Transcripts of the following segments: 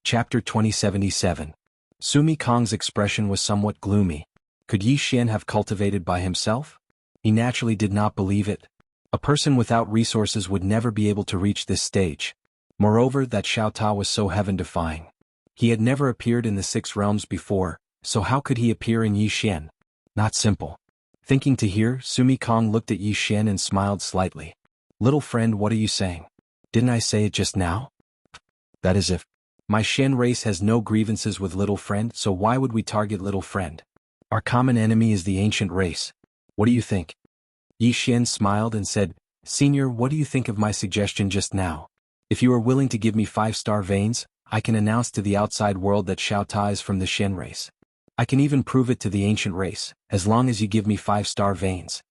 Chapter 2077. Sumi Kong's expression was somewhat gloomy. Could Yi Xian have cultivated by himself? He naturally did not believe it. A person without resources would never be able to reach this stage. Moreover, that Xiao Ta was so heaven-defying. He had never appeared in the 6 realms before, so how could he appear in Yi Xian? Not simple. Thinking to hear, Sumi Kong looked at Yi Xian and smiled slightly. Little friend, what are you saying? Didn't I say it just now? That is if. My Xian race has no grievances with little friend, so why would we target little friend? Our common enemy is the ancient race. What do you think? Yi Xian smiled and said, Senior, what do you think of my suggestion just now? If you are willing to give me 5-star veins, I can announce to the outside world that Xiao Ta is from the Xian race. I can even prove it to the ancient race, as long as you give me 5-star veins.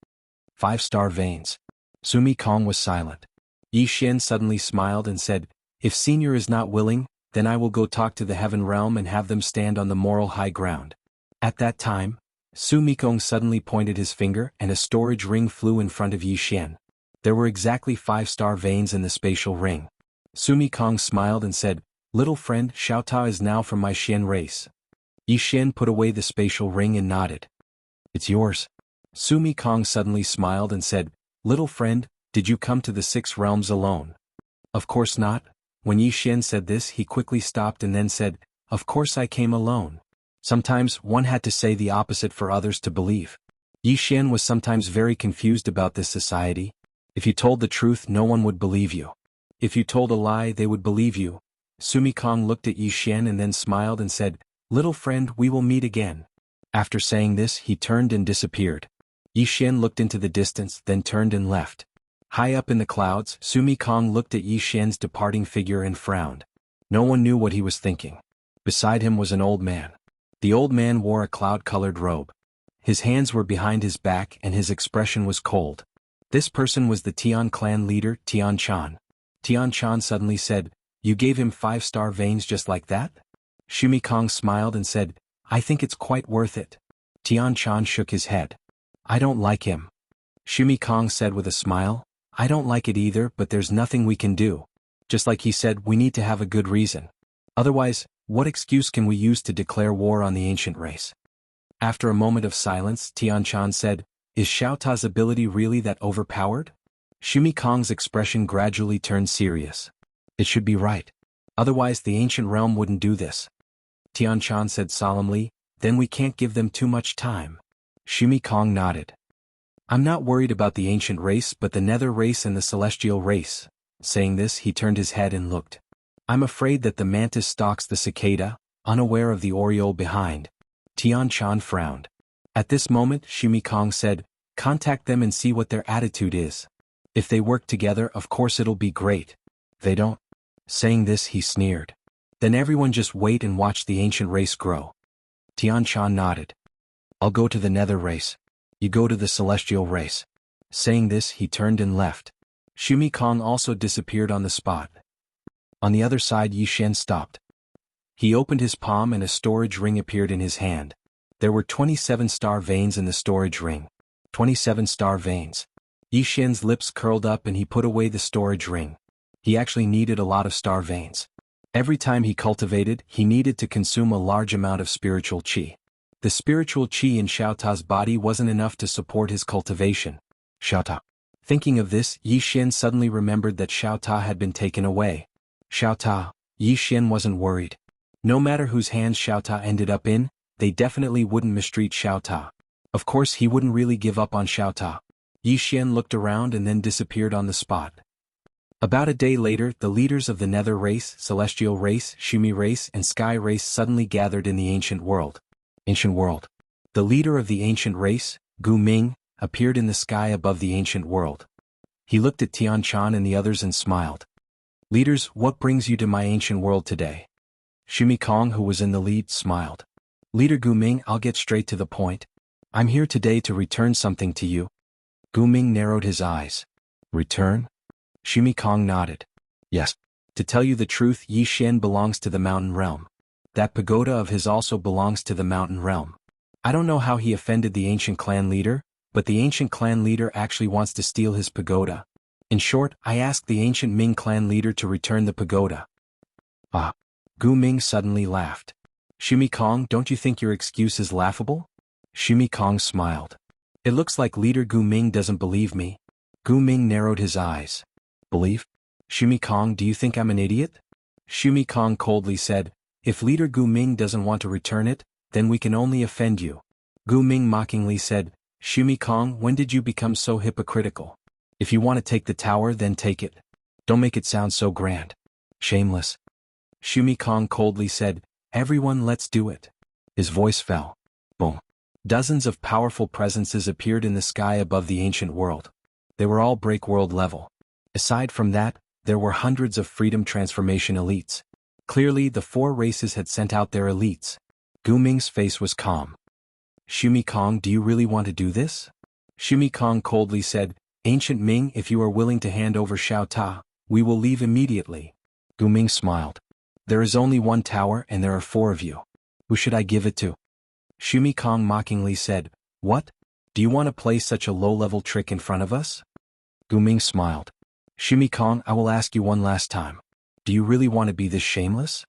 5-star veins. Sumi Kong was silent. Yi Xian suddenly smiled and said, If Senior is not willing, then I will go talk to the heaven realm and have them stand on the moral high ground. At that time, Sumi Kong suddenly pointed his finger and a storage ring flew in front of Yi Xian. There were exactly 5-star veins in the spatial ring. Sumi Kong smiled and said, Little friend, Xiao Ta is now from my Xian race. Yi Xian put away the spatial ring and nodded. It's yours. Sumi Kong suddenly smiled and said, Little friend, did you come to the 6 realms alone? Of course not. When Yi Xian said this, he quickly stopped and then said, Of course I came alone. Sometimes one had to say the opposite for others to believe. Yi Xian was sometimes very confused about this society. If you told the truth, no one would believe you. If you told a lie, they would believe you. Sumi Kong looked at Yi Xian and then smiled and said, Little friend, we will meet again. After saying this, he turned and disappeared. Yi Xian looked into the distance, then turned and left. High up in the clouds, Sumi Kong looked at Yi Xian's departing figure and frowned. No one knew what he was thinking. Beside him was an old man. The old man wore a cloud-colored robe. His hands were behind his back and his expression was cold. This person was the Tian clan leader, Tian Chan. Tian Chan suddenly said, You gave him 5-star veins just like that? Sumi Kong smiled and said, I think it's quite worth it. Tian Chan shook his head. I don't like him. Sumi Kong said with a smile, I don't like it either, but there's nothing we can do. Just like he said, we need to have a good reason. Otherwise, what excuse can we use to declare war on the ancient race? After a moment of silence, Tian Chan said, Is Xiao Ta's ability really that overpowered? Sumi Kong's expression gradually turned serious. It should be right. Otherwise the ancient realm wouldn't do this. Tian Chan said solemnly, Then we can't give them too much time. Sumi Kong nodded. I'm not worried about the ancient race but the nether race and the celestial race. Saying this, he turned his head and looked. I'm afraid that the mantis stalks the cicada, unaware of the oriole behind. Tian Chan frowned. At this moment, Sumi Kong said, Contact them and see what their attitude is. If they work together, of course it'll be great. They don't. Saying this, he sneered. Then everyone just wait and watch the ancient race grow. Tian Chan nodded. I'll go to the nether race. You go to the celestial race. Saying this, he turned and left. Sumi Kong also disappeared on the spot. On the other side, Yi Xian stopped. He opened his palm and a storage ring appeared in his hand. There were 27-star veins in the storage ring. 27-star veins. Yi Xian's lips curled up and he put away the storage ring. He actually needed a lot of star veins. Every time he cultivated, he needed to consume a large amount of spiritual qi. The spiritual qi in Xiao Ta's body wasn't enough to support his cultivation. Xiao Ta. Thinking of this, Yi Xian suddenly remembered that Xiao Ta had been taken away. Xiao Ta. Yi Xian wasn't worried. No matter whose hands Xiao Ta ended up in, they definitely wouldn't mistreat Xiao Ta. Of course he wouldn't really give up on Xiao Ta. Yi Xian looked around and then disappeared on the spot. About a day later, the leaders of the nether race, celestial race, Shumi race, and sky race suddenly gathered in the ancient world. Ancient world. The leader of the ancient race, Gu Ming, appeared in the sky above the ancient world. He looked at Tian Chan and the others and smiled. Leaders, what brings you to my ancient world today? Sumi Kong, who was in the lead, smiled. Leader Gu Ming, I'll get straight to the point. I'm here today to return something to you. Gu Ming narrowed his eyes. Return? Sumi Kong nodded. Yes. To tell you the truth, Yi Xian belongs to the mountain realm. That pagoda of his also belongs to the mountain realm. I don't know how he offended the ancient clan leader, but the ancient clan leader actually wants to steal his pagoda. In short, I asked the ancient Ming clan leader to return the pagoda. Ah. Gu Ming suddenly laughed. Shimi Kong, don't you think your excuse is laughable? Shimi Kong smiled. It looks like Leader Gu Ming doesn't believe me. Gu Ming narrowed his eyes. Believe? Shimi Kong, do you think I'm an idiot? Shimi Kong coldly said, if Leader Gu Ming doesn't want to return it, then we can only offend you. Gu Ming mockingly said, Shimi Kong, when did you become so hypocritical? If you want to take the tower, then take it. Don't make it sound so grand. Shameless. Shimi Kong coldly said, everyone, let's do it. His voice fell. Boom. Dozens of powerful presences appeared in the sky above the ancient world. They were all break world level. Aside from that, there were hundreds of freedom transformation elites. Clearly, the 4 races had sent out their elites. Gu Ming's face was calm. Shimi Kong, do you really want to do this? Shimi Kong coldly said, Ancient Ming, if you are willing to hand over Xiao Ta, we will leave immediately. Gu Ming smiled. There is only 1 tower and there are 4 of you. Who should I give it to? Shimi Kong mockingly said, what? Do you want to play such a low-level trick in front of us? Gu Ming smiled. Shimi Kong, I will ask you one last time. Do you really want to be this shameless?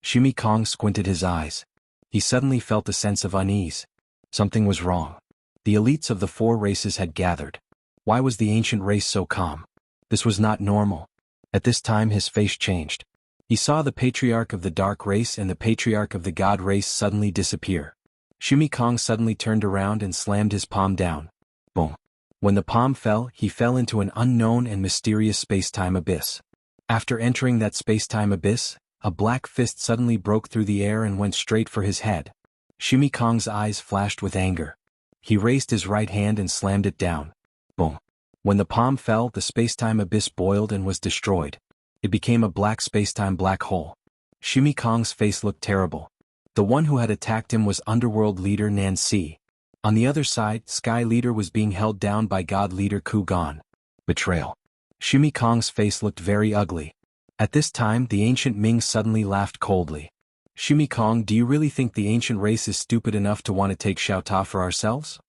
Shimi Kong squinted his eyes. He suddenly felt a sense of unease. Something was wrong. The elites of the 4 races had gathered. Why was the ancient race so calm? This was not normal. At this time his face changed. He saw the patriarch of the dark race and the patriarch of the god race suddenly disappear. Shimi Kong suddenly turned around and slammed his palm down. Boom. When the palm fell, he fell into an unknown and mysterious space-time abyss. After entering that space-time abyss, a black fist suddenly broke through the air and went straight for his head. Shimi Kong's eyes flashed with anger. He raised his right hand and slammed it down. Boom. When the palm fell, the space-time abyss boiled and was destroyed. It became a black space-time black hole. Shimi Kong's face looked terrible. The one who had attacked him was Underworld Leader Nancy. On the other side, Sky Leader was being held down by God Leader Kugan. Betrayal. Shimi Kong's face looked very ugly. At this time, the ancient Ming suddenly laughed coldly. Shimi Kong, do you really think the ancient race is stupid enough to want to take Xiao Ta for ourselves?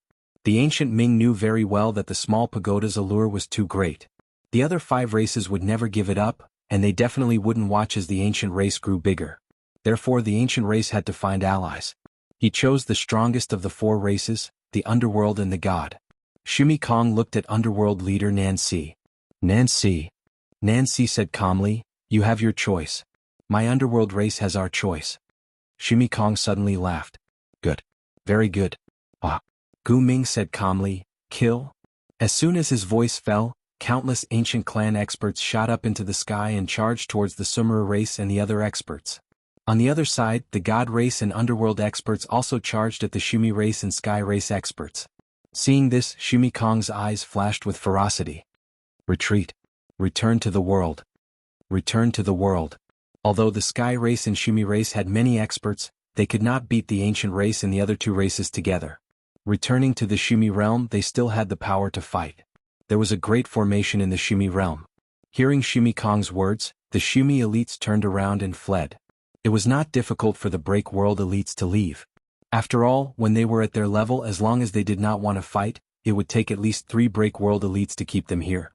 The ancient Ming knew very well that the small pagoda's allure was too great. The other 5 races would never give it up, and they definitely wouldn't watch as the ancient race grew bigger. Therefore the ancient race had to find allies. He chose the strongest of the 4 races, the underworld and the god. Shimi Kong looked at Underworld Leader Nancy. Nancy said calmly, you have your choice. My underworld race has our choice. Shimi Kong suddenly laughed. Good. Very good. Ah. Gu Ming said calmly, kill. As soon as his voice fell, countless ancient clan experts shot up into the sky and charged towards the Sumera race and the other experts. On the other side, the God race and underworld experts also charged at the Shimi race and Sky race experts. Seeing this, Shimi Kong's eyes flashed with ferocity. Retreat. Return to the world. Return to the world. Although the Sky race and Shimi race had many experts, they could not beat the ancient race and the other 2 races together. Returning to the Shimi realm, they still had the power to fight. There was a great formation in the Shimi realm. Hearing Shimi Kong's words, the Shimi elites turned around and fled. It was not difficult for the break world elites to leave. After all, when they were at their level, as long as they did not want to fight, it would take at least 3 break world elites to keep them here.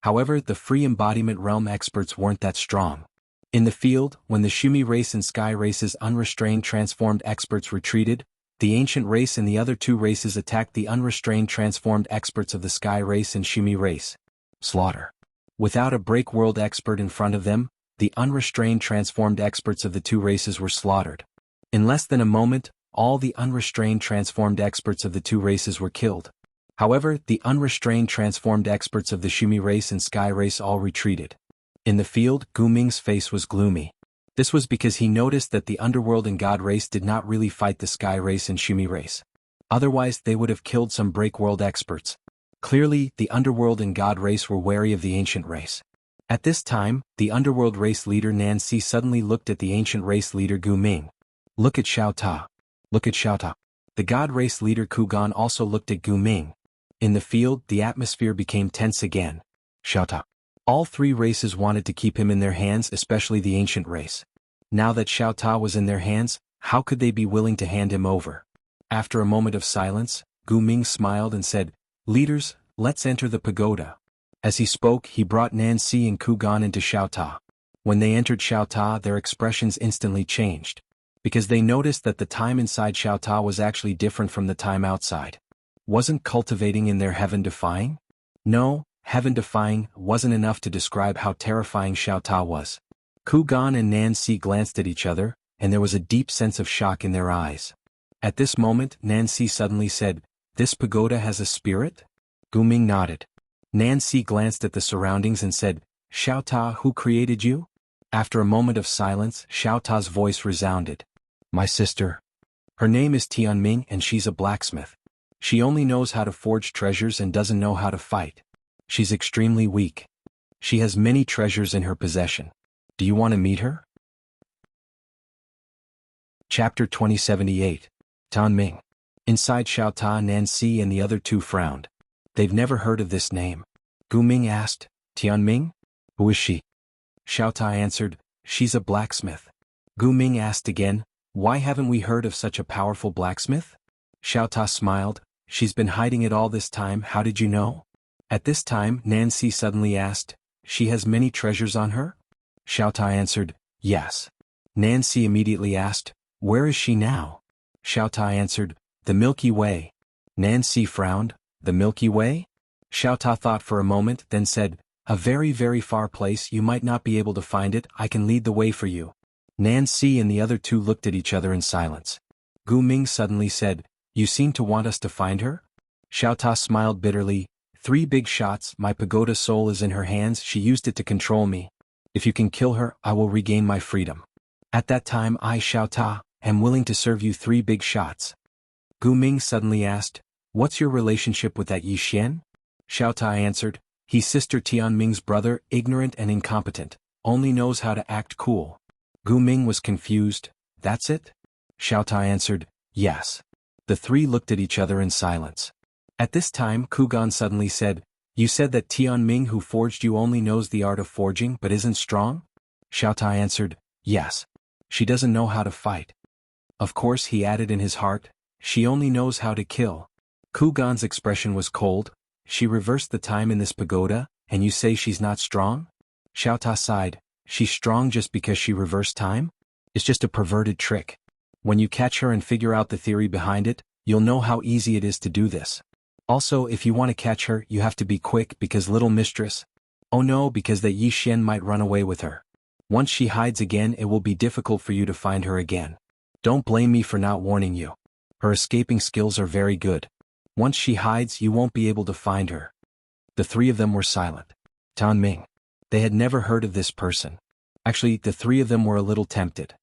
However, the free embodiment realm experts weren't that strong. In the field, when the Shimi race and Sky race's unrestrained transformed experts retreated, the ancient race and the other 2 races attacked the unrestrained transformed experts of the Sky race and Shimi race. Slaughter. Without a break world expert in front of them, the unrestrained transformed experts of the 2 races were slaughtered. In less than a moment, all the unrestrained transformed experts of the 2 races were killed. However, the unrestrained transformed experts of the Shimi race and Sky race all retreated. In the field, Gu Ming's face was gloomy. This was because he noticed that the underworld and God race did not really fight the Sky race and Shimi race. Otherwise, they would have killed some break world experts. Clearly, the underworld and God race were wary of the ancient race. At this time, the underworld race leader Nancy suddenly looked at the ancient race leader Gu Ming. Look at Xiao Ta. Look at Xiao Ta. The god race leader Kugan also looked at Gu Ming. In the field, the atmosphere became tense again. Xiao Ta. All 3 races wanted to keep him in their hands, especially the ancient race. Now that Xiao Ta was in their hands, how could they be willing to hand him over? After a moment of silence, Gu Ming smiled and said, Leaders, let's enter the pagoda. As he spoke, he brought Nancy and Kugan into Xiao Ta. When they entered Xiaota, their expressions instantly changed, because they noticed that the time inside Xiaota was actually different from the time outside. Wasn't cultivating in their heaven-defying? No, heaven-defying wasn't enough to describe how terrifying Xiaota was. Ku Gan and Nancy glanced at each other, and there was a deep sense of shock in their eyes. At this moment, Nancy suddenly said, "This pagoda has a spirit?" Gu Ming nodded. Nancy glanced at the surroundings and said, "Xiaota, who created you?" After a moment of silence, Xiaota's voice resounded. "My sister. Her name is Tianming and she's a blacksmith. She only knows how to forge treasures and doesn't know how to fight. She's extremely weak. She has many treasures in her possession. Do you want to meet her?" Chapter 2078. Tianming. Inside Xiaota, Nancy and the other two frowned. They've never heard of this name. Gu Ming asked, "Tianming? Who is she?" Xiaota answered, "She's a blacksmith." Gu Ming asked again, "Why haven't we heard of such a powerful blacksmith?" Xiaota smiled, "She's been hiding it all this time, how did you know?" At this time, Nancy suddenly asked, "She has many treasures on her?" Xiaota answered, "Yes." Nancy immediately asked, "Where is she now?" Xiaota answered, "The Milky Way." Nancy frowned, "The Milky Way?" Xiaota thought for a moment, then said, "A very very far place, you might not be able to find it, I can lead the way for you." Nancy and the other two looked at each other in silence. Gu Ming suddenly said, "You seem to want us to find her?" Xiaota smiled bitterly, "3 big shots, my pagoda soul is in her hands, she used it to control me. If you can kill her, I will regain my freedom. At that time I, Xiaota, am willing to serve you 3 big shots." Gu Ming suddenly asked, "What's your relationship with that Yi Xian?" Xiaota answered, "He's Sister Tianming's brother, ignorant and incompetent, only knows how to act cool." Gu Ming was confused, "That's it?" Xiaota answered, "Yes." The three looked at each other in silence. At this time Ku Gan suddenly said, "You said that Tianming who forged you only knows the art of forging but isn't strong?" Xiaota answered, "Yes. She doesn't know how to fight." Of course, he added in his heart, "She only knows how to kill." Ku Gan's expression was cold. "She reversed the time in this pagoda, and you say she's not strong?" Xiaota sighed, "She's strong just because she reversed time? It's just a perverted trick. When you catch her and figure out the theory behind it, you'll know how easy it is to do this. Also, if you want to catch her, you have to be quick because little mistress—" "Oh no, because that Yi Xian might run away with her. Once she hides again, it will be difficult for you to find her again. Don't blame me for not warning you. Her escaping skills are very good. Once she hides, you won't be able to find her." The three of them were silent. Tianming. They had never heard of this person. Actually, the three of them were a little tempted.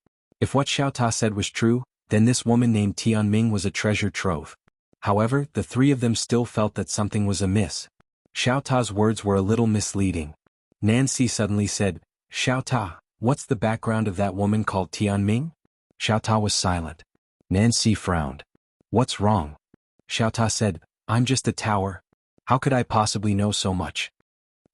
If what Xiaota said was true, then this woman named Tianming was a treasure trove. However, the three of them still felt that something was amiss. Xiaota's words were a little misleading. Nancy suddenly said, "Xiaota, what's the background of that woman called Tianming?" Xiaota was silent. Nancy frowned. "What's wrong?" Xiaota said, "I'm just a tower. How could I possibly know so much?"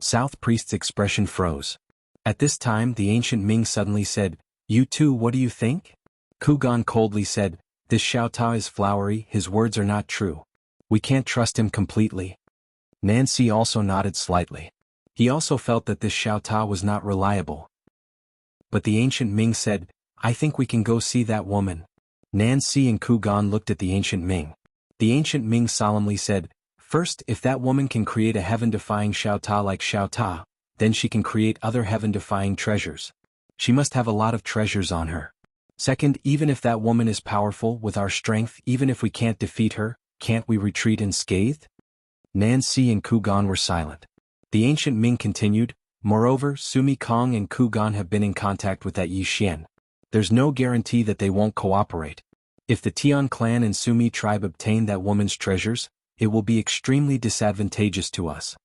South Priest's expression froze. At this time the ancient Ming suddenly said, "You too, what do you think?" Ku Gan coldly said, "This Xiaota is flowery, his words are not true. We can't trust him completely." Nancy also nodded slightly. He also felt that this Xiaota was not reliable. But the ancient Ming said, "I think we can go see that woman." Nancy and Ku Gan looked at the ancient Ming. The ancient Ming solemnly said, "First, if that woman can create a heaven-defying Xiaota like Xiaota, then she can create other heaven-defying treasures. She must have a lot of treasures on her. Second, even if that woman is powerful, with our strength, even if we can't defeat her, can't we retreat unscathed?" Nancy and Ku Gan were silent. The ancient Ming continued, "Moreover, Sumi Kong and Ku Gan have been in contact with that Yi Xian. There's no guarantee that they won't cooperate. If the Tian clan and Sumi tribe obtain that woman's treasures, it will be extremely disadvantageous to us."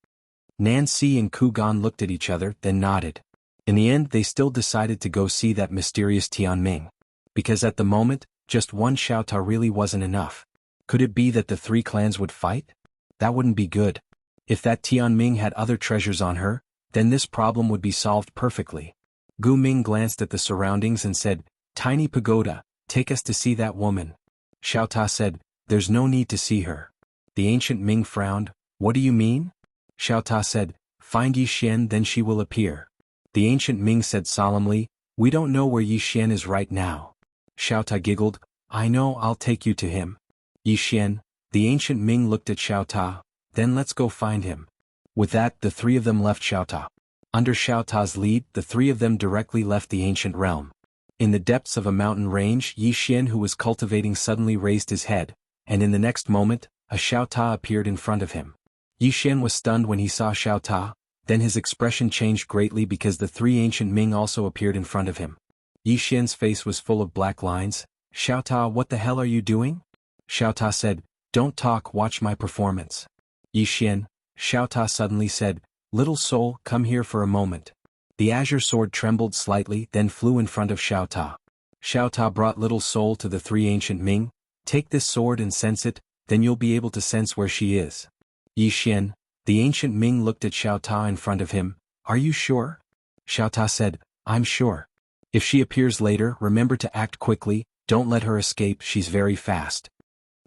Nancy and Ku Gan looked at each other, then nodded. In the end, they still decided to go see that mysterious Tianming. Because at the moment, just one Xiaota really wasn't enough. Could it be that the 3 clans would fight? That wouldn't be good. If that Tianming had other treasures on her, then this problem would be solved perfectly. Gu Ming glanced at the surroundings and said, "Tiny pagoda, take us to see that woman." Xiaota said, "There's no need to see her." The ancient Ming frowned, "What do you mean?" Xiaota said, "Find Yi Xian, then she will appear." The ancient Ming said solemnly, "We don't know where Yi Xian is right now." Xiao Ta giggled, "I know, I'll take you to him." Yi Xian, the ancient Ming looked at Xiao Ta, "Then let's go find him." With that, the three of them left Xiao Ta. Under Xiao Ta's lead, the three of them directly left the ancient realm. In the depths of a mountain range, Yi Xian, who was cultivating, suddenly raised his head, and in the next moment, a Xiao Ta appeared in front of him. Yi Xian was stunned when he saw Xiao Ta, then his expression changed greatly because the three ancient Ming also appeared in front of him. Yi Xian's face was full of black lines. "Xiao Ta, what the hell are you doing?" Xiao Ta said, "Don't talk, watch my performance." Yi Xian, Xiao Ta suddenly said, "Little soul, come here for a moment." The azure sword trembled slightly, then flew in front of Xiao Ta. Xiao Ta brought little soul to the three ancient Ming. "Take this sword and sense it, then you'll be able to sense where she is." Yi Xian, the ancient Ming looked at Xiao Ta in front of him. "Are you sure?" Xiao Ta said, "I'm sure. If she appears later, remember to act quickly, don't let her escape, she's very fast."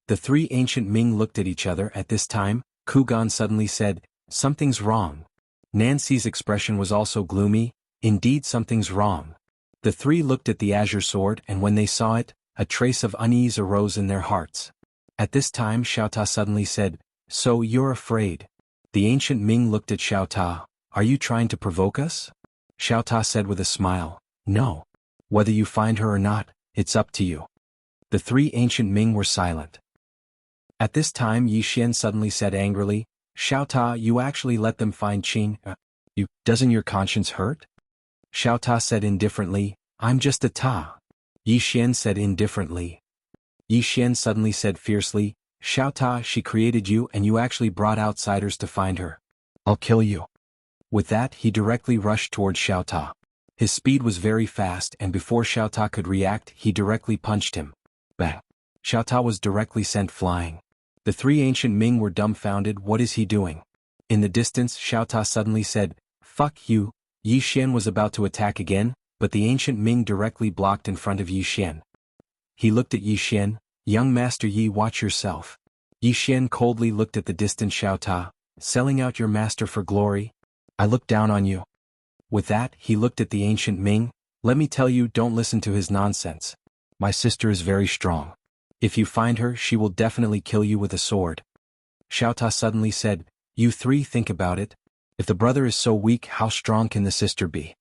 The three ancient Ming looked at each other. At this time, Kugan suddenly said, "Something's wrong." Nancy's expression was also gloomy. "Indeed, something's wrong." The three looked at the azure sword, and when they saw it, a trace of unease arose in their hearts. At this time Xiao Ta suddenly said, "So you're afraid?" The ancient Ming looked at Xiao Ta. "Are you trying to provoke us?" Xiao Ta said with a smile, "No. Whether you find her or not, it's up to you." The three ancient Ming were silent. At this time Yi Xian suddenly said angrily, "Xiao Ta, you actually let them find Qing? Doesn't your conscience hurt?" Xiao Ta said indifferently, "I'm just a Ta." Yi Xian said indifferently. Yi Xian suddenly said fiercely, "Xiao Ta, she created you and you actually brought outsiders to find her. I'll kill you." With that, he directly rushed towards Xiao Ta. His speed was very fast, and before Xiao Ta could react, he directly punched him. Bang! Xiao Ta was directly sent flying. The three ancient Ming were dumbfounded. What is he doing? In the distance, Xiao Ta suddenly said, "Fuck you." Yi Xian was about to attack again, but the ancient Ming directly blocked in front of Yi Xian. He looked at Yi Xian, "Young Master Yi, watch yourself." Yi Xian coldly looked at the distant Xiao Ta, "Selling out your master for glory? I look down on you." With that, he looked at the ancient Ming. "Let me tell you, don't listen to his nonsense. My sister is very strong. If you find her, she will definitely kill you with a sword." Xiao Ta suddenly said, "You three, think about it. If the brother is so weak, how strong can the sister be?"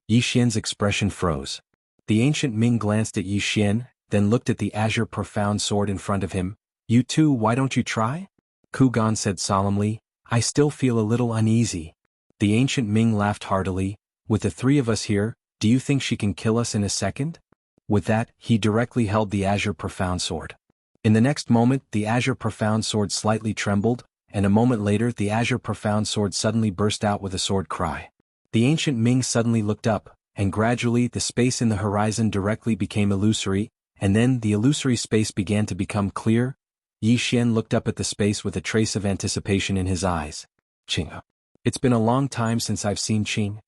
Yi Xian's expression froze. The ancient Ming glanced at Yi Xian, then looked at the azure profound sword in front of him. "You two, why don't you try?" Kugan said solemnly, "I still feel a little uneasy." The ancient Ming laughed heartily. "With the three of us here, do you think she can kill us in a second?" With that, he directly held the azure profound sword. In the next moment, the azure profound sword slightly trembled, and a moment later the azure profound sword suddenly burst out with a sword cry. The ancient Ming suddenly looked up, and gradually the space in the horizon directly became illusory, and then the illusory space began to become clear. Yi Xian looked up at the space with a trace of anticipation in his eyes. "Qing. It's been a long time since I've seen Qing.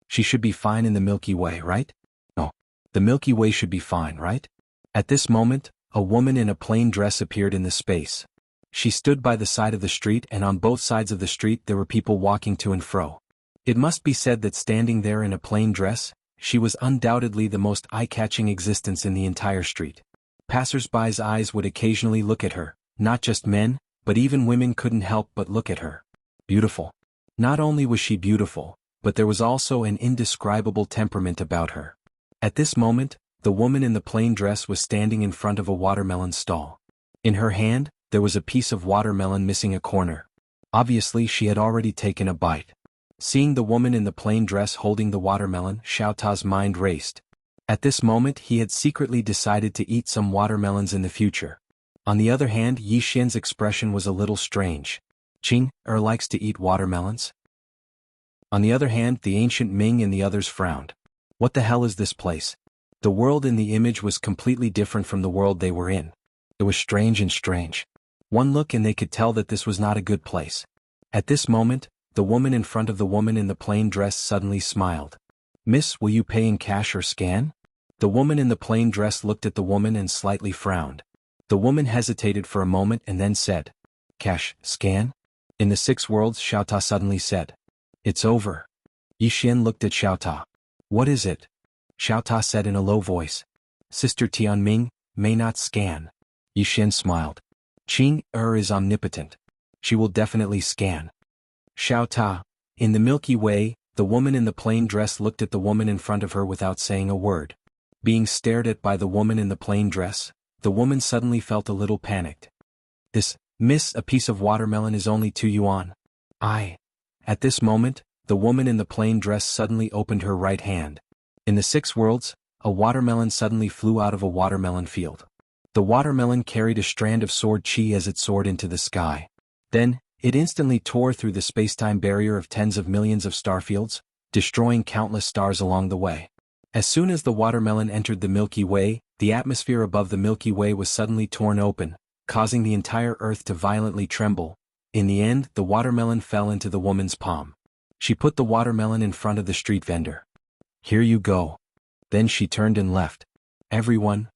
She should be fine in the Milky Way, right? No. The Milky Way should be fine, right?" At this moment, a woman in a plain dress appeared in the space. She stood by the side of the street, and on both sides of the street there were people walking to and fro. It must be said that standing there in a plain dress, she was undoubtedly the most eye-catching existence in the entire street. Passers-by's eyes would occasionally look at her. Not just men, but even women couldn't help but look at her. Beautiful. Not only was she beautiful, but there was also an indescribable temperament about her. At this moment, the woman in the plain dress was standing in front of a watermelon stall. In her hand, there was a piece of watermelon missing a corner. Obviously, she had already taken a bite. Seeing the woman in the plain dress holding the watermelon, Xiao Ta's mind raced. At this moment, he had secretly decided to eat some watermelons in the future. On the other hand, Yi Xian's expression was a little strange. Qing likes to eat watermelons? On the other hand, the ancient Ming and the others frowned. What the hell is this place? The world in the image was completely different from the world they were in. It was strange and strange. One look and they could tell that this was not a good place. At this moment, the woman in front of the woman in the plain dress suddenly smiled. "Miss, will you pay in cash or scan?" The woman in the plain dress looked at the woman and slightly frowned. The woman hesitated for a moment and then said, "Cash, scan?" In the six worlds, Xiao Ta suddenly said, "It's over." Yi Xian looked at Xiaota. What is it? Xiaota said in a low voice. Sister Tianming may not scan. Yi Xian smiled. Qing is omnipotent. She will definitely scan. Xiaota. In the Milky Way, the woman in the plain dress looked at the woman in front of her without saying a word. Being stared at by the woman in the plain dress, the woman suddenly felt a little panicked. This, miss, a piece of watermelon is only 2 yuan. At this moment, the woman in the plain dress suddenly opened her right hand. In the 6 worlds, a watermelon suddenly flew out of a watermelon field. The watermelon carried a strand of sword chi as it soared into the sky. Then, it instantly tore through the space-time barrier of tens of millions of starfields, destroying countless stars along the way. As soon as the watermelon entered the Milky Way, the atmosphere above the Milky Way was suddenly torn open, causing the entire Earth to violently tremble. In the end, the watermelon fell into the woman's palm. She put the watermelon in front of the street vendor. Here you go. Then she turned and left. Everyone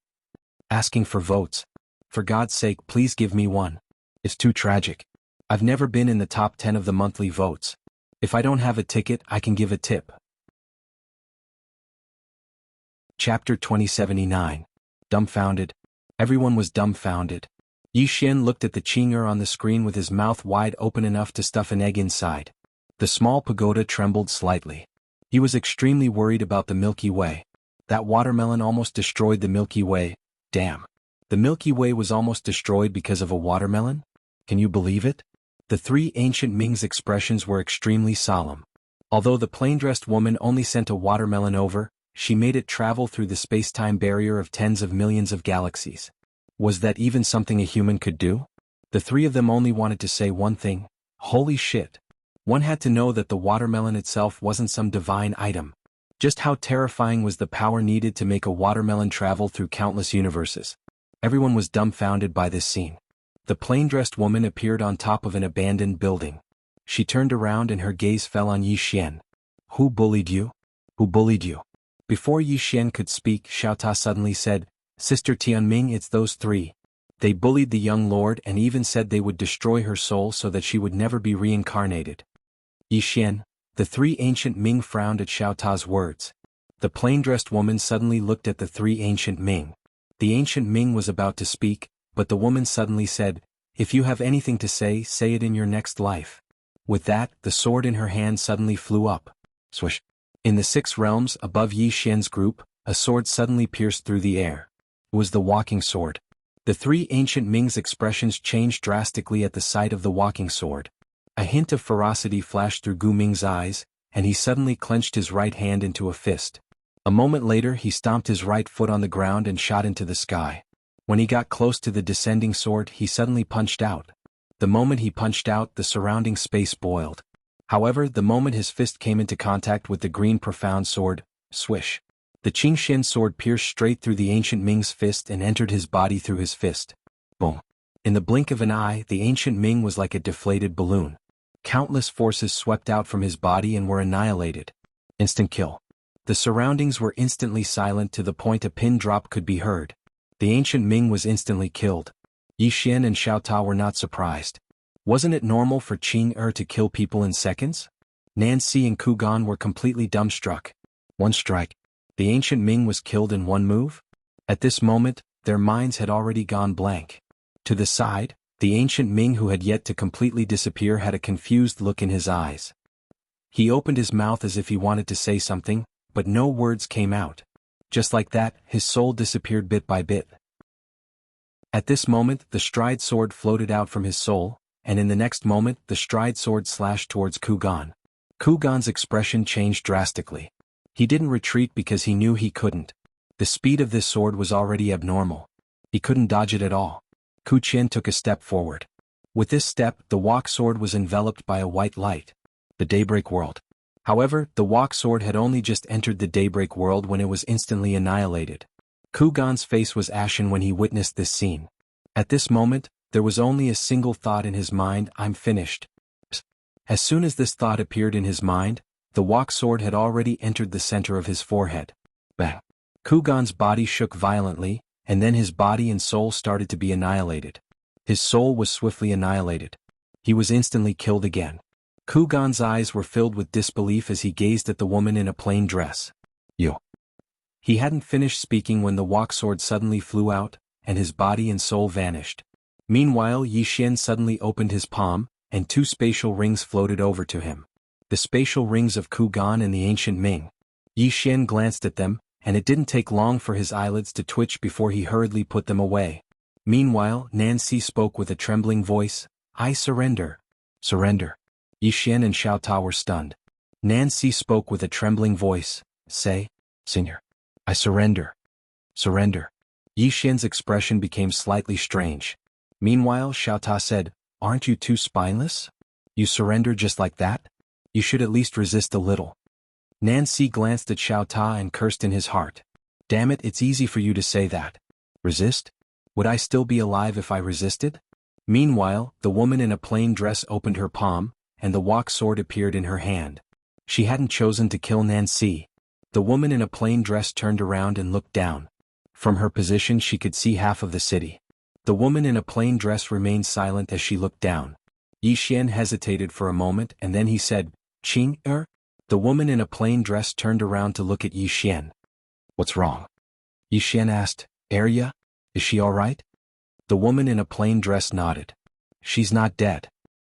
asking for votes. For God's sake, please give me one. It's too tragic. I've never been in the top 10 of the monthly votes. If I don't have a ticket, I can give a tip. Chapter 2079. Dumbfounded. Everyone was dumbfounded. Yi Xian looked at the Qing'er on the screen with his mouth wide open enough to stuff an egg inside. The small pagoda trembled slightly. He was extremely worried about the Milky Way. That watermelon almost destroyed the Milky Way. Damn. The Milky Way was almost destroyed because of a watermelon? Can you believe it? The 3 ancient Ming's expressions were extremely solemn. Although the plain-dressed woman only sent a watermelon over, she made it travel through the space-time barrier of tens of millions of galaxies. Was that even something a human could do? The 3 of them only wanted to say one thing. Holy shit. One had to know that the watermelon itself wasn't some divine item. Just how terrifying was the power needed to make a watermelon travel through countless universes? Everyone was dumbfounded by this scene. The plain-dressed woman appeared on top of an abandoned building. She turned around and her gaze fell on Yi Xian. Who bullied you? Who bullied you? Before Yi Xian could speak, Xiaota suddenly said, Sister Tianming, it's those 3. They bullied the young lord and even said they would destroy her soul so that she would never be reincarnated. Yi Xian. The 3 ancient Ming frowned at Xiaota's words. The plain-dressed woman suddenly looked at the 3 ancient Ming. The ancient Ming was about to speak, but the woman suddenly said, If you have anything to say it in your next life. With that, the sword in her hand suddenly flew up. Swish. In the 6 realms above Yi Xian's group, a sword suddenly pierced through the air. It was the walking sword. The 3 ancient Ming's expressions changed drastically at the sight of the walking sword. A hint of ferocity flashed through Gu Ming's eyes, and he suddenly clenched his right hand into a fist. A moment later he stomped his right foot on the ground and shot into the sky. When he got close to the descending sword, he suddenly punched out. The moment he punched out, the surrounding space boiled. However, the moment his fist came into contact with the green profound sword, swish. The Qingxian sword pierced straight through the ancient Ming's fist and entered his body through his fist. Boom. In the blink of an eye, the ancient Ming was like a deflated balloon. Countless forces swept out from his body and were annihilated. Instant kill. The surroundings were instantly silent to the point a pin drop could be heard. The ancient Ming was instantly killed. Yi Xian and Xiaota were not surprised. Wasn't it normal for Qing to kill people in seconds? Nancy and Kugan were completely dumbstruck. One strike. The ancient Ming was killed in one move? At this moment, their minds had already gone blank. To the side, the ancient Ming who had yet to completely disappear had a confused look in his eyes. He opened his mouth as if he wanted to say something, but no words came out. Just like that, his soul disappeared bit by bit. At this moment, the stride sword floated out from his soul, and in the next moment, the stride sword slashed towards Kugan. Kugan's expression changed drastically. He didn't retreat because he knew he couldn't. The speed of this sword was already abnormal. He couldn't dodge it at all. Ku Qian took a step forward. With this step, the walk sword was enveloped by a white light. The daybreak world. However, the walk sword had only just entered the daybreak world when it was instantly annihilated. Kugan's face was ashen when he witnessed this scene. At this moment, there was only a single thought in his mind: I'm finished. As soon as this thought appeared in his mind, the walk sword had already entered the center of his forehead. Bang! Kugan's body shook violently, and then his body and soul started to be annihilated. His soul was swiftly annihilated. He was instantly killed again. Kugan's eyes were filled with disbelief as he gazed at the woman in a plain dress. You. He hadn't finished speaking when the walk sword suddenly flew out, and his body and soul vanished. Meanwhile, Yi Xian suddenly opened his palm, and two spatial rings floated over to him. The spatial rings of Kugan and the ancient Ming. Yi Xian glanced at them, and it didn't take long for his eyelids to twitch before he hurriedly put them away. Meanwhile, Nancy spoke with a trembling voice, "I surrender." Surrender. Yi Xian and Xiao Ta were stunned. Nancy spoke with a trembling voice, "Say, Senior. I surrender." Surrender. Yi Xian's expression became slightly strange. Meanwhile, Xiao Ta said, "Aren't you too spineless? You surrender just like that? You should at least resist a little." Nancy glanced at Xiao Ta and cursed in his heart. "Damn it, it's easy for you to say that. Resist? Would I still be alive if I resisted?" Meanwhile, the woman in a plain dress opened her palm, and the walk sword appeared in her hand. She hadn't chosen to kill Nancy. The woman in a plain dress turned around and looked down. From her position she could see half of the city. The woman in a plain dress remained silent as she looked down. Yi Xian hesitated for a moment and then he said, "Qing er?" The woman in a plain dress turned around to look at Yi Xian. "What's wrong?" Yi Xian asked, "Arya? Is she all right?" The woman in a plain dress nodded. "She's not dead."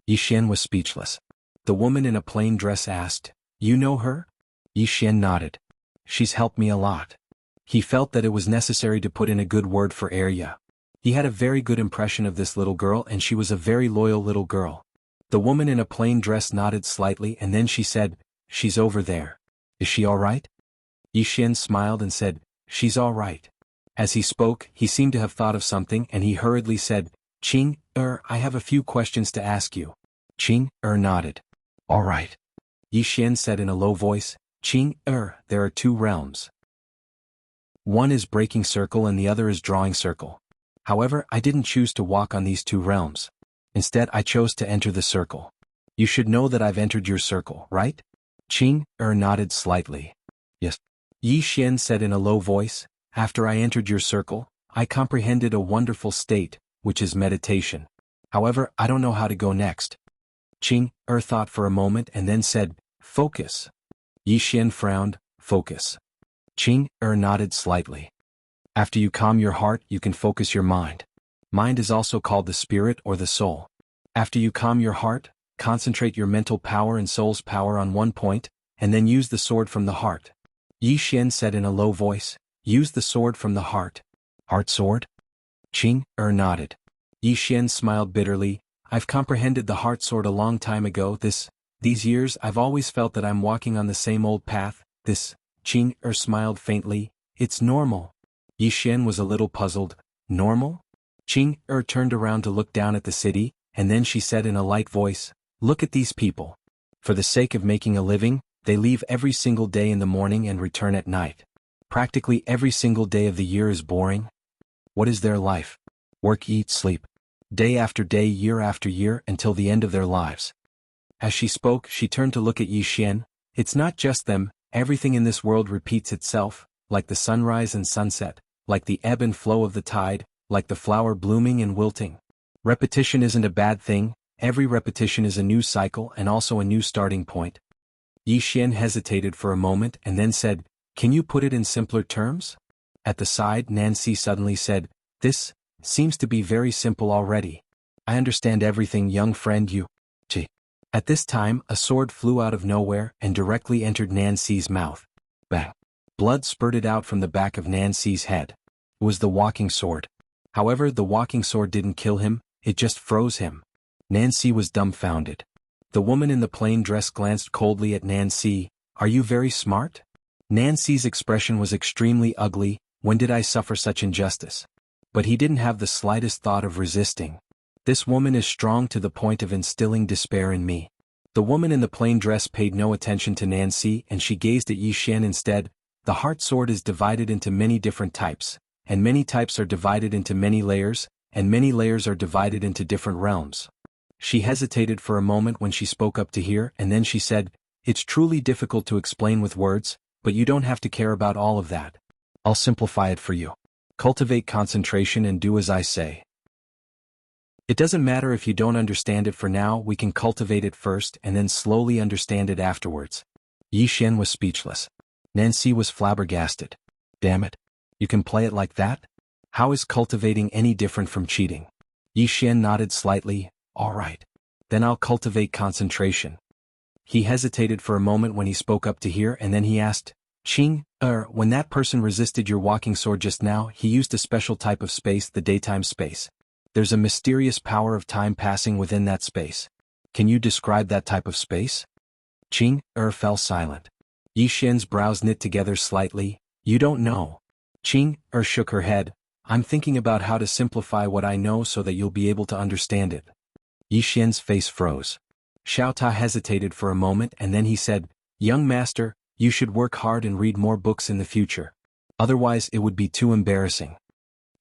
Yi Xian was speechless. The woman in a plain dress asked, "You know her?" Yi Xian nodded. "She's helped me a lot." He felt that it was necessary to put in a good word for Arya. He had a very good impression of this little girl and she was a very loyal little girl. The woman in a plain dress nodded slightly and then she said, "She's over there. Is she all right?" Yi Xian smiled and said, "She's all right." As he spoke, he seemed to have thought of something and he hurriedly said, "Qing er, I have a few questions to ask you." Qing er nodded. "All right." Yi Xian said in a low voice, "Qing er, there are two realms. One is breaking circle and the other is drawing circle. However, I didn't choose to walk on these two realms. Instead, I chose to enter the circle. You should know that I've entered your circle, right?" Qing er nodded slightly. "Yes." Yi Xian said in a low voice, "After I entered your circle, I comprehended a wonderful state, which is meditation. However, I don't know how to go next." Qing er thought for a moment and then said, "Focus." Yi Xian frowned, "Focus." Qing er nodded slightly. "After you calm your heart, you can focus your mind. Mind is also called the spirit or the soul. After you calm your heart, concentrate your mental power and soul's power on one point, and then use the sword from the heart." Yi Xian said in a low voice, "Use the sword from the heart." "Heart sword?" Qing er nodded. Yi Xian smiled bitterly, "I've comprehended the heart sword a long time ago. These years I've always felt that I'm walking on the same old path. Qing er smiled faintly, "It's normal." Yi Xian was a little puzzled. "Normal?" Qing er turned around to look down at the city, and then she said in a light voice, "Look at these people. For the sake of making a living, they leave every single day in the morning and return at night. Practically every single day of the year is boring. What is their life? Work, eat, sleep. Day after day, year after year, until the end of their lives." As she spoke, she turned to look at Yi Xian. "It's not just them, everything in this world repeats itself, like the sunrise and sunset, like the ebb and flow of the tide, like the flower blooming and wilting. Repetition isn't a bad thing, every repetition is a new cycle and also a new starting point." Yi Xian hesitated for a moment and then said, "Can you put it in simpler terms?" At the side, Nancy suddenly said, "This seems to be very simple already. I understand everything, young friend, you." At this time, a sword flew out of nowhere and directly entered Nancy's mouth. Bang! Blood spurted out from the back of Nancy's head. It was the walking sword. However, the walking sword didn't kill him, it just froze him. Nancy was dumbfounded. The woman in the plain dress glanced coldly at Nancy. "Are you very smart?" Nancy's expression was extremely ugly. "When did I suffer such injustice?" But he didn't have the slightest thought of resisting. "This woman is strong to the point of instilling despair in me." The woman in the plain dress paid no attention to Nancy and she gazed at Yi Xian instead. "The heart sword is divided into many different types, and many types are divided into many layers, and many layers are divided into different realms." She hesitated for a moment when she spoke up to hear and then she said, "It's truly difficult to explain with words, but you don't have to care about all of that. I'll simplify it for you. Cultivate concentration and do as I say." It doesn't matter if you don't understand it for now, we can cultivate it first and then slowly understand it afterwards. Yi Xian was speechless. Nancy was flabbergasted. Damn it. You can play it like that? How is cultivating any different from cheating? Yi Xian nodded slightly. All right. Then I'll cultivate concentration. He hesitated for a moment when he spoke up to hear, and then he asked, Qing, when that person resisted your walking sword just now, he used a special type of space, the daytime space. There's a mysterious power of time passing within that space. Can you describe that type of space? Qing fell silent. Yi Xian's brows knit together slightly. You don't know. Qing shook her head. I'm thinking about how to simplify what I know so that you'll be able to understand it. Yi Xian's face froze. Xiao Ta hesitated for a moment and then he said, Young master, you should work hard and read more books in the future. Otherwise it would be too embarrassing.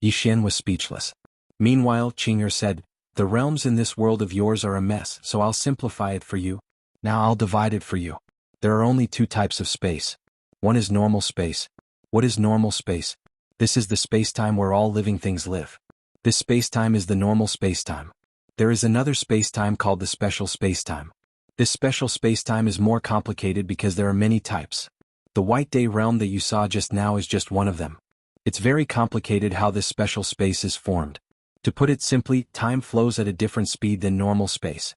Yi Xian was speechless. Meanwhile, Qing said, The realms in this world of yours are a mess, so I'll simplify it for you. Now I'll divide it for you. There are only two types of space. One is normal space. What is normal space? This is the space-time where all living things live. This space-time is the normal space-time. There is another space-time called the special space-time. This special space-time is more complicated because there are many types. The White Day realm that you saw just now is just one of them. It's very complicated how this special space is formed. To put it simply, time flows at a different speed than normal space.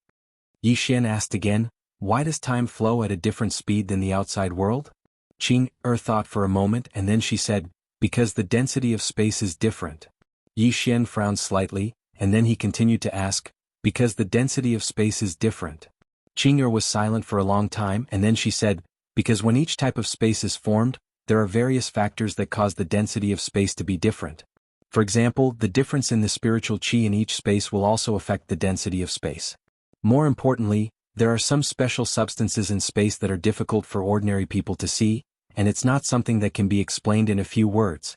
Yi Xian asked again, Why does time flow at a different speed than the outside world? Qing thought for a moment and then she said, Because the density of space is different. Yi Xian frowned slightly, and then he continued to ask, Because the density of space is different. Qing was silent for a long time and then she said, Because when each type of space is formed, there are various factors that cause the density of space to be different. For example, the difference in the spiritual qi in each space will also affect the density of space. More importantly, there are some special substances in space that are difficult for ordinary people to see, and it's not something that can be explained in a few words.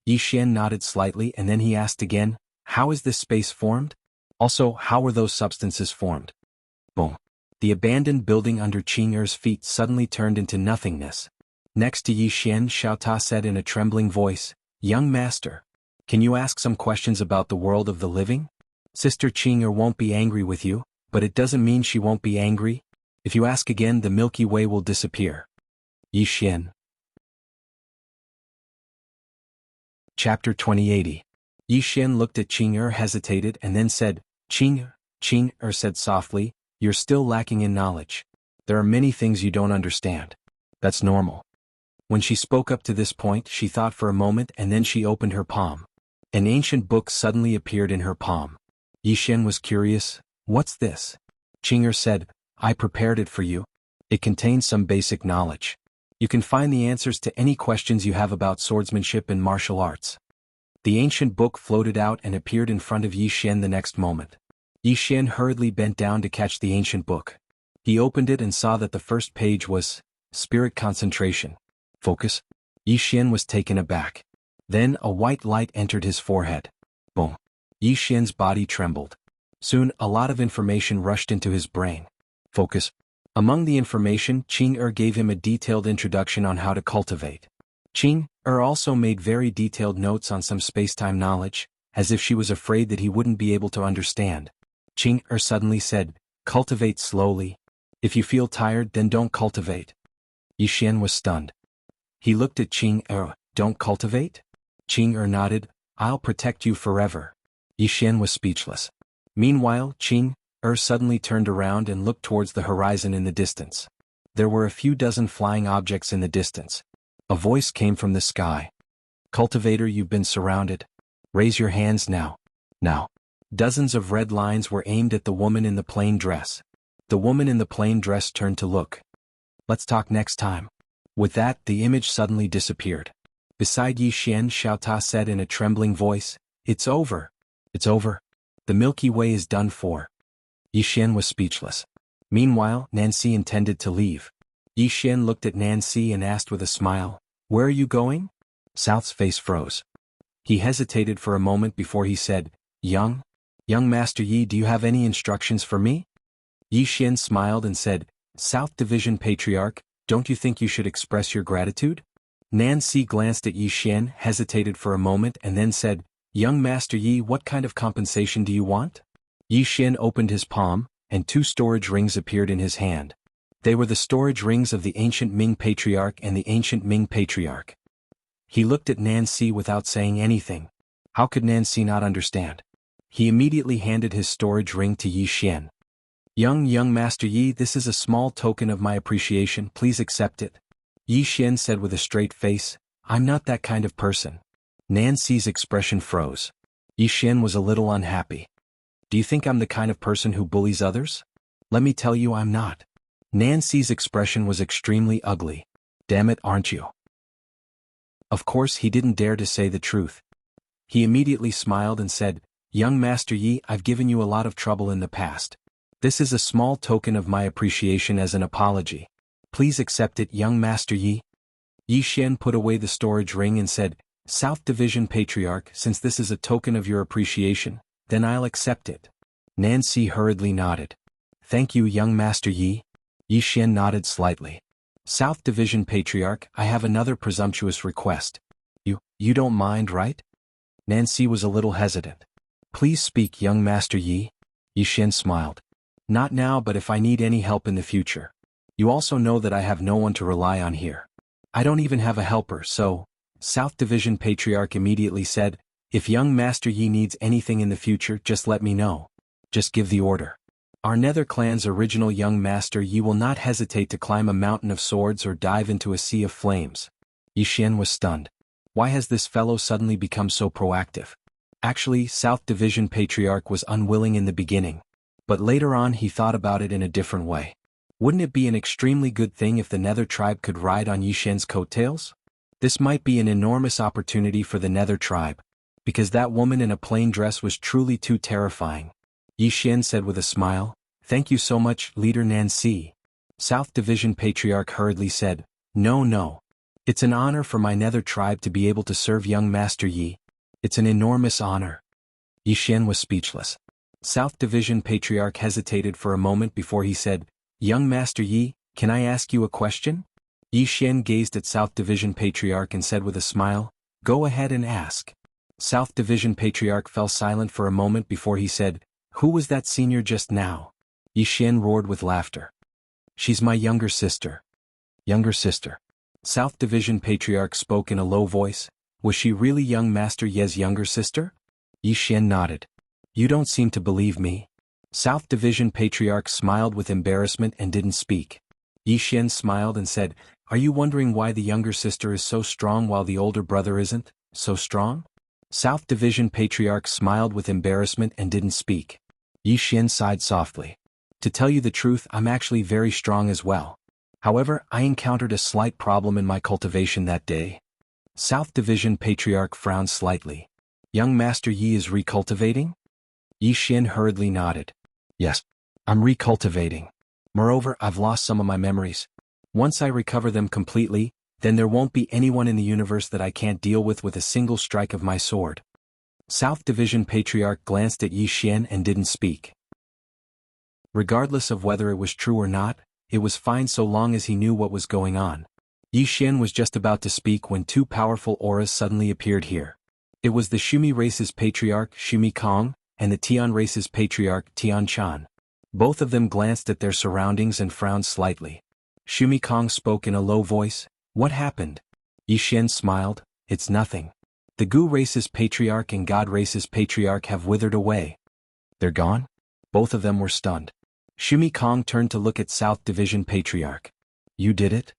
Yi Xian nodded slightly and then he asked again, How is this space formed? Also, how were those substances formed? Boom. The abandoned building under Qing's feet suddenly turned into nothingness. Next to Yi Xian, Xiao Ta said in a trembling voice, Young master, can you ask some questions about the world of the living? Sister Qing won't be angry with you, but it doesn't mean she won't be angry. If you ask again, the Milky Way will disappear. Yi Xian. Chapter 2080. Yi Xian looked at Qing hesitated and then said, Qing said softly, You're still lacking in knowledge. There are many things you don't understand. That's normal. When she spoke up to this point, she thought for a moment and then she opened her palm. An ancient book suddenly appeared in her palm. Yi Xian was curious. What's this? Qing said, I prepared it for you. It contains some basic knowledge. You can find the answers to any questions you have about swordsmanship and martial arts. The ancient book floated out and appeared in front of Yi Xian the next moment. Yi Xian hurriedly bent down to catch the ancient book. He opened it and saw that the first page was, Spirit Concentration. Focus. Yi Xian was taken aback. Then a white light entered his forehead. Boom. Yi Xian's body trembled. Soon, a lot of information rushed into his brain. Focus. Among the information, Qing gave him a detailed introduction on how to cultivate. Qing also made very detailed notes on some space-time knowledge, as if she was afraid that he wouldn't be able to understand. Qing suddenly said, Cultivate slowly. If you feel tired, then don't cultivate. Yi Xian was stunned. He looked at Qing Don't cultivate? Qing nodded, I'll protect you forever. Yi Xian was speechless. Meanwhile, Qing suddenly turned around and looked towards the horizon in the distance. There were a few dozen flying objects in the distance. A voice came from the sky. Cultivator, you've been surrounded. Raise your hands now. Now. Dozens of red lines were aimed at the woman in the plain dress. The woman in the plain dress turned to look. Let's talk next time. With that, the image suddenly disappeared. Beside Yi Xian, Xiao Ta said in a trembling voice, It's over. It's over. The Milky Way is done for. Yi Xian was speechless. Meanwhile, Nancy intended to leave. Yi Xian looked at Nancy and asked with a smile, Where are you going? South's face froze. He hesitated for a moment before he said, Young Master Yi, do you have any instructions for me? Yi Xian smiled and said, South Division Patriarch, don't you think you should express your gratitude? Nancy glanced at Yi Xian, hesitated for a moment and then said, Young Master Yi, what kind of compensation do you want? Yi Xian opened his palm, and 2 storage rings appeared in his hand. They were the storage rings of the ancient Ming Patriarch and the ancient Ming Patriarch. He looked at Nancy without saying anything. How could Nancy not understand? He immediately handed his storage ring to Yi Xian. Young Master Yi, this is a small token of my appreciation, please accept it. Yi Xian said with a straight face, I'm not that kind of person. Nancy's expression froze. Yi Xian was a little unhappy. Do you think I'm the kind of person who bullies others? Let me tell you I'm not. Nancy's expression was extremely ugly. Damn it, aren't you? Of course he didn't dare to say the truth. He immediately smiled and said, Young Master Yi, I've given you a lot of trouble in the past. This is a small token of my appreciation as an apology. Please accept it, young Master Yi. Yi Xian put away the storage ring and said, South Division Patriarch, since this is a token of your appreciation, then I'll accept it. Nancy hurriedly nodded. Thank you, young Master Yi. Yi Xian nodded slightly. South Division Patriarch, I have another presumptuous request. You don't mind, right? Nancy was a little hesitant. Please speak, young Master Yi. Yi Xian smiled. Not now, but if I need any help in the future. You also know that I have no one to rely on here. I don't even have a helper, so, South Division Patriarch immediately said, if young Master Yi needs anything in the future, just let me know. Just give the order. Our Nether clan's original young Master Yi will not hesitate to climb a mountain of swords or dive into a sea of flames. Yi Xian was stunned. Why has this fellow suddenly become so proactive? Actually, South Division Patriarch was unwilling in the beginning. But later on he thought about it in a different way. Wouldn't it be an extremely good thing if the Nether tribe could ride on Yi Xian's coattails? This might be an enormous opportunity for the Nether tribe, because that woman in a plain dress was truly too terrifying. Yi Xian said with a smile, Thank you so much, Leader Nancy. South Division Patriarch hurriedly said, No. It's an honor for my Nether tribe to be able to serve young Master Yi. It's an enormous honor. Yi Xian was speechless. South Division Patriarch hesitated for a moment before he said, Young Master Yi, can I ask you a question? Yi Xian gazed at South Division Patriarch and said with a smile, Go ahead and ask. South Division Patriarch fell silent for a moment before he said, Who was that senior just now? Yi Xian roared with laughter. She's my younger sister. Younger sister. South Division Patriarch spoke in a low voice. Was she really young Master Yi's younger sister? Yi Xian nodded. You don't seem to believe me. South Division Patriarch smiled with embarrassment and didn't speak. Yi Xian smiled and said, Are you wondering why the younger sister is so strong while the older brother isn't so strong? South Division Patriarch smiled with embarrassment and didn't speak. Yi Xian sighed softly. To tell you the truth, I'm actually very strong as well. However, I encountered a slight problem in my cultivation that day. South Division Patriarch frowned slightly. Young Master Yi is recultivating? Yi Xian hurriedly nodded. Yes, I'm recultivating. Moreover, I've lost some of my memories. Once I recover them completely, then there won't be anyone in the universe that I can't deal with a single strike of my sword. South Division Patriarch glanced at Yi Xian and didn't speak. Regardless of whether it was true or not, it was fine so long as he knew what was going on. Yi Xian was just about to speak when 2 powerful auras suddenly appeared here. It was the Shumi race's patriarch, Shumi Kong, and the Tian race's patriarch, Tian Chan. Both of them glanced at their surroundings and frowned slightly. Shumi Kong spoke in a low voice, What happened? Yi Xian smiled, It's nothing. The Gu race's patriarch and God race's patriarch have withered away. They're gone? Both of them were stunned. Shumi Kong turned to look at South Division Patriarch. You did it?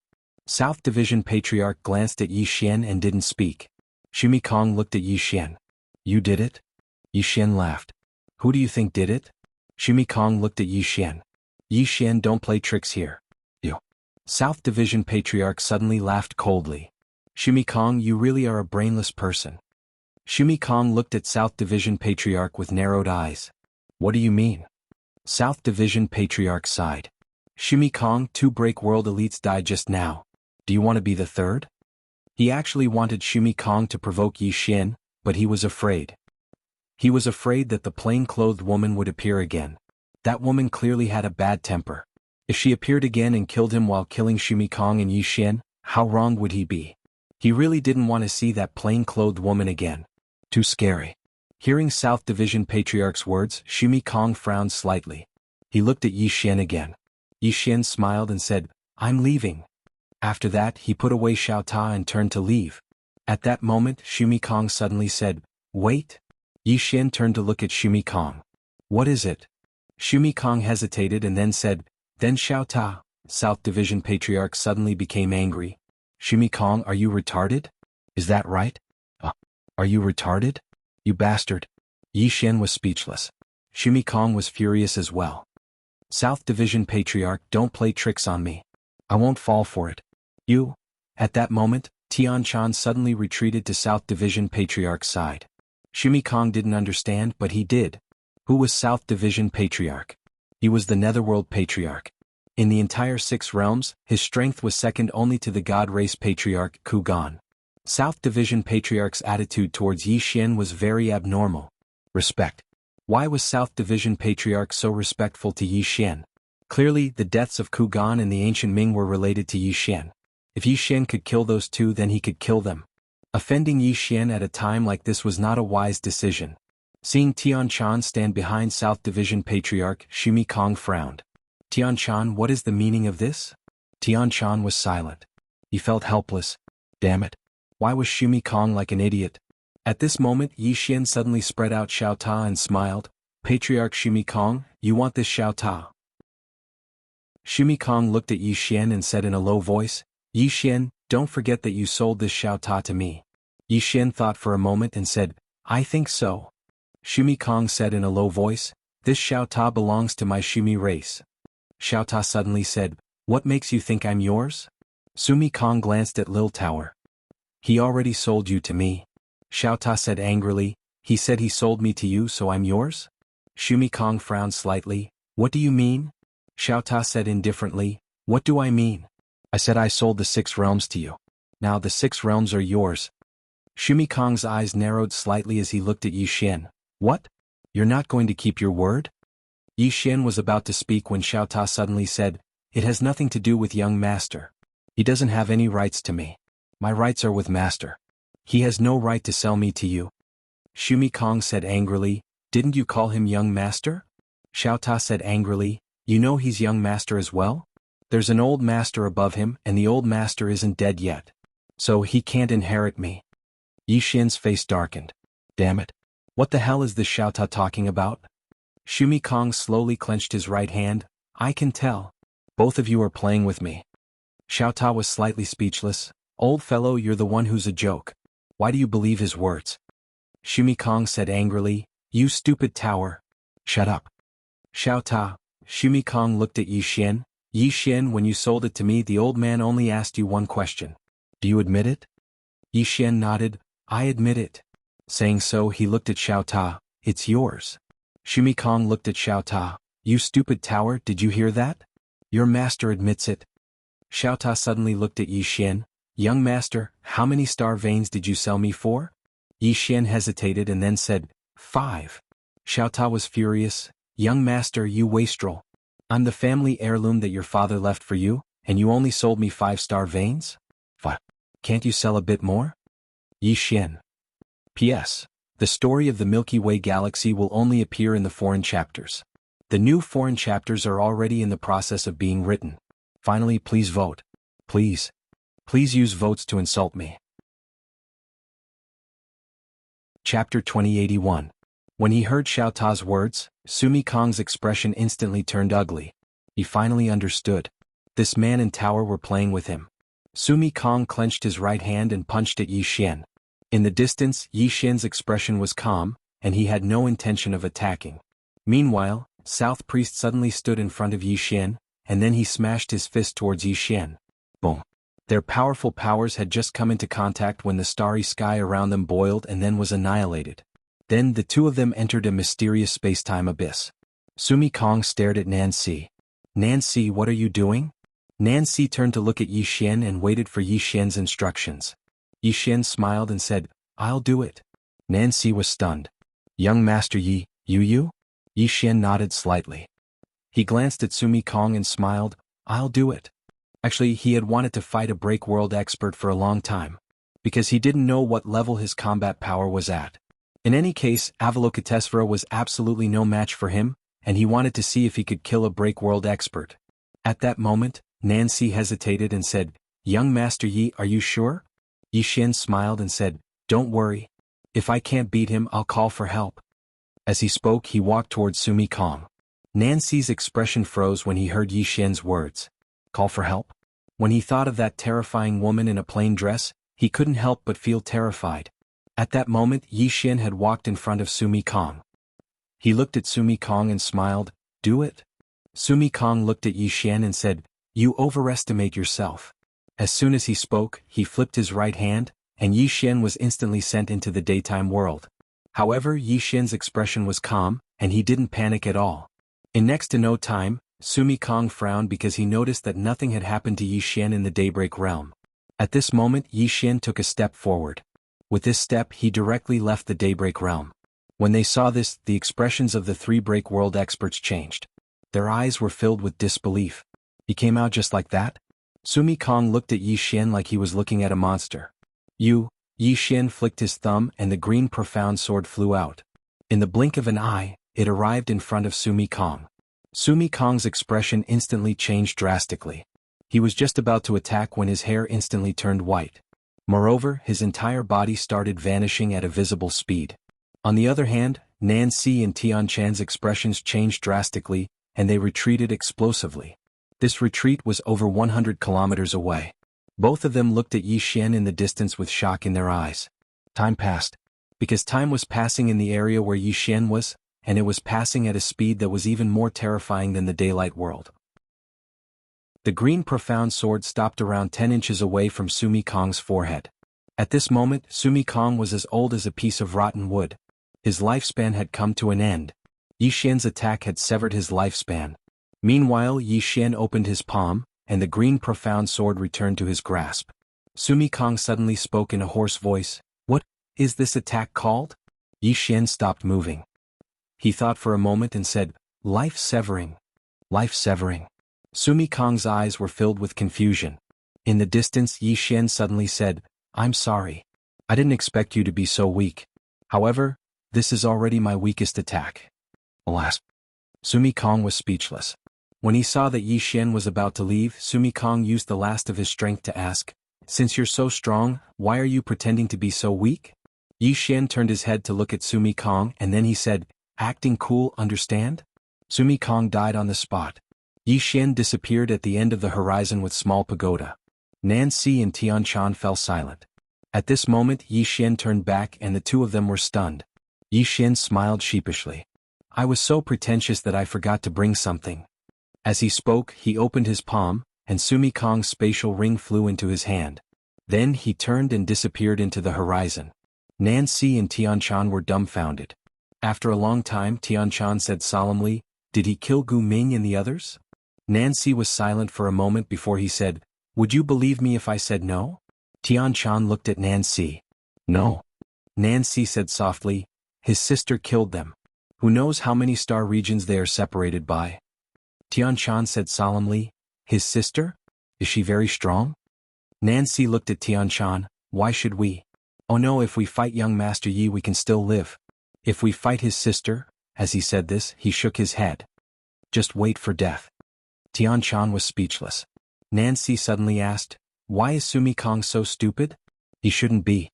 South Division Patriarch glanced at Yi Xian and didn't speak. Shumi Kong looked at Yi Xian. You did it? Yi Xian laughed. Who do you think did it? Shumi Kong looked at Yi Xian. Yi Xian, don't play tricks here. You. South Division Patriarch suddenly laughed coldly. Shumi Kong, you really are a brainless person. Shumi Kong looked at South Division Patriarch with narrowed eyes. What do you mean? South Division Patriarch sighed. Shumi Kong, 2 Break World elites died just now. Do you want to be the third? He actually wanted Shumi Kong to provoke Yi Xian, but he was afraid. He was afraid that the plain-clothed woman would appear again. That woman clearly had a bad temper. If she appeared again and killed him while killing Shumi Kong and Yi Xian, how wrong would he be? He really didn't want to see that plain-clothed woman again. Too scary. Hearing South Division Patriarch's words, Shumi Kong frowned slightly. He looked at Yi Xian again. Yi Xian smiled and said, "I'm leaving." After that, he put away Xiao Ta and turned to leave. At that moment, Shumi Kong suddenly said, "Wait." Yi Xian turned to look at Shumi Kong. "What is it?" Shumi Kong hesitated and then said, "Then Xiao Ta." South Division Patriarch suddenly became angry. "Shumi Kong, are you retarded? Is that right? Are you retarded? You bastard." Yi Xian was speechless. Shumi Kong was furious as well. "South Division Patriarch, don't play tricks on me. I won't fall for it. You." At that moment, Tian Chan suddenly retreated to South Division Patriarch's side. Shumi Kong didn't understand, but he did. Who was South Division Patriarch? He was the Netherworld Patriarch. In the entire 6 realms, his strength was second only to the God Race Patriarch Kugan. South Division Patriarch's attitude towards Yi Xian was very abnormal. Respect. Why was South Division Patriarch so respectful to Yi Xian? Clearly, the deaths of Kugan and the ancient Ming were related to Yi Xian. If Yi Xian could kill those two, then he could kill them. Offending Yi Xian at a time like this was not a wise decision. Seeing Tian Chan stand behind South Division Patriarch, Shumi Kong frowned. "Tian Chan, what is the meaning of this?" Tian Chan was silent. He felt helpless. Damn it. Why was Shumi Kong like an idiot? At this moment, Yi Xian suddenly spread out Xiao Ta and smiled. "Patriarch Shumi Kong, you want this Xiao Ta?" Shumi Kong looked at Yi Xian and said in a low voice, "Yi Xian, don't forget that you sold this Xiao Ta to me." Yi Xian thought for a moment and said, "I think so." Shumi Kong said in a low voice, "This Xiao Ta belongs to my Shumi race." Xiao Ta suddenly said, "What makes you think I'm yours?" Shumi Kong glanced at Lil Tower. "He already sold you to me." Xiao Ta said angrily, "He said he sold me to you, so I'm yours?" Shumi Kong frowned slightly. "What do you mean?" Xiao Ta said indifferently, "What do I mean? I said I sold the 6 realms to you. Now the 6 realms are yours." Shumi Kong's eyes narrowed slightly as he looked at Yi Xian. "What? You're not going to keep your word?" Yi Xian was about to speak when Xiao Ta suddenly said, "It has nothing to do with young master. He doesn't have any rights to me. My rights are with master. He has no right to sell me to you." Shumi Kong said angrily, "Didn't you call him young master?" Xiao Ta said angrily, "You know he's young master as well? There's an old master above him and the old master isn't dead yet. So he can't inherit me." Yi Xian's face darkened. Damn it. What the hell is this Xiao Ta talking about? Shumi Kong slowly clenched his right hand. "I can tell. Both of you are playing with me." Xiao Ta was slightly speechless. "Old fellow, you're the one who's a joke. Why do you believe his words?" Shumi Kong said angrily, "You stupid tower. Shut up." Xiao Ta. Shumi Kong looked at Yi Xian. "Yi Xian, when you sold it to me, the old man only asked you one question. Do you admit it?" Yi Xian nodded. "I admit it." Saying so, he looked at Xiao Ta. "It's yours." Shumi Kong looked at Xiao Ta. "You stupid tower, did you hear that? Your master admits it." Xiao Ta suddenly looked at Yi Xian. "Young master, how many star veins did you sell me for?" Yi Xian hesitated and then said, 5. Xiao Ta was furious. "Young master, you wastrel. I'm the family heirloom that your father left for you, and you only sold me 5-star veins? What? Can't you sell a bit more?" Yi Xian. P.S. The story of the Milky Way galaxy will only appear in the foreign chapters. The new foreign chapters are already in the process of being written. Finally, please vote. Please. Please use votes to insult me. Chapter 2081. When he heard Xiao Ta's words, Shumi Kong's expression instantly turned ugly. He finally understood. This man and tower were playing with him. Shumi Kong clenched his right hand and punched at Yi Xian. In the distance, Yi Xian's expression was calm, and he had no intention of attacking. Meanwhile, South Priest suddenly stood in front of Yi Xian, and then he smashed his fist towards Yi Xian. Boom. Their powerful powers had just come into contact when the starry sky around them boiled and then was annihilated. Then the two of them entered a mysterious space-time abyss. Shumi Kong stared at Nancy. "Nancy, what are you doing?" Nancy turned to look at Yi Xian and waited for Yi Xian's instructions. Yi Xian smiled and said, "I'll do it." Nancy was stunned. "Young Master Yi, you?" Yi Xian nodded slightly. He glanced at Shumi Kong and smiled. "I'll do it." Actually, he had wanted to fight a break world expert for a long time. Because he didn't know what level his combat power was at. In any case, Avalokitesvara was absolutely no match for him, and he wanted to see if he could kill a break-world expert. At that moment, Nancy hesitated and said, "Young Master Yi, are you sure?" Yi Xian smiled and said, "Don't worry. If I can't beat him, I'll call for help." As he spoke, he walked towards Sumi Kong. Nancy's expression froze when he heard Yi Xian's words. Call for help? When he thought of that terrifying woman in a plain dress, he couldn't help but feel terrified. At that moment, Yi Xian had walked in front of Sumi Kong. He looked at Sumi Kong and smiled, "Do it?" Sumi Kong looked at Yi Xian and said, "You overestimate yourself." As soon as he spoke, he flipped his right hand, and Yi Xian was instantly sent into the daytime world. However, Yi Xian's expression was calm, and he didn't panic at all. In next to no time, Sumi Kong frowned because he noticed that nothing had happened to Yi Xian in the Daybreak realm. At this moment, Yi Xian took a step forward. With this step, he directly left the Daybreak realm. When they saw this, the expressions of the three Break World experts changed. Their eyes were filled with disbelief. He came out just like that? Sumi Kong looked at Yi Xian like he was looking at a monster. Yi Xian flicked his thumb and the green profound sword flew out. In the blink of an eye, it arrived in front of Sumi Kong. Sumi Kong's expression instantly changed drastically. He was just about to attack when his hair instantly turned white. Moreover, his entire body started vanishing at a visible speed. On the other hand, Nancy and Tian Chan's expressions changed drastically, and they retreated explosively. This retreat was over 100 kilometers away. Both of them looked at Yi Xian in the distance with shock in their eyes. Time passed. Because time was passing in the area where Yi Xian was, and it was passing at a speed that was even more terrifying than the daylight world. The green profound sword stopped around 10 inches away from Sumi Kong's forehead. At this moment, Sumi Kong was as old as a piece of rotten wood. His lifespan had come to an end. Yi Xian's attack had severed his lifespan. Meanwhile, Yi Xian opened his palm, and the green profound sword returned to his grasp. Sumi Kong suddenly spoke in a hoarse voice, "What is this attack called?" Yi Xian stopped moving. He thought for a moment and said, "Life-severing. Life-severing." Sumi Kong's eyes were filled with confusion. In the distance, Yi Xian suddenly said, "I'm sorry. I didn't expect you to be so weak. However, this is already my weakest attack." Alas. Sumi Kong was speechless. When he saw that Yi Xian was about to leave, Sumi Kong used the last of his strength to ask, "Since you're so strong, why are you pretending to be so weak?" Yi Xian turned his head to look at Sumi Kong and then he said, "Acting cool, understand?" Sumi Kong died on the spot. Yi Xian disappeared at the end of the horizon with small pagoda. Nancy and Tian Chan fell silent. At this moment, Yi Xian turned back and the two of them were stunned. Yi Xian smiled sheepishly. "I was so pretentious that I forgot to bring something." As he spoke, he opened his palm, and Sumi Kong's spatial ring flew into his hand. Then he turned and disappeared into the horizon. Nancy and Tian Chan were dumbfounded. After a long time, Tian Chan said solemnly, "Did he kill Gu Ming and the others?" Nancy was silent for a moment before he said, "Would you believe me if I said no?" Tian Chan looked at Nancy. "No." Nancy said softly, "His sister killed them. Who knows how many star regions they are separated by?" Tian Chan said solemnly, "His sister? Is she very strong?" Nancy looked at Tian Chan, "Why should we? Oh no, if we fight young Master Yi we can still live. If we fight his sister," as he said this, he shook his head. "Just wait for death." Tian Chan was speechless. Nancy suddenly asked, "Why is Sumi Kong so stupid? He shouldn't be."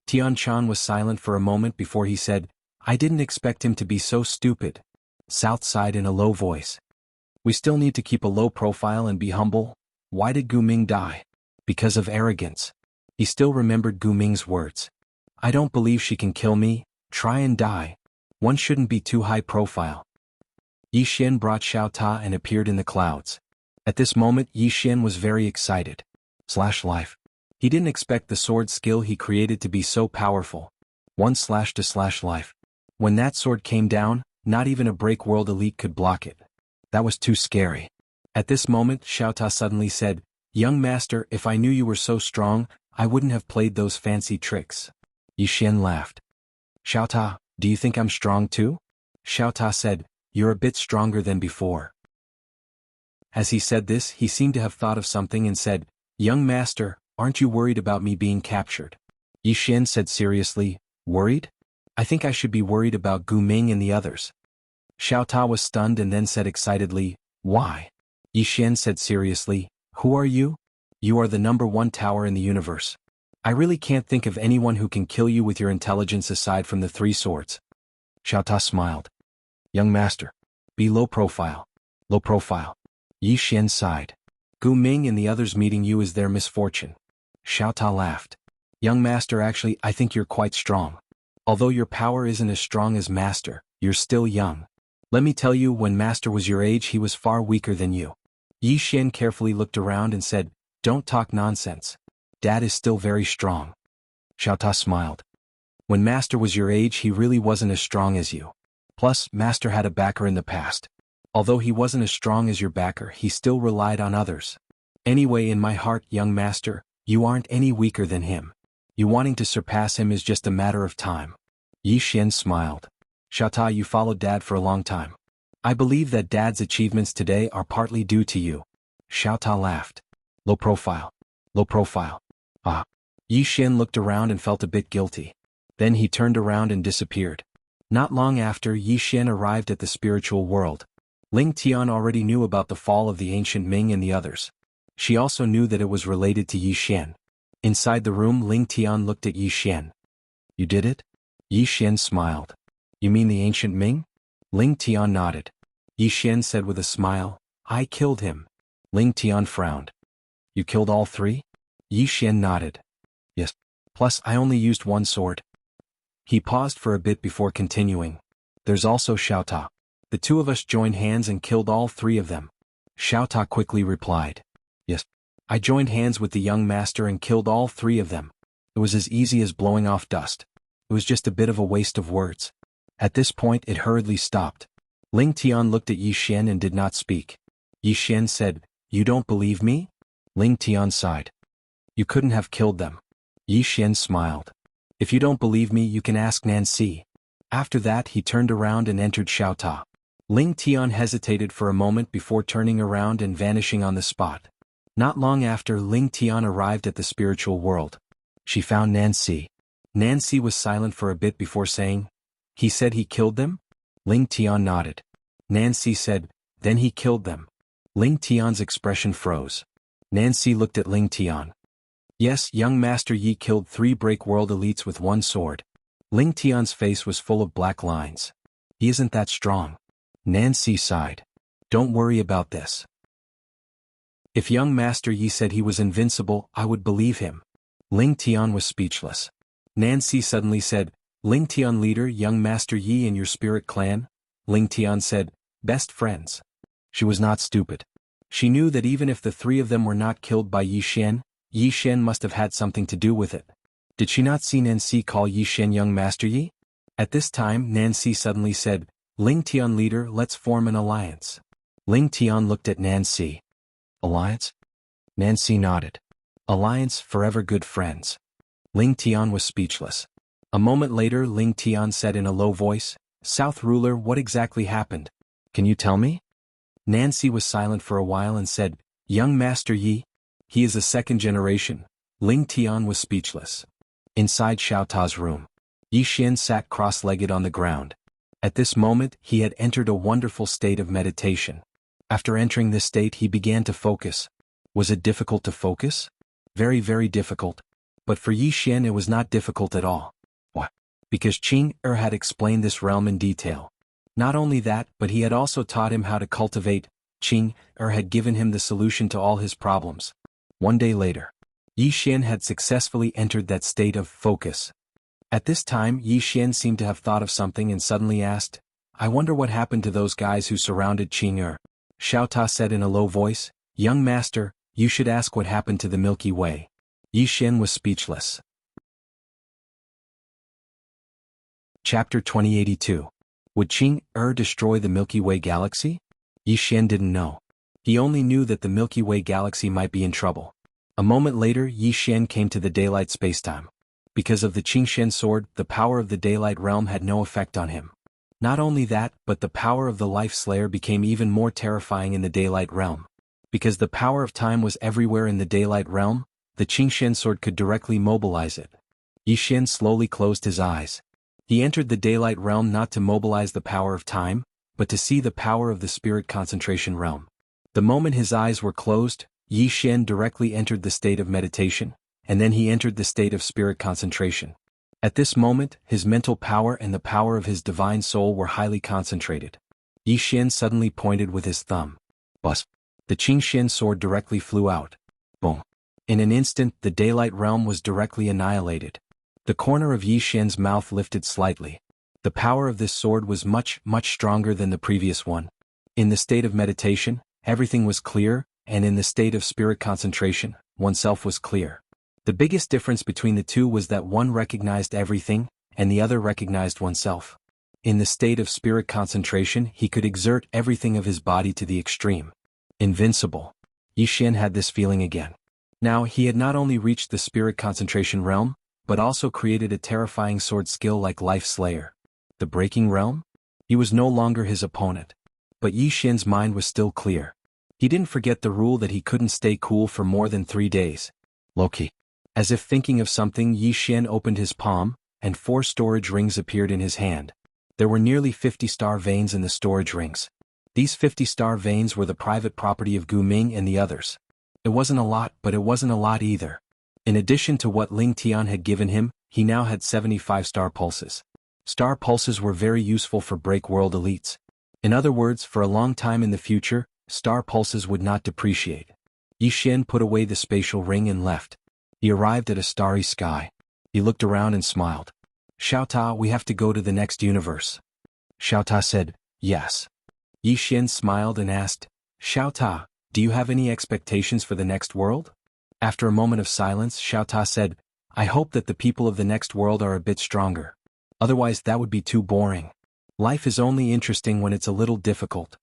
Tian Chan was silent for a moment before he said, "I didn't expect him to be so stupid." South sighed in a low voice. "We still need to keep a low profile and be humble. Why did Gu Ming die? Because of arrogance." He still remembered Gu Ming's words. "I don't believe she can kill me. Try and die. One shouldn't be too high profile." Yi Xian brought Xiao Ta and appeared in the clouds. At this moment, Yi Xian was very excited. Life. He didn't expect the sword skill he created to be so powerful. 1/life. When that sword came down, not even a Break World elite could block it. That was too scary. At this moment, Xiao Ta suddenly said, "Young master, if I knew you were so strong, I wouldn't have played those fancy tricks." Yi Xian laughed. "Xiao Ta, do you think I'm strong too?" Xiao Ta said, "You're a bit stronger than before." As he said this, he seemed to have thought of something and said, "Young master, aren't you worried about me being captured?" Yi Xian said seriously, "Worried? I think I should be worried about Gu Ming and the others. Xiao Ta was stunned and then said excitedly, why? Yi Xian said seriously, who are you? You are the #1 tower in the universe. I really can't think of anyone who can kill you with your intelligence aside from the 3 swords. Xiao Ta smiled. Young master. Be low profile. Low profile. Yi Xian sighed. Gu Ming and the others meeting you is their misfortune. Xiao Ta laughed. Young master, actually I think you're quite strong. Although your power isn't as strong as master, you're still young. Let me tell you, when master was your age he was far weaker than you. Yi Xian carefully looked around and said, don't talk nonsense. Dad is still very strong. Xiao Ta smiled. When master was your age he really wasn't as strong as you. Plus, master had a backer in the past. Although he wasn't as strong as your backer, he still relied on others. Anyway, in my heart, young master, you aren't any weaker than him. You wanting to surpass him is just a matter of time. Yi Xian smiled. Xiao Ta, you followed Dad for a long time. I believe that Dad's achievements today are partly due to you. Xiao Ta laughed. Low profile. Low profile. Ah. Yi Xian looked around and felt a bit guilty. Then he turned around and disappeared. Not long after, Yi Xian arrived at the spiritual world. Ling Tian already knew about the fall of the ancient Ming and the others. She also knew that it was related to Yi Xian. Inside the room, Ling Tian looked at Yi Xian. You did it? Yi Xian smiled. You mean the ancient Ming? Ling Tian nodded. Yi Xian said with a smile, I killed him. Ling Tian frowned. You killed all 3? Yi Xian nodded. Yes. Plus I only used 1 sword. He paused for a bit before continuing. There's also Xiao Ta. The 2 of us joined hands and killed all 3 of them. Xiao Ta quickly replied. Yes. I joined hands with the young master and killed all 3 of them. It was as easy as blowing off dust. It was just a bit of a waste of words. At this point it hurriedly stopped. Ling Tian looked at Yi Xian and did not speak. Yi Xian said, You don't believe me? Ling Tian sighed. You couldn't have killed them. Yi Xian smiled. If you don't believe me you can ask Nancy. After that he turned around and entered Xiao Ta. Ling Tian hesitated for a moment before turning around and vanishing on the spot. Not long after, Ling Tian arrived at the spiritual world. She found Nancy. Nancy was silent for a bit before saying, He said he killed them? Ling Tian nodded. Nancy said, Then he killed them. Ling Tian's expression froze. Nancy looked at Ling Tian. Yes, young Master Yi killed 3 Break World elites with 1 sword. Ling Tian's face was full of black lines. He isn't that strong. Nancy sighed. Don't worry about this. If young Master Yi said he was invincible, I would believe him. Ling Tian was speechless. Nancy suddenly said, Ling Tian leader, young Master Yi and your spirit clan? Ling Tian said, best friends. She was not stupid. She knew that even if the 3 of them were not killed by Yi Xian must have had something to do with it. Did she not see Nancy call Yi Xian young Master Yi? At this time Nancy suddenly said, Ling Tian leader, let's form an alliance. Ling Tian looked at Nancy. Alliance? Nancy nodded. Alliance, forever good friends. Ling Tian was speechless. A moment later Ling Tian said in a low voice, South ruler, what exactly happened? Can you tell me? Nancy was silent for a while and said, Young Master Yi? He is a 2nd generation. Ling Tian was speechless. Inside Xiao Ta's room, Yi Xian sat cross-legged on the ground. At this moment he had entered a wonderful state of meditation. After entering this state he began to focus. Was it difficult to focus? Very, very difficult. But for Yi Xian it was not difficult at all. Why? Because Qing had explained this realm in detail. Not only that, but he had also taught him how to cultivate. Qing had given him the solution to all his problems. One day later, Yi Xian had successfully entered that state of focus. At this time Yi Xian seemed to have thought of something and suddenly asked, I wonder what happened to those guys who surrounded Qing. Xiao Ta said in a low voice, Young master, you should ask what happened to the Milky Way. Yi Xian was speechless. Chapter 2082. Would Qing destroy the Milky Way galaxy? Yi Xian didn't know. He only knew that the Milky Way galaxy might be in trouble. A moment later Yi Xian came to the daylight spacetime. Because of the Qingxian sword, the power of the daylight realm had no effect on him. Not only that, but the power of the Life Slayer became even more terrifying in the daylight realm. Because the power of time was everywhere in the daylight realm, the Qingxian sword could directly mobilize it. Yi Xian slowly closed his eyes. He entered the daylight realm not to mobilize the power of time, but to see the power of the spirit concentration realm. The moment his eyes were closed, Yi Xian directly entered the state of meditation, and then he entered the state of spirit concentration. At this moment, his mental power and the power of his divine soul were highly concentrated. Yi Xian suddenly pointed with his thumb. Buzz. The Qingxian sword directly flew out. Boom. In an instant, the daylight realm was directly annihilated. The corner of Yi Xian's mouth lifted slightly. The power of this sword was much stronger than the previous one. In the state of meditation, everything was clear, and in the state of spirit concentration, oneself was clear. The biggest difference between the two was that one recognized everything, and the other recognized oneself. In the state of spirit concentration, he could exert everything of his body to the extreme. Invincible. Yi Xian had this feeling again. Now he had not only reached the spirit concentration realm, but also created a terrifying sword skill like Life Slayer. The breaking realm? He was no longer his opponent. But Yi Xian's mind was still clear. He didn't forget the rule that he couldn't stay cool for more than 3 days. Loki. As if thinking of something, Yi Xian opened his palm, and 4 storage rings appeared in his hand. There were nearly 50 star veins in the storage rings. These 50 star veins were the private property of Gu Ming and the others. It wasn't a lot, but it wasn't a lot either. In addition to what Ling Tian had given him, he now had 75 star pulses. Star pulses were very useful for break world elites. In other words, for a long time in the future, star pulses would not depreciate. Yi Xian put away the spatial ring and left. He arrived at a starry sky. He looked around and smiled. Xiao Ta, we have to go to the next universe. Xiao Ta said, yes. Yi Xian smiled and asked, Xiao Ta, do you have any expectations for the next world? After a moment of silence, Xiao Ta said, I hope that the people of the next world are a bit stronger. Otherwise that would be too boring. Life is only interesting when it's a little difficult.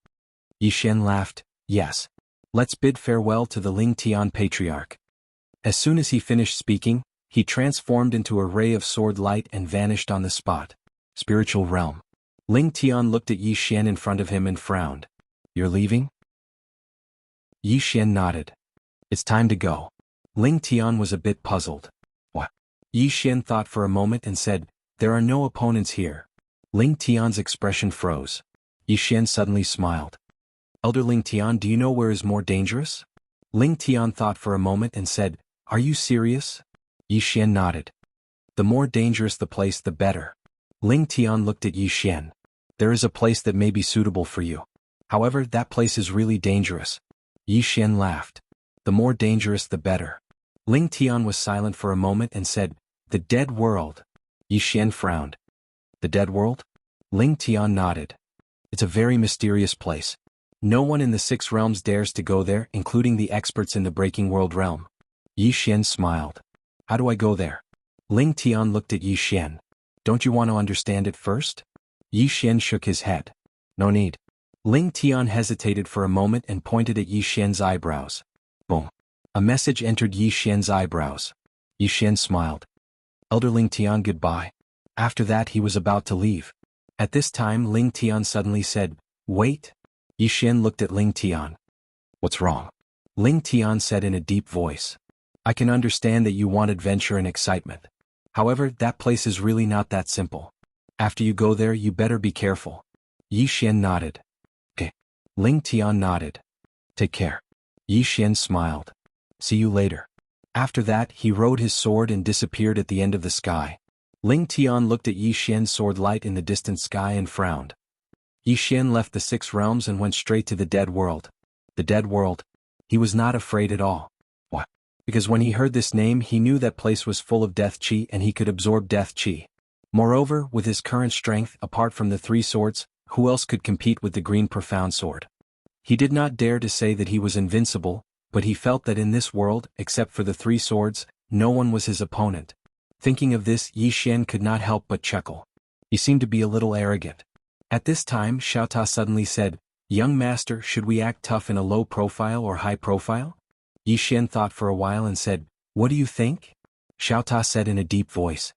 Yi Xian laughed, yes. Let's bid farewell to the Ling Tian patriarch. As soon as he finished speaking, he transformed into a ray of sword light and vanished on the spot. Spiritual realm. Ling Tian looked at Yi Xian in front of him and frowned. You're leaving? Yi Xian nodded. It's time to go. Ling Tian was a bit puzzled. What? Yi Xian thought for a moment and said, there are no opponents here. Ling Tian's expression froze. Yi Xian suddenly smiled. Elder Ling Tian, do you know where is more dangerous? Ling Tian thought for a moment and said, are you serious? Yi Xian nodded. The more dangerous the place, the better. Ling Tian looked at Yi Xian. There is a place that may be suitable for you. However, that place is really dangerous. Yi Xian laughed. The more dangerous, the better. Ling Tian was silent for a moment and said, the dead world. Yi Xian frowned. The dead world? Ling Tian nodded. It's a very mysterious place. No one in the 6 realms dares to go there, including the experts in the breaking world realm. Yi Xian smiled. How do I go there? Ling Tian looked at Yi Xian. Don't you want to understand it first? Yi Xian shook his head. No need. Ling Tian hesitated for a moment and pointed at Yi Xian's eyebrows. Boom. A message entered Yi Xian's eyebrows. Yi Xian smiled. Elder Ling Tian, goodbye. After that he was about to leave. At this time Ling Tian suddenly said, wait. Yi Xian looked at Ling Tian. What's wrong? Ling Tian said in a deep voice. I can understand that you want adventure and excitement. However, that place is really not that simple. After you go there, you better be careful. Yi Xian nodded. Okay. Ling Tian nodded. Take care. Yi Xian smiled. See you later. After that, he rode his sword and disappeared at the end of the sky. Ling Tian looked at Yi Xian's sword light in the distant sky and frowned. Yi Xian left the 6 realms and went straight to the dead world. The dead world. He was not afraid at all. Why? Because when he heard this name, he knew that place was full of death chi and he could absorb death chi. Moreover, with his current strength, apart from the 3 swords, who else could compete with the green profound sword? He did not dare to say that he was invincible, but he felt that in this world, except for the 3 swords, no one was his opponent. Thinking of this, Yi Xian could not help but chuckle. He seemed to be a little arrogant. At this time, Xiao Ta suddenly said, Young master, should we act tough in a low profile or high profile? Yi Xian thought for a while and said, What do you think? Xiao Ta said in a deep voice.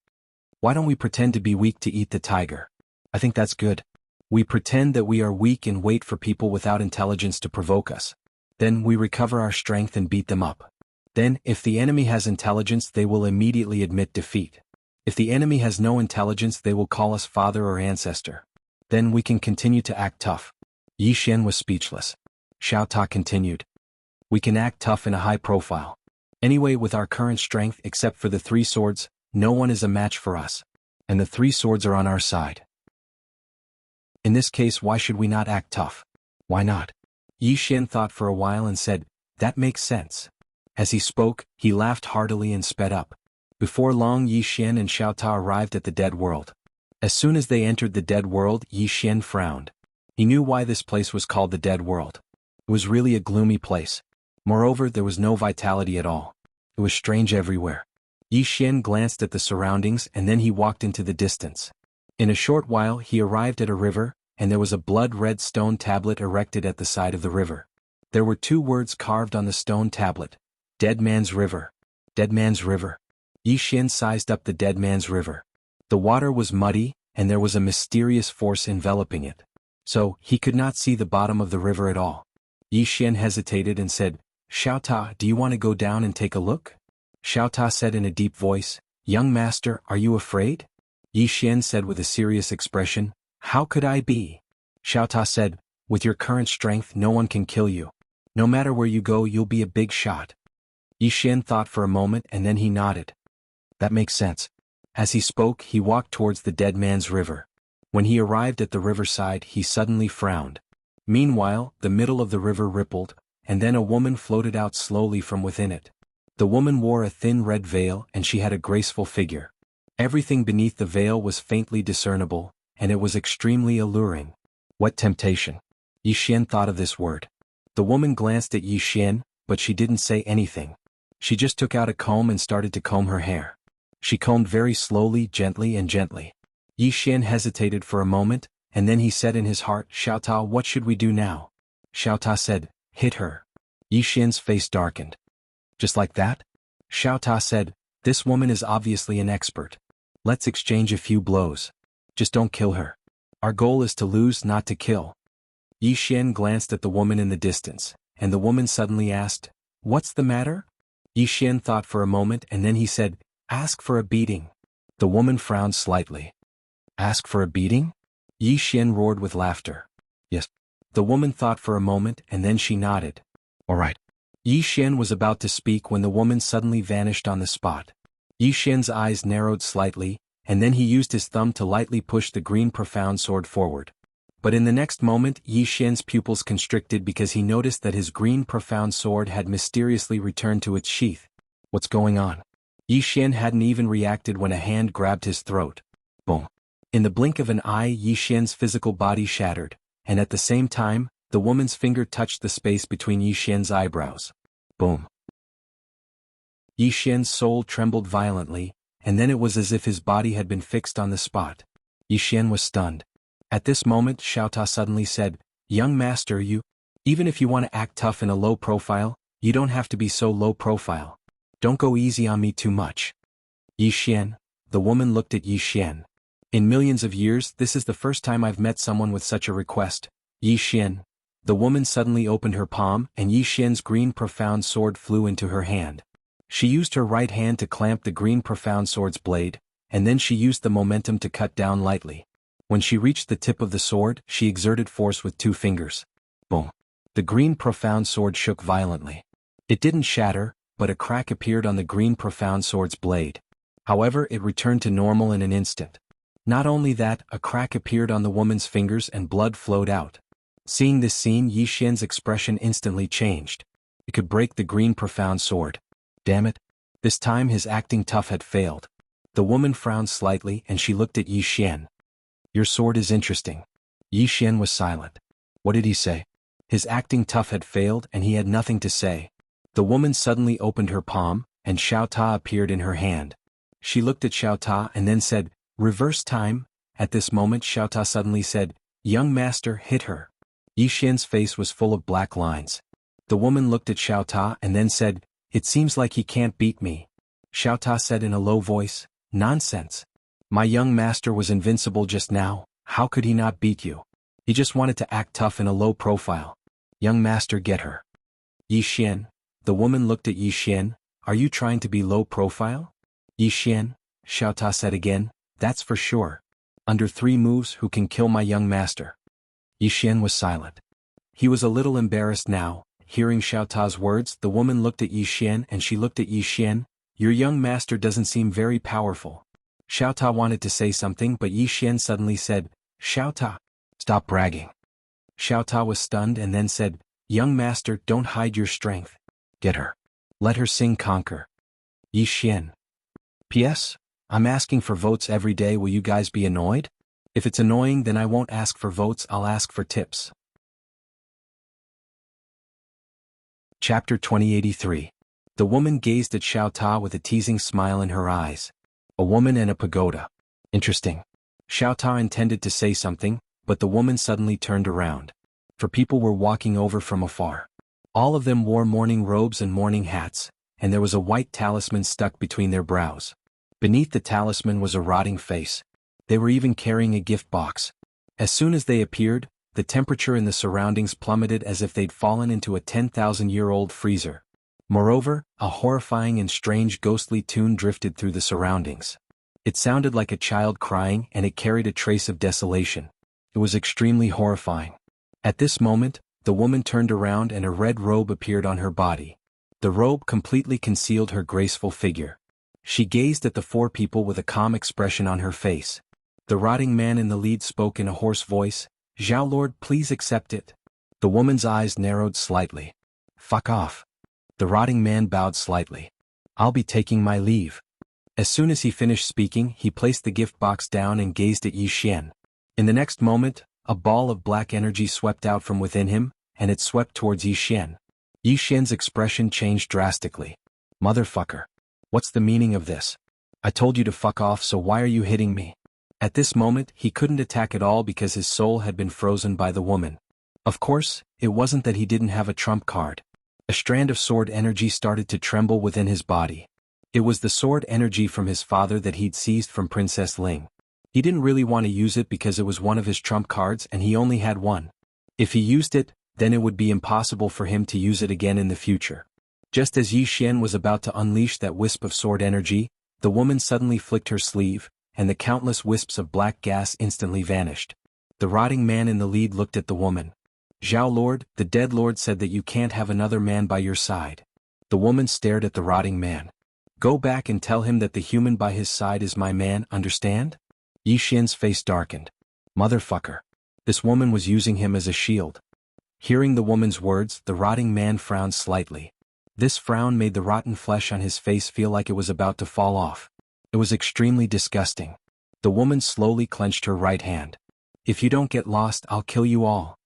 Why don't we pretend to be weak to eat the tiger? I think that's good. We pretend that we are weak and wait for people without intelligence to provoke us. Then we recover our strength and beat them up. Then, if the enemy has intelligence, they will immediately admit defeat. If the enemy has no intelligence, they will call us father or ancestor. Then we can continue to act tough. Yi Xian was speechless. Xiao Ta continued. We can act tough in a high profile. Anyway, with our current strength, except for the 3 swords, no one is a match for us. And the 3 swords are on our side. In this case, why should we not act tough? Why not? Yi Xian thought for a while and said, that makes sense. As he spoke, he laughed heartily and sped up. Before long, Yi Xian and Xiao Ta arrived at the dead world. As soon as they entered the dead world, Yi Xian frowned. He knew why this place was called the dead world. It was really a gloomy place. Moreover, there was no vitality at all. It was strange everywhere. Yi Xian glanced at the surroundings and then he walked into the distance. In a short while he arrived at a river, and there was a blood-red stone tablet erected at the side of the river. There were 2 words carved on the stone tablet. Dead Man's River. Dead Man's River. Yi Xian sized up the Dead Man's River. The water was muddy, and there was a mysterious force enveloping it. So, he could not see the bottom of the river at all. Yi Xian hesitated and said, Xiao Ta, do you want to go down and take a look? Xiao Ta said in a deep voice, Young master, are you afraid? Yi Xian said with a serious expression, How could I be? Xiao Ta said, With your current strength no one can kill you. No matter where you go, you'll be a big shot. Yi Xian thought for a moment and then he nodded. That makes sense. As he spoke, he walked towards the Dead Man's River. When he arrived at the riverside, he suddenly frowned. Meanwhile, the middle of the river rippled, and then a woman floated out slowly from within it. The woman wore a thin red veil and she had a graceful figure. Everything beneath the veil was faintly discernible, and it was extremely alluring. What temptation! Yi Xian thought of this word. The woman glanced at Yi Xian, but she didn't say anything. She just took out a comb and started to comb her hair. She combed very slowly, gently and gently. Yi Xian hesitated for a moment, and then he said in his heart, Xiao Ta, what should we do now? Xiao Ta said, Hit her. Yi Xian's face darkened. Just like that? Xiao Ta said, This woman is obviously an expert. Let's exchange a few blows. Just don't kill her. Our goal is to lose, not to kill. Yi Xian glanced at the woman in the distance, and the woman suddenly asked, What's the matter? Yi Xian thought for a moment and then he said, Ask for a beating. The woman frowned slightly. Ask for a beating? Yi Xian roared with laughter. Yes. The woman thought for a moment and then she nodded. All right. Yi Xian was about to speak when the woman suddenly vanished on the spot. Yi Xian's eyes narrowed slightly, and then he used his thumb to lightly push the green profound sword forward. But in the next moment, Yi Xian's pupils constricted because he noticed that his green profound sword had mysteriously returned to its sheath. What's going on? Yi Xian hadn't even reacted when a hand grabbed his throat. Boom. In the blink of an eye, Yi Xian's physical body shattered, and at the same time, the woman's finger touched the space between Yi Xian's eyebrows. Boom. Yi Xian's soul trembled violently, and then it was as if his body had been fixed on the spot. Yi Xian was stunned. At this moment, Xiao Ta suddenly said, Young master, even if you want to act tough in a low profile, you don't have to be so low profile. Don't go easy on me too much. Yi Xian. The woman looked at Yi Xian. In millions of years, this is the first time I've met someone with such a request. Yi Xian. The woman suddenly opened her palm and Yi Xian's green profound sword flew into her hand. She used her right hand to clamp the green profound sword's blade, and then she used the momentum to cut down lightly. When she reached the tip of the sword, she exerted force with 2 fingers. Boom. The green profound sword shook violently. It didn't shatter, but a crack appeared on the green profound sword's blade. However, it returned to normal in an instant. Not only that, a crack appeared on the woman's fingers and blood flowed out. Seeing this scene, Yi Xian's expression instantly changed. It could break the green profound sword. Damn it. This time his acting tough had failed. The woman frowned slightly and she looked at Yi Xian. Your sword is interesting. Yi Xian was silent. What did he say? His acting tough had failed and he had nothing to say. The woman suddenly opened her palm, and Xiao Ta appeared in her hand. She looked at Xiao Ta and then said, Reverse time. At this moment Xiao Ta suddenly said, Young master, hit her. Yi Xian's face was full of black lines. The woman looked at Xiao Ta and then said, It seems like he can't beat me. Xiao Ta said in a low voice, Nonsense. My young master was invincible just now, how could he not beat you? He just wanted to act tough in a low profile. Young master, get her. Yi Xian. The woman looked at Yi Xian. Are you trying to be low profile? Yi Xian. Xiao Ta said again, that's for sure. Under 3 moves who can kill my young master? Yi Xian was silent. He was a little embarrassed now. Hearing Xiao Ta's words, the woman looked at Yi Xian and she looked at Yi Xian. Your young master doesn't seem very powerful. Xiao Ta wanted to say something but Yi Xian suddenly said, Xiao Ta, stop bragging. Xiao Ta was stunned and then said, young master, don't hide your strength. Get her. Let her sing conquer. Yi Xian. P.S. I'm asking for votes every day, will you guys be annoyed? If it's annoying then I won't ask for votes, I'll ask for tips. Chapter 2083. The woman gazed at Xiao Ta with a teasing smile in her eyes. A woman and a pagoda. Interesting. Xiao Ta intended to say something, but the woman suddenly turned around. For people were walking over from afar. All of them wore mourning robes and mourning hats, and there was a white talisman stuck between their brows. Beneath the talisman was a rotting face. They were even carrying a gift box. As soon as they appeared, the temperature in the surroundings plummeted as if they'd fallen into a 10,000-year-old freezer. Moreover, a horrifying and strange ghostly tune drifted through the surroundings. It sounded like a child crying and it carried a trace of desolation. It was extremely horrifying. At this moment, the woman turned around and a red robe appeared on her body. The robe completely concealed her graceful figure. She gazed at the 4 people with a calm expression on her face. The rotting man in the lead spoke in a hoarse voice, Zhao Lord, please accept it. The woman's eyes narrowed slightly. Fuck off. The rotting man bowed slightly. I'll be taking my leave. As soon as he finished speaking, he placed the gift box down and gazed at Yi Xian. In the next moment, a ball of black energy swept out from within him, and it swept towards Yi Xian. Yi Xian's expression changed drastically. Motherfucker. What's the meaning of this? I told you to fuck off, so why are you hitting me? At this moment, he couldn't attack at all because his soul had been frozen by the woman. Of course, it wasn't that he didn't have a trump card. A strand of sword energy started to tremble within his body. It was the sword energy from his father that he'd seized from Princess Ling. He didn't really want to use it because it was one of his trump cards and he only had one. If he used it, then it would be impossible for him to use it again in the future. Just as Yi Xian was about to unleash that wisp of sword energy, the woman suddenly flicked her sleeve, and the countless wisps of black gas instantly vanished. The rotting man in the lead looked at the woman. Zhao Lord, the dead lord said that you can't have another man by your side. The woman stared at the rotting man. Go back and tell him that the human by his side is my man, understand? Yi Xian's face darkened. Motherfucker. This woman was using him as a shield. Hearing the woman's words, the rotting man frowned slightly. This frown made the rotten flesh on his face feel like it was about to fall off. It was extremely disgusting. The woman slowly clenched her right hand. If you don't get lost, I'll kill you all.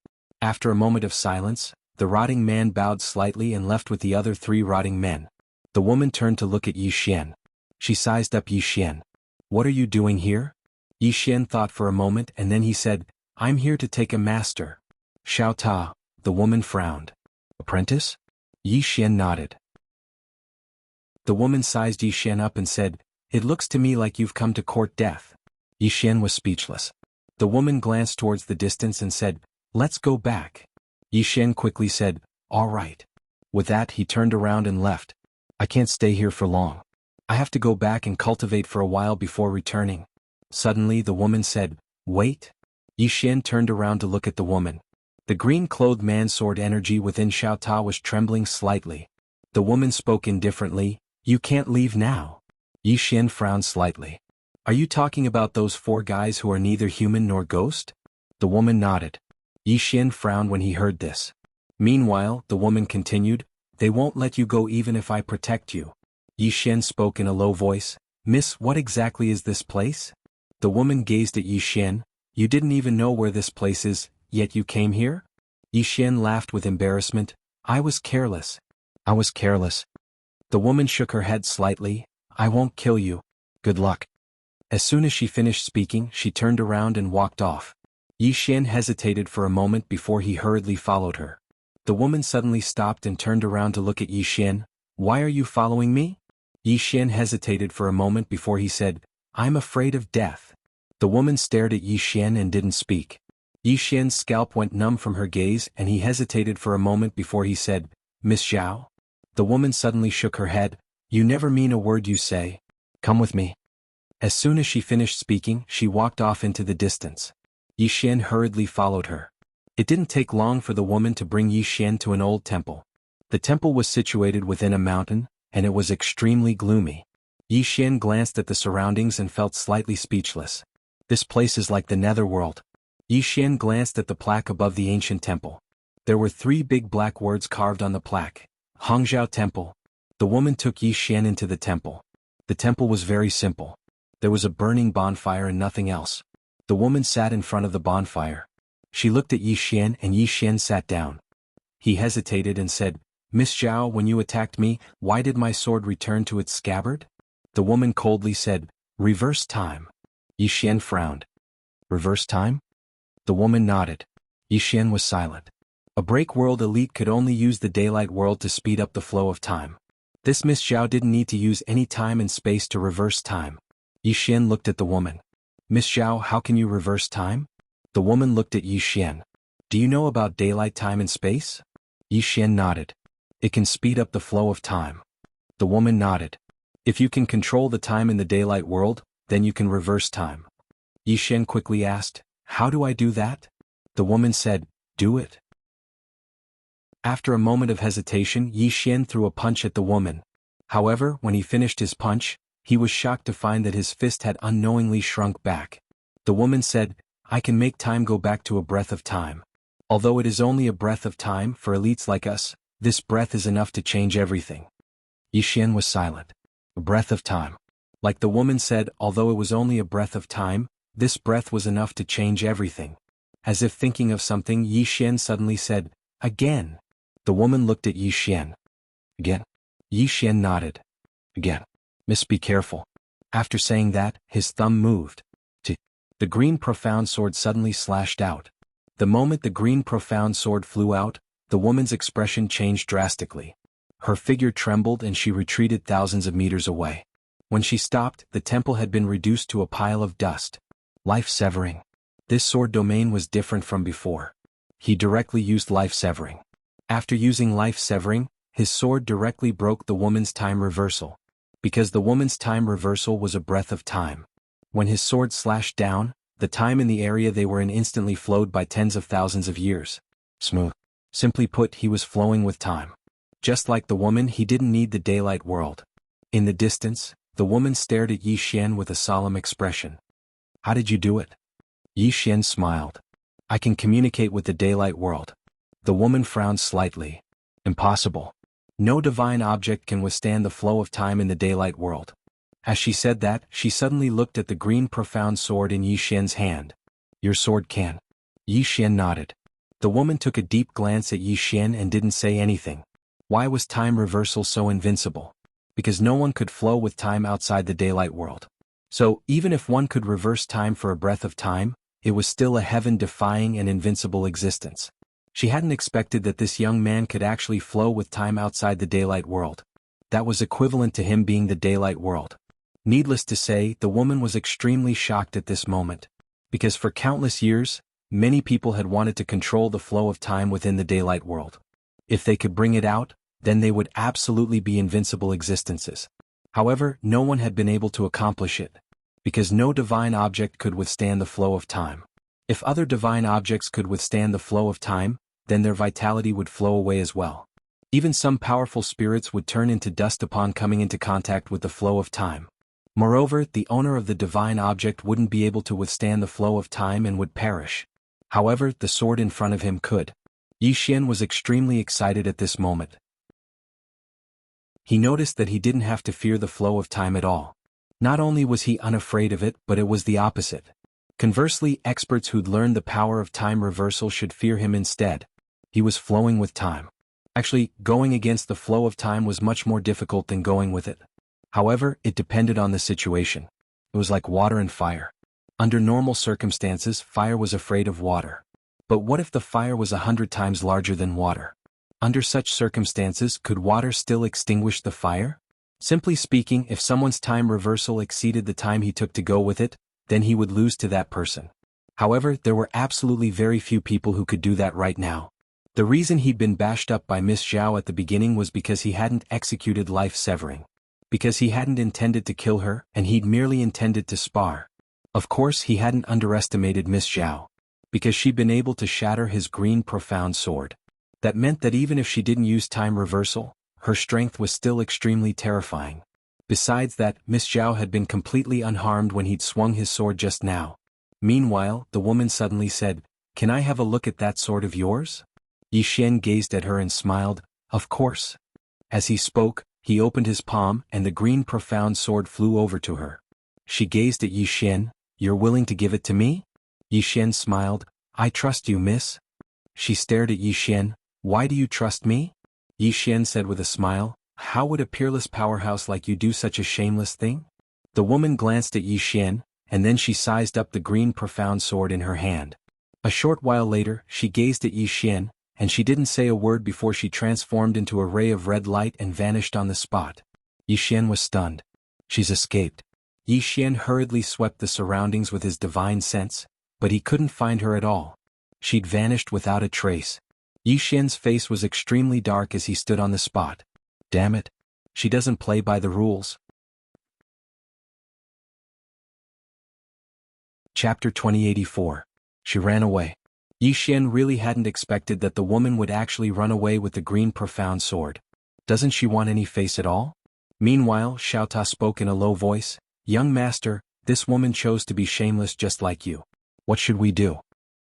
After a moment of silence, the rotting man bowed slightly and left with the other 3 rotting men. The woman turned to look at Yi Xian. She sized up Yi Xian. What are you doing here? Yi Xian thought for a moment and then he said, I'm here to take a master. Xiao Ta. The woman frowned. Apprentice? Yi Xian nodded. The woman sized Yi Xian up and said, it looks to me like you've come to court death. Yi Xian was speechless. The woman glanced towards the distance and said, let's go back. Yi Xian quickly said, all right. With that he turned around and left. I can't stay here for long. I have to go back and cultivate for a while before returning. Suddenly the woman said, wait. Yi Xian turned around to look at the woman. The green-clothed man's sword energy within Xiao Ta was trembling slightly. The woman spoke indifferently, you can't leave now. Yi Xian frowned slightly. Are you talking about those 4 guys who are neither human nor ghost? The woman nodded. Yi Xian frowned when he heard this. Meanwhile, the woman continued, they won't let you go even if I protect you. Yi Xian spoke in a low voice, Miss, what exactly is this place? The woman gazed at Yi Xian. You didn't even know where this place is, yet you came here? Yi Xian laughed with embarrassment. I was careless. I was careless. The woman shook her head slightly. I won't kill you. Good luck. As soon as she finished speaking, she turned around and walked off. Yi Xian hesitated for a moment before he hurriedly followed her. The woman suddenly stopped and turned around to look at Yi Xian. Why are you following me? Yi Xian hesitated for a moment before he said, I'm afraid of death. The woman stared at Yi Xian and didn't speak. Yi Xian's scalp went numb from her gaze and he hesitated for a moment before he said, Miss Zhao? The woman suddenly shook her head. You never mean a word you say. Come with me. As soon as she finished speaking, she walked off into the distance. Yi Xian hurriedly followed her. It didn't take long for the woman to bring Yi Xian to an old temple. The temple was situated within a mountain, and it was extremely gloomy. Yi Xian glanced at the surroundings and felt slightly speechless. This place is like the netherworld. Yi Xian glanced at the plaque above the ancient temple. There were 3 big black words carved on the plaque. Hongzhou Temple. The woman took Yi Xian into the temple. The temple was very simple. There was a burning bonfire and nothing else. The woman sat in front of the bonfire. She looked at Yi Xian and Yi Xian sat down. He hesitated and said, "Miss Zhao, when you attacked me, why did my sword return to its scabbard?" The woman coldly said, "Reverse time." Yi Xian frowned. "Reverse time?" The woman nodded. Yi Xian was silent. A break world elite could only use the daylight world to speed up the flow of time. This Miss Zhao didn't need to use any time and space to reverse time. Yi Xian looked at the woman. "Miss Zhao, how can you reverse time?" The woman looked at Yi Xian. "Do you know about daylight time and space?" Yi Xian nodded. "It can speed up the flow of time." The woman nodded. "If you can control the time in the daylight world, then you can reverse time." Yi Xian quickly asked, "How do I do that?" The woman said, "Do it." After a moment of hesitation, Yi Xian threw a punch at the woman. However, when he finished his punch, he was shocked to find that his fist had unknowingly shrunk back. The woman said, "I can make time go back to a breath of time. Although it is only a breath of time, for elites like us, this breath is enough to change everything." Yi Xian was silent. A breath of time. Like the woman said, although it was only a breath of time, this breath was enough to change everything. As if thinking of something, Yi Xian suddenly said, "Again." The woman looked at Yi Xian. "Again?" Yi Xian nodded. "Again. Miss, be careful." After saying that, his thumb moved. The green profound sword suddenly slashed out. The moment the green profound sword flew out, the woman's expression changed drastically. Her figure trembled and she retreated thousands of meters away. When she stopped, the temple had been reduced to a pile of dust. Life-severing. This sword domain was different from before. He directly used life-severing. After using life-severing, his sword directly broke the woman's time reversal. Because the woman's time reversal was a breath of time. When his sword slashed down, the time in the area they were in instantly flowed by tens of thousands of years. Smooth. Simply put, he was flowing with time. Just like the woman, he didn't need the daylight world. In the distance, the woman stared at Yi Xian with a solemn expression. "How did you do it?" Yi Xian smiled. "I can communicate with the daylight world." The woman frowned slightly. "Impossible. No divine object can withstand the flow of time in the daylight world." As she said that, she suddenly looked at the green profound sword in Yi Xian's hand. "Your sword can." Yi Xian nodded. The woman took a deep glance at Yi Xian and didn't say anything. Why was time reversal so invincible? Because no one could flow with time outside the daylight world. So, even if one could reverse time for a breath of time, it was still a heaven-defying and invincible existence. She hadn't expected that this young man could actually flow with time outside the daylight world. That was equivalent to him being the daylight world. Needless to say, the woman was extremely shocked at this moment. Because for countless years, many people had wanted to control the flow of time within the daylight world. If they could bring it out, then they would absolutely be invincible existences. However, no one had been able to accomplish it. Because no divine object could withstand the flow of time. If other divine objects could withstand the flow of time, then their vitality would flow away as well. Even some powerful spirits would turn into dust upon coming into contact with the flow of time. Moreover, the owner of the divine object wouldn't be able to withstand the flow of time and would perish. However, the sword in front of him could. Yi Xian was extremely excited at this moment. He noticed that he didn't have to fear the flow of time at all. Not only was he unafraid of it, but it was the opposite. Conversely, experts who'd learned the power of time reversal should fear him instead. He was flowing with time. Actually, going against the flow of time was much more difficult than going with it. However, it depended on the situation. It was like water and fire. Under normal circumstances, fire was afraid of water. But what if the fire was 100 times larger than water? Under such circumstances, could water still extinguish the fire? Simply speaking, if someone's time reversal exceeded the time he took to go with it, then he would lose to that person. However, there were absolutely very few people who could do that right now. The reason he'd been bashed up by Miss Zhao at the beginning was because he hadn't executed life-severing. because he hadn't intended to kill her and he'd merely intended to spar. Of course he hadn't underestimated Miss Zhao, because she'd been able to shatter his green profound sword. That meant that even if she didn't use time reversal, her strength was still extremely terrifying. Besides that, Miss Zhao had been completely unharmed when he'd swung his sword just now. Meanwhile, the woman suddenly said, "Can I have a look at that sword of yours?" Yi Xian gazed at her and smiled, "Of course." As he spoke, he opened his palm and the green profound sword flew over to her. She gazed at Yi Xian, "You're willing to give it to me?" Yi Xian smiled, "I trust you, miss." She stared at Yi Xian, "Why do you trust me?" Yi Xian said with a smile, "How would a peerless powerhouse like you do such a shameless thing?" The woman glanced at Yi Xian, and then she sized up the green profound sword in her hand. A short while later, she gazed at Yi Xian, and she didn't say a word before she transformed into a ray of red light and vanished on the spot. Yi Xian was stunned. She's escaped. Yi Xian hurriedly swept the surroundings with his divine sense, but he couldn't find her at all. She'd vanished without a trace. Yi Xian's face was extremely dark as he stood on the spot. Damn it. She doesn't play by the rules. Chapter 2084. She ran away. Yi Xian really hadn't expected that the woman would actually run away with the green profound sword. Doesn't she want any face at all? Meanwhile, Xiao Ta spoke in a low voice, "Young master, this woman chose to be shameless just like you. What should we do?"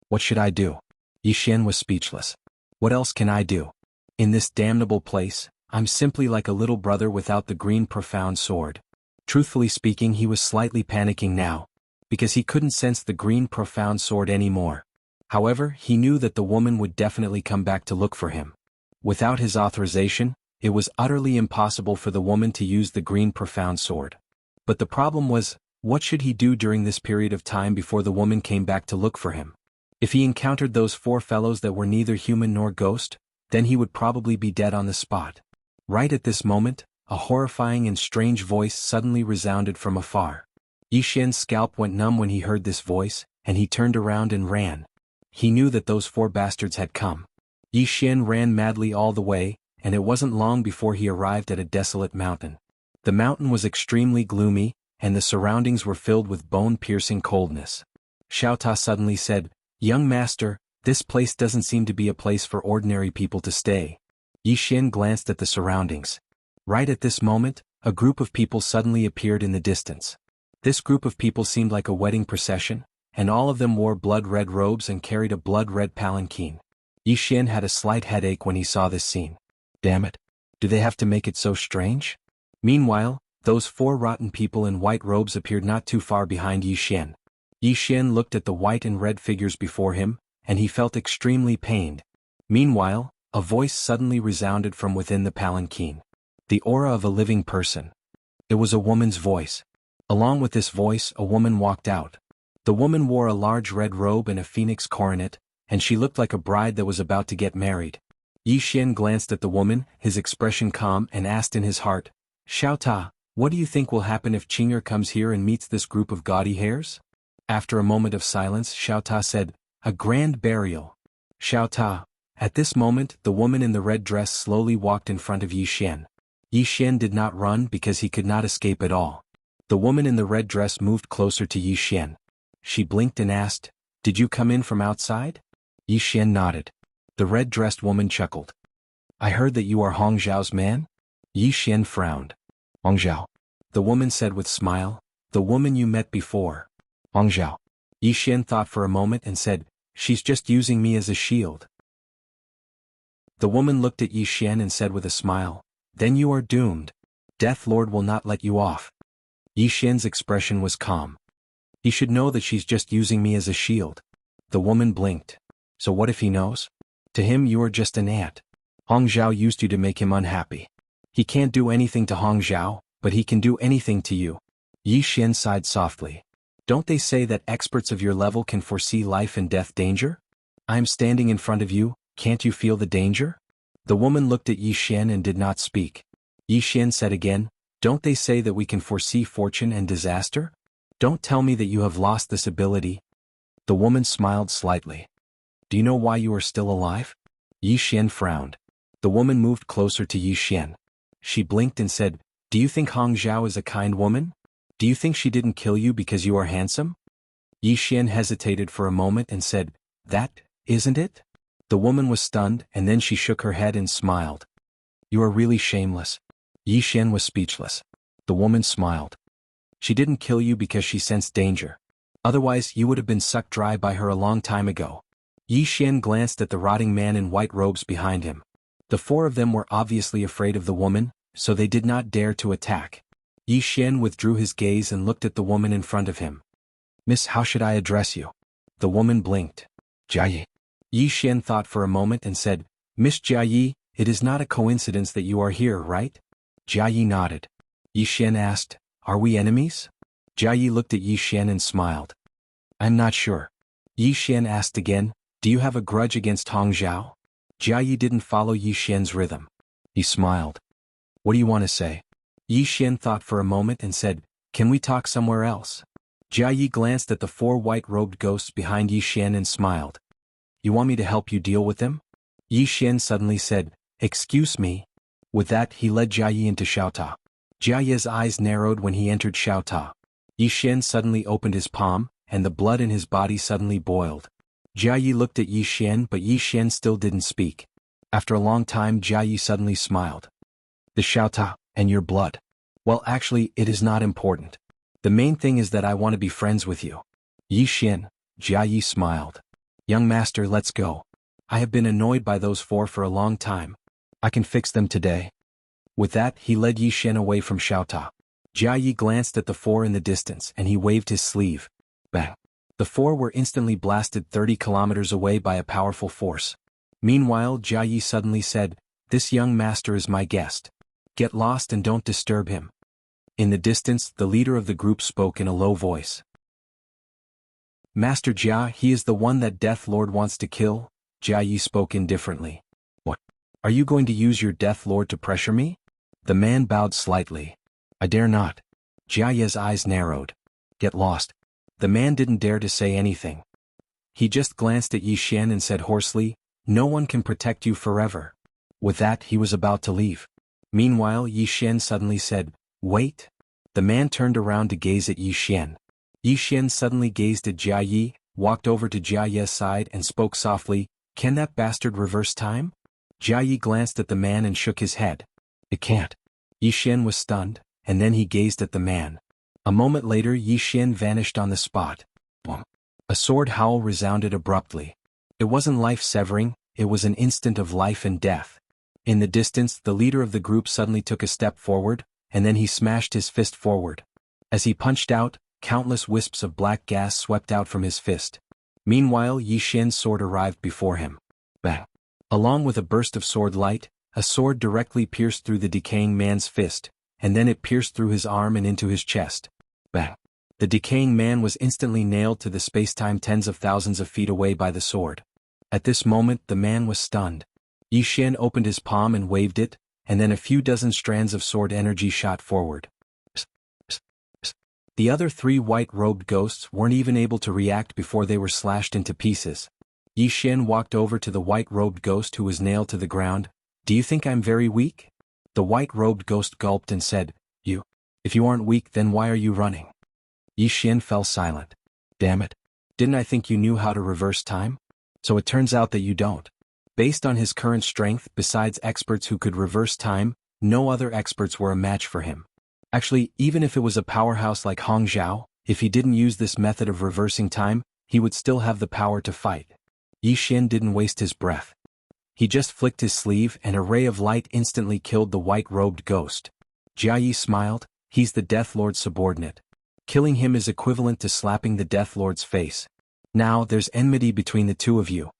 "What should I do?" Yi Xian was speechless. "What else can I do? In this damnable place, I'm simply like a little brother without the green profound sword." Truthfully speaking, he was slightly panicking now, because he couldn't sense the green profound sword anymore. However, he knew that the woman would definitely come back to look for him. Without his authorization, it was utterly impossible for the woman to use the green profound sword. But the problem was, what should he do during this period of time before the woman came back to look for him? If he encountered those four fellows that were neither human nor ghost, then he would probably be dead on the spot. Right at this moment, a horrifying and strange voice suddenly resounded from afar. Yi Xian's scalp went numb when he heard this voice, and he turned around and ran. He knew that those four bastards had come. Yi Xian ran madly all the way, and it wasn't long before he arrived at a desolate mountain. The mountain was extremely gloomy, and the surroundings were filled with bone-piercing coldness. Xiao Ta suddenly said, "Young master, this place doesn't seem to be a place for ordinary people to stay." Yi Xian glanced at the surroundings. Right at this moment, a group of people suddenly appeared in the distance. This group of people seemed like a wedding procession, and all of them wore blood-red robes and carried a blood-red palanquin. Yi Xian had a slight headache when he saw this scene. Damn it. Do they have to make it so strange? Meanwhile, those four rotten people in white robes appeared not too far behind Yi Xian. Yi Xian looked at the white and red figures before him, and he felt extremely pained. Meanwhile, a voice suddenly resounded from within the palanquin. The aura of a living person. It was a woman's voice. Along with this voice, a woman walked out. The woman wore a large red robe and a phoenix coronet, and she looked like a bride that was about to get married. Yi Xian glanced at the woman, his expression calm, and asked in his heart, "Xiao Ta, what do you think will happen if Qing'er comes here and meets this group of gaudy hares?" After a moment of silence, Xiao Ta said, "A grand burial." Xiao Ta. At this moment, the woman in the red dress slowly walked in front of Yi Xian. Yi Xian did not run because he could not escape at all. The woman in the red dress moved closer to Yi Xian. She blinked and asked, "Did you come in from outside?" Yi Xian nodded. The red-dressed woman chuckled. "I heard that you are Hong Zhao's man?" Yi Xian frowned. "Hong Zhao," the woman said with smile, "the woman you met before." "Hong Zhao." Yi Xian thought for a moment and said, "She's just using me as a shield." The woman looked at Yi Xian and said with a smile, "Then you are doomed. Death Lord will not let you off." Yi Xian's expression was calm. "He should know that she's just using me as a shield." The woman blinked. "So what if he knows? To him you are just an ant. Hong Zhao used you to make him unhappy. He can't do anything to Hong Zhao, but he can do anything to you." Yi Xian sighed softly. "Don't they say that experts of your level can foresee life and death danger? I'm standing in front of you, can't you feel the danger?" The woman looked at Yi Xian and did not speak. Yi Xian said again, "Don't they say that we can foresee fortune and disaster? Don't tell me that you have lost this ability." The woman smiled slightly. "Do you know why you are still alive?" Yi Xian frowned. The woman moved closer to Yi Xian. She blinked and said, Do you think Hong Zhao is a kind woman? Do you think she didn't kill you because you are handsome? Yi Xian hesitated for a moment and said, That, isn't it? The woman was stunned, and then she shook her head and smiled. You are really shameless. Yi Xian was speechless. The woman smiled. She didn't kill you because she sensed danger. Otherwise you would have been sucked dry by her a long time ago. Yi Xian glanced at the rotting man in white robes behind him. The four of them were obviously afraid of the woman, so they did not dare to attack. Yi Xian withdrew his gaze and looked at the woman in front of him. Miss, how should I address you? The woman blinked. Jia Yi. Yi Xian thought for a moment and said, Miss Jia Yi, it is not a coincidence that you are here, right? Jia Yi nodded. Yi Xian asked, Are we enemies? Jia Yi looked at Yi Xian and smiled. I'm not sure. Yi Xian asked again, Do you have a grudge against Hong Zhao? Jia Yi didn't follow Yi Xian's rhythm. He smiled. What do you want to say? Yi Xian thought for a moment and said, Can we talk somewhere else? Jia Yi glanced at the four white-robed ghosts behind Yi Xian and smiled. You want me to help you deal with them? Yi Xian suddenly said, Excuse me. With that he led Jia Yi into Xiaota. Jia Yi's eyes narrowed when he entered Xiaota. Yi Xian suddenly opened his palm, and the blood in his body suddenly boiled. Jia Yi looked at Yi Xian, but Yi Xian still didn't speak. After a long time Jia Yi suddenly smiled. The Xiaota, and your blood. Well, actually, it is not important. The main thing is that I want to be friends with you. Yi Xian, Jia Yi smiled. Young master, let's go. I have been annoyed by those four for a long time. I can fix them today. With that he led Yi Xian away from Xiaota. Jia Yi glanced at the four in the distance and he waved his sleeve. Bang. The four were instantly blasted 30 kilometers away by a powerful force. Meanwhile Jia Yi suddenly said, This young master is my guest. Get lost and don't disturb him. In the distance the leader of the group spoke in a low voice. Master Jia, he is the one that Death Lord wants to kill. Jia Yi spoke indifferently. What? Are you going to use your Death Lord to pressure me? The man bowed slightly. I dare not. Jia Yi's eyes narrowed. Get lost. The man didn't dare to say anything. He just glanced at Yi Xian and said hoarsely, No one can protect you forever. With that he was about to leave. Meanwhile Yi Xian suddenly said, Wait. The man turned around to gaze at Yi Xian. Yi Xian suddenly gazed at Jia Yi, walked over to Jia Yi's side and spoke softly, Can that bastard reverse time? Jia Yi glanced at the man and shook his head. It can't. Yi Xian was stunned, and then he gazed at the man. A moment later Yi Xian vanished on the spot. Boom. A sword howl resounded abruptly. It wasn't life-severing, it was an instant of life and death. In the distance the leader of the group suddenly took a step forward, and then he smashed his fist forward. As he punched out, countless wisps of black gas swept out from his fist. Meanwhile Yi Xian's sword arrived before him. Bang. Along with a burst of sword light, a sword directly pierced through the decaying man's fist, and then it pierced through his arm and into his chest. Bang. The decaying man was instantly nailed to the space-time tens of thousands of feet away by the sword. At this moment the man was stunned. Yi Xian opened his palm and waved it, and then a few dozen strands of sword energy shot forward. The other three white-robed ghosts weren't even able to react before they were slashed into pieces. Yi Xian walked over to the white-robed ghost who was nailed to the ground. Do you think I'm very weak? The white-robed ghost gulped and said, If you aren't weak then why are you running? Yi Xian fell silent. Damn it. Didn't I think you knew how to reverse time? So it turns out that you don't. Based on his current strength, besides experts who could reverse time, no other experts were a match for him. Actually, even if it was a powerhouse like Hong Zhao, if he didn't use this method of reversing time, he would still have the power to fight. Yi Xian didn't waste his breath. He just flicked his sleeve and a ray of light instantly killed the white-robed ghost. Jia Yi smiled, he's the Death Lord's subordinate. Killing him is equivalent to slapping the Death Lord's face. Now there's enmity between the two of you.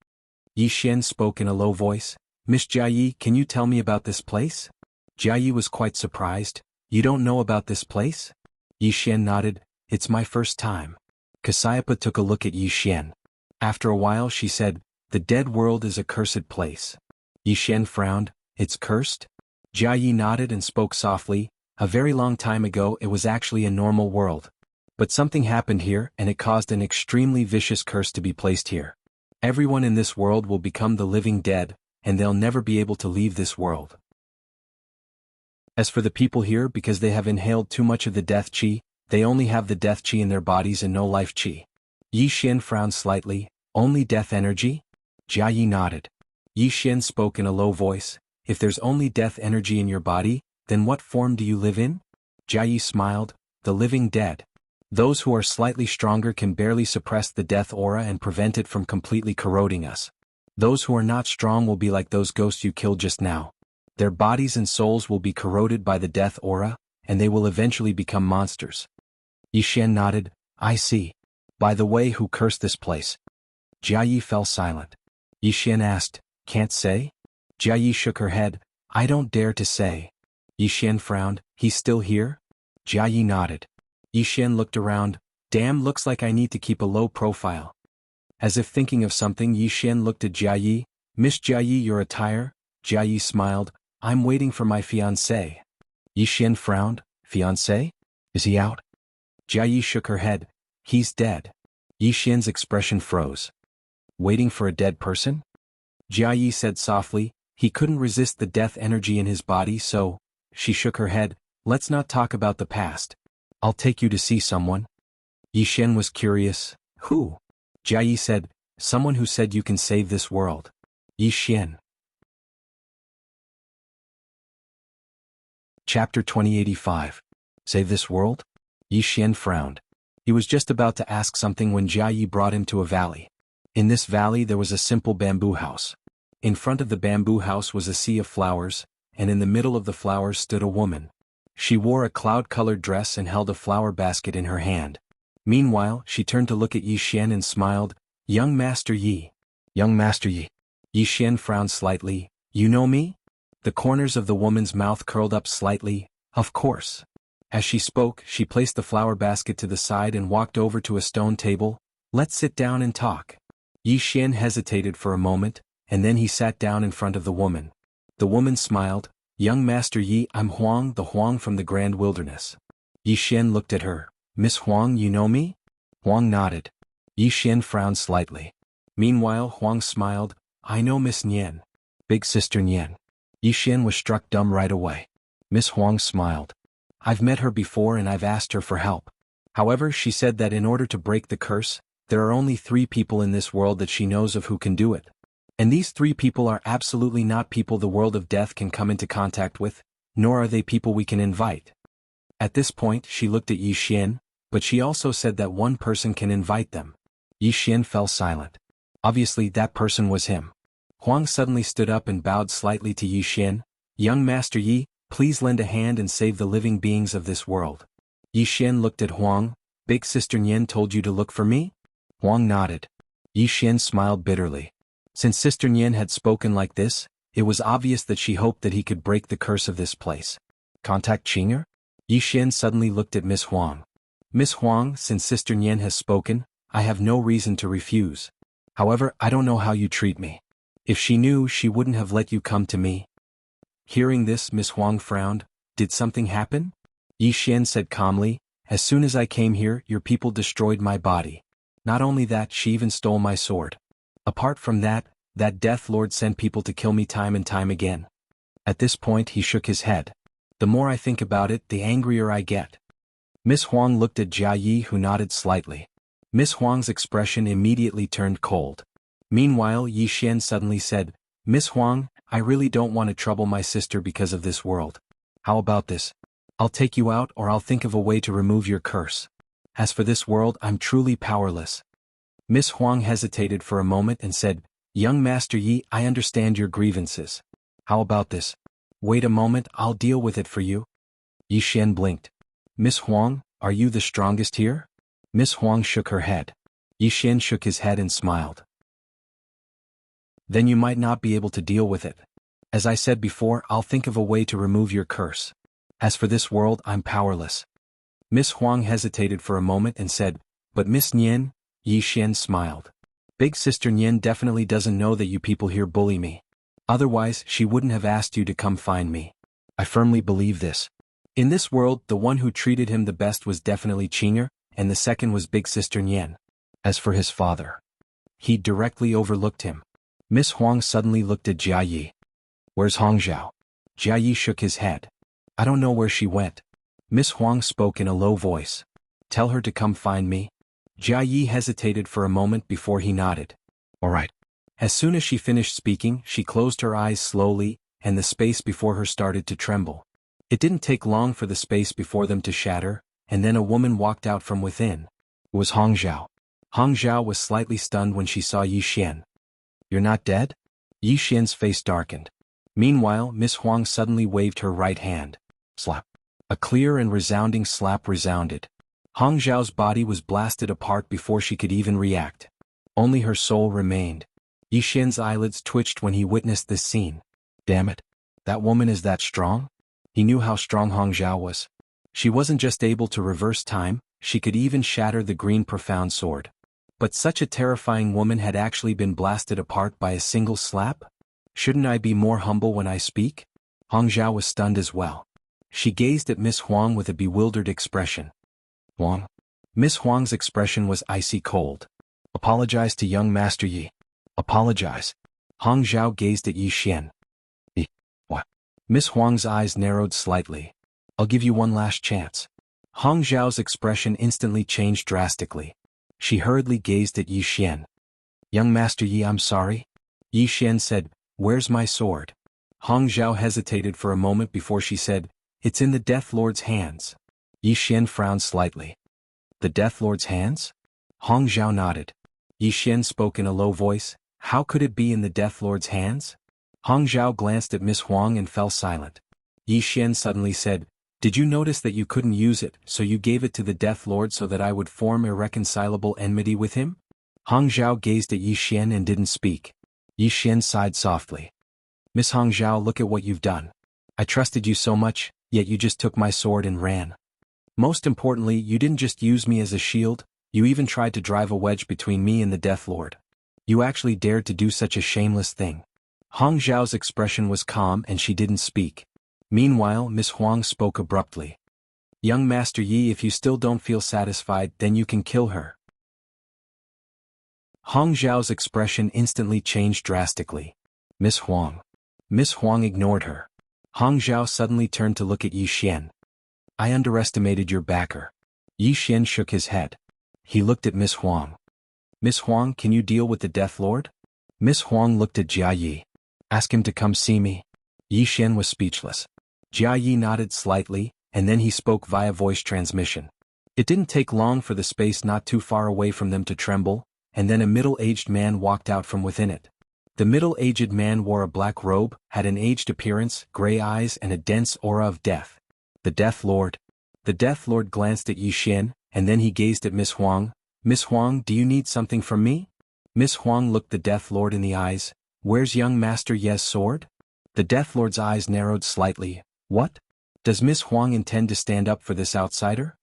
Yi Xian spoke in a low voice, Miss Jia Yi, can you tell me about this place? Jia Yi was quite surprised. You don't know about this place? Yi Xian nodded, it's my first time. Cassiopeia took a look at Yi Xian. After a while she said, The dead world is a cursed place. Yi Xian frowned, It's cursed? Jia Yi nodded and spoke softly, A very long time ago it was actually a normal world. But something happened here and it caused an extremely vicious curse to be placed here. Everyone in this world will become the living dead, and they'll never be able to leave this world. As for the people here, because they have inhaled too much of the death qi, they only have the death qi in their bodies and no life qi. Yi Xian frowned slightly. Only death energy? Jia Yi nodded. Yi Xian spoke in a low voice. If there's only death energy in your body, then what form do you live in? Jia Yi smiled. The living dead. Those who are slightly stronger can barely suppress the death aura and prevent it from completely corroding us. Those who are not strong will be like those ghosts you killed just now. Their bodies and souls will be corroded by the death aura, and they will eventually become monsters. Yi Xian nodded. I see. By the way, who cursed this place? Jia Yi fell silent. Yi Xian asked, Can't say? Jia Yi shook her head. I don't dare to say. Yi Xian frowned. He's still here? Jia Yi nodded. Yi Xian looked around. Damn, looks like I need to keep a low profile. As if thinking of something, Yi Xian looked at Jia Yi. Miss Jia Yi, your attire? Jia Yi smiled. I'm waiting for my fiancé. Yi Xian frowned. Fiancé? Is he out? Jia Yi shook her head. He's dead. Yi Xian's expression froze. Waiting for a dead person? Jia Yi said softly. He couldn't resist the death energy in his body, so... She shook her head. Let's not talk about the past. I'll take you to see someone. Yi Xian was curious. Who? Jia Yi said, someone who said you can save this world. Yi Xian. Chapter 2085. Save this world? Yi Xian frowned. He was just about to ask something when Jia Yi brought him to a valley. In this valley there was a simple bamboo house. In front of the bamboo house was a sea of flowers, and in the middle of the flowers stood a woman. She wore a cloud-colored dress and held a flower basket in her hand. Meanwhile, she turned to look at Yi Xian and smiled. Young Master Yi. Young Master Yi. Yi Xian frowned slightly. You know me? The corners of the woman's mouth curled up slightly. Of course. As she spoke, she placed the flower basket to the side and walked over to a stone table. Let's sit down and talk. Yi Xian hesitated for a moment, and then he sat down in front of the woman. The woman smiled. Young Master Yi, I'm Huang, the Huang from the Grand Wilderness. Yi Xian looked at her. Miss Huang, you know me? Huang nodded. Yi Xian frowned slightly. Meanwhile, Huang smiled. I know Miss Nian. Big Sister Nian. Yi Xian was struck dumb right away. Miss Huang smiled. I've met her before and I've asked her for help. However, she said that in order to break the curse, there are only 3 people in this world that she knows of who can do it. And these 3 people are absolutely not people the world of death can come into contact with, nor are they people we can invite. At this point, she looked at Yi Xian, but she also said that one person can invite them. Yi Xian fell silent. Obviously that person was him. Huang suddenly stood up and bowed slightly to Yi Xian. Young Master Yi, please lend a hand and save the living beings of this world. Yi Xian looked at Huang. Big Sister Nian told you to look for me? Huang nodded. Yi Xian smiled bitterly. Since Sister Nian had spoken like this, it was obvious that she hoped that he could break the curse of this place. Contact Qing'er? Yi Xian suddenly looked at Miss Huang. Miss Huang, since Sister Nian has spoken, I have no reason to refuse. However, I don't know how you treat me. If she knew, she wouldn't have let you come to me. Hearing this, Miss Huang frowned. Did something happen? Yi Xian said calmly. As soon as I came here, your people destroyed my body. Not only that, she even stole my sword. Apart from that, that Death Lord sent people to kill me time and time again. At this point he shook his head. The more I think about it, the angrier I get. Miss Huang looked at Jia Yi, who nodded slightly. Miss Huang's expression immediately turned cold. Meanwhile, Yi Xian suddenly said, Miss Huang, I really don't want to trouble my sister because of this world. How about this? I'll take you out, or I'll think of a way to remove your curse. As for this world, I'm truly powerless. Miss Huang hesitated for a moment and said, Young Master Yi, I understand your grievances. How about this? Wait a moment, I'll deal with it for you. Yi Xian blinked. Miss Huang, are you the strongest here? Miss Huang shook her head. Yi Xian shook his head and smiled. Then you might not be able to deal with it. As I said before, I'll think of a way to remove your curse. As for this world, I'm powerless. Miss Huang hesitated for a moment and said, But Miss Nian? Yi Xian smiled. Big Sister Nian definitely doesn't know that you people here bully me. Otherwise, she wouldn't have asked you to come find me. I firmly believe this. In this world, the one who treated him the best was definitely Qing'er, and the second was Big Sister Nian. As for his father, he directly overlooked him. Miss Huang suddenly looked at Jia Yi. Where's Hongzhao? Jia Yi shook his head. I don't know where she went. Miss Huang spoke in a low voice. Tell her to come find me. Jia Yi hesitated for a moment before he nodded. All right. As soon as she finished speaking, she closed her eyes slowly, and the space before her started to tremble. It didn't take long for the space before them to shatter, and then a woman walked out from within. It was Hong Zhao. Hong Zhao was slightly stunned when she saw Yi Xian. You're not dead? Yi Xian's face darkened. Meanwhile, Miss Huang suddenly waved her right hand. Slap. A clear and resounding slap resounded. Hong Zhao's body was blasted apart before she could even react. Only her soul remained. Yi Xian's eyelids twitched when he witnessed this scene. Damn it. That woman is that strong? He knew how strong Hong Zhao was. She wasn't just able to reverse time, she could even shatter the green profound sword. But such a terrifying woman had actually been blasted apart by a single slap? Shouldn't I be more humble when I speak? Hong Zhao was stunned as well. She gazed at Miss Huang with a bewildered expression. Huang? Miss Huang's expression was icy cold. Apologize to young Master Yi. Apologize. Hong Zhao gazed at Yi Xian. What? Miss Huang's eyes narrowed slightly. I'll give you one last chance. Hong Zhao's expression instantly changed drastically. She hurriedly gazed at Yi Xian. Young Master Yi, I'm sorry. Yi Xian said, Where's my sword? Hong Zhao hesitated for a moment before she said, It's in the Death Lord's hands. Yi Xian frowned slightly. The Death Lord's hands? Hong Zhao nodded. Yi Xian spoke in a low voice, How could it be in the Death Lord's hands? Hong Zhao glanced at Miss Huang and fell silent. Yi Xian suddenly said, Did you notice that you couldn't use it, so you gave it to the Death Lord so that I would form irreconcilable enmity with him? Hong Zhao gazed at Yi Xian and didn't speak. Yi Xian sighed softly. Miss Hong Zhao, look at what you've done. I trusted you so much, yet you just took my sword and ran. Most importantly, you didn't just use me as a shield, you even tried to drive a wedge between me and the Death Lord. You actually dared to do such a shameless thing. Hong Zhao's expression was calm and she didn't speak. Meanwhile, Miss Huang spoke abruptly. Young Master Yi, if you still don't feel satisfied, then you can kill her. Hong Zhao's expression instantly changed drastically. Miss Huang. Miss Huang ignored her. Hong Zhao suddenly turned to look at Yi Xian. I underestimated your backer. Yi Xian shook his head. He looked at Miss Huang. Miss Huang, can you deal with the Death Lord? Miss Huang looked at Jia Yi. Ask him to come see me. Yi Xian was speechless. Jia Yi nodded slightly, and then he spoke via voice transmission. It didn't take long for the space not too far away from them to tremble, and then a middle-aged man walked out from within it. The middle-aged man wore a black robe, had an aged appearance, gray eyes and a dense aura of death. The Death Lord. The Death Lord glanced at Yi Xian, and then he gazed at Miss Huang. Miss Huang, do you need something from me? Miss Huang looked the Death Lord in the eyes. Where's young Master Ye's sword? The Death Lord's eyes narrowed slightly. What? Does Miss Huang intend to stand up for this outsider?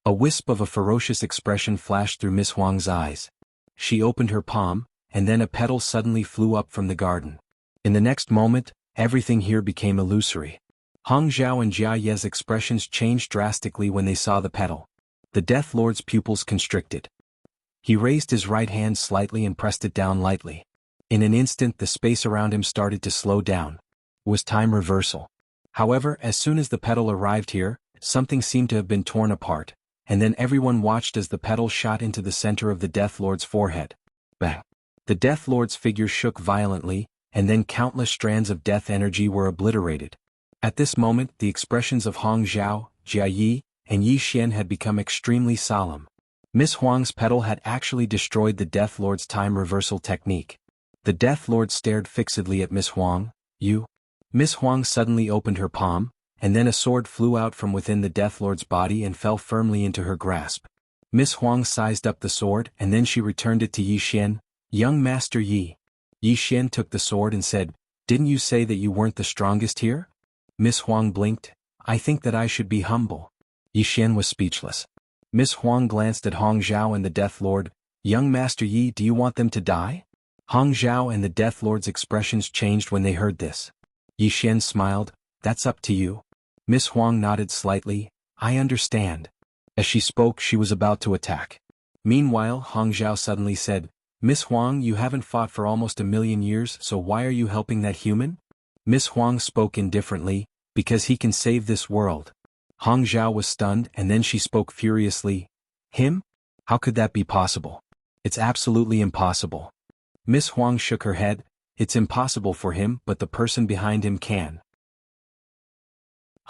A wisp of a ferocious expression flashed through Miss Huang's eyes. She opened her palm, and then a petal suddenly flew up from the garden. In the next moment, everything here became illusory. Hong Zhao and Jia Ye's expressions changed drastically when they saw the petal. The Death Lord's pupils constricted. He raised his right hand slightly and pressed it down lightly. In an instant the space around him started to slow down. It was time reversal. However, as soon as the petal arrived here, something seemed to have been torn apart, and then everyone watched as the petal shot into the center of the Death Lord's forehead. Bang! The Death Lord's figure shook violently, and then countless strands of death energy were obliterated. At this moment, the expressions of Hong Zhao, Jia Yi, and Yi Xian had become extremely solemn. Miss Huang's petal had actually destroyed the Death Lord's time reversal technique. The Death Lord stared fixedly at Miss Huang. You? Miss Huang suddenly opened her palm, and then a sword flew out from within the Death Lord's body and fell firmly into her grasp. Miss Huang sized up the sword and then she returned it to Yi Xian. Young Master Yi. Yi Xian took the sword and said, Didn't you say that you weren't the strongest here? Miss Huang blinked. I think that I should be humble. Yi Xian was speechless. Miss Huang glanced at Hong Zhao and the Death Lord. Young Master Yi, do you want them to die? Hong Zhao and the Death Lord's expressions changed when they heard this. Yi Xian smiled. That's up to you. Miss Huang nodded slightly. I understand. As she spoke, she was about to attack. Meanwhile, Hong Zhao suddenly said, Miss Huang, you haven't fought for almost 1,000,000 years, so why are you helping that human? Miss Huang spoke indifferently, Because he can save this world. Hong Zhao was stunned and then she spoke furiously. Him? How could that be possible? It's absolutely impossible. Miss Huang shook her head. It's impossible for him, but the person behind him can.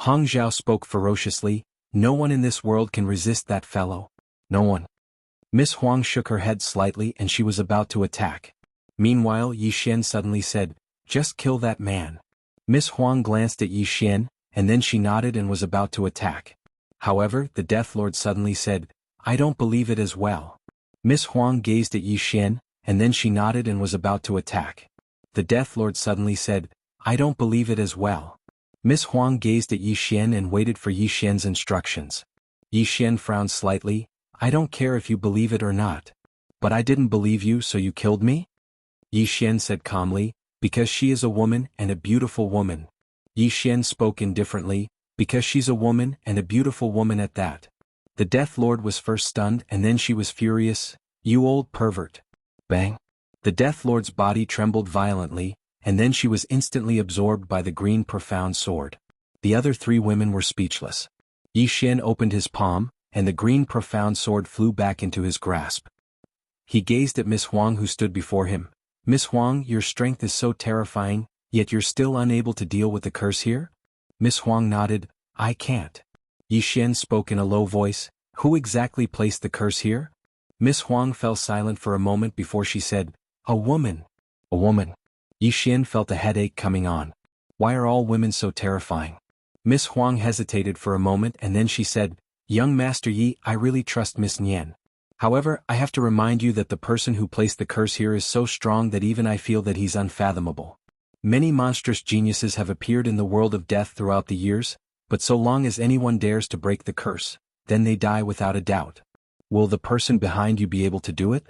Hong Zhao spoke ferociously. No one in this world can resist that fellow. No one. Miss Huang shook her head slightly and she was about to attack. Meanwhile, Yi Xian suddenly said, just kill that man. Miss Huang glanced at Yi Xian, and then she nodded and was about to attack. However, the Death Lord suddenly said, I don't believe it as well. Miss Huang gazed at Yi Xian, and then she nodded and was about to attack. The Death Lord suddenly said, I don't believe it as well. Miss Huang gazed at Yi Xian and waited for Yi Xian's instructions. Yi Xian frowned slightly. I don't care if you believe it or not. But I didn't believe you, so you killed me? Yi Xian said calmly, because she is a woman and a beautiful woman. Yi Xian spoke indifferently, because she's a woman and a beautiful woman at that. The Death Lord was first stunned and then she was furious. You old pervert. Bang. The Death Lord's body trembled violently, and then she was instantly absorbed by the green profound sword. The other three women were speechless. Yi Xian opened his palm, and the green profound sword flew back into his grasp. He gazed at Miss Huang who stood before him. Miss Huang, your strength is so terrifying, yet you're still unable to deal with the curse here? Miss Huang nodded. I can't. Yi Xian spoke in a low voice. Who exactly placed the curse here? Miss Huang fell silent for a moment before she said, a woman. A woman. Yi Xian felt a headache coming on. Why are all women so terrifying? Miss Huang hesitated for a moment and then she said, Young Master Yi, I really trust Miss Nian. However, I have to remind you that the person who placed the curse here is so strong that even I feel that he's unfathomable. Many monstrous geniuses have appeared in the world of death throughout the years, but so long as anyone dares to break the curse, then they die without a doubt. Will the person behind you be able to do it?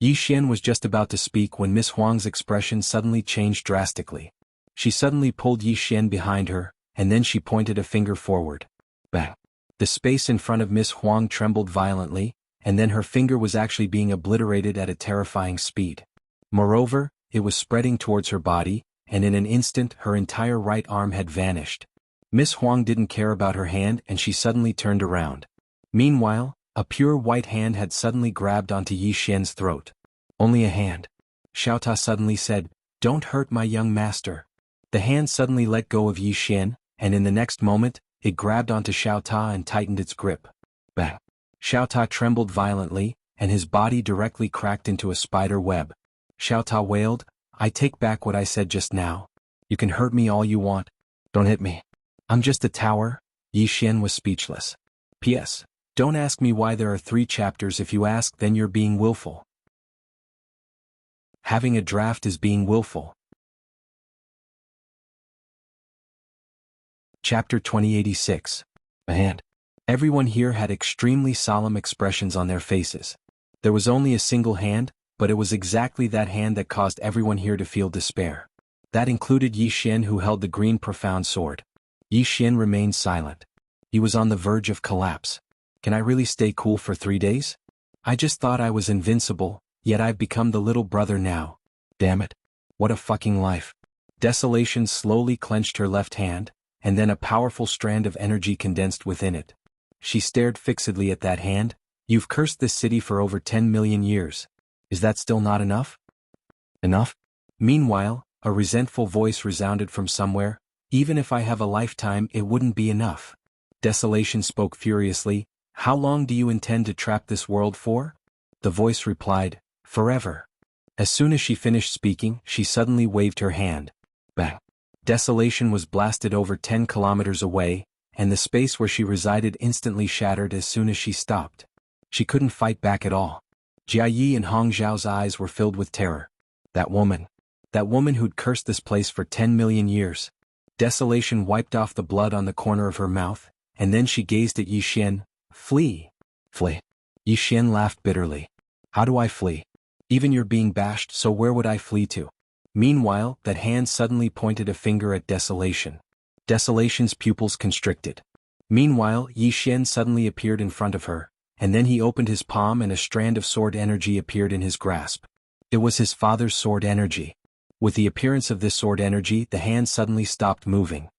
Yi Xian was just about to speak when Miss Huang's expression suddenly changed drastically. She suddenly pulled Yi Xian behind her, and then she pointed a finger forward. Bang! The space in front of Miss Huang trembled violently, and then her finger was actually being obliterated at a terrifying speed. Moreover, it was spreading towards her body, and in an instant her entire right arm had vanished. Miss Huang didn't care about her hand and she suddenly turned around. Meanwhile, a pure white hand had suddenly grabbed onto Yi Xian's throat. Only a hand. Xiao Ta suddenly said, Don't hurt my young master. The hand suddenly let go of Yi Xian, and in the next moment, it grabbed onto Xiao Ta and tightened its grip. Bang! Xiao Ta trembled violently, and his body directly cracked into a spider web. Xiao Ta wailed, I take back what I said just now. You can hurt me all you want. Don't hit me. I'm just a tower. Yi Xian was speechless. P.S. Don't ask me why there are 3 chapters. If you ask, then you're being willful. Having a draft is being willful. Chapter 2086. A hand. Everyone here had extremely solemn expressions on their faces. There was only a single hand, but it was exactly that hand that caused everyone here to feel despair. That included Yi Xian, who held the green profound sword. Yi Xian remained silent. He was on the verge of collapse. Can I really stay cool for 3 days? I just thought I was invincible, yet I've become the little brother now. Damn it. What a fucking life. Desolation slowly clenched her left hand, and then a powerful strand of energy condensed within it. She stared fixedly at that hand. You've cursed this city for over 10 million years. Is that still not enough? Enough? Meanwhile, a resentful voice resounded from somewhere. Even if I have a lifetime, it wouldn't be enough. Desolation spoke furiously. How long do you intend to trap this world for? The voice replied, forever. As soon as she finished speaking, she suddenly waved her hand. Bang! Desolation was blasted over 10 kilometers away, and the space where she resided instantly shattered as soon as she stopped. She couldn't fight back at all. Jia Yi and Hong Zhao's eyes were filled with terror. That woman who'd cursed this place for 10 million years. Desolation wiped off the blood on the corner of her mouth, and then she gazed at Yi Xian. Flee. Flee. Yi Xian laughed bitterly. How do I flee? Even you're being bashed, so where would I flee to? Meanwhile, that hand suddenly pointed a finger at Desolation. Desolation's pupils constricted. Meanwhile, Yi Xian suddenly appeared in front of her, and then he opened his palm and a strand of sword energy appeared in his grasp. It was his father's sword energy. With the appearance of this sword energy, the hand suddenly stopped moving.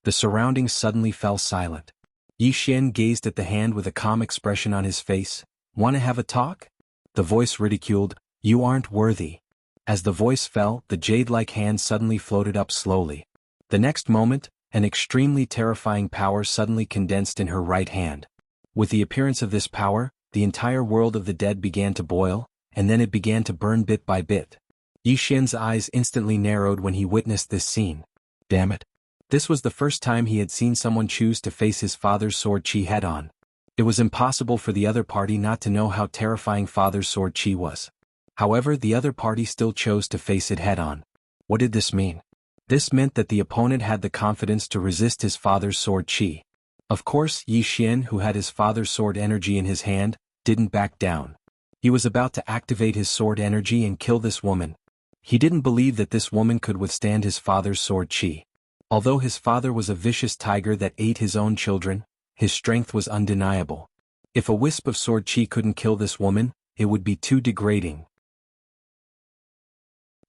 The surroundings suddenly fell silent. Yi Xian gazed at the hand with a calm expression on his face. "Wanna have a talk?" The voice ridiculed, "You aren't worthy." As the voice fell, the jade-like hand suddenly floated up slowly. The next moment, an extremely terrifying power suddenly condensed in her right hand. With the appearance of this power, the entire world of the dead began to boil, and then it began to burn bit by bit. Yi Xian's eyes instantly narrowed when he witnessed this scene. Damn it. This was the first time he had seen someone choose to face his father's sword chi head-on. It was impossible for the other party not to know how terrifying father's sword chi was. However, the other party still chose to face it head-on. What did this mean? This meant that the opponent had the confidence to resist his father's sword chi. Of course, Yi Xian, who had his father's sword energy in his hand, didn't back down. He was about to activate his sword energy and kill this woman. He didn't believe that this woman could withstand his father's sword chi. Although his father was a vicious tiger that ate his own children, his strength was undeniable. If a wisp of sword chi couldn't kill this woman, it would be too degrading.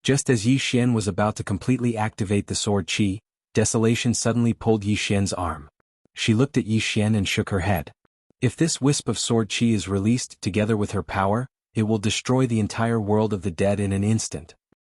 Just as Yi Xian was about to completely activate the sword chi, desolation suddenly pulled Yi Xian's arm. She looked at Yi Xian and shook her head. If this wisp of sword chi is released together with her power, it will destroy the entire world of the dead in an instant.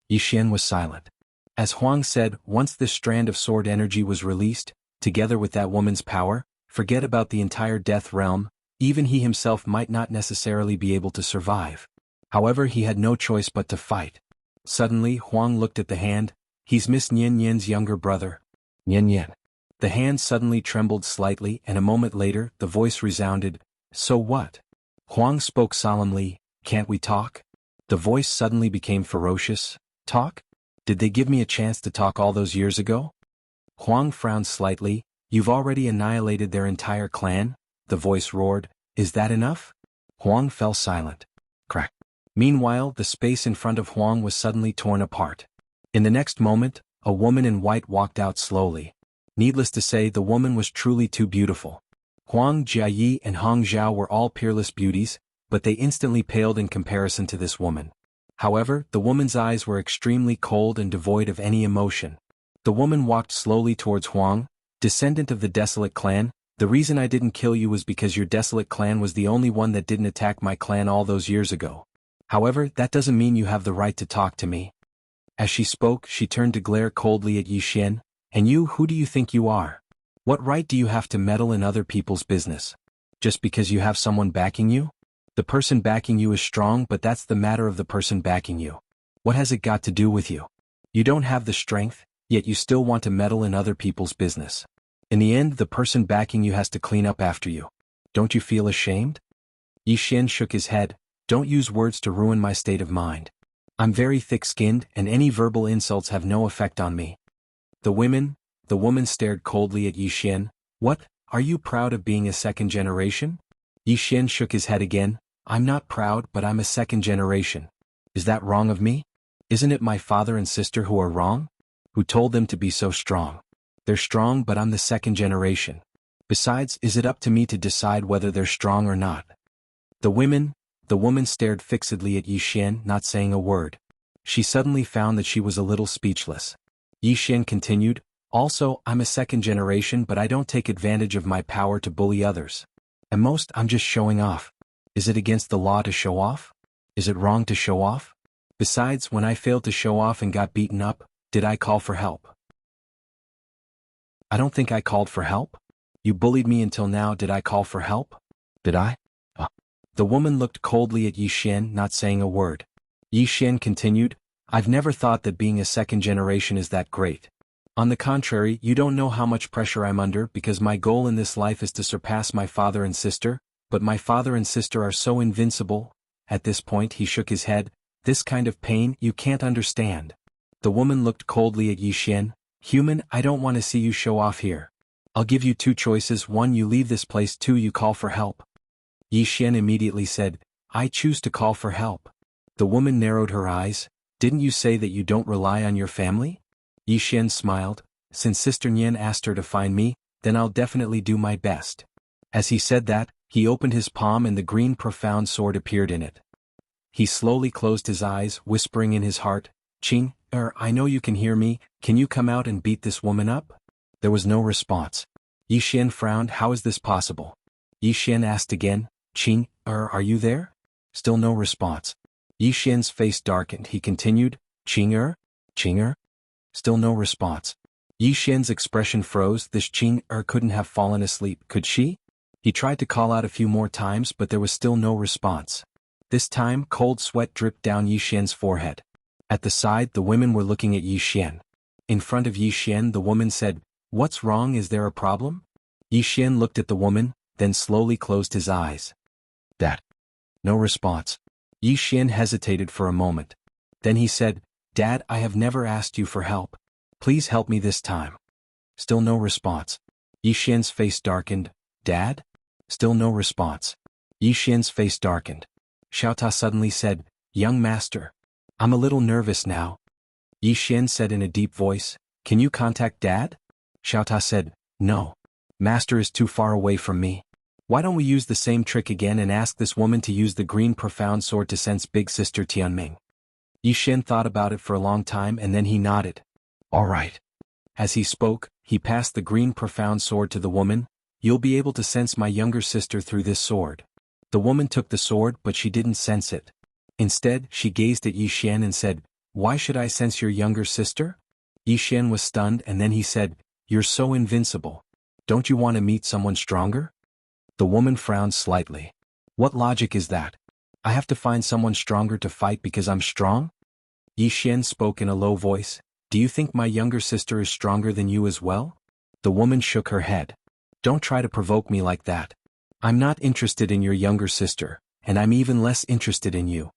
Yi Xian was silent. As Huang said, once this strand of sword energy was released, together with that woman's power, forget about the entire death realm, even he himself might not necessarily be able to survive. However, he had no choice but to fight. Suddenly, Huang looked at the hand. He's Miss Nian Nian's younger brother. Nian Nian. The hand suddenly trembled slightly, and a moment later, the voice resounded, "So what?" Huang spoke solemnly, "Can't we talk?" The voice suddenly became ferocious. "Talk? Did they give me a chance to talk all those years ago?" Huang frowned slightly. "You've already annihilated their entire clan?" The voice roared. "Is that enough?" Huang fell silent. Crack. Meanwhile, the space in front of Huang was suddenly torn apart. In the next moment, a woman in white walked out slowly. Needless to say, the woman was truly too beautiful. Huang Jiayi and Hong Zhao were all peerless beauties, but they instantly paled in comparison to this woman. However, the woman's eyes were extremely cold and devoid of any emotion. The woman walked slowly towards Huang. "Descendant of the Desolate clan, the reason I didn't kill you was because your Desolate clan was the only one that didn't attack my clan all those years ago. However, that doesn't mean you have the right to talk to me." As she spoke, she turned to glare coldly at Yi Xian. "And you, who do you think you are? What right do you have to meddle in other people's business? Just because you have someone backing you? The person backing you is strong, but that's the matter of the person backing you. What has it got to do with you? You don't have the strength, yet you still want to meddle in other people's business. In the end, the person backing you has to clean up after you. Don't you feel ashamed?" Yi Xian shook his head. "Don't use words to ruin my state of mind. I'm very thick-skinned, and any verbal insults have no effect on me." The woman stared coldly at Yi Xian. "What, are you proud of being a second generation?" Yi Xian shook his head again. "I'm not proud, but I'm a second generation. Is that wrong of me? Isn't it my father and sister who are wrong? Who told them to be so strong? They're strong, but I'm the second generation. Besides, is it up to me to decide whether they're strong or not?" The woman stared fixedly at Yi Xian, not saying a word. She suddenly found that she was a little speechless. Yi Xian continued, "Also, I'm a second generation, but I don't take advantage of my power to bully others. At most, I'm just showing off. Is it against the law to show off? Is it wrong to show off? Besides, when I failed to show off and got beaten up, did I call for help? I don't think I called for help. You bullied me until now, did I call for help? Did I?" The woman looked coldly at Yi Xian, not saying a word. Yi Xian continued, "I've never thought that being a second generation is that great. On the contrary, you don't know how much pressure I'm under because my goal in this life is to surpass my father and sister, but my father and sister are so invincible." At this point he shook his head. "This kind of pain you can't understand." The woman looked coldly at Yi Xian. "Human, I don't want to see you show off here. I'll give you two choices: one, you leave this place; two, you call for help." Yi Xian immediately said, "I choose to call for help." The woman narrowed her eyes. "Didn't you say that you don't rely on your family?" Yi Xian smiled. "Since Sister Nian asked her to find me, then I'll definitely do my best." As he said that, he opened his palm and the green profound sword appeared in it. He slowly closed his eyes, whispering in his heart, "Qing, I know you can hear me, can you come out and beat this woman up?" There was no response. Yi Xian frowned. How is this possible? Yi Xian asked again, Qing, are you there? Still no response. Yi Xian's face darkened. He continued, Qing? Still no response. Yi Xian's expression froze. This Qing couldn't have fallen asleep, could she? He tried to call out a few more times, but there was still no response. This time, cold sweat dripped down Yi Xian's forehead. At the side, the women were looking at Yi Xian. In front of Yi Xian, the woman said, What's wrong? Is there a problem? Yi Xian looked at the woman, then slowly closed his eyes. Dad. No response. Yi Xian hesitated for a moment. Then he said, Dad, I have never asked you for help. Please help me this time. Still no response. Yi Xian's face darkened. Dad? Still no response. Yi Xian's face darkened. Xiao Ta suddenly said, Young master. I'm a little nervous now. Yi Xian said in a deep voice, Can you contact Dad? Xiao Ta said, No. Master is too far away from me. Why don't we use the same trick again and ask this woman to use the green profound sword to sense big sister Tianming? Yi Xian thought about it for a long time and then he nodded. All right. As he spoke, he passed the green profound sword to the woman. You'll be able to sense my younger sister through this sword. The woman took the sword but she didn't sense it. Instead, she gazed at Yi Xian and said, Why should I sense your younger sister? Yi Xian was stunned and then he said, You're so invincible. Don't you want to meet someone stronger? The woman frowned slightly. What logic is that? I have to find someone stronger to fight because I'm strong? Yi Xian spoke in a low voice. Do you think my younger sister is stronger than you as well? The woman shook her head. Don't try to provoke me like that. I'm not interested in your younger sister, and I'm even less interested in you.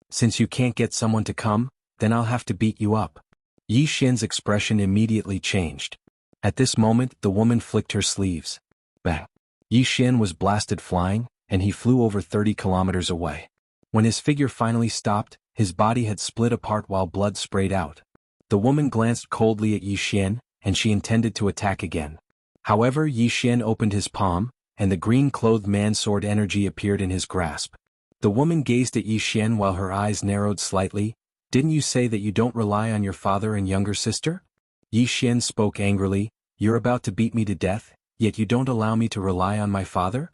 Since you can't get someone to come, then I'll have to beat you up. Yi Xian's expression immediately changed. At this moment, the woman flicked her sleeves. Bang! Yi Xian was blasted flying, and he flew over 30 kilometers away. When his figure finally stopped, his body had split apart while blood sprayed out. The woman glanced coldly at Yi Xian, and she intended to attack again. However, Yi Xian opened his palm, and the green-clothed man's sword energy appeared in his grasp. The woman gazed at Yi Xian while her eyes narrowed slightly. Didn't you say that you don't rely on your father and younger sister? Yi Xian spoke angrily. You're about to beat me to death, yet you don't allow me to rely on my father?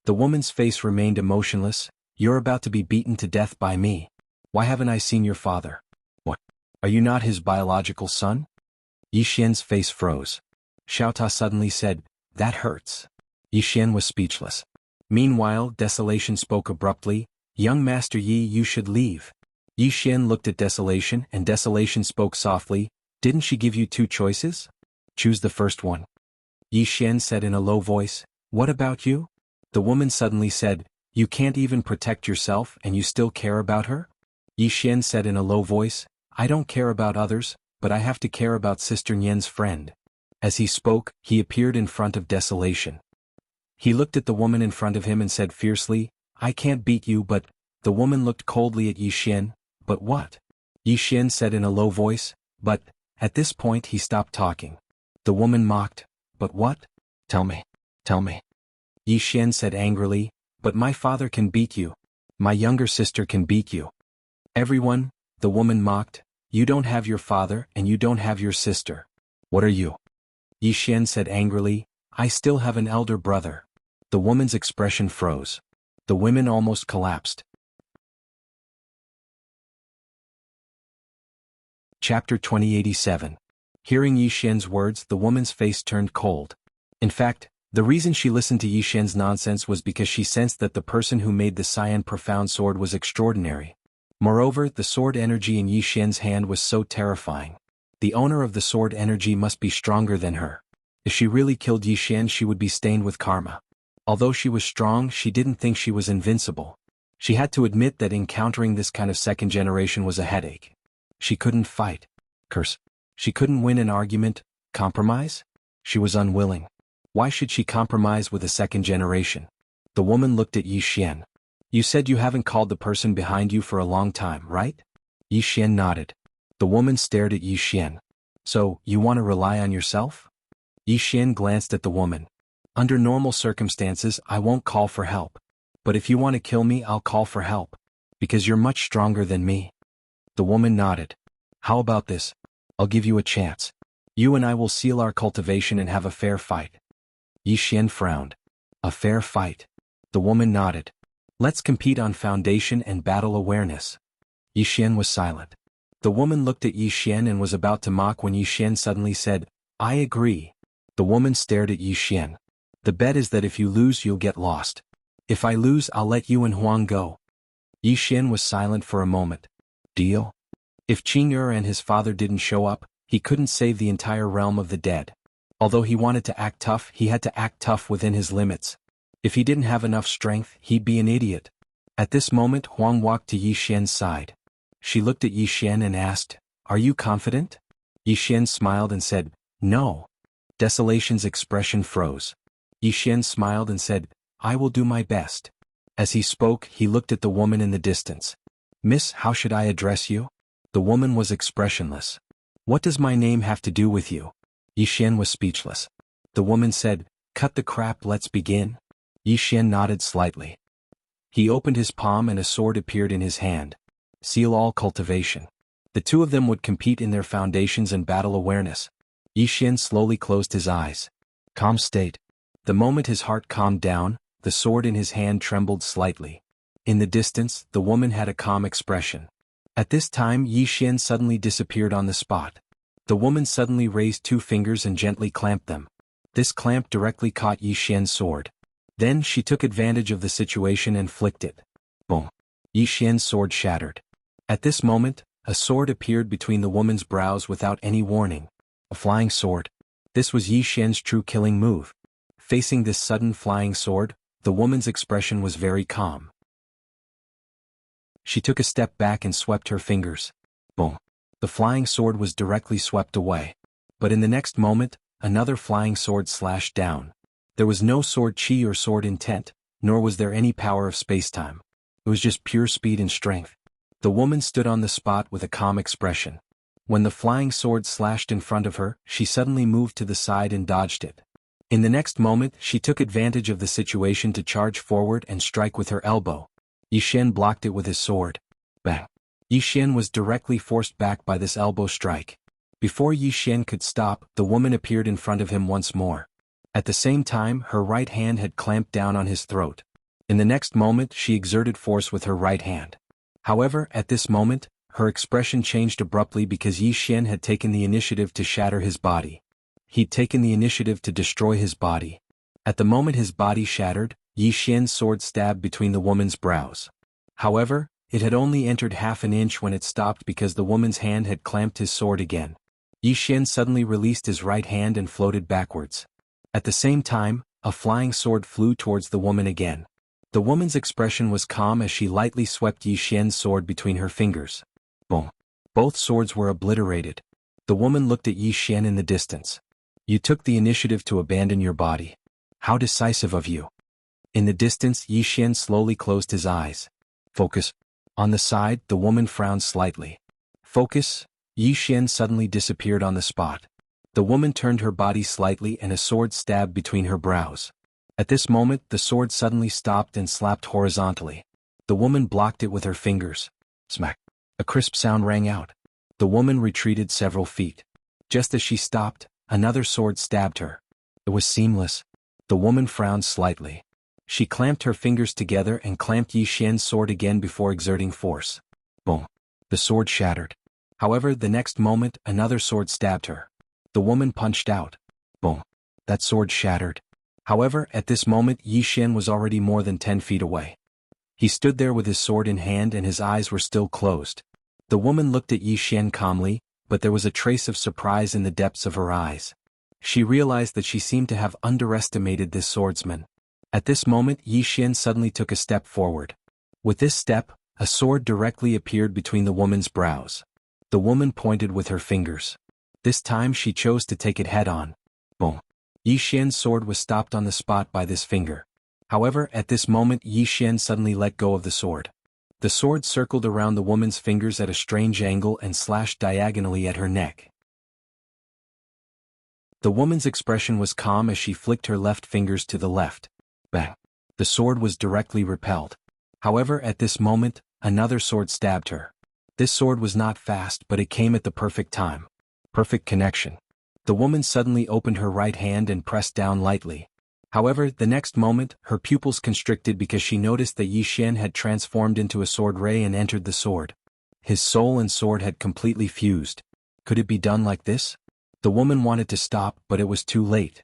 The woman's face remained emotionless. You're about to be beaten to death by me. Why haven't I seen your father? What? Are you not his biological son? Yi Xian's face froze. Xiao Ta suddenly said, That hurts. Yi Xian was speechless. Meanwhile, Desolation spoke abruptly, Young Master Yi, you should leave. Yi Xian looked at Desolation and Desolation spoke softly, Didn't she give you two choices? Choose the first one. Yi Xian said in a low voice, What about you? The woman suddenly said, You can't even protect yourself and you still care about her? Yi Xian said in a low voice, I don't care about others, but I have to care about Sister Nian's friend. As he spoke, he appeared in front of Desolation. He looked at the woman in front of him and said fiercely, I can't beat you but... The woman looked coldly at Yi Xian, But what? Yi Xian said in a low voice, But... At this point he stopped talking. The woman mocked, But what? Tell me. Tell me. Yi Xian said angrily, But my father can beat you. My younger sister can beat you. Everyone, the woman mocked, You don't have your father and you don't have your sister. What are you? Yi Xian said angrily, I still have an elder brother. The woman's expression froze. The women almost collapsed. Chapter 2087. Hearing Yi Xian's words, the woman's face turned cold. In fact, the reason she listened to Yi Xian's nonsense was because she sensed that the person who made the cyan profound sword was extraordinary. Moreover, the sword energy in Yi Xian's hand was so terrifying. The owner of the sword energy must be stronger than her. If she really killed Yi Xian, she would be stained with karma. Although she was strong, she didn't think she was invincible. She had to admit that encountering this kind of second generation was a headache. She couldn't fight. Curse. She couldn't win an argument. Compromise? She was unwilling. Why should she compromise with a second generation? The woman looked at Yi Xian. You said you haven't called the person behind you for a long time, right? Yi Xian nodded. The woman stared at Yi Xian. So, you want to rely on yourself? Yi Xian glanced at the woman. Under normal circumstances, I won't call for help. But if you want to kill me, I'll call for help. Because you're much stronger than me. The woman nodded. How about this? I'll give you a chance. You and I will seal our cultivation and have a fair fight. Yi Xian frowned. A fair fight. The woman nodded. Let's compete on foundation and battle awareness. Yi Xian was silent. The woman looked at Yi Xian and was about to mock when Yi Xian suddenly said, I agree. The woman stared at Yi Xian. The bet is that if you lose you'll get lost. If I lose I'll let you and Huang go. Yi Xian was silent for a moment. Deal? If Qing'er and his father didn't show up, he couldn't save the entire realm of the dead. Although he wanted to act tough, he had to act tough within his limits. If he didn't have enough strength, he'd be an idiot. At this moment Huang walked to Yi Xian's side. She looked at Yi Xian and asked, Are you confident? Yi Xian smiled and said, No. Desolation's expression froze. Yi Xian smiled and said, I will do my best. As he spoke, he looked at the woman in the distance. Miss, how should I address you? The woman was expressionless. What does my name have to do with you? Yi Xian was speechless. The woman said, Cut the crap, let's begin. Yi Xian nodded slightly. He opened his palm and a sword appeared in his hand. Seal all cultivation. The two of them would compete in their foundations and battle awareness. Yi Xian slowly closed his eyes. Calm state. The moment his heart calmed down, the sword in his hand trembled slightly. In the distance, the woman had a calm expression. At this time Yi Xian suddenly disappeared on the spot. The woman suddenly raised two fingers and gently clamped them. This clamp directly caught Yi Xian's sword. Then she took advantage of the situation and flicked it. Boom. Yi Xian's sword shattered. At this moment, a sword appeared between the woman's brows without any warning. A flying sword. This was Yi Xian's true killing move. Facing this sudden flying sword, the woman's expression was very calm. She took a step back and swept her fingers. Boom. The flying sword was directly swept away. But in the next moment, another flying sword slashed down. There was no sword chi or sword intent, nor was there any power of spacetime. It was just pure speed and strength. The woman stood on the spot with a calm expression. When the flying sword slashed in front of her, she suddenly moved to the side and dodged it. In the next moment, she took advantage of the situation to charge forward and strike with her elbow. Yi Xian blocked it with his sword. Bang! Yi Xian was directly forced back by this elbow strike. Before Yi Xian could stop, the woman appeared in front of him once more. At the same time, her right hand had clamped down on his throat. In the next moment, she exerted force with her right hand. However, at this moment, her expression changed abruptly because Yi Xian had taken the initiative to shatter his body. He'd taken the initiative to destroy his body. At the moment his body shattered, Yi Xian's sword stabbed between the woman's brows. However, it had only entered half an inch when it stopped because the woman's hand had clamped his sword again. Yi Xian suddenly released his right hand and floated backwards. At the same time, a flying sword flew towards the woman again. The woman's expression was calm as she lightly swept Yi Xian's sword between her fingers. Boom. Both swords were obliterated. The woman looked at Yi Xian in the distance. You took the initiative to abandon your body. How decisive of you. In the distance, Yi Xian slowly closed his eyes. Focus. On the side, the woman frowned slightly. Focus. Yi Xian suddenly disappeared on the spot. The woman turned her body slightly and a sword stabbed between her brows. At this moment, the sword suddenly stopped and slapped horizontally. The woman blocked it with her fingers. Smack. A crisp sound rang out. The woman retreated several feet. Just as she stopped, another sword stabbed her. It was seamless. The woman frowned slightly. She clamped her fingers together and clamped Yi Xian's sword again before exerting force. Boom. The sword shattered. However, the next moment, another sword stabbed her. The woman punched out. Boom. That sword shattered. However, at this moment Yi Xian was already more than 10 feet away. He stood there with his sword in hand and his eyes were still closed. The woman looked at Yi Xian calmly, but there was a trace of surprise in the depths of her eyes. She realized that she seemed to have underestimated this swordsman. At this moment Yi Xian suddenly took a step forward. With this step, a sword directly appeared between the woman's brows. The woman pointed with her fingers. This time she chose to take it head-on. Boom. Yi Xian's sword was stopped on the spot by this finger. However, at this moment Yi Xian suddenly let go of the sword. The sword circled around the woman's fingers at a strange angle and slashed diagonally at her neck. The woman's expression was calm as she flicked her left fingers to the left. Bang. The sword was directly repelled. However, at this moment, another sword stabbed her. This sword was not fast, but it came at the perfect time. Perfect connection. The woman suddenly opened her right hand and pressed down lightly. However, the next moment, her pupils constricted because she noticed that Yi Xian had transformed into a sword ray and entered the sword. His soul and sword had completely fused. Could it be done like this? The woman wanted to stop, but it was too late.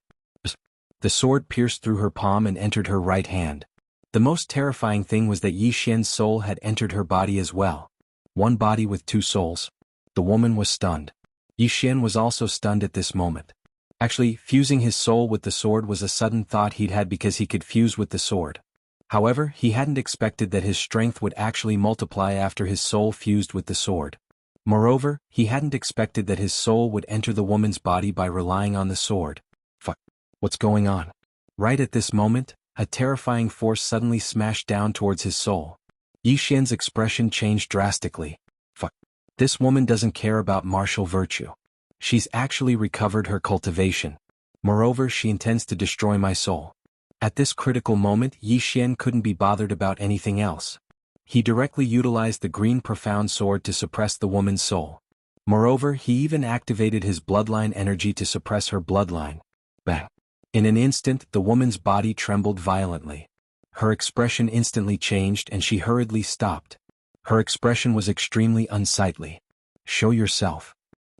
The sword pierced through her palm and entered her right hand. The most terrifying thing was that Yi Xian's soul had entered her body as well. One body with two souls. The woman was stunned. Yi Xian was also stunned at this moment. Actually, fusing his soul with the sword was a sudden thought he'd had because he could fuse with the sword. However, he hadn't expected that his strength would actually multiply after his soul fused with the sword. Moreover, he hadn't expected that his soul would enter the woman's body by relying on the sword. Fuck. What's going on? Right at this moment, a terrifying force suddenly smashed down towards his soul. Yi Xian's expression changed drastically. Fuck. This woman doesn't care about martial virtue. She's actually recovered her cultivation. Moreover, she intends to destroy my soul. At this critical moment, Yi Xian couldn't be bothered about anything else. He directly utilized the green profound sword to suppress the woman's soul. Moreover, he even activated his bloodline energy to suppress her bloodline. Bang! In an instant, the woman's body trembled violently. Her expression instantly changed and she hurriedly stopped. Her expression was extremely unsightly. Show yourself.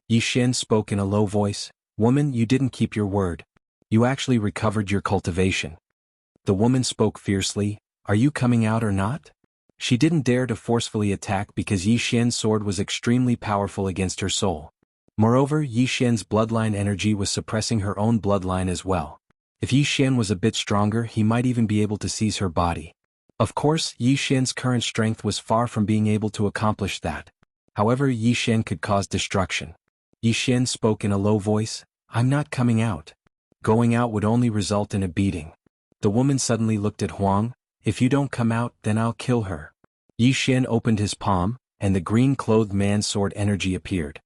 Yi Xian spoke in a low voice. Woman, you didn't keep your word. You actually recovered your cultivation. The woman spoke fiercely. Are you coming out or not? She didn't dare to forcefully attack because Yi Xian's sword was extremely powerful against her soul. Moreover, Yi Xian's bloodline energy was suppressing her own bloodline as well. If Yi Xian was a bit stronger, he might even be able to seize her body. Of course, Yi Xian's current strength was far from being able to accomplish that. However, Yi Xian could cause destruction. Yi Xian spoke in a low voice. I'm not coming out. Going out would only result in a beating. The woman suddenly looked at Huang. If you don't come out, then I'll kill her. Yi Xian opened his palm, and the green-clothed man's sword energy appeared.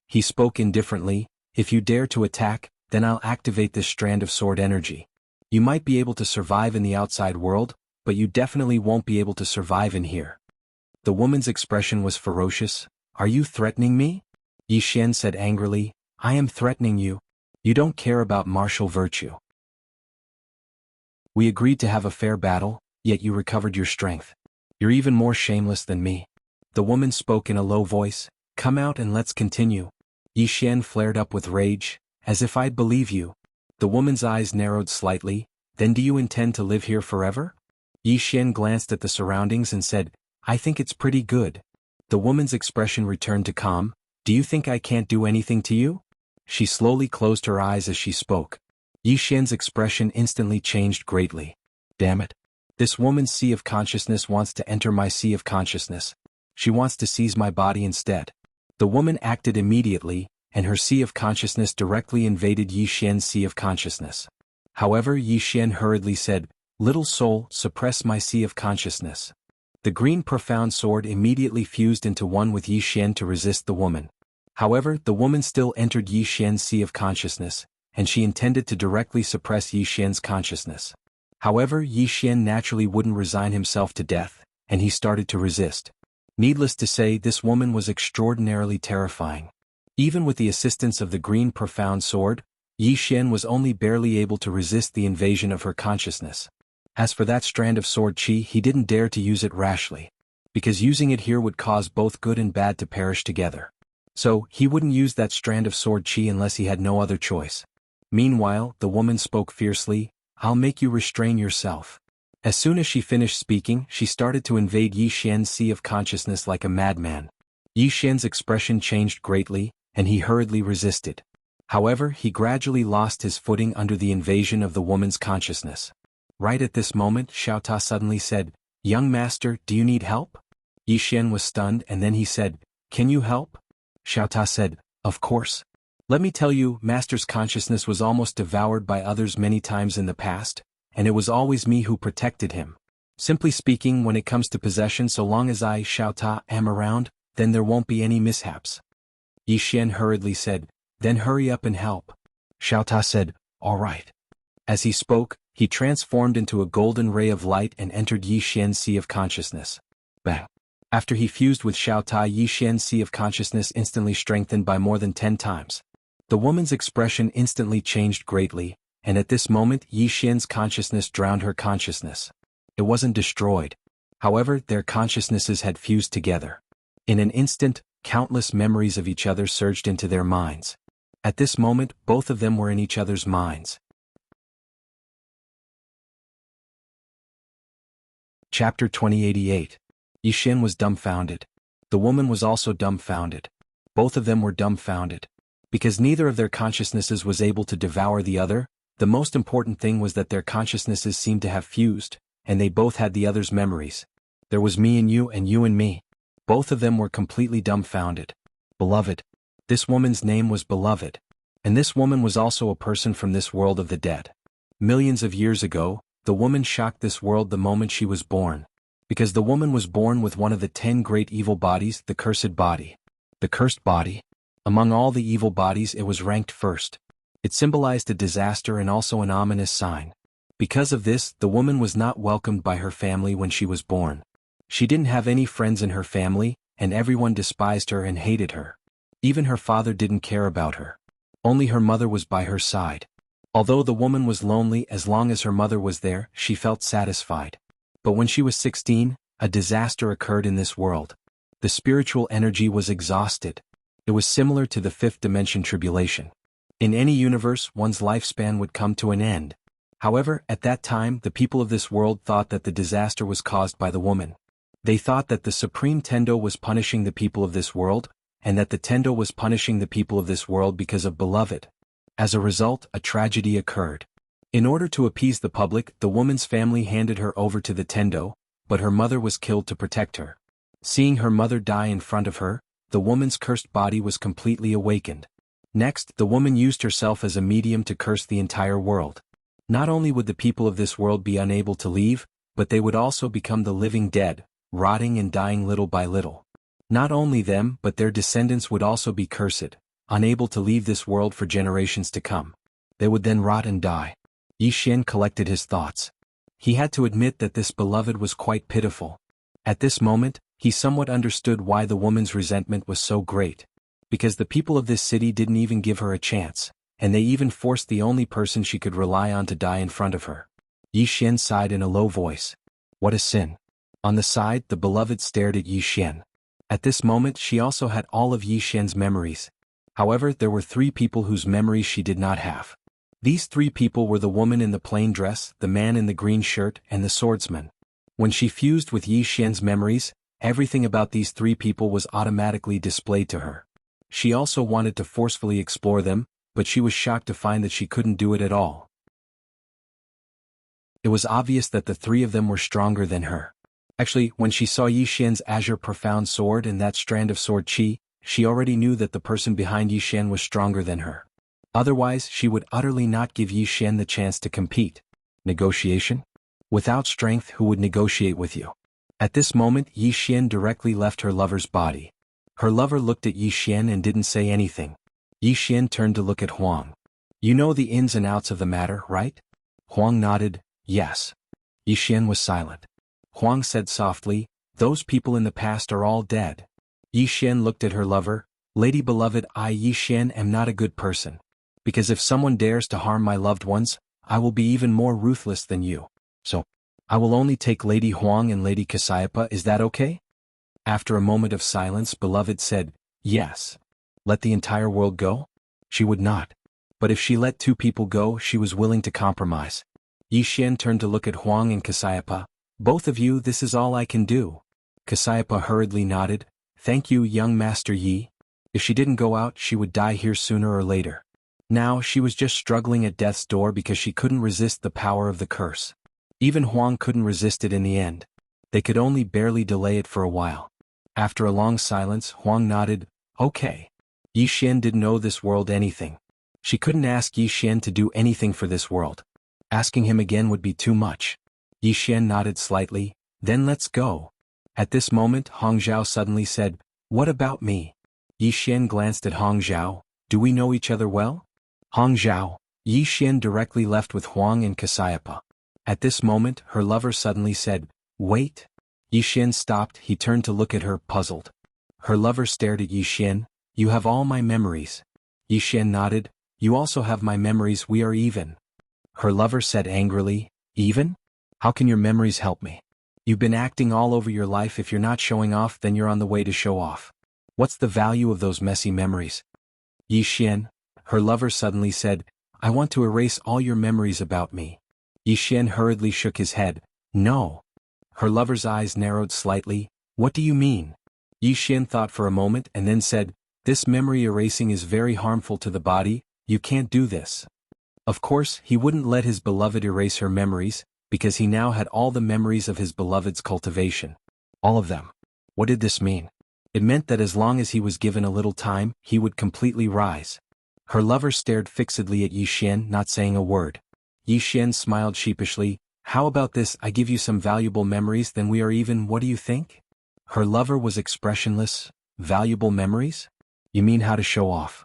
He spoke indifferently. If you dare to attack, then I'll activate this strand of sword energy. You might be able to survive in the outside world, but you definitely won't be able to survive in here. The woman's expression was ferocious. Are you threatening me? Yi Xian said angrily. I am threatening you. You don't care about martial virtue. We agreed to have a fair battle, yet you recovered your strength. You're even more shameless than me. The woman spoke in a low voice. Come out and let's continue. Yi Xian flared up with rage. As if I'd believe you. The woman's eyes narrowed slightly. Then do you intend to live here forever? Yi Xian glanced at the surroundings and said, I think it's pretty good. The woman's expression returned to calm. Do you think I can't do anything to you? She slowly closed her eyes as she spoke. Yi Xian's expression instantly changed greatly. Damn it. This woman's sea of consciousness wants to enter my sea of consciousness. She wants to seize my body instead. The woman acted immediately, and her sea of consciousness directly invaded Yi Xian's sea of consciousness. However, Yi Xian hurriedly said, Little soul, suppress my sea of consciousness. The green profound sword immediately fused into one with Yi Xian to resist the woman. However, the woman still entered Yi Xian's sea of consciousness, and she intended to directly suppress Yi Xian's consciousness. However, Yi Xian naturally wouldn't resign himself to death, and he started to resist. Needless to say, this woman was extraordinarily terrifying. Even with the assistance of the green profound sword, Yi Xian was only barely able to resist the invasion of her consciousness. As for that strand of sword qi, he didn't dare to use it rashly, because using it here would cause both good and bad to perish together. So, he wouldn't use that strand of sword qi unless he had no other choice. Meanwhile, the woman spoke fiercely, I'll make you restrain yourself. As soon as she finished speaking, she started to invade Yi Xian's sea of consciousness like a madman. Yi Xian's expression changed greatly, and he hurriedly resisted. However, he gradually lost his footing under the invasion of the woman's consciousness. Right at this moment, Xiao Ta suddenly said, Young master, do you need help? Yi Xian was stunned and then he said, Can you help? Xiao Ta said, Of course. Let me tell you, master's consciousness was almost devoured by others many times in the past, and it was always me who protected him. Simply speaking, when it comes to possession, so long as I, Xiao Ta, am around, then there won't be any mishaps. Yi Xian hurriedly said, Then hurry up and help. Xiao Ta said, All right. As he spoke, he transformed into a golden ray of light and entered Yi Xian's sea of consciousness. Bang. After he fused with Xiao Ta, Yi Xian's sea of consciousness instantly strengthened by more than 10 times. The woman's expression instantly changed greatly, and at this moment Yi Xian's consciousness drowned her consciousness. It wasn't destroyed. However, their consciousnesses had fused together. In an instant, countless memories of each other surged into their minds. At this moment, both of them were in each other's minds. Chapter 2088. Yi Xian was dumbfounded. The woman was also dumbfounded. Both of them were dumbfounded. Because neither of their consciousnesses was able to devour the other, the most important thing was that their consciousnesses seemed to have fused, and they both had the other's memories. There was me and you and me. Both of them were completely dumbfounded. Beloved. This woman's name was Beloved. And this woman was also a person from this world of the dead. Millions of years ago, the woman shocked this world the moment she was born. Because the woman was born with one of the 10 great evil bodies, the cursed body. The cursed body. Among all the evil bodies, it was ranked first. It symbolized a disaster and also an ominous sign. Because of this, the woman was not welcomed by her family when she was born. She didn't have any friends in her family, and everyone despised her and hated her. Even her father didn't care about her. Only her mother was by her side. Although the woman was lonely, as long as her mother was there, she felt satisfied. But when she was 16, a disaster occurred in this world. The spiritual energy was exhausted. It was similar to the fifth dimension tribulation. In any universe, one's lifespan would come to an end. However, at that time, the people of this world thought that the disaster was caused by the woman. They thought that the Supreme Tendo was punishing the people of this world, and that the Tendo was punishing the people of this world because of Beloved. As a result, a tragedy occurred. In order to appease the public, the woman's family handed her over to the Tendo, but her mother was killed to protect her. Seeing her mother die in front of her, the woman's cursed body was completely awakened. Next, the woman used herself as a medium to curse the entire world. Not only would the people of this world be unable to leave, but they would also become the living dead, rotting and dying little by little. Not only them, but their descendants would also be cursed, unable to leave this world for generations to come. They would then rot and die. Yi Xian collected his thoughts. He had to admit that this Beloved was quite pitiful. At this moment, he somewhat understood why the woman's resentment was so great. Because the people of this city didn't even give her a chance, and they even forced the only person she could rely on to die in front of her. Yi Xian sighed in a low voice. What a sin. On the side, the Beloved stared at Yi Xian. At this moment, she also had all of Yi Xian's memories. However, there were 3 people whose memories she did not have. These 3 people were the woman in the plain dress, the man in the green shirt, and the swordsman. When she fused with Yi Xian's memories, everything about these 3 people was automatically displayed to her. She also wanted to forcefully explore them, but she was shocked to find that she couldn't do it at all. It was obvious that the 3 of them were stronger than her. Actually, when she saw Yi Xian's azure profound sword and that strand of sword chi, she already knew that the person behind Yi Xian was stronger than her. Otherwise, she would utterly not give Yi Xian the chance to compete. Negotiation? Without strength, who would negotiate with you? At this moment, Yi Xian directly left her lover's body. Her lover looked at Yi Xian and didn't say anything. Yi Xian turned to look at Huang. You know the ins and outs of the matter, right? Huang nodded, yes. Yi Xian was silent. Huang said softly, those people in the past are all dead. Yi Xian looked at her lover, Lady Beloved, I Yi Xian am not a good person. Because if someone dares to harm my loved ones, I will be even more ruthless than you. So, I will only take Lady Huang and Lady Cassiopeia, is that okay? After a moment of silence, Beloved said, yes. Let the entire world go? She would not. But if she let 2 people go, she was willing to compromise. Yi Xian turned to look at Huang and Cassiopeia. Both of you, this is all I can do. Cassiopeia hurriedly nodded, thank you, young Master Yi. If she didn't go out, she would die here sooner or later. Now, she was just struggling at death's door because she couldn't resist the power of the curse. Even Huang couldn't resist it in the end. They could only barely delay it for a while. After a long silence, Huang nodded, okay. Yi Xian didn't owe this world anything. She couldn't ask Yi Xian to do anything for this world. Asking him again would be too much. Yi Xian nodded slightly, then let's go. At this moment, Hong Zhao suddenly said, what about me? Yi Xian glanced at Hong Zhao, do we know each other well? Hong Zhao. Yi Xian directly left with Huang and Cassiopeia. At this moment, her lover suddenly said, wait. Yi Xian stopped, he turned to look at her, puzzled. Her lover stared at Yi Xian, you have all my memories. Yi Xian nodded. You also have my memories, we are even. Her lover said angrily, even? How can your memories help me? You've been acting all over your life. If you're not showing off, then you're on the way to show off. What's the value of those messy memories? Yi Xian, her lover suddenly said, I want to erase all your memories about me. Yi Xian hurriedly shook his head. No. Her lover's eyes narrowed slightly. What do you mean? Yi Xian thought for a moment and then said, this memory erasing is very harmful to the body, you can't do this. Of course, he wouldn't let his beloved erase her memories, because he now had all the memories of his beloved's cultivation. All of them. What did this mean? It meant that as long as he was given a little time, he would completely rise. Her lover stared fixedly at Yi Xian, not saying a word. Yi Xian smiled sheepishly. How about this? I give you some valuable memories, then we are even. What do you think? Her lover was expressionless. Valuable memories? You mean how to show off?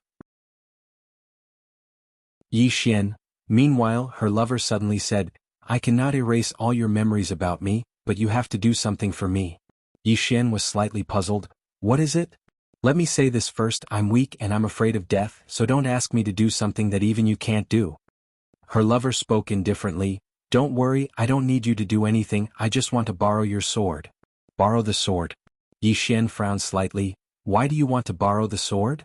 Yi Xian. Meanwhile, her lover suddenly said, I cannot erase all your memories about me, but you have to do something for me. Yi Xian was slightly puzzled. What is it? Let me say this first, I'm weak and I'm afraid of death, so don't ask me to do something that even you can't do. Her lover spoke indifferently. Don't worry, I don't need you to do anything, I just want to borrow your sword. Borrow the sword? Yi Xian frowned slightly. Why do you want to borrow the sword?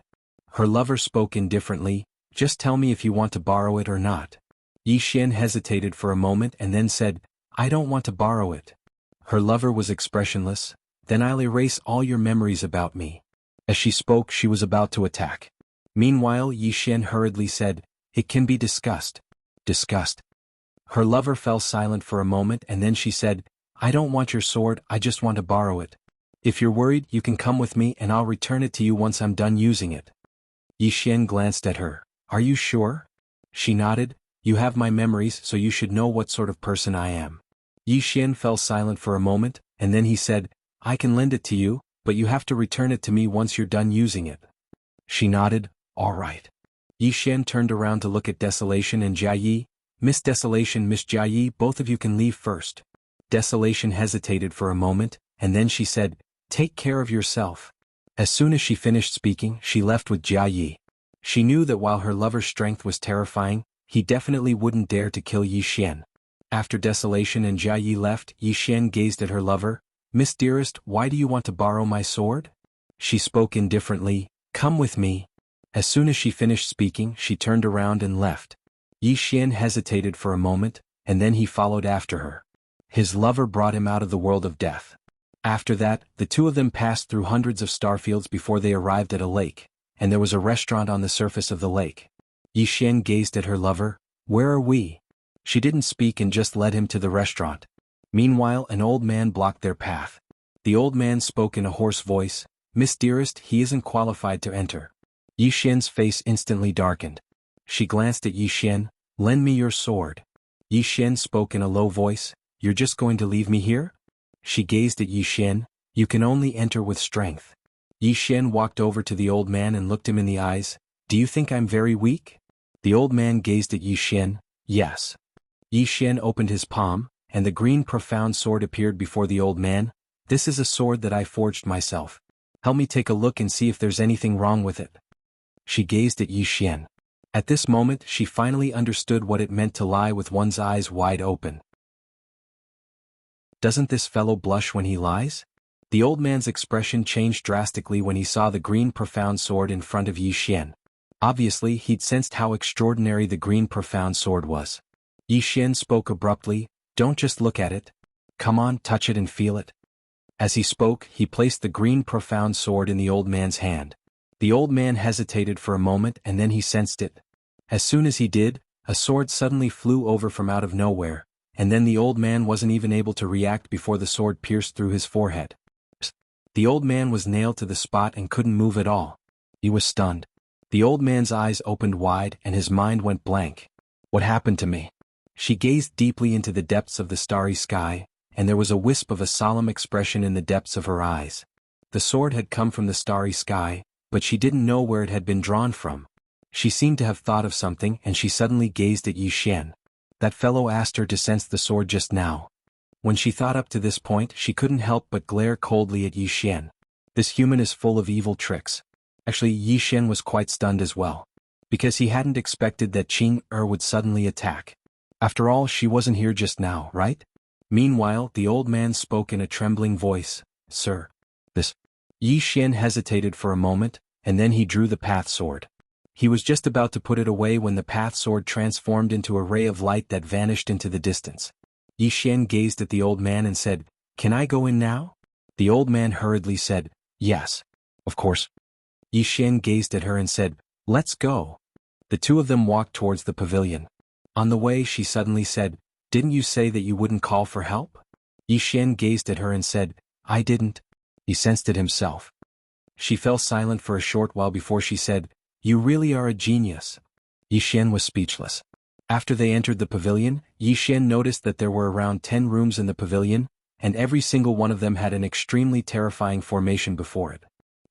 Her lover spoke indifferently. Just tell me if you want to borrow it or not. Yi Xian hesitated for a moment and then said, I don't want to borrow it. Her lover was expressionless. Then I'll erase all your memories about me. As she spoke, she was about to attack. Meanwhile, Yi Xian hurriedly said, It can be discussed. Discussed. Her lover fell silent for a moment and then she said, I don't want your sword, I just want to borrow it. If you're worried, you can come with me and I'll return it to you once I'm done using it. Yi Xian glanced at her. Are you sure? She nodded. You have my memories, so you should know what sort of person I am. Yi Xian fell silent for a moment, and then he said, I can lend it to you, but you have to return it to me once you're done using it. She nodded. All right. Yi Xian turned around to look at Desolation and Jia Yi. Miss Desolation, Miss Jia Yi, both of you can leave first. Desolation hesitated for a moment, and then she said, Take care of yourself. As soon as she finished speaking, she left with Jia Yi. She knew that while her lover's strength was terrifying, he definitely wouldn't dare to kill Yi Xian. After Desolation and Jia Yi left, Yi Xian gazed at her lover. Miss Dearest, why do you want to borrow my sword? She spoke indifferently. Come with me. As soon as she finished speaking, she turned around and left. Yi Xian hesitated for a moment, and then he followed after her. His lover brought him out of the world of death. After that, the two of them passed through hundreds of starfields before they arrived at a lake, and there was a restaurant on the surface of the lake. Yi Xian gazed at her lover. Where are we? She didn't speak and just led him to the restaurant. Meanwhile, an old man blocked their path. The old man spoke in a hoarse voice. Miss Dearest, he isn't qualified to enter. Yi Xian's face instantly darkened. She glanced at Yi Xian. Lend me your sword. Yi Xian spoke in a low voice. You're just going to leave me here? She gazed at Yi Xian. You can only enter with strength. Yi Xian walked over to the old man and looked him in the eyes. Do you think I'm very weak? The old man gazed at Yi Xian. Yes. Yi Xian opened his palm, and the green profound sword appeared before the old man. This is a sword that I forged myself. Help me take a look and see if there's anything wrong with it. She gazed at Yi Xian. At this moment, she finally understood what it meant to lie with one's eyes wide open. Doesn't this fellow blush when he lies? The old man's expression changed drastically when he saw the green profound sword in front of Yi Xian. Obviously, he'd sensed how extraordinary the green profound sword was. Yi Xian spoke abruptly. Don't just look at it. Come on, touch it and feel it. As he spoke, he placed the green profound sword in the old man's hand. The old man hesitated for a moment and then he sensed it. As soon as he did, a sword suddenly flew over from out of nowhere, and then the old man wasn't even able to react before the sword pierced through his forehead. The old man was nailed to the spot and couldn't move at all. He was stunned. The old man's eyes opened wide and his mind went blank. What happened to me? She gazed deeply into the depths of the starry sky, and there was a wisp of a solemn expression in the depths of her eyes. The sword had come from the starry sky, but she didn't know where it had been drawn from. She seemed to have thought of something and she suddenly gazed at Yi Xian. That fellow asked her to sense the sword just now. When she thought up to this point, she couldn't help but glare coldly at Yi Xian. This human is full of evil tricks. Actually, Yi Xian was quite stunned as well. because he hadn't expected that Qing would suddenly attack. After all, she wasn't here just now, right? Meanwhile, the old man spoke in a trembling voice, "Sir, this." Yi Xian hesitated for a moment, and then he drew the path sword. He was just about to put it away when the path sword transformed into a ray of light that vanished into the distance. Yi Xian gazed at the old man and said, "Can I go in now?" The old man hurriedly said, "Yes, of course." Yi Xian gazed at her and said, "Let's go." The two of them walked towards the pavilion. On the way, she suddenly said, "Didn't you say that you wouldn't call for help?" Yi Xian gazed at her and said, "I didn't." He sensed it himself. She fell silent for a short while before she said, "You really are a genius." Yi Xian was speechless. After they entered the pavilion, Yi Xian noticed that there were around 10 rooms in the pavilion, and every single one of them had an extremely terrifying formation before it.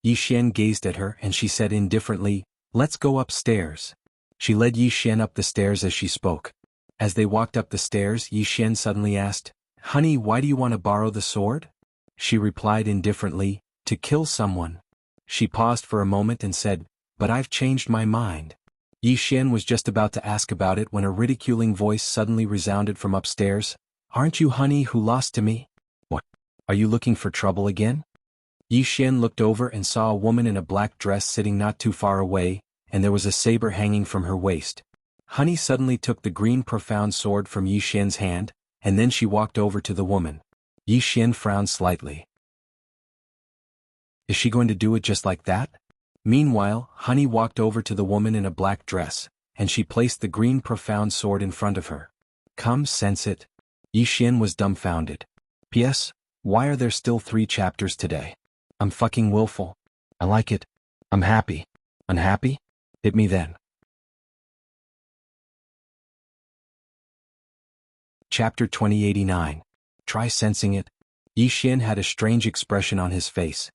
Yi Xian gazed at her and she said indifferently, "Let's go upstairs." She led Yi Xian up the stairs as she spoke. As they walked up the stairs, Yi Xian suddenly asked, "Honey, why do you want to borrow the sword?" She replied indifferently, "To kill someone." She paused for a moment and said, "But I've changed my mind." Yi Xian was just about to ask about it when a ridiculing voice suddenly resounded from upstairs, "Aren't you Honey who lost to me? What? Are you looking for trouble again?" Yi Xian looked over and saw a woman in a black dress sitting not too far away, and there was a saber hanging from her waist. Honey suddenly took the green profound sword from Yi Xian's hand, and then she walked over to the woman. Yi Xian frowned slightly. Is she going to do it just like that? Meanwhile, Honey walked over to the woman in a black dress, and she placed the green profound sword in front of her. "Come, sense it." Yi Xian was dumbfounded. P.S. Why are there still 3 chapters today? I'm fucking willful. I like it. I'm happy. Unhappy? Hit me then. Chapter 2089. Try sensing it. Yi Xian had a strange expression on his face.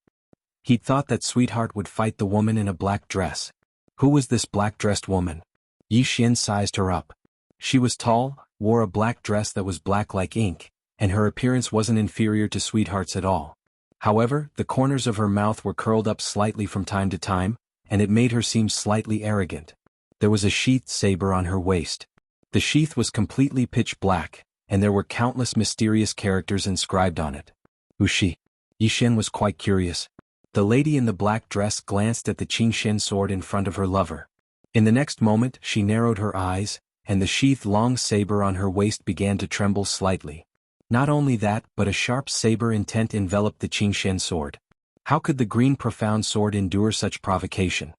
He'd thought that Sweetheart would fight the woman in a black dress. Who was this black-dressed woman? Yi Xian sized her up. She was tall, wore a black dress that was black like ink, and her appearance wasn't inferior to Sweetheart's at all. However, the corners of her mouth were curled up slightly from time to time, and it made her seem slightly arrogant. There was a sheathed saber on her waist. The sheath was completely pitch black, and there were countless mysterious characters inscribed on it. Who's she? Yi Xian was quite curious. The lady in the black dress glanced at the Qingxian sword in front of her lover. In the next moment, she narrowed her eyes, and the sheathed long saber on her waist began to tremble slightly. Not only that, but a sharp saber intent enveloped the Qingxian sword. How could the green profound sword endure such provocation?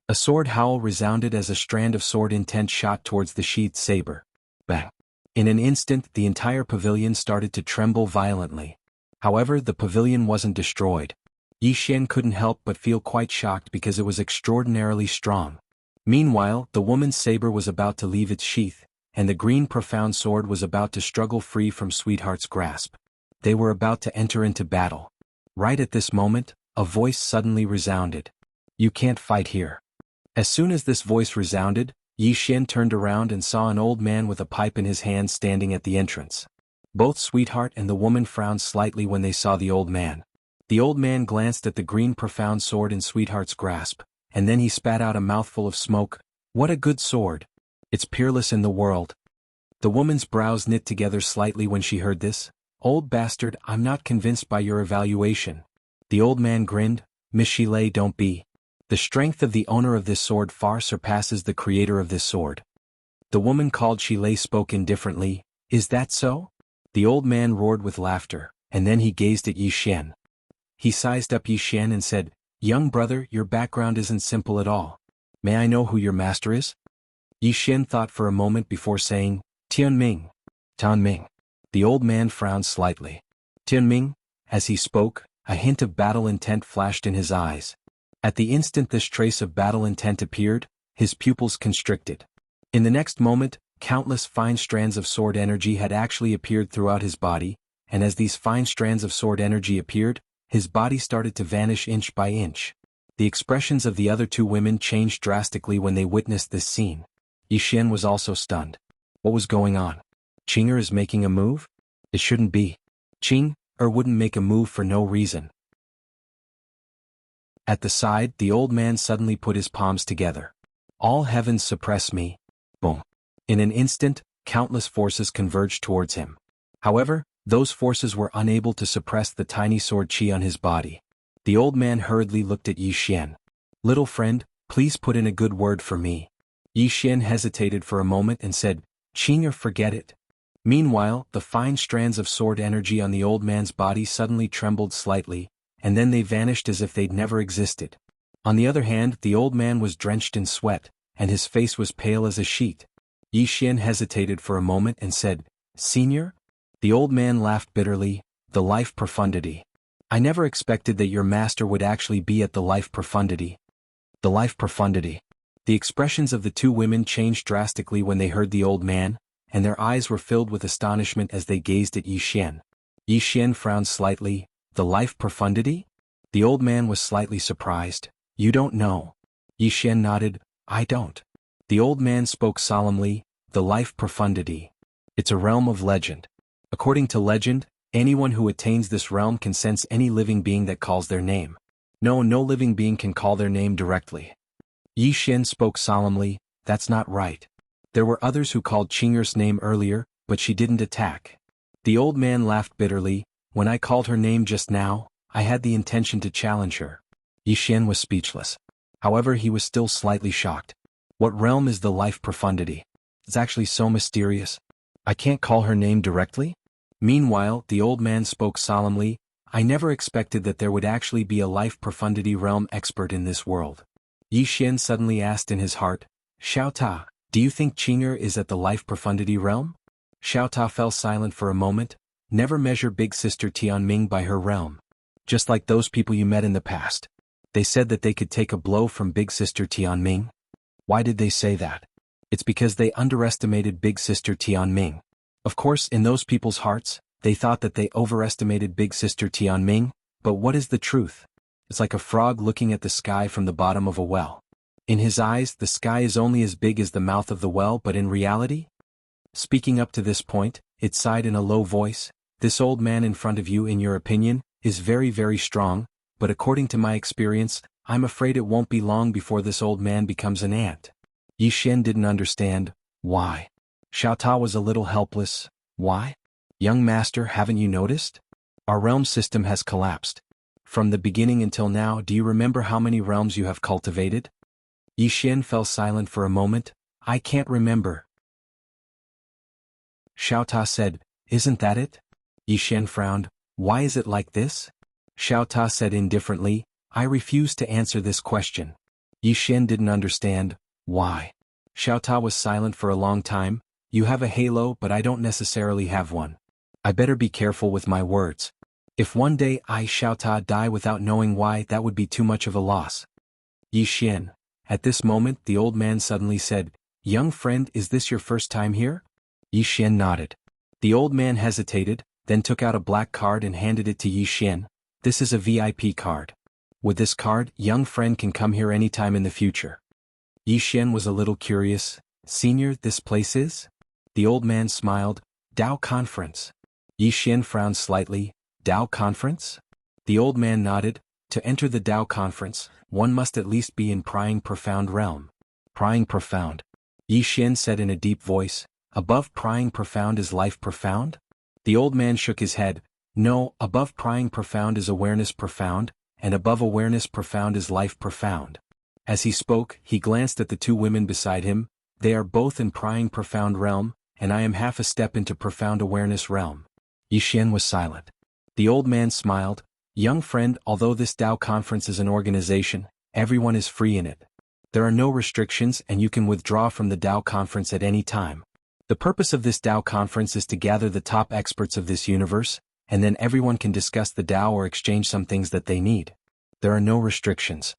A sword howl resounded as a strand of sword intent shot towards the sheathed saber. Bang! In an instant, the entire pavilion started to tremble violently. However, the pavilion wasn't destroyed. Yi Xian couldn't help but feel quite shocked because it was extraordinarily strong. Meanwhile, the woman's saber was about to leave its sheath, and the green profound sword was about to struggle free from Sweetheart's grasp. They were about to enter into battle. Right at this moment, a voice suddenly resounded. "You can't fight here." As soon as this voice resounded, Yi Xian turned around and saw an old man with a pipe in his hand standing at the entrance. Both Sweetheart and the woman frowned slightly when they saw the old man. The old man glanced at the green profound sword in Sweetheart's grasp, and then he spat out a mouthful of smoke. "What a good sword! It's peerless in the world." The woman's brows knit together slightly when she heard this. "Old bastard, I'm not convinced by your evaluation." The old man grinned. "Miss Shilei, don't be. The strength of the owner of this sword far surpasses the creator of this sword." The woman called Shilei spoke indifferently. "Is that so?" The old man roared with laughter, and then he gazed at Yi Xian. He sized up Yi Xian and said, "Young brother, your background isn't simple at all. May I know who your master is?" Yi Xian thought for a moment before saying, "Tianming." "Tianming." The old man frowned slightly. "Tianming?" As he spoke, a hint of battle intent flashed in his eyes. At the instant this trace of battle intent appeared, his pupils constricted. In the next moment, countless fine strands of sword energy had actually appeared throughout his body, and as these fine strands of sword energy appeared, his body started to vanish inch by inch. The expressions of the other 2 women changed drastically when they witnessed this scene. Yi Xian was also stunned. What was going on? Qing is making a move? It shouldn't be. Qing wouldn't make a move for no reason. At the side, the old man suddenly put his palms together. All heavens suppress me. Boom. In an instant, countless forces converged towards him. However, those forces were unable to suppress the tiny sword chi on his body. The old man hurriedly looked at Yi Xian. Little friend, please put in a good word for me. Yi Xian hesitated for a moment and said, Qing'er, forget it. Meanwhile, the fine strands of sword energy on the old man's body suddenly trembled slightly, and then they vanished as if they'd never existed. On the other hand, the old man was drenched in sweat, and his face was pale as a sheet. Yi Xian hesitated for a moment and said, Senior? The old man laughed bitterly, the life profundity. I never expected that your master would actually be at the life profundity. The life profundity. The expressions of the two women changed drastically when they heard the old man, and their eyes were filled with astonishment as they gazed at Yi Xian. Yi Xian frowned slightly. The life profundity? The old man was slightly surprised. You don't know. Yi Xian nodded. I don't. The old man spoke solemnly. The life profundity. It's a realm of legend. According to legend, anyone who attains this realm can sense any living being that calls their name. No living being can call their name directly. Yi Xian spoke solemnly. That's not right. There were others who called Qing'er's name earlier, but she didn't attack. The old man laughed bitterly. When I called her name just now, I had the intention to challenge her. Yi Xian was speechless. However, he was still slightly shocked. What realm is the life profundity? It's actually so mysterious. I can't call her name directly? Meanwhile, the old man spoke solemnly. I never expected that there would actually be a life profundity realm expert in this world. Yi Xian suddenly asked in his heart, Xiao Ta, do you think Qing'er is at the life profundity realm? Xiao Ta fell silent for a moment. Never measure Big Sister Tianming by her realm. Just like those people you met in the past. They said that they could take a blow from Big Sister Tianming. Why did they say that? It's because they underestimated Big Sister Tianming. Of course, in those people's hearts, they thought that they overestimated Big Sister Tianming, but what is the truth? It's like a frog looking at the sky from the bottom of a well. In his eyes, the sky is only as big as the mouth of the well, but in reality? Speaking up to this point, it sighed in a low voice, this old man in front of you, in your opinion, is very, very strong, but according to my experience, I'm afraid it won't be long before this old man becomes an ant. Yi Xian didn't understand. Why? Xiao Ta was a little helpless. Why? Young master, haven't you noticed? Our realm system has collapsed. From the beginning until now, do you remember how many realms you have cultivated? Yi Xian fell silent for a moment. I can't remember. Xiao Ta said, Isn't that it? Yi Xian frowned. Why is it like this? Xiao Ta said indifferently, I refuse to answer this question. Yi Xian didn't understand. Why? Xiao Ta was silent for a long time. You have a halo, but I don't necessarily have one. I better be careful with my words. If one day I, Xiao Ta, die without knowing why, that would be too much of a loss. Yi Xian. At this moment, the old man suddenly said, Young friend, is this your first time here? Yi Xian nodded. The old man hesitated, then took out a black card and handed it to Yi Xian. This is a VIP card. With this card, young friend can come here anytime in the future. Yi Xian was a little curious. Senior, this place is? The old man smiled. Dao Conference. Yi Xian frowned slightly. Dao Conference? The old man nodded. To enter the Dao Conference, one must at least be in Prying Profound realm. Prying Profound. Yi Xian said in a deep voice. Above Prying Profound is Life Profound? The old man shook his head. No, above Prying Profound is Awareness Profound, and above Awareness Profound is Life Profound. As he spoke, he glanced at the two women beside him. They are both in Prying Profound realm, and I am half a step into Profound Awareness realm. Yi Xian was silent. The old man smiled. Young friend, although this Dao Conference is an organization, everyone is free in it. There are no restrictions and you can withdraw from the Dao Conference at any time. The purpose of this Dao Conference is to gather the top experts of this universe, and then everyone can discuss the Dao or exchange some things that they need. There are no restrictions.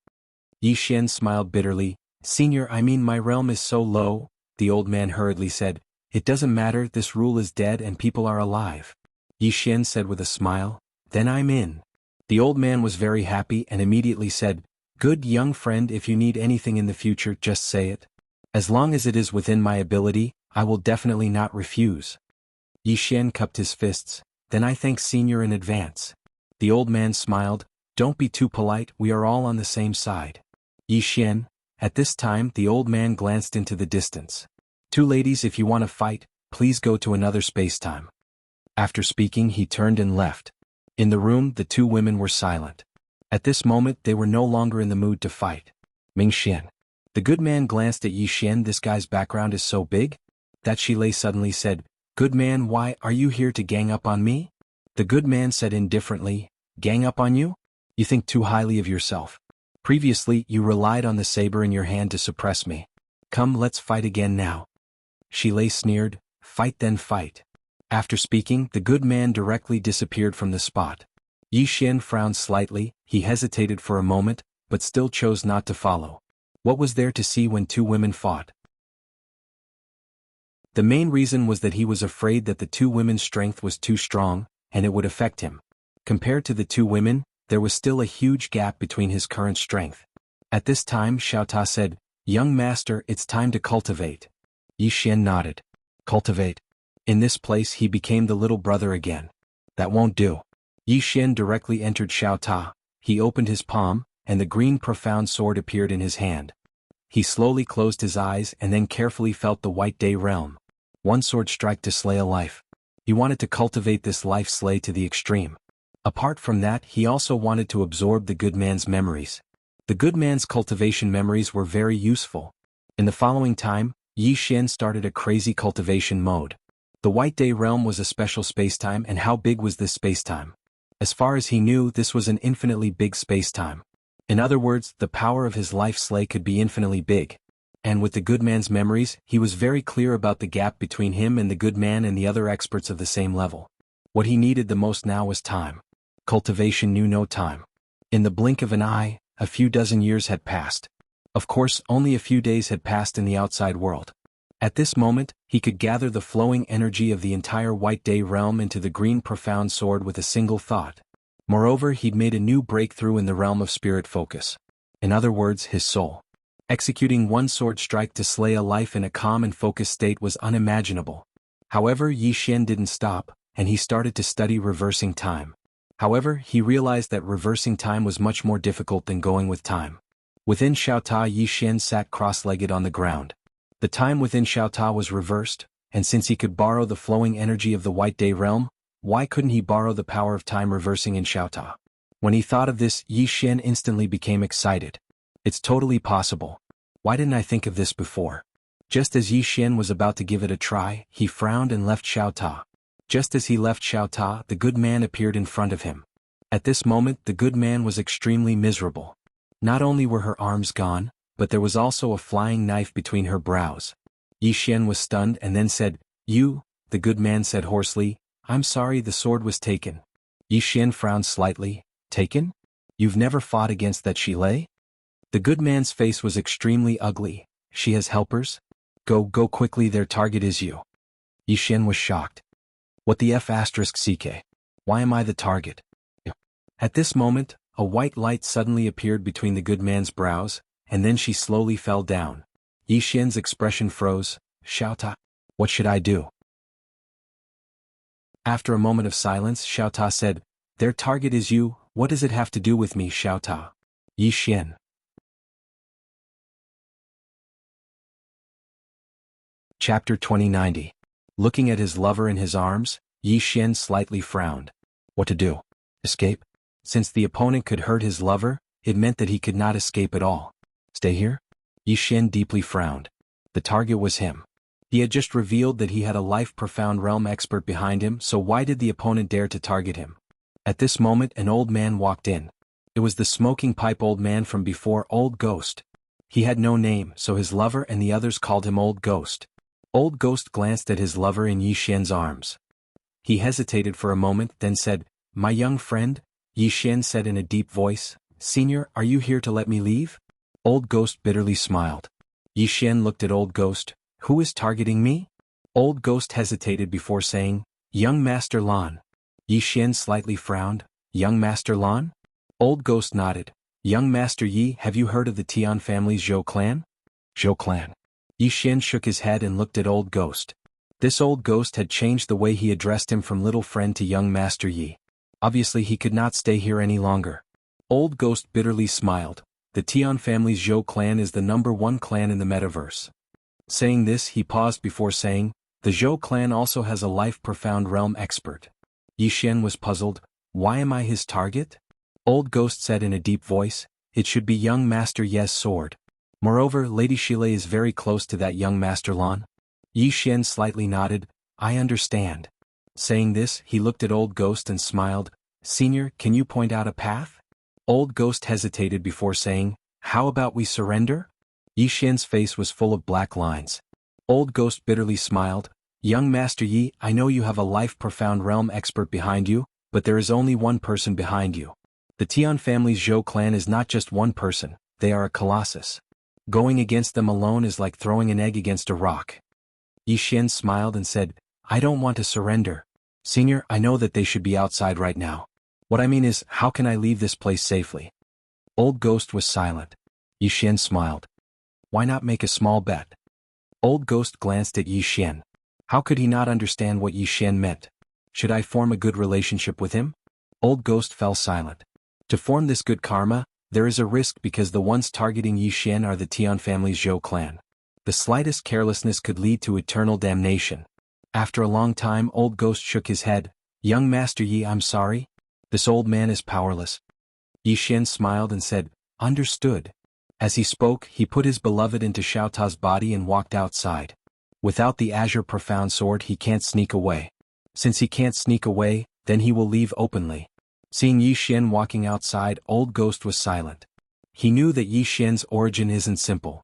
Yi Xian smiled bitterly. Senior, I mean my realm is so low, the old man hurriedly said. It doesn't matter, this rule is dead and people are alive. Yi Xian said with a smile. Then I'm in. The old man was very happy and immediately said, Good young friend, if you need anything in the future, just say it. As long as it is within my ability, I will definitely not refuse. Yi Xian cupped his fists. Then I thank Senior in advance. The old man smiled. Don't be too polite, we are all on the same side. Yi Xian, At this time the old man glanced into the distance. "Two ladies, if you want to fight, please go to another space-time." After speaking he turned and left. In the room the two women were silent. At this moment they were no longer in the mood to fight. Ming Xian. The good man glanced at Yi Xian. "This guy's background is so big?" That Shilei suddenly said, "Good man, why are you here to gang up on me?" The good man said indifferently, "Gang up on you? You think too highly of yourself. Previously you relied on the saber in your hand to suppress me. Come, let's fight again now." Shilei sneered, "Fight then fight." After speaking, the good man directly disappeared from the spot. Yi Xian frowned slightly. He hesitated for a moment, but still chose not to follow. What was there to see when two women fought? The main reason was that he was afraid that the two women's strength was too strong, and it would affect him. Compared to the two women, there was still a huge gap between his current strength. At this time Xiao Ta said, "Young master, it's time to cultivate." Yi Xian nodded. "Cultivate?" In this place he became the little brother again. "That won't do." Yi Xian directly entered Xiao Ta. He opened his palm, and the green profound sword appeared in his hand. He slowly closed his eyes and then carefully felt the white day realm. One sword strike to slay a life. He wanted to cultivate this life slay to the extreme. Apart from that, he also wanted to absorb the good man's memories. The good man's cultivation memories were very useful. In the following time, Yi Xian started a crazy cultivation mode. The white day realm was a special spacetime, and how big was this spacetime? As far as he knew, this was an infinitely big spacetime. In other words, the power of his life slay could be infinitely big. And with the good man's memories, he was very clear about the gap between him and the good man and the other experts of the same level. What he needed the most now was time. Cultivation knew no time. In the blink of an eye, a few dozen years had passed. Of course, only a few days had passed in the outside world. At this moment, he could gather the flowing energy of the entire white day realm into the green profound sword with a single thought. Moreover, he'd made a new breakthrough in the realm of spirit focus. In other words, his soul. Executing one sword strike to slay a life in a calm and focused state was unimaginable. However, Yi Xian didn't stop, and he started to study reversing time. However, he realized that reversing time was much more difficult than going with time. Within Xiao Ta, Yi Xian sat cross-legged on the ground. The time within Xiao Ta was reversed, and since he could borrow the flowing energy of the white day realm, why couldn't he borrow the power of time reversing in Xiao Ta? When he thought of this, Yi Xian instantly became excited. It's totally possible. Why didn't I think of this before? Just as Yi Xian was about to give it a try, he frowned and left Xiao Ta. Just as he left Xiao Ta, the good man appeared in front of him. At this moment, the good man was extremely miserable. Not only were her arms gone, but there was also a flying knife between her brows. Yi Xian was stunned and then said, "You," the good man said hoarsely, "I'm sorry, the sword was taken." Yi Xian frowned slightly. "Taken? You've never fought against that Shilei?" The good man's face was extremely ugly. "She has helpers? Go quickly, their target is you." Yi Xian was shocked. "What the F***CK? Why am I the target?" At this moment, a white light suddenly appeared between the good man's brows, and then she slowly fell down. Yi Xian's expression froze. "Xiao Ta, what should I do?" After a moment of silence, Xiao Ta said, "Their target is you. What does it have to do with me, Xiao Ta?" Yi Xian. Chapter 2090. Looking at his lover in his arms, Yi Xian slightly frowned. What to do? Escape? Since the opponent could hurt his lover, it meant that he could not escape at all. Stay here? Yi Xian deeply frowned. The target was him. He had just revealed that he had a life-profound realm expert behind him, so why did the opponent dare to target him? At this moment an old man walked in. It was the smoking pipe old man from before, Old Ghost. He had no name, so his lover and the others called him Old Ghost. Old Ghost glanced at his lover in Yi Xian's arms. He hesitated for a moment, then said, "My young friend," Yi Xian said in a deep voice, "Senior, are you here to let me leave?" Old Ghost bitterly smiled. Yi Xian looked at Old Ghost. "Who is targeting me?" Old Ghost hesitated before saying, "Young Master Lan." Yi Xian slightly frowned. "Young Master Lan?" Old Ghost nodded. "Young Master Yi, have you heard of the Tian family's Zhou clan?" Zhou clan. Yi Xian shook his head and looked at Old Ghost. This Old Ghost had changed the way he addressed him from little friend to young Master Yi. Obviously he could not stay here any longer. Old Ghost bitterly smiled. the Tian family's Zhou clan is the #1 clan in the metaverse. Saying this, he paused before saying, the Zhou clan also has a life-profound realm expert. Yi Xian was puzzled. Why am I his target? Old Ghost said in a deep voice, it should be young Master Ye's sword. Moreover, Lady Shilei is very close to that young Master Lan. Yi Xian slightly nodded. I understand. Saying this, he looked at Old Ghost and smiled. Senior, can you point out a path? Old Ghost hesitated before saying, how about we surrender? Yi Xian's face was full of black lines. Old Ghost bitterly smiled. Young Master Yi, I know you have a life-profound realm expert behind you, but there is only one person behind you. The Tian family's Zhou clan is not just one person, they are a colossus. Going against them alone is like throwing an egg against a rock. Yi Xian smiled and said, I don't want to surrender. Senior, I know that they should be outside right now. What I mean is, how can I leave this place safely? Old Ghost was silent. Yi Xian smiled. Why not make a small bet? Old Ghost glanced at Yi Xian. How could he not understand what Yi Xian meant? Should I form a good relationship with him? Old Ghost fell silent. To form this good karma, there is a risk because the ones targeting Yi Xian are the Tian family's Zhou clan. The slightest carelessness could lead to eternal damnation. After a long time, Old Ghost shook his head. Young Master Yi, I'm sorry. This old man is powerless. Yi Xian smiled and said, understood. As he spoke, he put his beloved into Xiao Ta's body and walked outside. Without the Azure Profound Sword he can't sneak away. Since he can't sneak away, then he will leave openly. Seeing Yi Xian walking outside, Old Ghost was silent. He knew that Yi Xian's origin isn't simple.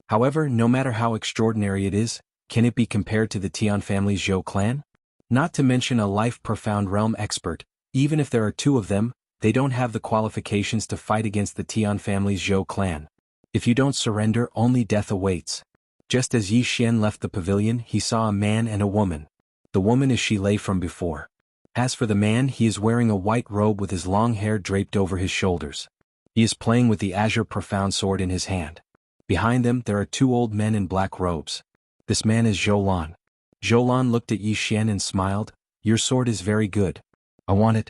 However, no matter how extraordinary it is, can it be compared to the Tian family's Zhou clan? Not to mention a life-profound realm expert, even if there are two of them, they don't have the qualifications to fight against the Tian family's Zhou clan. If you don't surrender, only death awaits. Just as Yi Xian left the pavilion, he saw a man and a woman. The woman is Shilei from before. As for the man, he is wearing a white robe with his long hair draped over his shoulders. He is playing with the Azure Profound Sword in his hand. Behind them there are two old men in black robes. This man is Zhou Lan. Zhou Lan looked at Yi Xian and smiled. Your sword is very good. I want it.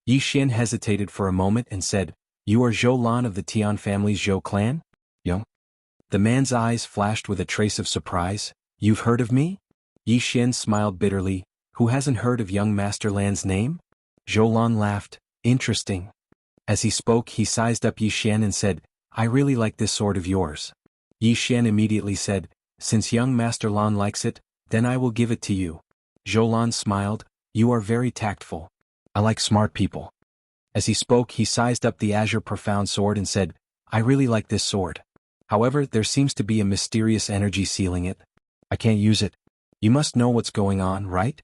Yi Xian hesitated for a moment and said, you are Zhou Lan of the Tian family's Zhou clan? Young. The man's eyes flashed with a trace of surprise. You've heard of me? Yi Xian smiled bitterly. Who hasn't heard of young Master Lan's name? Zhou Lan laughed. Interesting. As he spoke, he sized up Yi Xian and said, I really like this sword of yours. Yi Xian immediately said, since young Master Lan likes it, then I will give it to you. Zhou Lan smiled. You are very tactful. I like smart people. As he spoke, he sized up the Azure Profound Sword and said, I really like this sword. However, there seems to be a mysterious energy sealing it. I can't use it. You must know what's going on, right?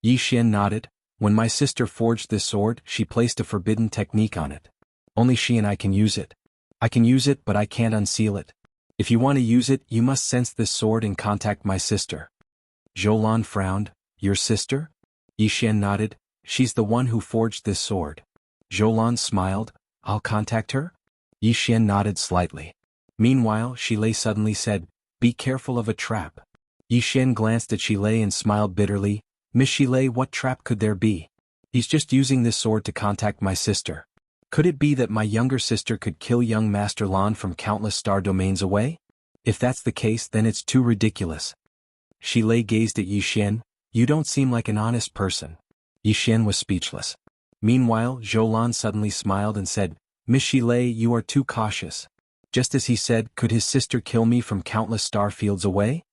Yi Xian nodded. When my sister forged this sword, she placed a forbidden technique on it. Only she and I can use it. I can use it, but I can't unseal it. If you want to use it, you must sense this sword and contact my sister. Zhou Lan frowned. Your sister? Yi Xian nodded. She's the one who forged this sword. Zhou Lan smiled. I'll contact her? Yi Xian nodded slightly. Meanwhile, Shilei suddenly said, be careful of a trap. Yi Xian glanced at Shilei and smiled bitterly. Miss Shilei, what trap could there be? He's just using this sword to contact my sister. Could it be that my younger sister could kill young Master Lan from countless star domains away? If that's the case, then it's too ridiculous. Shilei gazed at Yi Xian. You don't seem like an honest person. Yi Xian was speechless. Meanwhile, Zhou Lan suddenly smiled and said, Miss Shilei, you are too cautious. Just as he said, could his sister kill me from countless star fields away?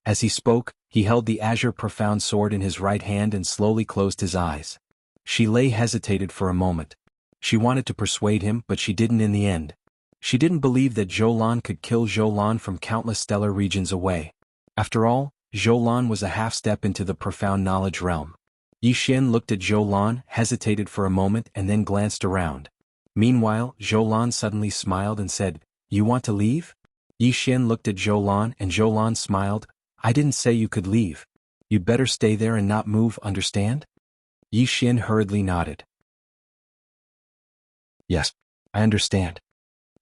As he spoke, he held the Azure Profound Sword in his right hand and slowly closed his eyes. Shilei hesitated for a moment. She wanted to persuade him, but she didn't in the end. She didn't believe that Zhou Lan could kill Zhou Lan from countless stellar regions away. After all, Zhou Lan was a half-step into the profound knowledge realm. Yi Xian looked at Zhou Lan, hesitated for a moment and then glanced around. Meanwhile, Zhou Lan suddenly smiled and said, You want to leave? Yi Xian looked at Zhou Lan and Zhou Lan smiled. I didn't say you could leave. You'd better stay there and not move, understand? Yi Xian hurriedly nodded. Yes, I understand.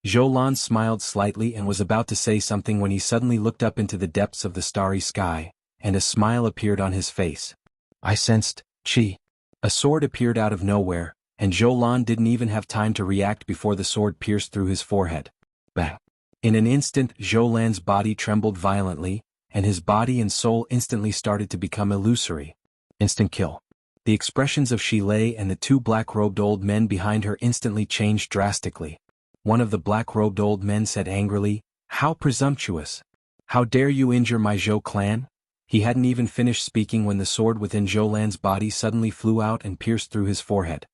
Zhou Lan smiled slightly and was about to say something when he suddenly looked up into the depths of the starry sky, and a smile appeared on his face. I sensed, Qi. A sword appeared out of nowhere, and Zhou Lan didn't even have time to react before the sword pierced through his forehead. Bang! In an instant, Zhou Lan's body trembled violently, and his body and soul instantly started to become illusory. Instant kill. The expressions of Shi Lei and the two black-robed old men behind her instantly changed drastically. One of the black-robed old men said angrily, "How presumptuous! How dare you injure my Zhou clan?" He hadn't even finished speaking when the sword within Zhou Lan's body suddenly flew out and pierced through his forehead.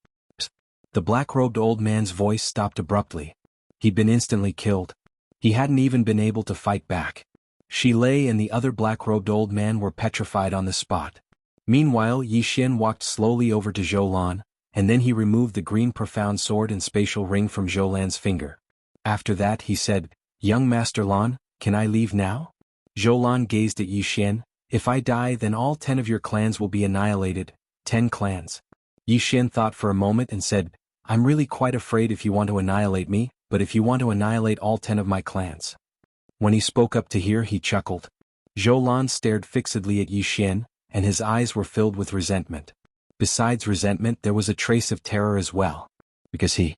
The black-robed old man's voice stopped abruptly. He'd been instantly killed. He hadn't even been able to fight back. Shi Lei and the other black-robed old man were petrified on the spot. Meanwhile, Yi Xian walked slowly over to Zhou Lan, and then he removed the green profound sword and spatial ring from Zhou Lan's finger. After that he said, "Young Master Lan, can I leave now?" Zhou Lan gazed at Yi Xian. "If I die, then all 10 of your clans will be annihilated, 10 clans. Yi Xian thought for a moment and said, "I'm really quite afraid if you want to annihilate me, but if you want to annihilate all 10 of my clans." When he spoke up to here he chuckled. Zhou Lan stared fixedly at Yi Xian, and his eyes were filled with resentment. Besides resentment there was a trace of terror as well. Because he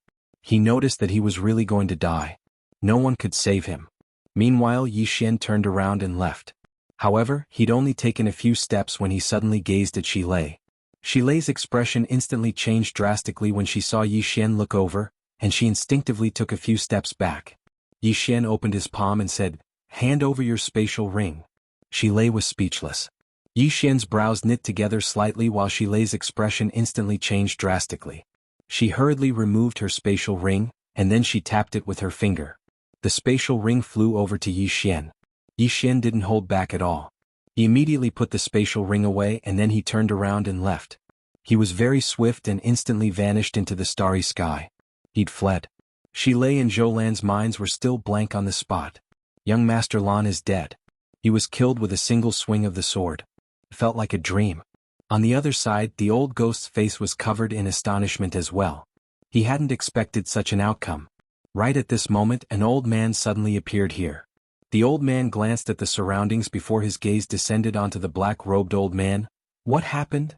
noticed that he was really going to die. No one could save him. Meanwhile Yi Xian turned around and left. However, he'd only taken a few steps when he suddenly gazed at Shi Lei. Shi Lei's expression instantly changed drastically when she saw Yi Xian look over, and she instinctively took a few steps back. Yi Xian opened his palm and said, "Hand over your spatial ring." Shi Lei was speechless. Yi Xian's brows knit together slightly while Shi Lei's expression instantly changed drastically. She hurriedly removed her spatial ring, and then she tapped it with her finger. The spatial ring flew over to Yi Xian. Yi Xian didn't hold back at all. He immediately put the spatial ring away and then he turned around and left. He was very swift and instantly vanished into the starry sky. He'd fled. Shi Lei and Zhou Lan's minds were still blank on the spot. Young Master Lan is dead. He was killed with a single swing of the sword. It felt like a dream. On the other side, the old ghost's face was covered in astonishment as well. He hadn't expected such an outcome. Right at this moment, an old man suddenly appeared here. The old man glanced at the surroundings before his gaze descended onto the black-robed old man. "What happened?"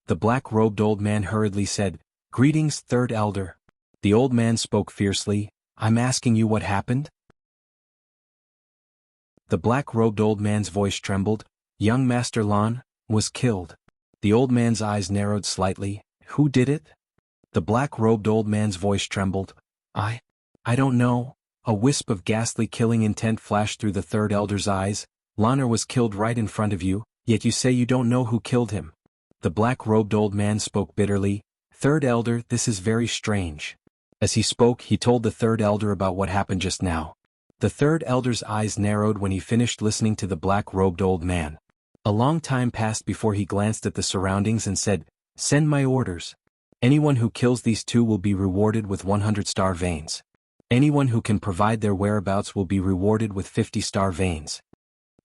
The black-robed old man hurriedly said, "Greetings, Third Elder." The old man spoke fiercely, "I'm asking you what happened?" The black-robed old man's voice trembled. "Young Master Lan was killed." The old man's eyes narrowed slightly. "Who did it?" The black-robed old man's voice trembled. I don't know." A wisp of ghastly killing intent flashed through the Third Elder's eyes. "Lanner was killed right in front of you, yet you say you don't know who killed him." The black-robed old man spoke bitterly. "Third Elder, this is very strange." As he spoke, he told the Third Elder about what happened just now. The Third Elder's eyes narrowed when he finished listening to the black-robed old man. A long time passed before he glanced at the surroundings and said, "Send my orders. Anyone who kills these two will be rewarded with 100 star veins. Anyone who can provide their whereabouts will be rewarded with 50 star veins."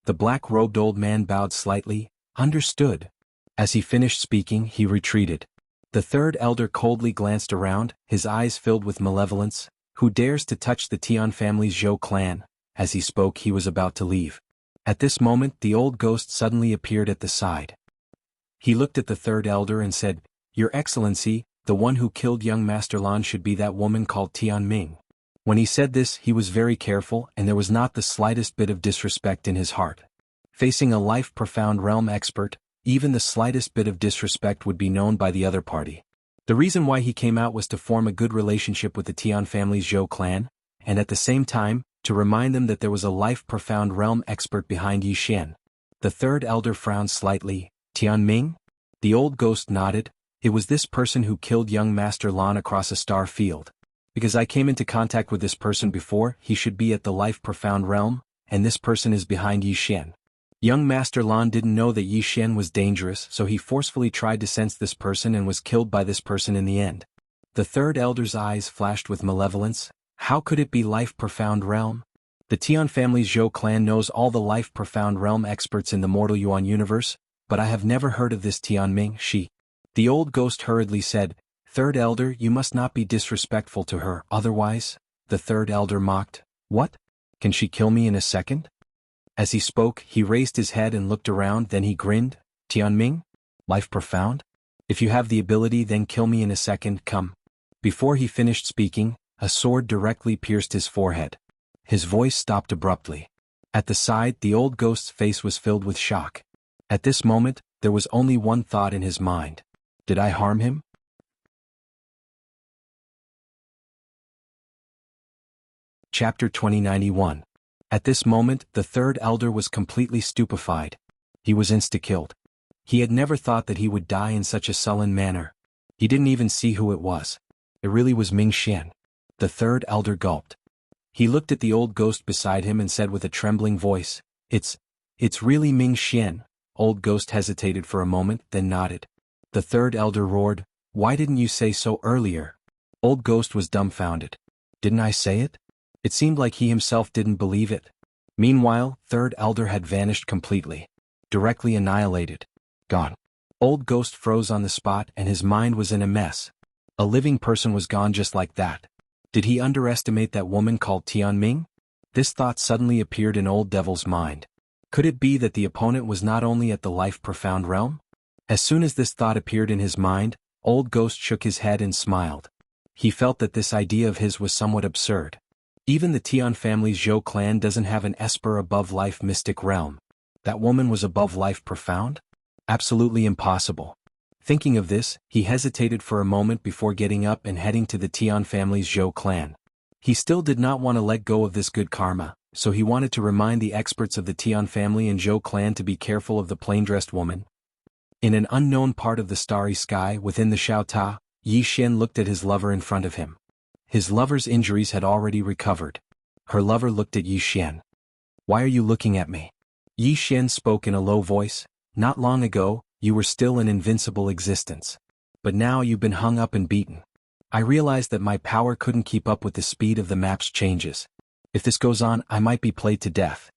The black-robed old man bowed slightly. "Understood." As he finished speaking, he retreated. The Third Elder coldly glanced around, his eyes filled with malevolence. "Who dares to touch the Tian family's Zhou clan?" As he spoke, he was about to leave. At this moment, the old ghost suddenly appeared at the side. He looked at the Third Elder and said, "Your Excellency, the one who killed young Master Lan should be that woman called Tian Ming." When he said this, he was very careful, and there was not the slightest bit of disrespect in his heart. Facing a life-profound realm expert, even the slightest bit of disrespect would be known by the other party. The reason why he came out was to form a good relationship with the Tian family's Zhou clan, and at the same time, to remind them that there was a life-profound realm expert behind Yi Xian. The Third Elder frowned slightly. "Tian Ming?" The old ghost nodded. "It was this person who killed young Master Lan across a star field. Because I came into contact with this person before, he should be at the life-profound realm, and this person is behind Yi Xian. Young Master Lan didn't know that Yi Xian was dangerous, so he forcefully tried to sense this person and was killed by this person in the end." The Third Elder's eyes flashed with malevolence. How could it be life-profound realm? The Tian family's Zhou clan knows all the life-profound realm experts in the Mortal Yuan universe, but I have never heard of this Tian Ming. The old ghost hurriedly said, "Third Elder, you must not be disrespectful to her, otherwise..." The Third Elder mocked. "What? Can she kill me in a second?" As he spoke, he raised his head and looked around, then he grinned. "Tian Ming? Life profound? If you have the ability, then kill me in a second, come." Before he finished speaking, a sword directly pierced his forehead. His voice stopped abruptly. At the side, the old ghost's face was filled with shock. At this moment, there was only one thought in his mind. Did I harm him? Chapter 2091. At this moment, the third elder was completely stupefied. He was insta-killed. He had never thought that he would die in such a sullen manner. He didn't even see who it was. It really was Ming Xian. The third elder gulped. He looked at the old ghost beside him and said with a trembling voice, It's really Ming Xian." Old ghost hesitated for a moment, then nodded. The third elder roared, "Why didn't you say so earlier?" Old ghost was dumbfounded. "Didn't I say it?" It seemed like he himself didn't believe it. Meanwhile, third elder had vanished completely. Directly annihilated. Gone. Old ghost froze on the spot and his mind was in a mess. A living person was gone just like that. Did he underestimate that woman called Tianming? This thought suddenly appeared in Old Devil's mind. Could it be that the opponent was not only at the life-profound realm? As soon as this thought appeared in his mind, Old Ghost shook his head and smiled. He felt that this idea of his was somewhat absurd. Even the Tian family's Zhou clan doesn't have an esper above life mystic realm. That woman was above life profound? Absolutely impossible. Thinking of this, he hesitated for a moment before getting up and heading to the Tian family's Zhou clan. He still did not want to let go of this good karma, so he wanted to remind the experts of the Tian family and Zhou clan to be careful of the plain-dressed woman. In an unknown part of the starry sky within the Xiaota, Yi Xian looked at his lover in front of him. His lover's injuries had already recovered. Her lover looked at Yi Xian. "Why are you looking at me?" Yi Xian spoke in a low voice. "Not long ago, you were still an invincible existence. But now you've been hung up and beaten. I realized that my power couldn't keep up with the speed of the map's changes. If this goes on, I might be played to death."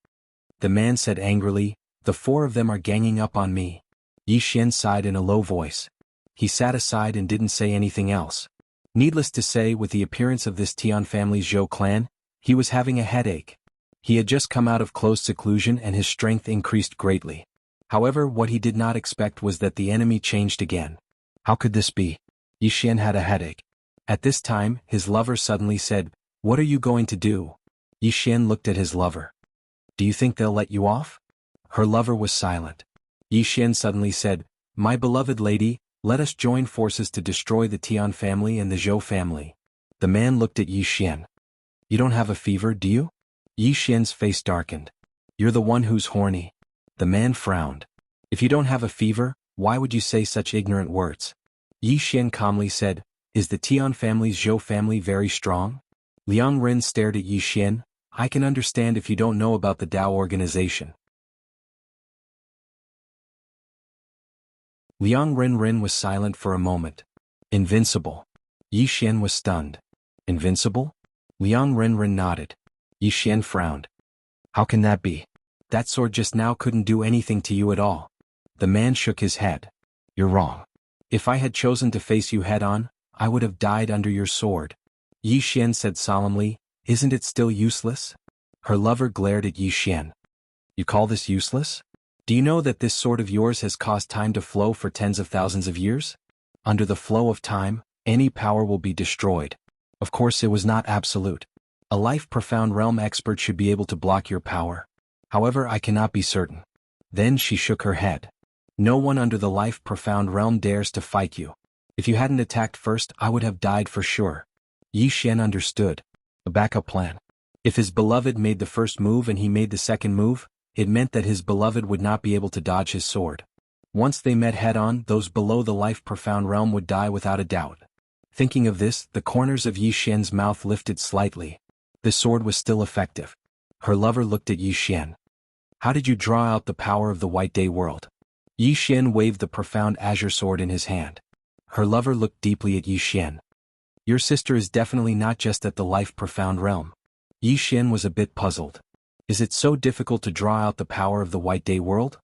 The man said angrily, "The four of them are ganging up on me." Yi Xian sighed in a low voice. He sat aside and didn't say anything else. Needless to say, with the appearance of this Tian family's Zhou clan, he was having a headache. He had just come out of close seclusion and his strength increased greatly. However, what he did not expect was that the enemy changed again. How could this be? Yi Xian had a headache. At this time, his lover suddenly said, "What are you going to do?" Yi Xian looked at his lover. "Do you think they'll let you off?" Her lover was silent. Yi Xian suddenly said, "My beloved lady, let us join forces to destroy the Tian family and the Zhou family." The man looked at Yi Xian. "You don't have a fever, do you?" Yi Xian's face darkened. "You're the one who's horny." The man frowned. "If you don't have a fever, why would you say such ignorant words?" Yi Xian calmly said, "Is the Tian family's Zhou family very strong?" Liang Ren stared at Yi Xian. "I can understand if you don't know about the Dao organization." Liang Ren was silent for a moment. "Invincible." Yi Xian was stunned. "Invincible?" Liang Ren nodded. Yi Xian frowned. "How can that be? That sword just now couldn't do anything to you at all." The man shook his head. "You're wrong. If I had chosen to face you head-on, I would have died under your sword." Yi Xian said solemnly, "Isn't it still useless?" Her lover glared at Yi Xian. "You call this useless? Do you know that this sword of yours has caused time to flow for tens of thousands of years? Under the flow of time, any power will be destroyed. Of course it was not absolute. A life-profound realm expert should be able to block your power. However, I cannot be certain." Then she shook her head. "No one under the life-profound realm dares to fight you. If you hadn't attacked first, I would have died for sure." Yi Xian understood. A backup plan. If his beloved made the first move and he made the second move, it meant that his beloved would not be able to dodge his sword. Once they met head-on, those below the life-profound realm would die without a doubt. Thinking of this, the corners of Yi Xian's mouth lifted slightly. The sword was still effective. Her lover looked at Yi Xian. "How did you draw out the power of the White Day world?" Yi Xian waved the profound azure sword in his hand. Her lover looked deeply at Yi Xian. "Your sister is definitely not just at the life-profound realm." Yi Xian was a bit puzzled. "Is it so difficult to draw out the power of the White Day world?"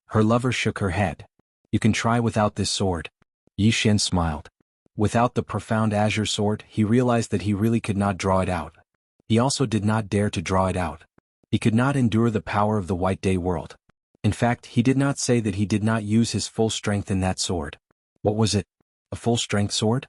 Her lover shook her head. "You can try without this sword." Yi Xian smiled. Without the profound azure sword, he realized that he really could not draw it out. He also did not dare to draw it out. He could not endure the power of the White Day world. In fact, he did not say that he did not use his full strength in that sword. What was it? A full-strength sword?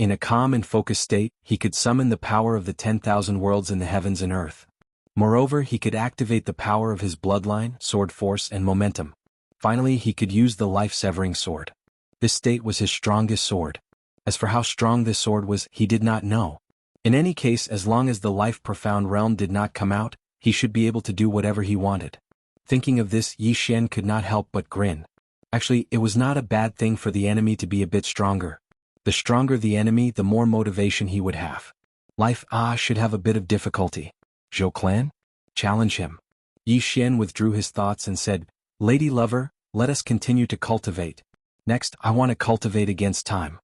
In a calm and focused state, he could summon the power of the 10,000 worlds in the heavens and earth. Moreover, he could activate the power of his bloodline, sword force, and momentum. Finally, he could use the life-severing sword. This state was his strongest sword. As for how strong this sword was, he did not know. In any case, as long as the life-profound realm did not come out, he should be able to do whatever he wanted. Thinking of this, Yi Xian could not help but grin. Actually, it was not a bad thing for the enemy to be a bit stronger. The stronger the enemy, the more motivation he would have. Life should have a bit of difficulty. Zhou Clan? Challenge him. Yi Xian withdrew his thoughts and said, Lady Lover, let us continue to cultivate. Next, I want to cultivate against time.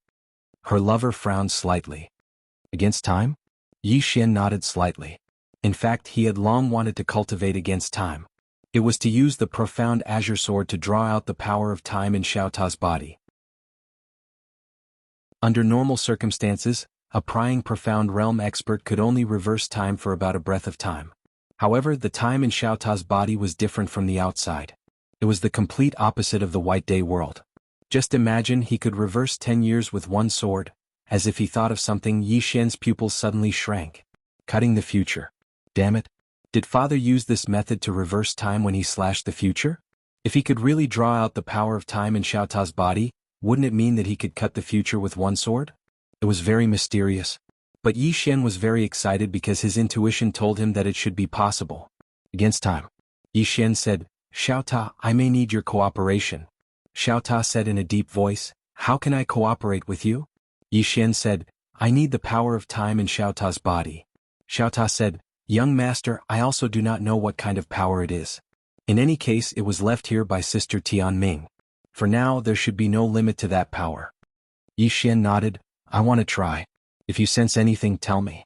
Her lover frowned slightly. Against time? Yi Xian nodded slightly. In fact, he had long wanted to cultivate against time. It was to use the profound azure sword to draw out the power of time in Xiao Ta's body. Under normal circumstances, a prying profound realm expert could only reverse time for about a breath of time. However, the time in Xiao Ta's body was different from the outside. It was the complete opposite of the White Day world. Just imagine he could reverse 10 years with one sword. As if he thought of something, Yi Xian's pupils suddenly shrank. Cutting the future. Damn it. Did father use this method to reverse time when he slashed the future? If he could really draw out the power of time in Xiao Ta's body, wouldn't it mean that he could cut the future with one sword? It was very mysterious. But Yi Xian was very excited because his intuition told him that it should be possible. Against time. Yi Xian said, Xiao Ta, I may need your cooperation. Xiao Ta said in a deep voice, How can I cooperate with you? Yi Xian said, I need the power of time in Xiao Ta's body. Xiao Ta said, Young master, I also do not know what kind of power it is. In any case, it was left here by Sister Tianming. For now, there should be no limit to that power. Yi Xian nodded, I want to try. If you sense anything, tell me.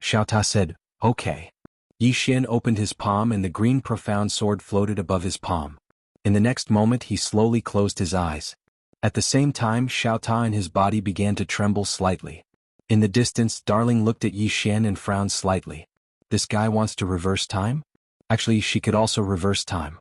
Xiao Ta said, Okay. Yi Xian opened his palm and the green profound sword floated above his palm. In the next moment he slowly closed his eyes. At the same time Xiao Ta and his body began to tremble slightly. In the distance Darling looked at Yi Xian and frowned slightly. This guy wants to reverse time? Actually, she could also reverse time.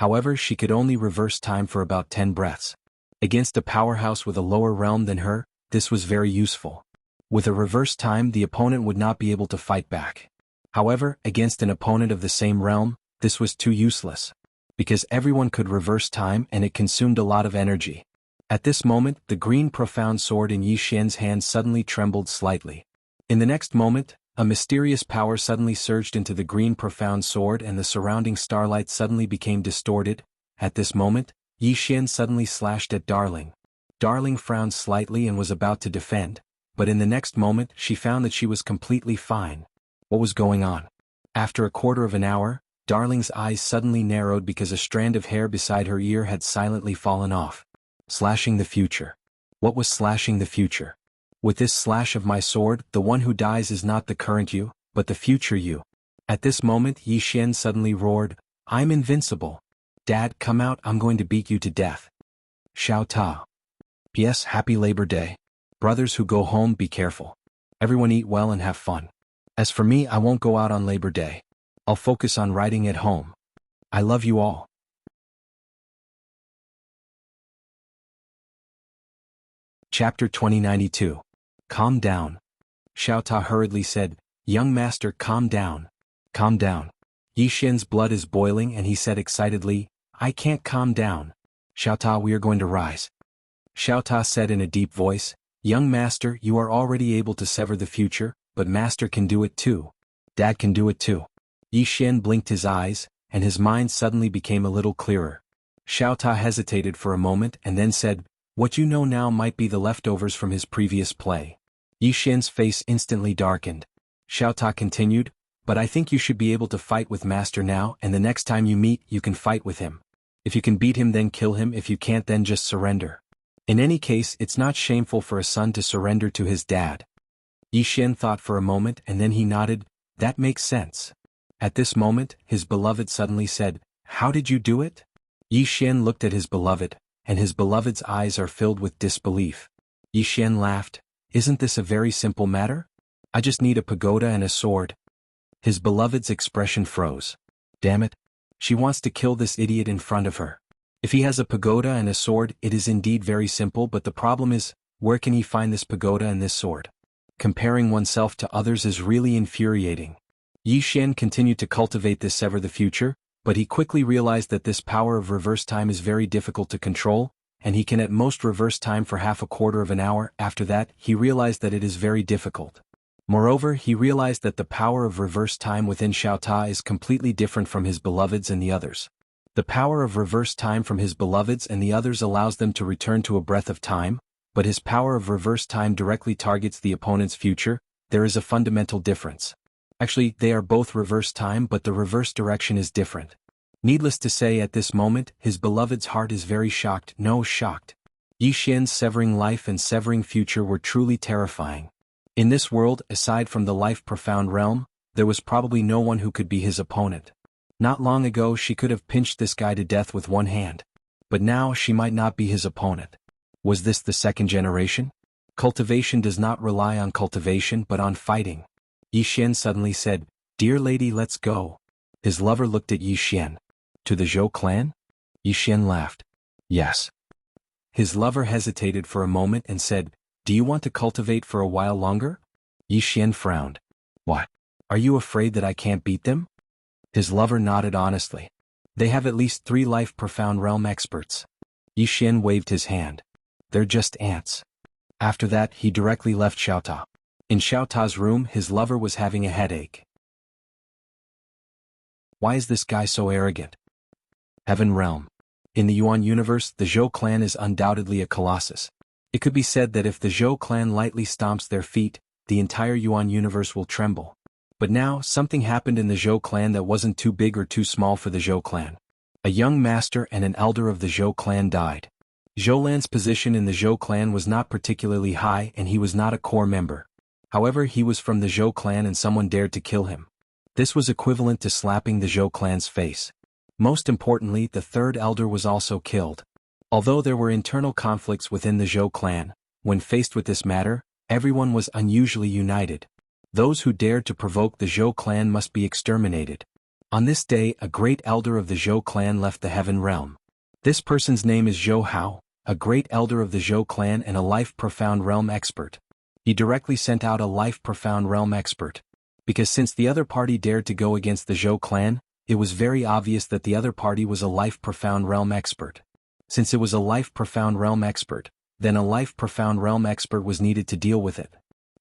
However, she could only reverse time for about 10 breaths. Against a powerhouse with a lower realm than her, this was very useful. With a reverse time, the opponent would not be able to fight back. However, against an opponent of the same realm, this was too useless. Because everyone could reverse time and it consumed a lot of energy. At this moment, the green profound sword in Yi Xian's hand suddenly trembled slightly. In the next moment, a mysterious power suddenly surged into the green profound sword and the surrounding starlight suddenly became distorted. At this moment, Yi Xian suddenly slashed at Darling. Darling frowned slightly and was about to defend, but in the next moment she found that she was completely fine. What was going on? After a quarter of an hour, Darling's eyes suddenly narrowed because a strand of hair beside her ear had silently fallen off. Slashing the future. What was slashing the future? With this slash of my sword, the one who dies is not the current you, but the future you. At this moment Yi Xian suddenly roared, I'm invincible. Dad, come out, I'm going to beat you to death. Xiao Ta. P.S. Happy Labor Day. Brothers who go home, be careful. Everyone eat well and have fun. As for me, I won't go out on Labor Day. I'll focus on writing at home. I love you all. Chapter 2092. Calm down. Xiao Ta hurriedly said, Young master, calm down. Calm down. Yi Xian's blood is boiling and he said excitedly, I can't calm down. Xiao Ta, we are going to rise. Xiao Ta said in a deep voice, Young master, you are already able to sever the future, but master can do it too. Dad can do it too. Yi Xian blinked his eyes, and his mind suddenly became a little clearer. Xiao Ta hesitated for a moment and then said, What you know now might be the leftovers from his previous play. Yi Xian's face instantly darkened. Xiao Ta continued, But I think you should be able to fight with master now, and the next time you meet, you can fight with him. If you can beat him, then kill him. If you can't, then just surrender. In any case, it's not shameful for a son to surrender to his dad. Yi Xian thought for a moment and then he nodded, That makes sense. At this moment, his beloved suddenly said, How did you do it? Yi Xian looked at his beloved, and his beloved's eyes are filled with disbelief. Yi Xian laughed, Isn't this a very simple matter? I just need a pagoda and a sword. His beloved's expression froze. Damn it. She wants to kill this idiot in front of her. If he has a pagoda and a sword, it is indeed very simple, but the problem is, Where can he find this pagoda and this sword? Comparing oneself to others is really infuriating. Yi Xian continued to cultivate this sever the future, but he quickly realized that this power of reverse time is very difficult to control, and he can at most reverse time for half a quarter of an hour. After that, he realized that it is very difficult. Moreover, he realized that the power of reverse time within Xiao Ta is completely different from his beloveds and the others. The power of reverse time from his beloveds and the others allows them to return to a breath of time, but his power of reverse time directly targets the opponent's future. There is a fundamental difference. Actually, they are both reverse time, but the reverse direction is different. Needless to say, at this moment, his beloved's heart is very shocked. No, shocked. Yi Xian's severing life and severing future were truly terrifying. In this world, aside from the life-profound realm, there was probably no one who could be his opponent. Not long ago she could have pinched this guy to death with one hand. But now she might not be his opponent. Was this the second generation? Cultivation does not rely on cultivation but on fighting. Yi Xian suddenly said, "Dear lady, let's go." His lover looked at Yi Xian. "To the Zhou clan?" Yi Xian laughed. "Yes." His lover hesitated for a moment and said, "Do you want to cultivate for a while longer?" Yi Xian frowned. "What? Are you afraid that I can't beat them?" His lover nodded honestly. "They have at least 3 life-profound realm experts." Yi Xian waved his hand. "They're just ants." After that, he directly left Xiao Ta. In Xiao Ta's room, his lover was having a headache. Why is this guy so arrogant? Heaven Realm. In the Yuan universe, the Zhou clan is undoubtedly a colossus. It could be said that if the Zhou clan lightly stomps their feet, the entire Yuan universe will tremble. But now, something happened in the Zhou clan that wasn't too big or too small for the Zhou clan. A young master and an elder of the Zhou clan died. Zhou Lan's position in the Zhou clan was not particularly high and he was not a core member. However, he was from the Zhou clan and someone dared to kill him. This was equivalent to slapping the Zhou clan's face. Most importantly, the third elder was also killed. Although there were internal conflicts within the Zhou clan, when faced with this matter, everyone was unusually united. Those who dared to provoke the Zhou clan must be exterminated. On this day, a great elder of the Zhou clan left the Heaven Realm. This person's name is Zhou Hao, a great elder of the Zhou clan and a life-profound realm expert. He directly sent out a life-profound realm expert. Because since the other party dared to go against the Zhou clan, it was very obvious that the other party was a life-profound realm expert. Since it was a life-profound realm expert, then a life-profound realm expert was needed to deal with it.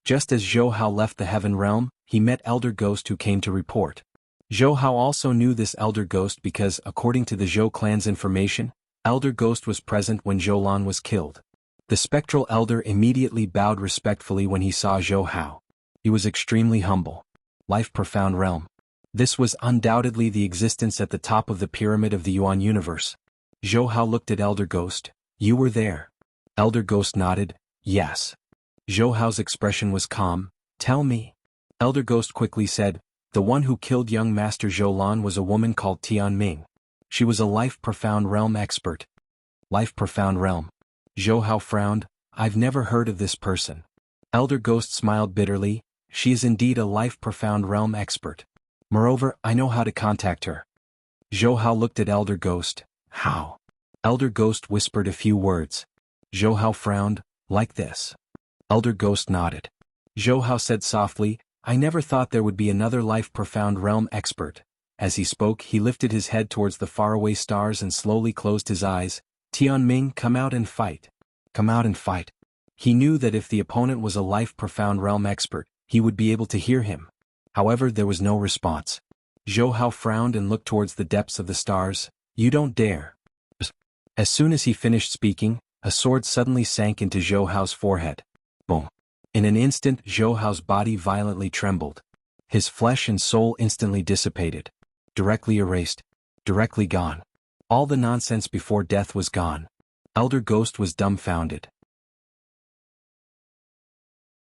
Just as Zhou Hao left the Heaven Realm, he met Elder Ghost who came to report. Zhou Hao also knew this Elder Ghost because, according to the Zhou clan's information, Elder Ghost was present when Zhou Lan was killed. The spectral elder immediately bowed respectfully when he saw Zhou Hao. He was extremely humble. Life-profound realm. This was undoubtedly the existence at the top of the pyramid of the Yuan universe. Zhou Hao looked at Elder Ghost. "You were there." Elder Ghost nodded. "Yes." Zhou Hao's expression was calm. "Tell me." Elder Ghost quickly said, "The one who killed young Master Zhou Lan was a woman called Tian Ming. She was a life-profound realm expert." Life-profound realm. Zhou Hao frowned. "I've never heard of this person." Elder Ghost smiled bitterly. "She is indeed a life-profound realm expert. Moreover, I know how to contact her." Zhou Hao looked at Elder Ghost. "How?" Elder Ghost whispered a few words. Zhou Hao frowned. "Like this." Elder Ghost nodded. Zhou Hao said softly, "I never thought there would be another life-profound realm expert." As he spoke, he lifted his head towards the faraway stars and slowly closed his eyes. "Tian Ming, come out and fight. Come out and fight." He knew that if the opponent was a life-profound realm expert, he would be able to hear him. However, there was no response. Zhou Hao frowned and looked towards the depths of the stars. "You don't dare." As soon as he finished speaking, a sword suddenly sank into Zhou Hao's forehead. Boom. In an instant, Zhou Hao's body violently trembled. His flesh and soul instantly dissipated. Directly erased. Directly gone. All the nonsense before death was gone. Elder Ghost was dumbfounded.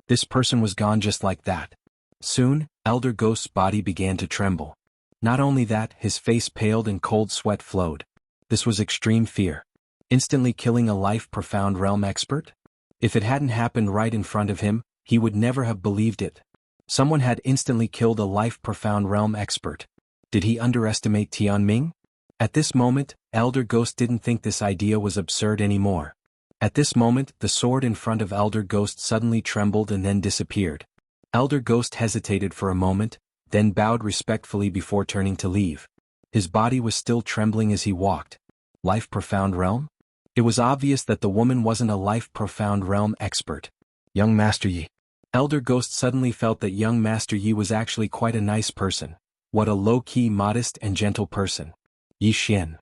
This person was gone just like that. Soon, Elder Ghost's body began to tremble. Not only that, his face paled and cold sweat flowed. This was extreme fear. Instantly killing a life-profound realm expert? If it hadn't happened right in front of him, he would never have believed it. Someone had instantly killed a life-profound realm expert. Did he underestimate Tian Ming? At this moment, Elder Ghost didn't think this idea was absurd anymore. At this moment, the sword in front of Elder Ghost suddenly trembled and then disappeared. Elder Ghost hesitated for a moment, then bowed respectfully before turning to leave. His body was still trembling as he walked. Life Profound Realm? It was obvious that the woman wasn't a Life Profound Realm expert. Young Master Yi. Elder Ghost suddenly felt that young Master Yi was actually quite a nice person. What a low-key, modest and gentle person. Yi Xian.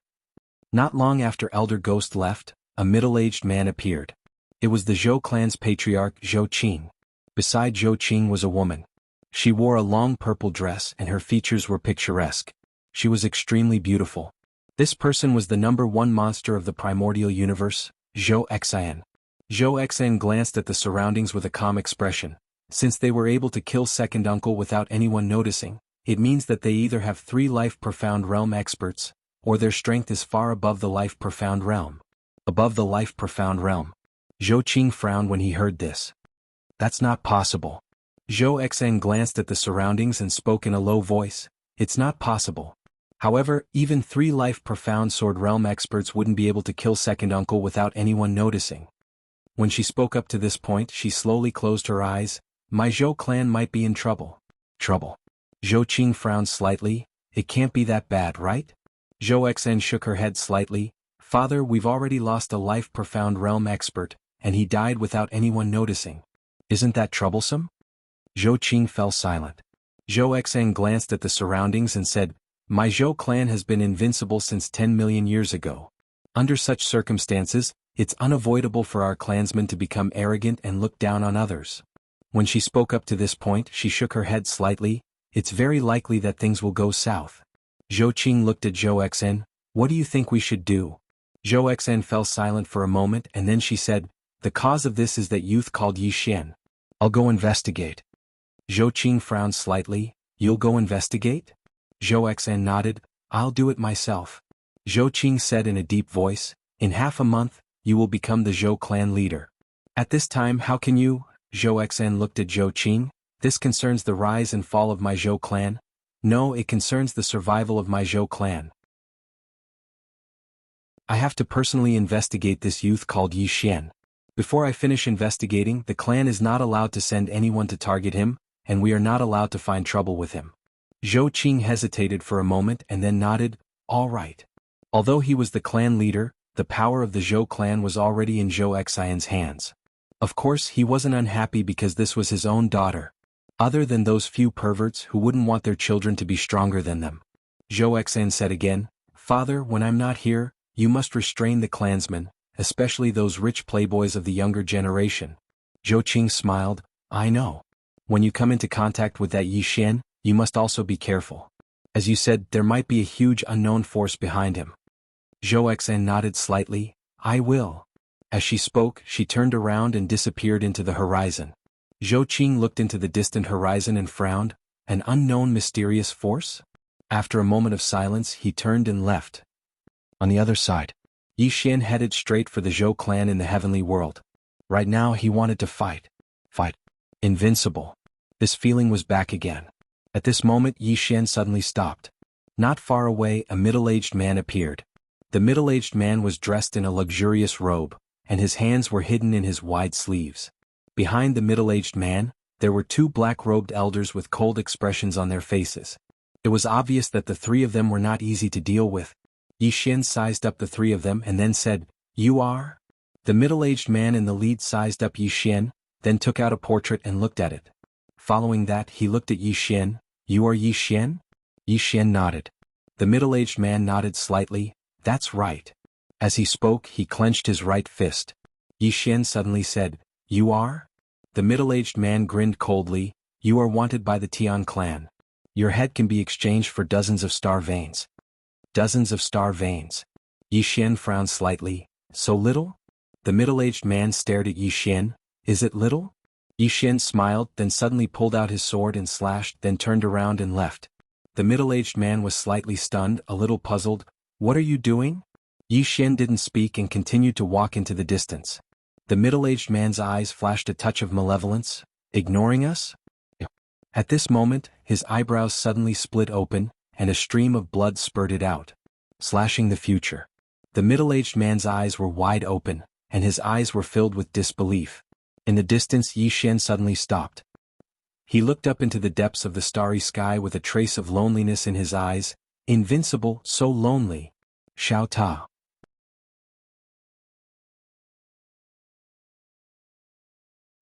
Not long after Elder Ghost left, a middle-aged man appeared. It was the Zhou clan's patriarch Zhou Qing. Beside Zhou Qing was a woman. She wore a long purple dress and her features were picturesque. She was extremely beautiful. This person was the #1 monster of the primordial universe, Zhou Xian. Zhou Xian glanced at the surroundings with a calm expression. Since they were able to kill Second Uncle without anyone noticing, it means that they either have 3 Life Profound Realm experts, or their strength is far above the Life Profound Realm. Above the Life Profound Realm. Zhou Qing frowned when he heard this. That's not possible. Zhou Xian glanced at the surroundings and spoke in a low voice. It's not possible. However, even 3 Life Profound Sword Realm experts wouldn't be able to kill Second Uncle without anyone noticing. When she spoke up to this point, she slowly closed her eyes. My Zhou clan might be in trouble. Trouble. Zhou Qing frowned slightly. It can't be that bad, right? Zhou Xian shook her head slightly. Father, we've already lost a Life Profound Realm expert, and he died without anyone noticing. Isn't that troublesome? Zhou Qing fell silent. Zhou Xian glanced at the surroundings and said, My Zhou clan has been invincible since 10 million years ago. Under such circumstances, it's unavoidable for our clansmen to become arrogant and look down on others. When she spoke up to this point, she shook her head slightly. It's very likely that things will go south. Zhou Qing looked at Zhou Xian. What do you think we should do? Zhou Xian fell silent for a moment and then she said, The cause of this is that youth called Yi Xian. I'll go investigate. Zhou Qing frowned slightly. You'll go investigate? Zhou Xian nodded. I'll do it myself. Zhou Qing said in a deep voice, In half a month, you will become the Zhou clan leader. At this time, how can you? Zhou Xian looked at Zhou Qing. This concerns the rise and fall of my Zhou clan. No, it concerns the survival of my Zhou clan. I have to personally investigate this youth called Yi Xian. Before I finish investigating, the clan is not allowed to send anyone to target him, and we are not allowed to find trouble with him. Zhou Qing hesitated for a moment and then nodded, All right. Although he was the clan leader, the power of the Zhou clan was already in Zhou Xian's hands. Of course, he wasn't unhappy because this was his own daughter. Other than those few perverts who wouldn't want their children to be stronger than them. Zhou Xian said again, Father, when I'm not here, you must restrain the clansmen, especially those rich playboys of the younger generation. Zhou Qing smiled, I know. When you come into contact with that Yi Xian, you must also be careful. As you said, there might be a huge unknown force behind him. Zhou Xian nodded slightly, I will. As she spoke, she turned around and disappeared into the horizon. Zhou Qing looked into the distant horizon and frowned, an unknown mysterious force? After a moment of silence, he turned and left. On the other side, Yi Xian headed straight for the Zhou clan in the heavenly world. Right now he wanted to fight. Fight. Invincible. This feeling was back again. At this moment Yi Xian suddenly stopped. Not far away a middle-aged man appeared. The middle-aged man was dressed in a luxurious robe, and his hands were hidden in his wide sleeves. Behind the middle-aged man, there were 2 black-robed elders with cold expressions on their faces. It was obvious that the 3 of them were not easy to deal with. Yi Xian sized up the 3 of them and then said, You are? The middle-aged man in the lead sized up Yi Xian, then took out a portrait and looked at it. Following that he looked at Yi Xian, You are Yi Xian? Yi Xian nodded. The middle-aged man nodded slightly, That's right. As he spoke he clenched his right fist. Yi Xian suddenly said, You are? The middle-aged man grinned coldly, You are wanted by the Tian clan. Your head can be exchanged for dozens of star veins. Dozens of star veins. Yi Xian frowned slightly, So little? The middle-aged man stared at Yi Xian, Is it little? Yi Xian smiled, then suddenly pulled out his sword and slashed, then turned around and left. The middle-aged man was slightly stunned, a little puzzled. What are you doing? Yi Xian didn't speak and continued to walk into the distance. The middle-aged man's eyes flashed a touch of malevolence. Ignoring us? At this moment, his eyebrows suddenly split open, and a stream of blood spurted out. Slashing the future. The middle-aged man's eyes were wide open, and his eyes were filled with disbelief. In the distance, Yi Xian suddenly stopped. He looked up into the depths of the starry sky with a trace of loneliness in his eyes. Invincible, so lonely. Xiao Ta.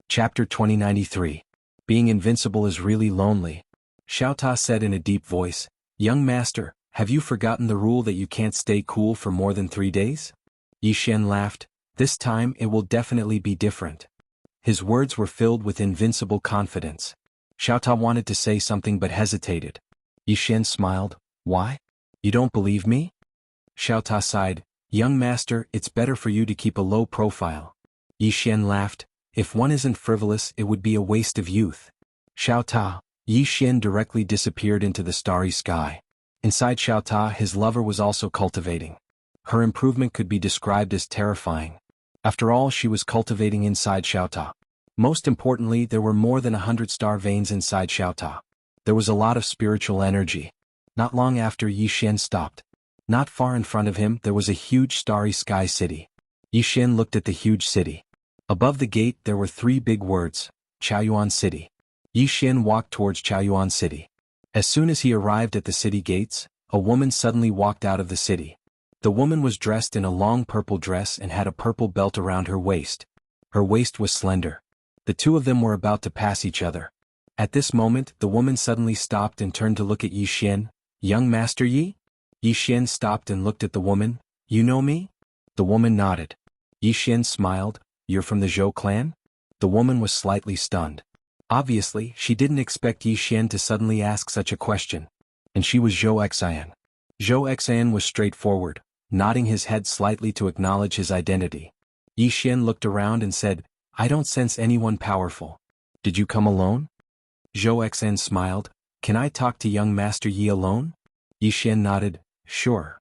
Chapter 2093. Being invincible is really lonely. Xiao Ta said in a deep voice, "Young master, have you forgotten the rule that you can't stay cool for more than 3 days?" Yi Xian laughed. "This time it will definitely be different." His words were filled with invincible confidence. Xiao Ta wanted to say something but hesitated. Yi Xian smiled. "Why? You don't believe me?" Xiao Ta sighed. "Young master, it's better for you to keep a low profile." Yi Xian laughed. "If one isn't frivolous, it would be a waste of youth." Xiao Ta. Yi Xian directly disappeared into the starry sky. Inside Xiao Ta, his lover was also cultivating. Her improvement could be described as terrifying. After all, she was cultivating inside Xiao Ta. Most importantly, there were more than 100 star veins inside Xiao Ta. There was a lot of spiritual energy. Not long after, Yi Xian stopped. Not far in front of him, there was a huge starry sky city. Yi Xian looked at the huge city. Above the gate, there were 3 big words: Chaoyuan City. Yi Xian walked towards Chaoyuan City. As soon as he arrived at the city gates, a woman suddenly walked out of the city. The woman was dressed in a long purple dress and had a purple belt around her waist. Her waist was slender. The two of them were about to pass each other. At this moment, the woman suddenly stopped and turned to look at Yi Xian. "Young Master Yi?" Yi Xian stopped and looked at the woman. "You know me?" The woman nodded. Yi Xian smiled. "You're from the Zhou clan?" The woman was slightly stunned. Obviously, she didn't expect Yi Xian to suddenly ask such a question. And she was Zhou Xian. Zhou Xian was straightforward, nodding his head slightly to acknowledge his identity. Yi Xian looked around and said, "I don't sense anyone powerful. Did you come alone?" Zhou Xian smiled. "Can I talk to young Master Yi alone?" Yi Xian nodded. "Sure."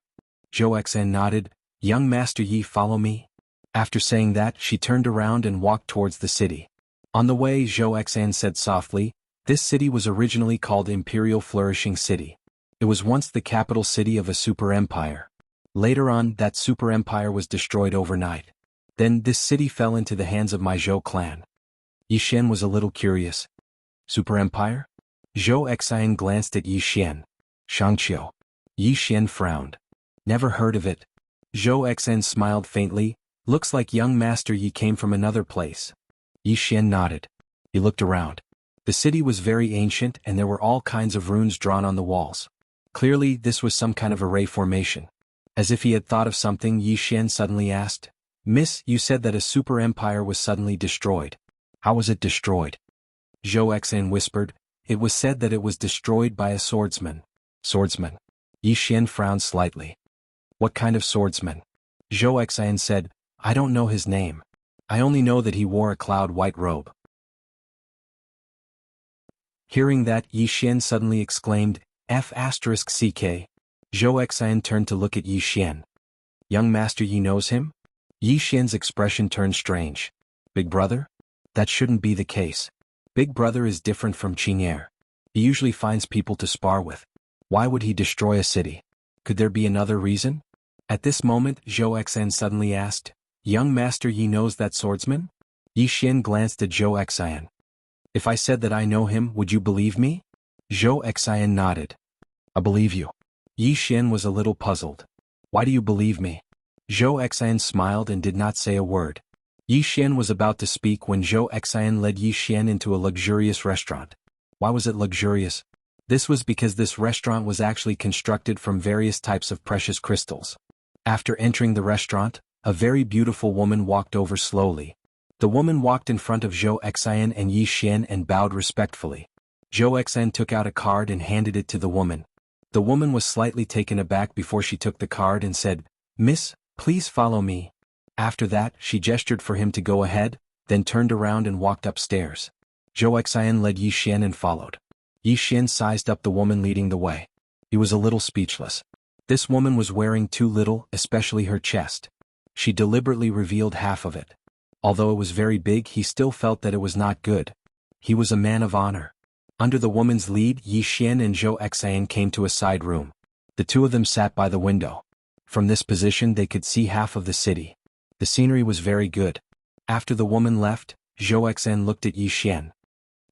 Zhou Xian nodded. "Young Master Yi, follow me." After saying that, she turned around and walked towards the city. On the way, Zhou Xian said softly, "This city was originally called Imperial Flourishing City. It was once the capital city of a super empire. Later on, that super empire was destroyed overnight. Then this city fell into the hands of my Zhou clan." Yi Xian was a little curious. "Super empire?" Zhou Xian glanced at Yi Xian. "Shangqiu." Yi Xian frowned. "Never heard of it." Zhou Xian smiled faintly. "Looks like young Master Yi came from another place." Yi Xian nodded. He looked around. The city was very ancient and there were all kinds of runes drawn on the walls. Clearly, this was some kind of array formation. As if he had thought of something, Yi Xian suddenly asked, "Miss, you said that a super empire was suddenly destroyed. How was it destroyed?" Zhou Xian whispered, "It was said that it was destroyed by a swordsman." "Swordsman?" Yi Xian frowned slightly. "What kind of swordsman?" Zhou Xian said, "I don't know his name. I only know that he wore a cloud-white robe." Hearing that, Yi Xian suddenly exclaimed, "F***CK." Zhou Xian turned to look at Yi Xian. "Young Master Yi knows him?" Yi Xian's expression turned strange. "Big brother? That shouldn't be the case. Big brother is different from Qing'er. He usually finds people to spar with. Why would he destroy a city? Could there be another reason?" At this moment, Zhou Xian suddenly asked, "Young Master Yi knows that swordsman?" Yi Xian glanced at Zhou Xian. "If I said that I know him, would you believe me?" Zhou Xian nodded. "I believe you." Yi Xian was a little puzzled. "Why do you believe me?" Zhou Xian smiled and did not say a word. Yi Xian was about to speak when Zhou Xian led Yi Xian into a luxurious restaurant. Why was it luxurious? This was because this restaurant was actually constructed from various types of precious crystals. After entering the restaurant, a very beautiful woman walked over slowly. The woman walked in front of Zhou Xian and Yi Xian and bowed respectfully. Zhou Xian took out a card and handed it to the woman. The woman was slightly taken aback before she took the card and said, "Miss, please follow me." After that, she gestured for him to go ahead, then turned around and walked upstairs. Zhou Xian led Yi Xian and followed. Yi Xian sized up the woman leading the way. He was a little speechless. This woman was wearing too little, especially her chest. She deliberately revealed half of it. Although it was very big, he still felt that it was not good. He was a man of honor. Under the woman's lead, Yi Xian and Zhou Xian came to a side room. The two of them sat by the window. From this position they could see half of the city. The scenery was very good. After the woman left, Zhou Xan looked at Yi Xian.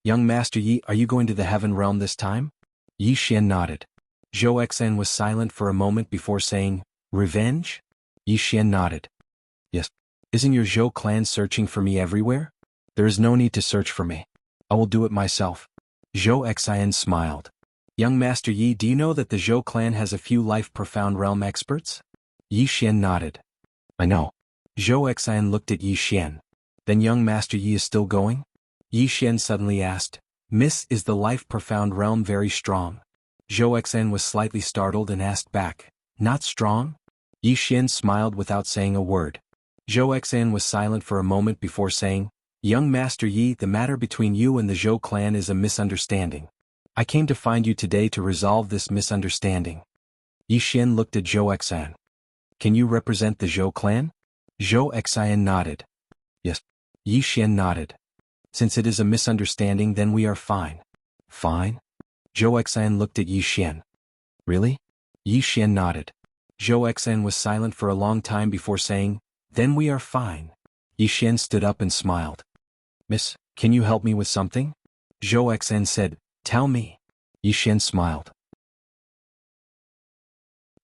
Young Master Yi, are you going to the heaven realm this time? Yi Xian nodded. Zhou Xan was silent for a moment before saying, revenge? Yi Xian nodded. Yes. Isn't your Zhou clan searching for me everywhere? There is no need to search for me. I will do it myself. Zhou Xian smiled. Young Master Yi, do you know that the Zhou clan has a few life-profound realm experts? Yi Xian nodded. I know. Zhou Xian looked at Yi Xian. Then young Master Yi is still going? Yi Xian suddenly asked, Miss, is the life-profound realm very strong? Zhou Xian was slightly startled and asked back, not strong? Yi Xian smiled without saying a word. Zhou Xian was silent for a moment before saying, Young Master Yi, the matter between you and the Zhou clan is a misunderstanding. I came to find you today to resolve this misunderstanding. Yi Xian looked at Zhou Xian. Can you represent the Zhou clan? Zhou Xian nodded. Yes. Yi Xian nodded. Since it is a misunderstanding, then we are fine. Fine? Zhou Xian looked at Yi Xian. Really? Yi Xian nodded. Zhou Xian was silent for a long time before saying, Then we are fine. Yi Xian stood up and smiled. Miss, can you help me with something? Zhou Xian said, Tell me. Yi Xian smiled.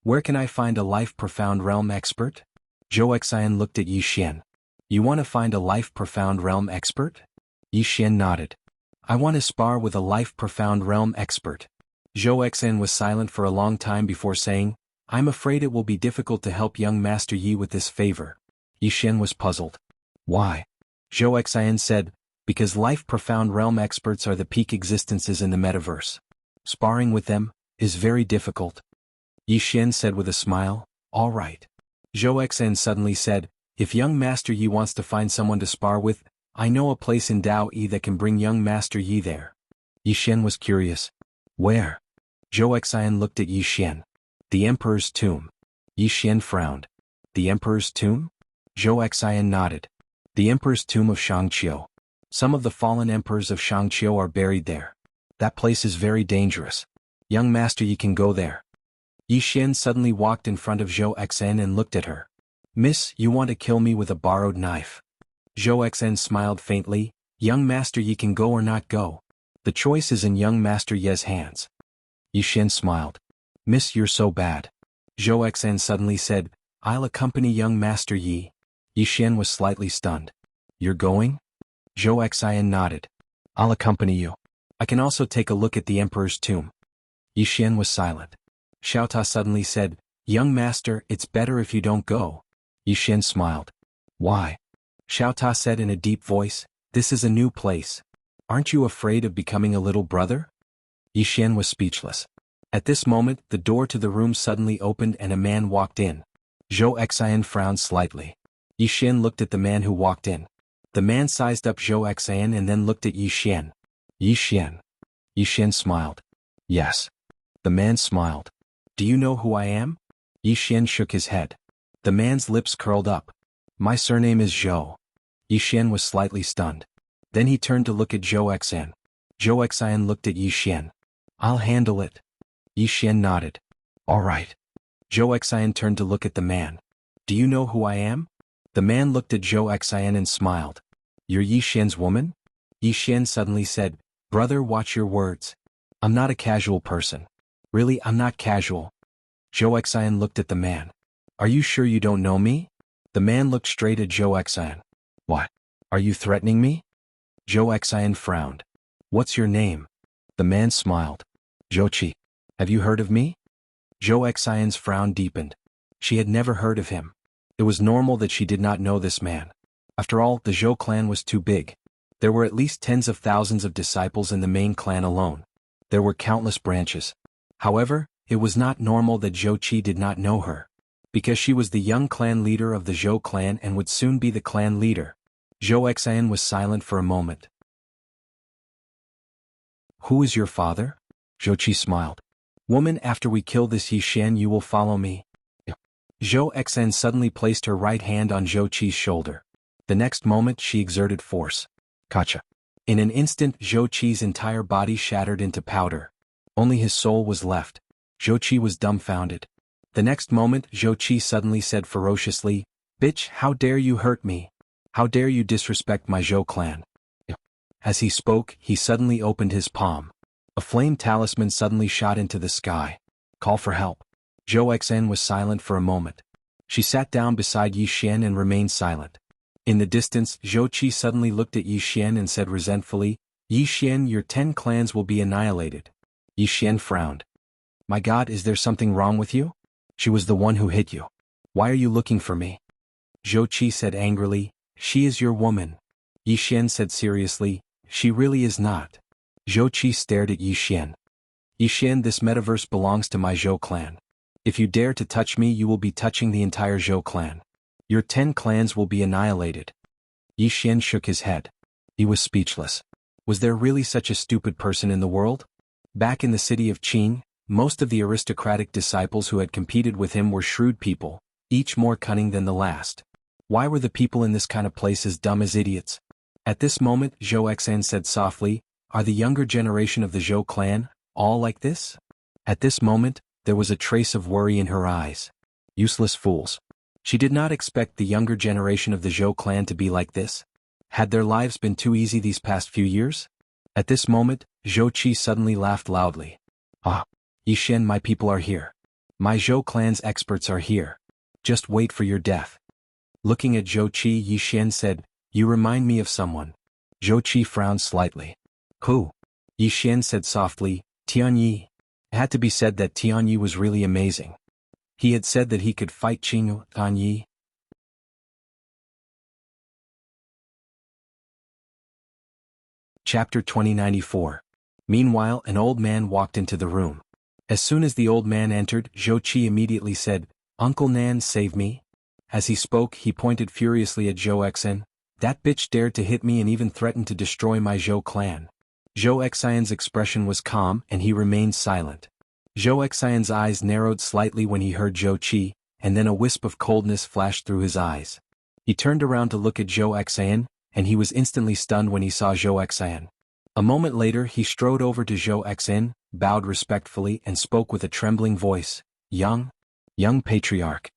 Where can I find a life-profound realm expert? Zhou Xian looked at Yi Xian. You want to find a life-profound realm expert? Yi Xian nodded. I want to spar with a life-profound realm expert. Zhou Xian was silent for a long time before saying, I'm afraid it will be difficult to help young Master Yi with this favor. Yi Xian was puzzled. Why? Zhou Xian said, Because life-profound realm experts are the peak existences in the metaverse. Sparring with them is very difficult. Yi Xian said with a smile, All right. Zhou Xian suddenly said, If young Master Yi wants to find someone to spar with, I know a place in Dao Yi that can bring young Master Yi there. Yi Xian was curious. Where? Zhou Xian looked at Yi Xian. The Emperor's Tomb. Yi Xian frowned. The Emperor's Tomb? Zhou Xian nodded. The Emperor's Tomb of Shangqiu. Some of the fallen emperors of Shangqiu are buried there. That place is very dangerous. Young Master Yi can go there. Yi Xian suddenly walked in front of Zhou Xian and looked at her. Miss, you want to kill me with a borrowed knife? Zhou Xian smiled faintly. Young Master Yi can go or not go. The choice is in young Master Ye's hands. Yi Xian smiled. Miss, you're so bad. Zhou Xian suddenly said, I'll accompany young Master Yi. Yi Xian was slightly stunned. You're going? Zhou Xian nodded. I'll accompany you. I can also take a look at the Emperor's tomb. Yi Xian was silent. Xiao Ta suddenly said, Young Master, it's better if you don't go. Yi Xian smiled. Why? Xiao Ta said in a deep voice, This is a new place. Aren't you afraid of becoming a little brother? Yi Xian was speechless. At this moment, the door to the room suddenly opened and a man walked in. Zhou Xian frowned slightly. Yi Xian looked at the man who walked in. The man sized up Zhou Xian and then looked at Yi Xian. Yi Xian. Yi Xian smiled. Yes. The man smiled. Do you know who I am? Yi Xian shook his head. The man's lips curled up. My surname is Zhou. Yi Xian was slightly stunned. Then he turned to look at Zhou Xian. Zhou Xian looked at Yi Xian. I'll handle it. Yi Xian nodded. All right. Zhou Xian turned to look at the man. Do you know who I am? The man looked at Zhou Xian and smiled. You're Yi Xian's woman? Yi Xian suddenly said, Brother, watch your words. I'm not a casual person. Really, I'm not casual. Zhou Xian looked at the man. Are you sure you don't know me? The man looked straight at Zhou Xian. What? Are you threatening me? Zhou Xian frowned. What's your name? The man smiled. Zhou Qi. Have you heard of me? Zhou Xian's frown deepened. She had never heard of him. It was normal that she did not know this man. After all, the Zhou clan was too big. There were at least tens of thousands of disciples in the main clan alone. There were countless branches. However, it was not normal that Zhou Qi did not know her. Because she was the young clan leader of the Zhou clan and would soon be the clan leader. Zhou Xian was silent for a moment. Who is your father? Zhou Qi smiled. Woman, after we kill this Yi Xian, you will follow me. Zhou Xian suddenly placed her right hand on Zhou Qi's shoulder. The next moment she exerted force. Kacha. In an instant Zhou Qi's entire body shattered into powder. Only his soul was left. Zhou Qi was dumbfounded. The next moment Zhou Qi suddenly said ferociously, Bitch, how dare you hurt me? How dare you disrespect my Zhou clan? As he spoke, he suddenly opened his palm. A flame talisman suddenly shot into the sky. Call for help. Zhou Xn was silent for a moment. She sat down beside Yi Xian and remained silent. In the distance, Zhou Qi suddenly looked at Yi Xian and said resentfully, Yi Xian, your 10 clans will be annihilated. Yi Xian frowned. My God, is there something wrong with you? She was the one who hit you. Why are you looking for me? Zhou Qi said angrily, she is your woman. Yi Xian said seriously, she really is not. Zhou Qi stared at Yi Xian. Yi Xian, this metaverse belongs to my Zhou clan. If you dare to touch me, you will be touching the entire Zhou clan. Your 10 clans will be annihilated. Yi Xian shook his head. He was speechless. Was there really such a stupid person in the world? Back in the city of Qin, most of the aristocratic disciples who had competed with him were shrewd people, each more cunning than the last. Why were the people in this kind of place as dumb as idiots? At this moment, Zhou Xan said softly, are the younger generation of the Zhou clan all like this? At this moment, there was a trace of worry in her eyes. Useless fools. She did not expect the younger generation of the Zhou clan to be like this. Had their lives been too easy these past few years? At this moment, Zhou Qi suddenly laughed loudly. Ah, Yi Xian, my people are here. My Zhou clan's experts are here. Just wait for your death. Looking at Zhou Qi, Yi Xian said, you remind me of someone. Zhou Qi frowned slightly. Who? Yi Xian said softly, Tianyi. It had to be said that Tianyi was really amazing. He had said that he could fight Qingyu Tianyi. Chapter 2094. Meanwhile, an old man walked into the room. As soon as the old man entered, Zhou Qi immediately said, Uncle Nan, save me. As he spoke, he pointed furiously at Zhou Xan. That bitch dared to hit me and even threatened to destroy my Zhou clan. Zhou Xian's expression was calm and he remained silent. Zhou Xian's eyes narrowed slightly when he heard Zhou Qi, and then a wisp of coldness flashed through his eyes. He turned around to look at Zhou Xian, and he was instantly stunned when he saw Zhou Xian. A moment later he strode over to Zhou Xian, bowed respectfully and spoke with a trembling voice, Young Patriarch.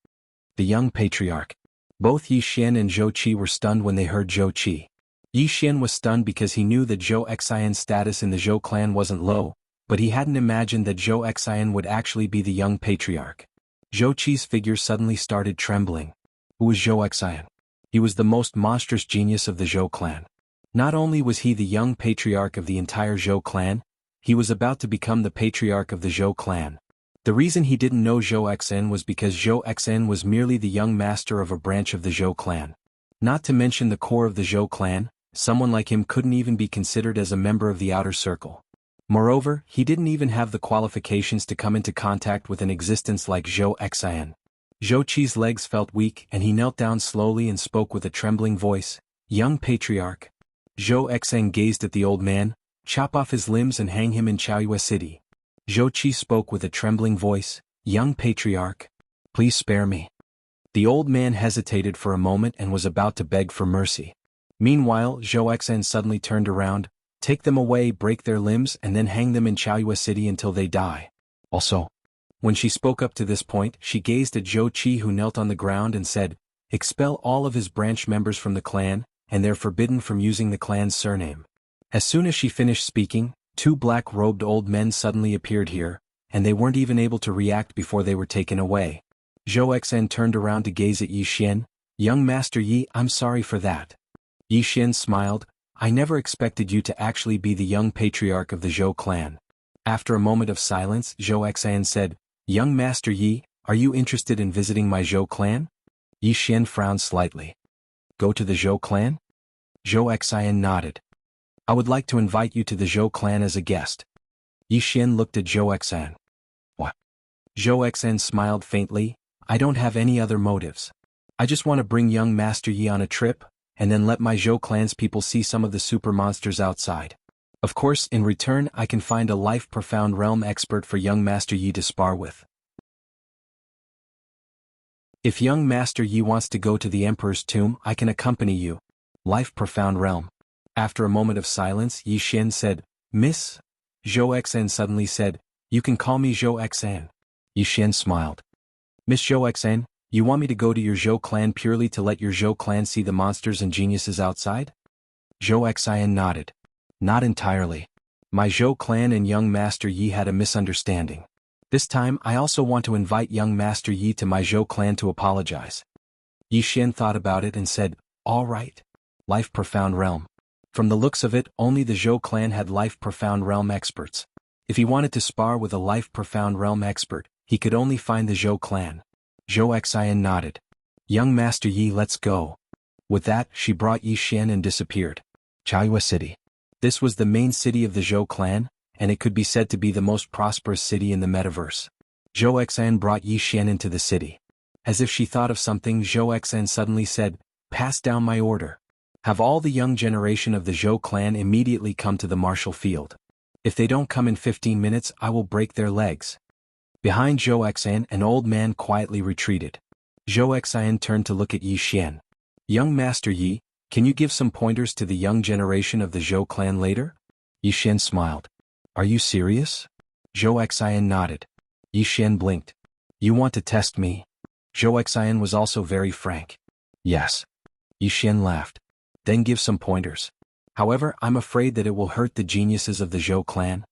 The young patriarch. Both Yi Xian and Zhou Qi were stunned when they heard Zhou Qi. Yi Xian was stunned because he knew that Zhou Xian's status in the Zhou clan wasn't low, but he hadn't imagined that Zhou Xian would actually be the young patriarch. Zhou Qi's figure suddenly started trembling. Who was Zhou Xian? He was the most monstrous genius of the Zhou clan. Not only was he the young patriarch of the entire Zhou clan, he was about to become the patriarch of the Zhou clan. The reason he didn't know Zhou Xan was because Zhou Xan was merely the young master of a branch of the Zhou clan. Not to mention the core of the Zhou clan, someone like him couldn't even be considered as a member of the outer circle. Moreover, he didn't even have the qualifications to come into contact with an existence like Zhou Xan. Zhou Qi's legs felt weak and he knelt down slowly and spoke with a trembling voice, Young patriarch. Zhou Xan gazed at the old man, chop off his limbs and hang him in Chaoyue City. Zhou Qi spoke with a trembling voice, Young patriarch. Please spare me. The old man hesitated for a moment and was about to beg for mercy. Meanwhile, Zhou Xan suddenly turned around, take them away, break their limbs and then hang them in Chaoyue City until they die. Also, when she spoke up to this point, she gazed at Zhou Qi who knelt on the ground and said, expel all of his branch members from the clan, and they're forbidden from using the clan's surname. As soon as she finished speaking, 2 black-robed old men suddenly appeared here, and they weren't even able to react before they were taken away. Zhou Xan turned around to gaze at Yi Xian. Young Master Yi, I'm sorry for that. Yi Xian smiled, I never expected you to actually be the young patriarch of the Zhou clan. After a moment of silence, Zhou Xan said, Young Master Yi, are you interested in visiting my Zhou clan? Yi Xian frowned slightly. Go to the Zhou clan? Zhou Xian nodded. I would like to invite you to the Zhou clan as a guest. Yi Xian looked at Zhou Xan. What? Zhou Xan smiled faintly, I don't have any other motives. I just want to bring young Master Yi on a trip, and then let my Zhou clan's people see some of the super monsters outside. Of course, in return I can find a life-profound realm expert for young Master Yi to spar with. If young Master Yi wants to go to the Emperor's tomb, I can accompany you. Life-profound realm. After a moment of silence, Yi Xian said, Miss? Zhou Xan suddenly said, You can call me Zhou Xan. Yi Xian smiled. Miss Zhou Xan, You want me to go to your Zhou clan purely to let your Zhou clan see the monsters and geniuses outside? Zhou Xian nodded. Not entirely. My Zhou clan and young Master Yi had a misunderstanding. This time I also want to invite young Master Yi to my Zhou clan to apologize. Yi Xian thought about it and said, all right. Life Profound Realm. From the looks of it, only the Zhou clan had Life Profound Realm experts. If he wanted to spar with a Life Profound Realm expert, he could only find the Zhou clan. Zhou Xian nodded. Young Master Yi, let's go. With that, she brought Yi Xian and disappeared. Chaiyue City. This was the main city of the Zhou clan, and it could be said to be the most prosperous city in the metaverse. Zhou Xian brought Yi Xian into the city. As if she thought of something, Zhou Xian suddenly said, pass down my order. Have all the young generation of the Zhou clan immediately come to the martial field. If they don't come in 15 minutes, I will break their legs. Behind Zhou Xian, an old man quietly retreated. Zhou Xian turned to look at Yi Xian. Young Master Yi, can you give some pointers to the young generation of the Zhou clan later? Yi Xian smiled. Are you serious? Zhou Xian nodded. Yi Xian blinked. You want to test me? Zhou Xian was also very frank. Yes. Yi Xian laughed. Then give some pointers. However, I'm afraid that it will hurt the geniuses of the Zhou clan.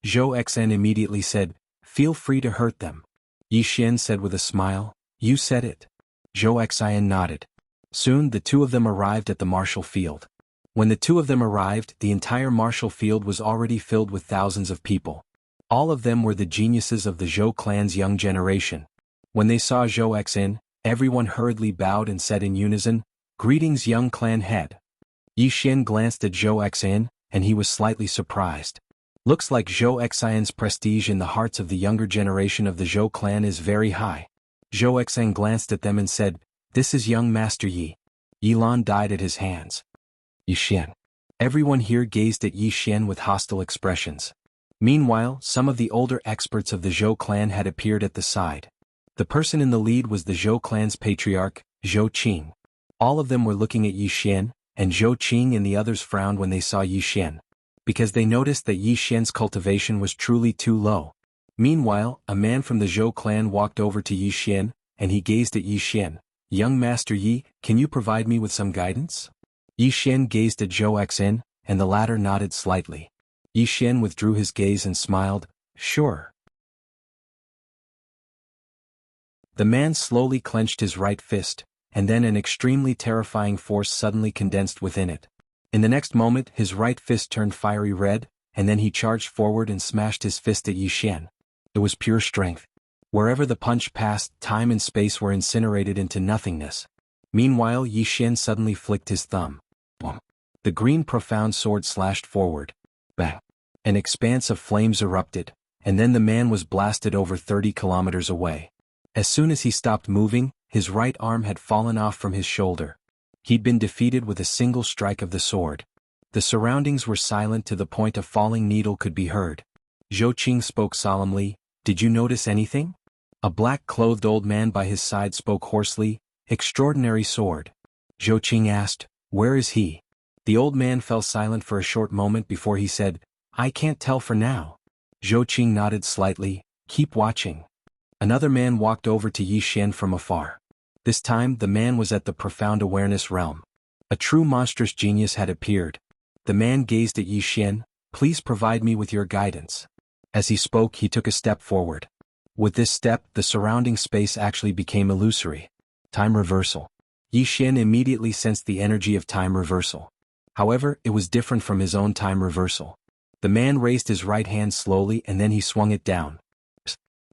Zhou Xian immediately said, feel free to hurt them. Yi Xian said with a smile, you said it. Zhou Xian nodded. Soon the two of them arrived at the martial field. When the two of them arrived, the entire martial field was already filled with thousands of people. All of them were the geniuses of the Zhou clan's young generation. When they saw Zhou Xian, everyone hurriedly bowed and said in unison, greetings young clan head. Yi Xian glanced at Zhou Xian, and he was slightly surprised. Looks like Zhou Xian's prestige in the hearts of the younger generation of the Zhou clan is very high. Zhou Xian glanced at them and said, this is young Master Yi. Yilan died at his hands. Yi Xian. Everyone here gazed at Yi Xian with hostile expressions. Meanwhile, some of the older experts of the Zhou clan had appeared at the side. The person in the lead was the Zhou clan's patriarch, Zhou Qing. All of them were looking at Yi Xian, and Zhou Qing and the others frowned when they saw Yi Xian, because they noticed that Yi Xian's cultivation was truly too low. Meanwhile, a man from the Zhou clan walked over to Yi Xian, and he gazed at Yi Xian. Young Master Yi, can you provide me with some guidance? Yi Xian gazed at Zhou Xian, and the latter nodded slightly. Yi Xian withdrew his gaze and smiled, sure. The man slowly clenched his right fist, and then an extremely terrifying force suddenly condensed within it. In the next moment, his right fist turned fiery red, and then he charged forward and smashed his fist at Yi Xian. It was pure strength. Wherever the punch passed, time and space were incinerated into nothingness. Meanwhile, Yi Xian suddenly flicked his thumb. Boom. The green profound sword slashed forward. Bang. An expanse of flames erupted, and then the man was blasted over 30 kilometers away. As soon as he stopped moving, his right arm had fallen off from his shoulder. He'd been defeated with a single strike of the sword. The surroundings were silent to the point a falling needle could be heard. Zhou Qing spoke solemnly, did you notice anything? A black-clothed old man by his side spoke hoarsely, extraordinary sword. Zhou Qing asked, where is he? The old man fell silent for a short moment before he said, I can't tell for now. Zhou Qing nodded slightly, keep watching. Another man walked over to Yi Xian from afar. This time the man was at the profound awareness realm. A true monstrous genius had appeared. The man gazed at Yi Xian, please provide me with your guidance. As he spoke, he took a step forward. With this step, the surrounding space actually became illusory. Time reversal. Yi Xian immediately sensed the energy of time reversal. However, it was different from his own time reversal. The man raised his right hand slowly and then he swung it down.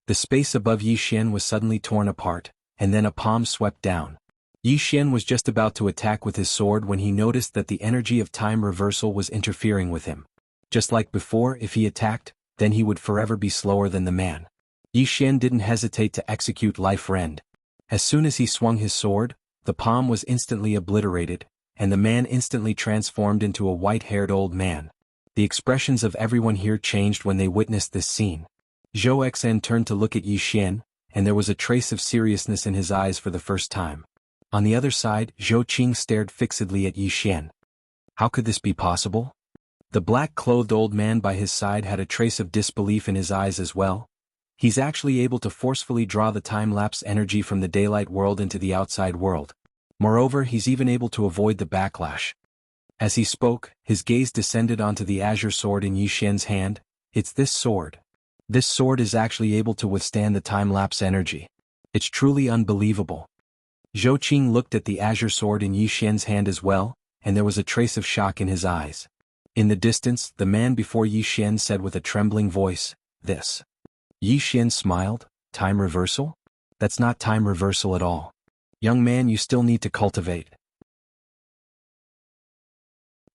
The space above Yi Xian was suddenly torn apart, and then a palm swept down. Yi Xian was just about to attack with his sword when he noticed that the energy of time reversal was interfering with him. Just like before, if he attacked, then he would forever be slower than the man. Yi Xian didn't hesitate to execute Life Rend. As soon as he swung his sword, the palm was instantly obliterated, and the man instantly transformed into a white-haired old man. The expressions of everyone here changed when they witnessed this scene. Zhou Xian turned to look at Yi Xian, and there was a trace of seriousness in his eyes for the first time. On the other side, Zhou Qing stared fixedly at Yi Xian. How could this be possible? The black-clothed old man by his side had a trace of disbelief in his eyes as well. He's actually able to forcefully draw the time-lapse energy from the daylight world into the outside world. Moreover, he's even able to avoid the backlash. As he spoke, his gaze descended onto the azure sword in Yi Xian's hand. It's this sword. This sword is actually able to withstand the time-lapse energy. It's truly unbelievable. Zhou Qing looked at the azure sword in Yi Xian's hand as well, and there was a trace of shock in his eyes. In the distance, the man before Yi Xian said with a trembling voice, "This." Yi Xian smiled. "Time reversal? That's not time reversal at all. Young man, you still need to cultivate."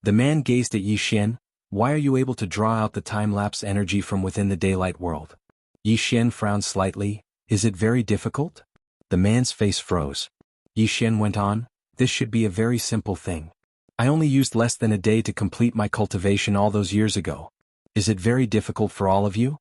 The man gazed at Yi Xian. "Why are you able to draw out the time-lapse energy from within the daylight world?" Yi Xian frowned slightly. "Is it very difficult?" The man's face froze. Yi Xian went on, "This should be a very simple thing. I only used less than a day to complete my cultivation all those years ago. Is it very difficult for all of you?"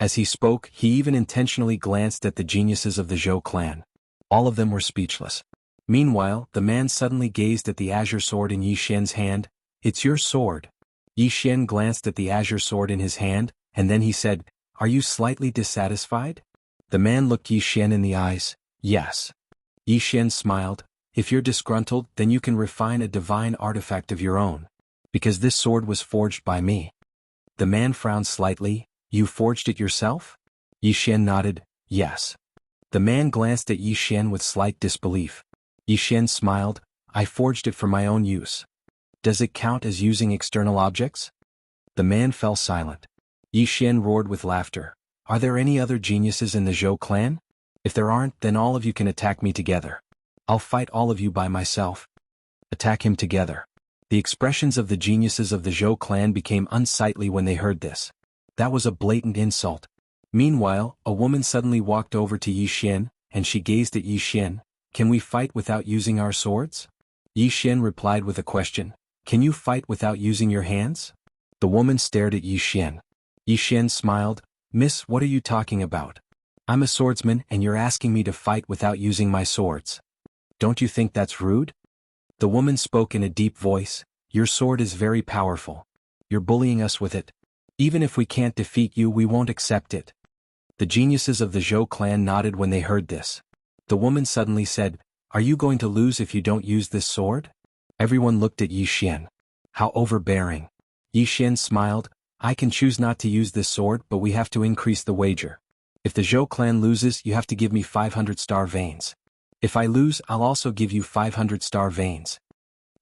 As he spoke, he even intentionally glanced at the geniuses of the Zhou clan. All of them were speechless. Meanwhile, the man suddenly gazed at the azure sword in Yi Xian's hand. "It's your sword." Yi Xian glanced at the azure sword in his hand, and then he said, "Are you slightly dissatisfied?" The man looked Yi Xian in the eyes. "Yes." Yi Xian smiled. "If you're disgruntled, then you can refine a divine artifact of your own. Because this sword was forged by me." The man frowned slightly. "You forged it yourself?" Yi Xian nodded. "Yes." The man glanced at Yi Xian with slight disbelief. Yi Xian smiled. "I forged it for my own use. Does it count as using external objects?" The man fell silent. Yi Xian roared with laughter. "Are there any other geniuses in the Zhou clan? If there aren't, then all of you can attack me together. I'll fight all of you by myself." Attack him together. The expressions of the geniuses of the Zhou clan became unsightly when they heard this. That was a blatant insult. Meanwhile, a woman suddenly walked over to Yi Xian, and she gazed at Yi Xian. "Can we fight without using our swords?" Yi Xian replied with a question. "Can you fight without using your hands?" The woman stared at Yi Xian. Yi Xian smiled. "Miss, what are you talking about? I'm a swordsman and you're asking me to fight without using my swords. Don't you think that's rude?" The woman spoke in a deep voice. "Your sword is very powerful. You're bullying us with it. Even if we can't defeat you, we won't accept it." The geniuses of the Zhou clan nodded when they heard this. The woman suddenly said, "Are you going to lose if you don't use this sword?" Everyone looked at Yi Xian. How overbearing. Yi Xian smiled. "I can choose not to use this sword, but we have to increase the wager. If the Zhou clan loses, you have to give me 500 star veins. If I lose, I'll also give you 500 star veins."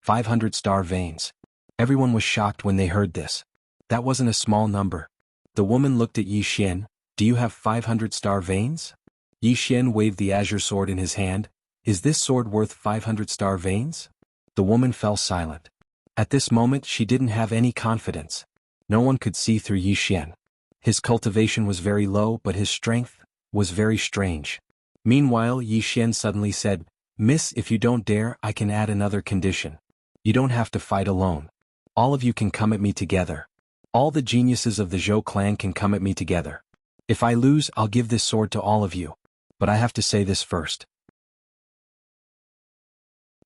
500 star veins. Everyone was shocked when they heard this. That wasn't a small number. The woman looked at Yi Xian. "Do you have 500 star veins?" Yi Xian waved the azure sword in his hand. "Is this sword worth 500 star veins?" The woman fell silent. At this moment she didn't have any confidence. No one could see through Yi Xian. His cultivation was very low, but his strength was very strange. Meanwhile, Yi Xian suddenly said, "Miss, if you don't dare, I can add another condition. You don't have to fight alone. All of you can come at me together. All the geniuses of the Zhou clan can come at me together. If I lose, I'll give this sword to all of you. But I have to say this first.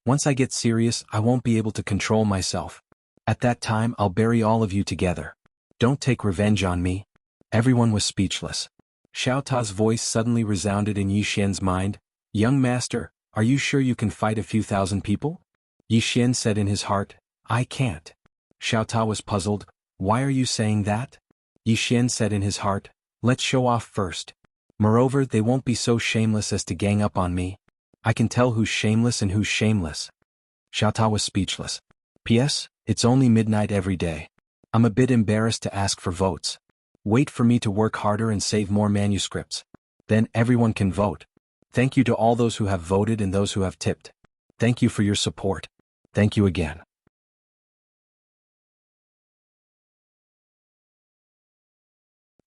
Once I get serious, I won't be able to control myself. At that time, I'll bury all of you together. Don't take revenge on me." Everyone was speechless. Xiao Ta's voice suddenly resounded in Yi Xian's mind. "Young master, are you sure you can fight a few thousand people?" Yi Xian said in his heart, "I can't." Xiao Ta was puzzled. "Why are you saying that?" Yi Xian said in his heart, "Let's show off first. Moreover, they won't be so shameless as to gang up on me. I can tell who's shameless and who's shameless." Xiao Ta was speechless. "P.S. It's only midnight every day. I'm a bit embarrassed to ask for votes. Wait for me to work harder and save more manuscripts. Then everyone can vote. Thank you to all those who have voted and those who have tipped. Thank you for your support. Thank you again."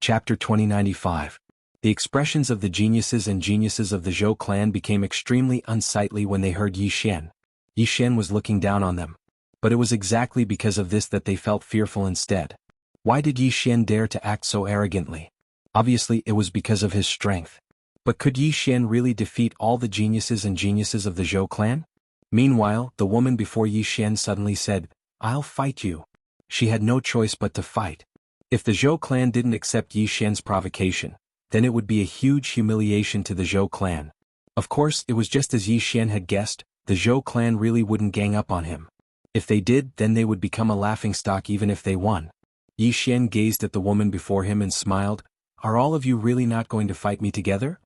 Chapter 2095. The expressions of the geniuses and geniuses of the Zhou clan became extremely unsightly when they heard Yi Xian. Yi Xian was looking down on them. But it was exactly because of this that they felt fearful instead. Why did Yi Xian dare to act so arrogantly? Obviously it was because of his strength. But could Yi Xian really defeat all the geniuses and geniuses of the Zhou clan? Meanwhile, the woman before Yi Xian suddenly said, "I'll fight you." She had no choice but to fight. If the Zhou clan didn't accept Yi Xian's provocation, then it would be a huge humiliation to the Zhou clan. Of course, it was just as Yi Xian had guessed, the Zhou clan really wouldn't gang up on him. If they did, then they would become a laughingstock even if they won. Yi Xian gazed at the woman before him and smiled. Are all of you really not going to fight me together?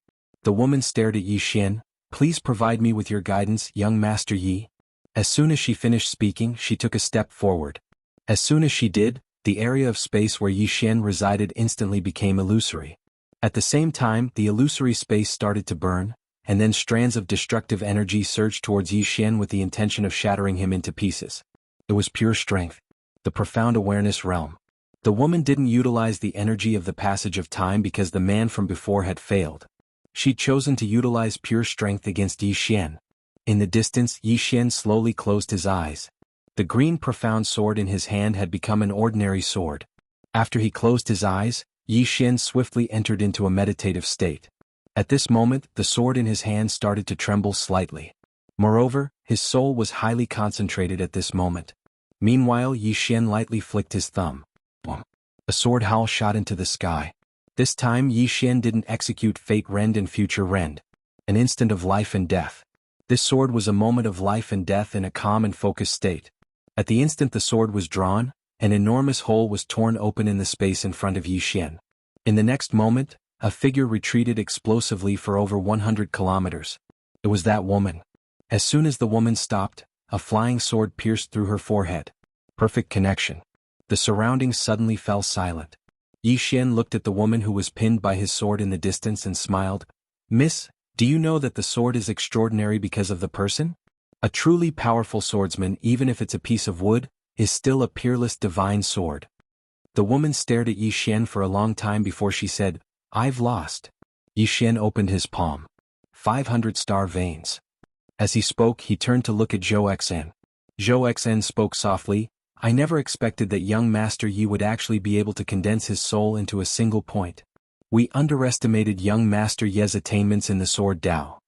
The woman stared at Yi Xian. Please provide me with your guidance, young Master Yi. As soon as she finished speaking, she took a step forward. As soon as she did, the area of space where Yi Xian resided instantly became illusory. At the same time, the illusory space started to burn, and then strands of destructive energy surged towards Yi Xian with the intention of shattering him into pieces. It was pure strength. The profound awareness realm. The woman didn't utilize the energy of the passage of time because the man from before had failed. She'd chosen to utilize pure strength against Yi Xian. In the distance, Yi Xian slowly closed his eyes. The green profound sword in his hand had become an ordinary sword. After he closed his eyes, Yi Xian swiftly entered into a meditative state. At this moment, the sword in his hand started to tremble slightly. Moreover, his soul was highly concentrated at this moment. Meanwhile, Yi Xian lightly flicked his thumb. A sword howl shot into the sky. This time Yi Xian didn't execute Fate Rend and Future Rend. An instant of life and death. This sword was a moment of life and death in a calm and focused state. At the instant the sword was drawn, an enormous hole was torn open in the space in front of Yi Xian. In the next moment, a figure retreated explosively for over 100 kilometers. It was that woman. As soon as the woman stopped, a flying sword pierced through her forehead. Perfect connection. The surroundings suddenly fell silent. Yi Xian looked at the woman who was pinned by his sword in the distance and smiled. Miss, do you know that the sword is extraordinary because of the person? A truly powerful swordsman, even if it's a piece of wood, is still a peerless divine sword. The woman stared at Yi Xian for a long time before she said, I've lost. Yi Xian opened his palm. 500 star veins. As he spoke, he turned to look at Zhou Xan. Zhou Xan spoke softly. I never expected that young Master Yi would actually be able to condense his soul into a single point. We underestimated young Master Ye's attainments in the Sword Dao.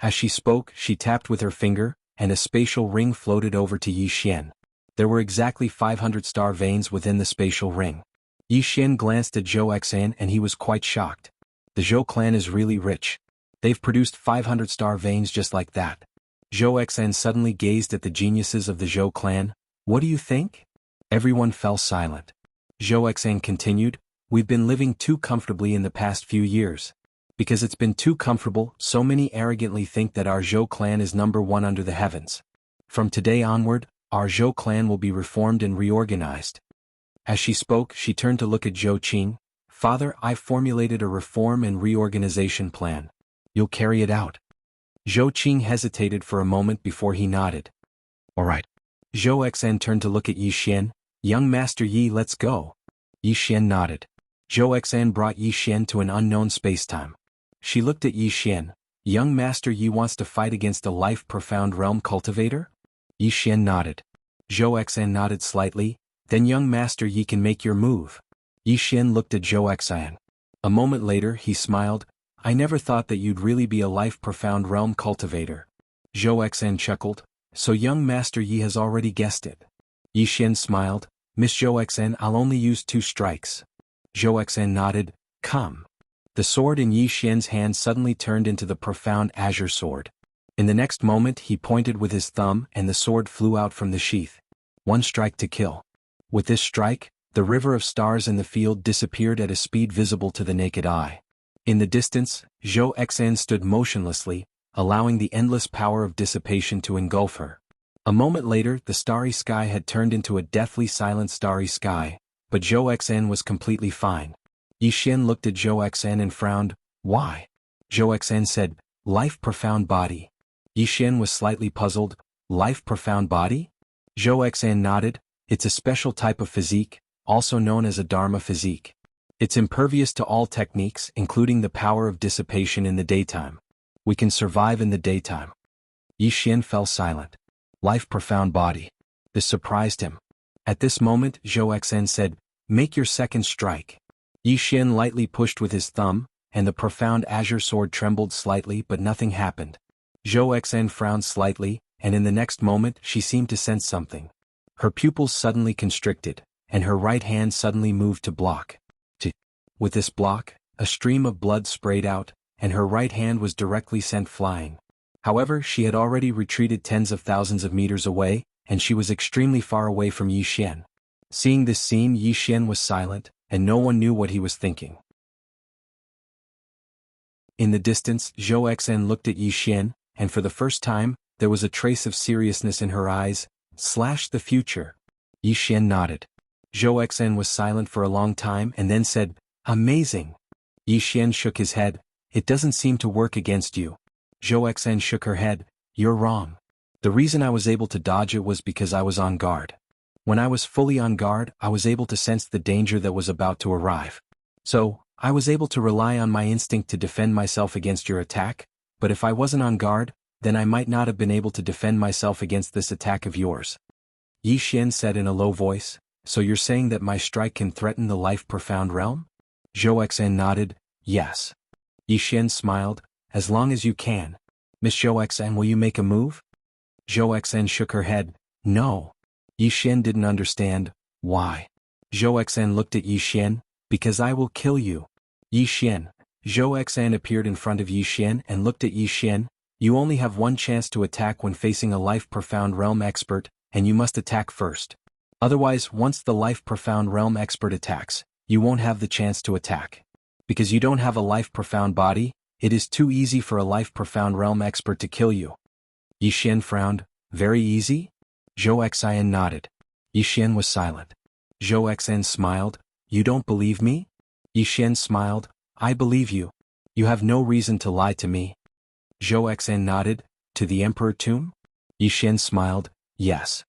As she spoke, she tapped with her finger, and a spatial ring floated over to Yi Xian. There were exactly 500 star veins within the spatial ring. Yi Xian glanced at Zhou Xan and he was quite shocked. The Zhou clan is really rich. They've produced 500 star veins just like that. Zhou Xan suddenly gazed at the geniuses of the Zhou clan. What do you think? Everyone fell silent. Zhou Xan continued, We've been living too comfortably in the past few years. Because it's been too comfortable, so many arrogantly think that our Zhou clan is number one under the heavens. From today onward, our Zhou clan will be reformed and reorganized. As she spoke, she turned to look at Zhou Qing. Father, I've formulated a reform and reorganization plan. You'll carry it out. Zhou Qing hesitated for a moment before he nodded. All right. Zhou Xan turned to look at Yi Xian. Young Master Yi, let's go. Yi Xian nodded. Zhou Xan brought Yi Xian to an unknown spacetime. She looked at Yi Xian. Young Master Yi wants to fight against a life-profound realm cultivator? Yi Xian nodded. Zhou Xan nodded slightly. Then young Master Yi can make your move. Yi Xian looked at Zhou Xan. A moment later he smiled. I never thought that you'd really be a life-profound realm cultivator. Zhou Xan chuckled. So young Master Yi has already guessed it. Yi Xian smiled. Miss Zhou Xan, I'll only use 2 strikes. Zhou Xan nodded. Come. The sword in Yi Xian's hand suddenly turned into the profound azure sword. In the next moment he pointed with his thumb and the sword flew out from the sheath. 1 strike to kill. With this strike, the river of stars in the field disappeared at a speed visible to the naked eye. In the distance, Zhou Xan stood motionlessly, allowing the endless power of dissipation to engulf her. A moment later the starry sky had turned into a deathly silent starry sky, but Zhou Xan was completely fine. Yi Xian looked at Zhou Xan and frowned. Why? Zhou Xan said, Life profound body. Yi Xian was slightly puzzled. Life profound body? Zhou Xan nodded. It's a special type of physique, also known as a Dharma physique. It's impervious to all techniques, including the power of dissipation in the daytime. We can survive in the daytime. Yi Xian fell silent. Life profound body. This surprised him. At this moment, Zhou Xan said, Make your second strike. Yi Xian lightly pushed with his thumb, and the profound azure sword trembled slightly but nothing happened. Zhou Xan frowned slightly, and in the next moment she seemed to sense something. Her pupils suddenly constricted, and her right hand suddenly moved to block. With this block, a stream of blood sprayed out, and her right hand was directly sent flying. However, she had already retreated tens of thousands of meters away, and she was extremely far away from Yi Xian. Seeing this scene, Yi Xian was silent, and no one knew what he was thinking. In the distance, Zhou Xen looked at Yi Xian, and for the first time, there was a trace of seriousness in her eyes. The future. Yi Xian nodded. Zhou Xen was silent for a long time and then said, "Amazing." Yi Xian shook his head. "It doesn't seem to work against you." Zhou Xen shook her head. "You're wrong. The reason I was able to dodge it was because I was on guard. When I was fully on guard, I was able to sense the danger that was about to arrive. So, I was able to rely on my instinct to defend myself against your attack, but if I wasn't on guard, then I might not have been able to defend myself against this attack of yours." Yi Xian said in a low voice, "So you're saying that my strike can threaten the life-profound realm?" Zhou Xen nodded, "Yes." Yi Xian smiled, "As long as you can. Miss Zhou Xen, will you make a move?" Zhou Xen shook her head, "No." Yi Xian didn't understand. "Why?" Zhou Xen looked at Yi Xian, "Because I will kill you." Yi Xian. Zhou Xen appeared in front of Yi Xian and looked at Yi Xian. "You only have one chance to attack when facing a life-profound realm expert, and you must attack first. Otherwise, once the life-profound realm expert attacks, you won't have the chance to attack. Because you don't have a life-profound body, it is too easy for a life-profound realm expert to kill you." Yi Xian frowned. "Very easy?" Zhou Xen nodded. Yi Xian was silent. Zhou Xen smiled. "You don't believe me?" Yi Xian smiled. "I believe you. You have no reason to lie to me." Zhou Xen nodded. "To the Emperor Tomb?" Yi Xian smiled. "Yes."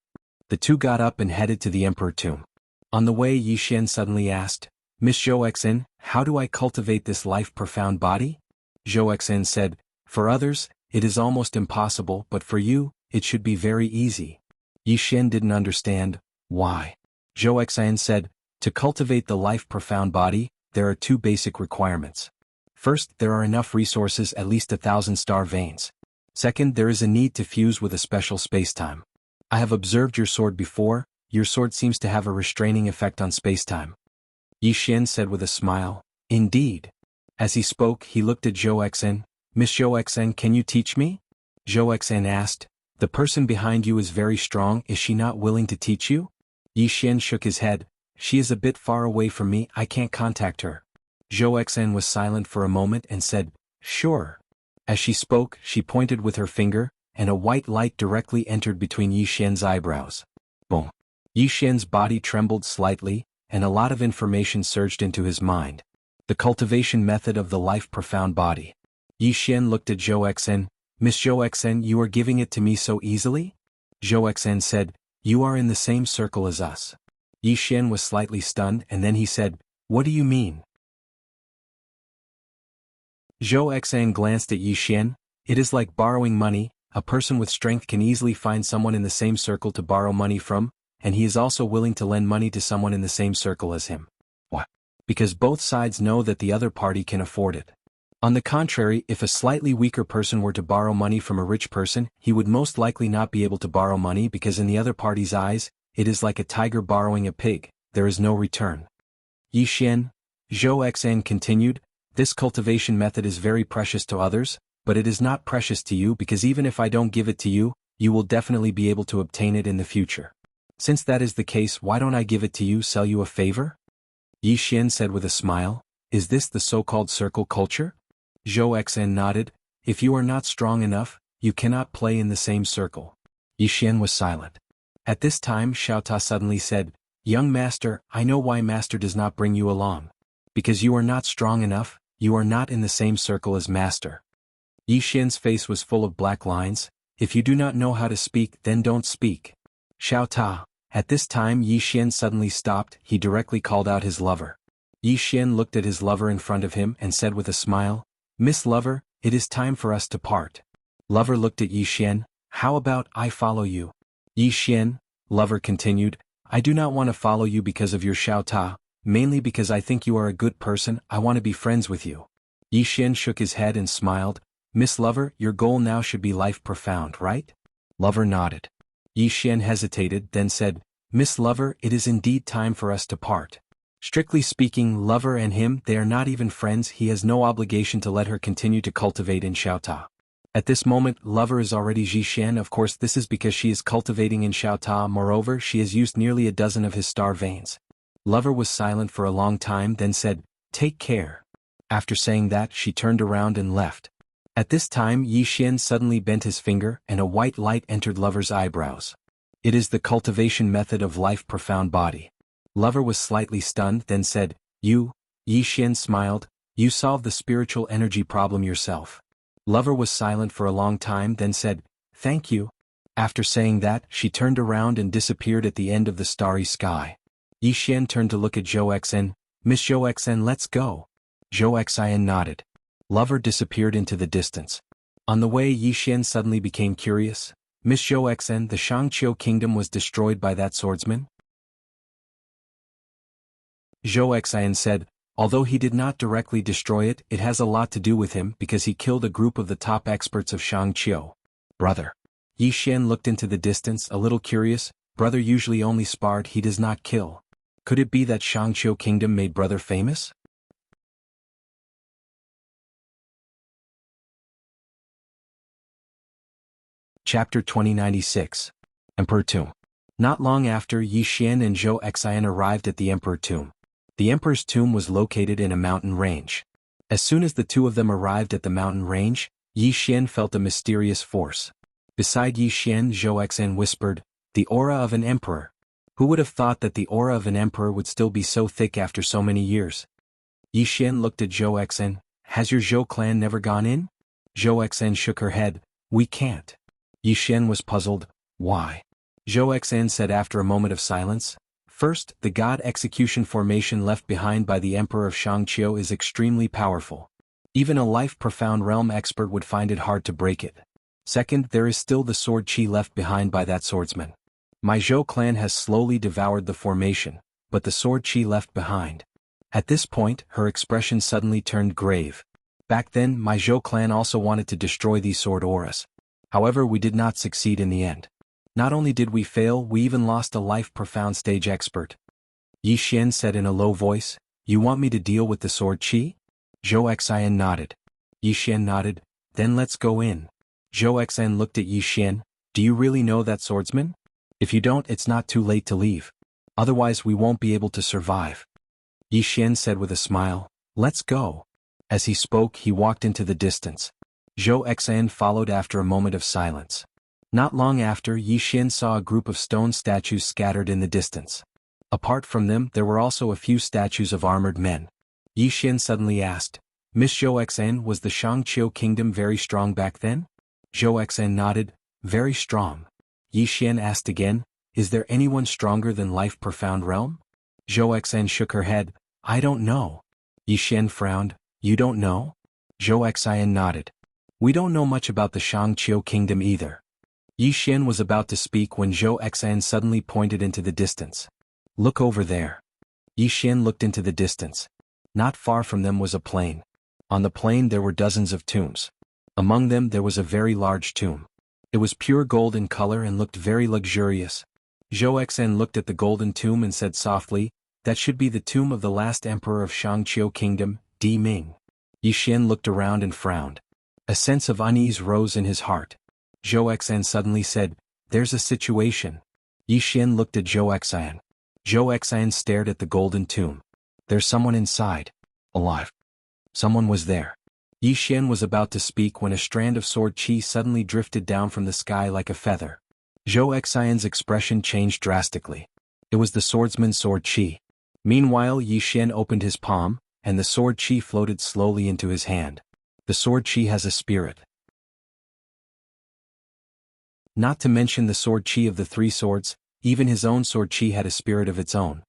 The two got up and headed to the Emperor Tomb. On the way, Yi Xian suddenly asked, "Miss Zhou Xen, how do I cultivate this life-profound body?" Zhou Xen said, "For others, it is almost impossible, but for you, it should be very easy." Yi Xian didn't understand. "Why?" Zhou Xen said, "To cultivate the life-profound body, there are two basic requirements. First, there are enough resources, at least 1,000 star veins. Second, there is a need to fuse with a special spacetime. I have observed your sword before. Your sword seems to have a restraining effect on spacetime." Yi Xian said with a smile, "Indeed." As he spoke, he looked at Zhou Xen. "Miss Zhou Xen, can you teach me?" Zhou Xen asked, "The person behind you is very strong, is she not willing to teach you?" Yi Xian shook his head. "She is a bit far away from me, I can't contact her." Zhou Xen was silent for a moment and said, "Sure." As she spoke, she pointed with her finger, and a white light directly entered between Yi Xian's eyebrows. Boom. Yi Xian's body trembled slightly, and a lot of information surged into his mind. The cultivation method of the life-profound body. Yi Xian looked at Zhou Xen. "Miss Zhou Xen, you are giving it to me so easily?" Zhou Xen said, "You are in the same circle as us." Yi Xian was slightly stunned, and then he said, "What do you mean?" Zhou Xen glanced at Yi Xian. "It is like borrowing money. A person with strength can easily find someone in the same circle to borrow money from, and he is also willing to lend money to someone in the same circle as him. What? Because both sides know that the other party can afford it. On the contrary, if a slightly weaker person were to borrow money from a rich person, he would most likely not be able to borrow money because in the other party's eyes, it is like a tiger borrowing a pig, there is no return." Yi Xian, Zhou Xen continued, "This cultivation method is very precious to others, but it is not precious to you because even if I don't give it to you, you will definitely be able to obtain it in the future. Since that is the case, why don't I give it to you, sell you a favor?" Yi Xian said with a smile, "Is this the so-called circle culture?" Zhou Xen nodded. "If you are not strong enough, you cannot play in the same circle." Yi Xian was silent. At this time Xiao Ta suddenly said, "Young master, I know why master does not bring you along. Because you are not strong enough, you are not in the same circle as master." Yi Xian's face was full of black lines. "If you do not know how to speak, then don't speak." Xiao Ta. At this time Yi Xian suddenly stopped, he directly called out his lover. Yi Xian looked at his lover in front of him and said with a smile, "Miss Lover, it is time for us to part." Lover looked at Yi Xian. "How about I follow you?" Yi Xian, Lover continued, "I do not want to follow you because of your Xiao Ta, mainly because I think you are a good person, I want to be friends with you." Yi Xian shook his head and smiled. "Miss Lover, your goal now should be life profound, right?" Lover nodded. Yi Xian hesitated, then said, "Miss Lover, it is indeed time for us to part." Strictly speaking, lover and him, they are not even friends. He has no obligation to let her continue to cultivate in Xiaota. At this moment, lover is already Jishan. Of course, this is because she is cultivating in Xiaota. Moreover, she has used nearly a dozen of his star veins. Lover was silent for a long time, then said, "Take care." After saying that, she turned around and left. At this time, Yishan suddenly bent his finger, and a white light entered Lover's eyebrows. It is the cultivation method of life profound body. Lover was slightly stunned, then said, "You," Yishan smiled, "you solved the spiritual energy problem yourself." Lover was silent for a long time, then said, "Thank you." After saying that, she turned around and disappeared at the end of the starry sky. Yishan turned to look at Zhou Xen. "Miss Zhou Xen, let's go." Zhou Xen nodded. Lover disappeared into the distance. On the way, Yishan suddenly became curious. "Miss Zhou Xen, the Shangqiu kingdom was destroyed by that swordsman?" Zhou Xen said, "Although he did not directly destroy it, it has a lot to do with him because he killed a group of the top experts of Shangqiu." "Brother." Yishan looked into the distance, a little curious. Brother usually only sparred, he does not kill. Could it be that Shangqiu kingdom made brother famous? Chapter 2096. Emperor Tomb. Not long after, Yishan and Zhou Xen arrived at the Emperor Tomb. The Emperor's tomb was located in a mountain range. As soon as the two of them arrived at the mountain range, Yishan felt a mysterious force. Beside Yishan, Zhou Xen whispered, "The aura of an emperor." Who would have thought that the aura of an emperor would still be so thick after so many years? Yishan looked at Zhou Xen. "Has your Zhou clan never gone in?" Zhou Xen shook her head. "We can't." Yishan was puzzled. "Why?" Zhou Xen said after a moment of silence. "First, the God execution formation left behind by the Emperor of Shangqiu is extremely powerful. Even a life-profound realm expert would find it hard to break it. Second, there is still the sword chi left behind by that swordsman. My Zhou clan has slowly devoured the formation, but the sword chi left behind." At this point, her expression suddenly turned grave. "Back then, my Zhou clan also wanted to destroy these sword auras. However, we did not succeed in the end. Not only did we fail, we even lost a life-profound stage expert." Yishan said in a low voice, "You want me to deal with the sword chi?" Zhou Xen nodded. Yishan nodded. "Then let's go in." Zhou Xen looked at Yishan. "Do you really know that swordsman? If you don't, it's not too late to leave. Otherwise we won't be able to survive." Yishan said with a smile, "Let's go." As he spoke, he walked into the distance. Zhou Xen followed after a moment of silence. Not long after, Yishan saw a group of stone statues scattered in the distance. Apart from them, there were also a few statues of armored men. Yishan suddenly asked, "Miss Zhou Xen, was the Shangqiu kingdom very strong back then?" Zhou Xen nodded. "Very strong." Yishan asked again, "Is there anyone stronger than Life Profound Realm?" Zhou Xen shook her head. "I don't know." Yishan frowned. "You don't know?" Zhou Xen nodded. "We don't know much about the Shangqiu kingdom either." Yishan was about to speak when Zhou Xen suddenly pointed into the distance. "Look over there." Yishan looked into the distance. Not far from them was a plain. On the plain there were dozens of tombs. Among them there was a very large tomb. It was pure gold in color and looked very luxurious. Zhou Xen looked at the golden tomb and said softly, "That should be the tomb of the last emperor of Shangqiu kingdom, Di Ming." Yishan looked around and frowned. A sense of unease rose in his heart. Zhou Xen suddenly said, "There's a situation." Yishan looked at Zhou Xen. Zhou Xen stared at the golden tomb. "There's someone inside. Alive." Someone was there. Yishan was about to speak when a strand of sword chi suddenly drifted down from the sky like a feather. Zhou Xen's expression changed drastically. It was the swordsman's sword chi. Meanwhile, Yishan opened his palm, and the sword chi floated slowly into his hand. The sword chi has a spirit. Not to mention the sword chi of the three swords, even his own sword chi had a spirit of its own.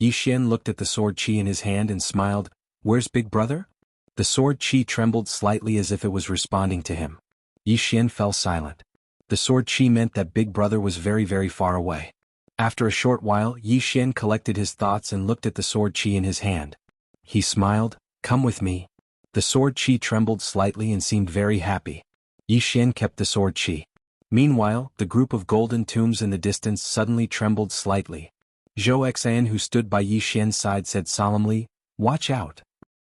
Yishan looked at the sword chi in his hand and smiled. "Where's Big Brother?" The sword chi trembled slightly as if it was responding to him. Yishan fell silent. The sword chi meant that Big Brother was very, very far away. After a short while, Yishan collected his thoughts and looked at the sword chi in his hand. He smiled. "Come with me." The sword chi trembled slightly and seemed very happy. Yishan kept the sword chi. Meanwhile, the group of golden tombs in the distance suddenly trembled slightly. Zhou Xian, who stood by Yi Xian's side, said solemnly, "Watch out."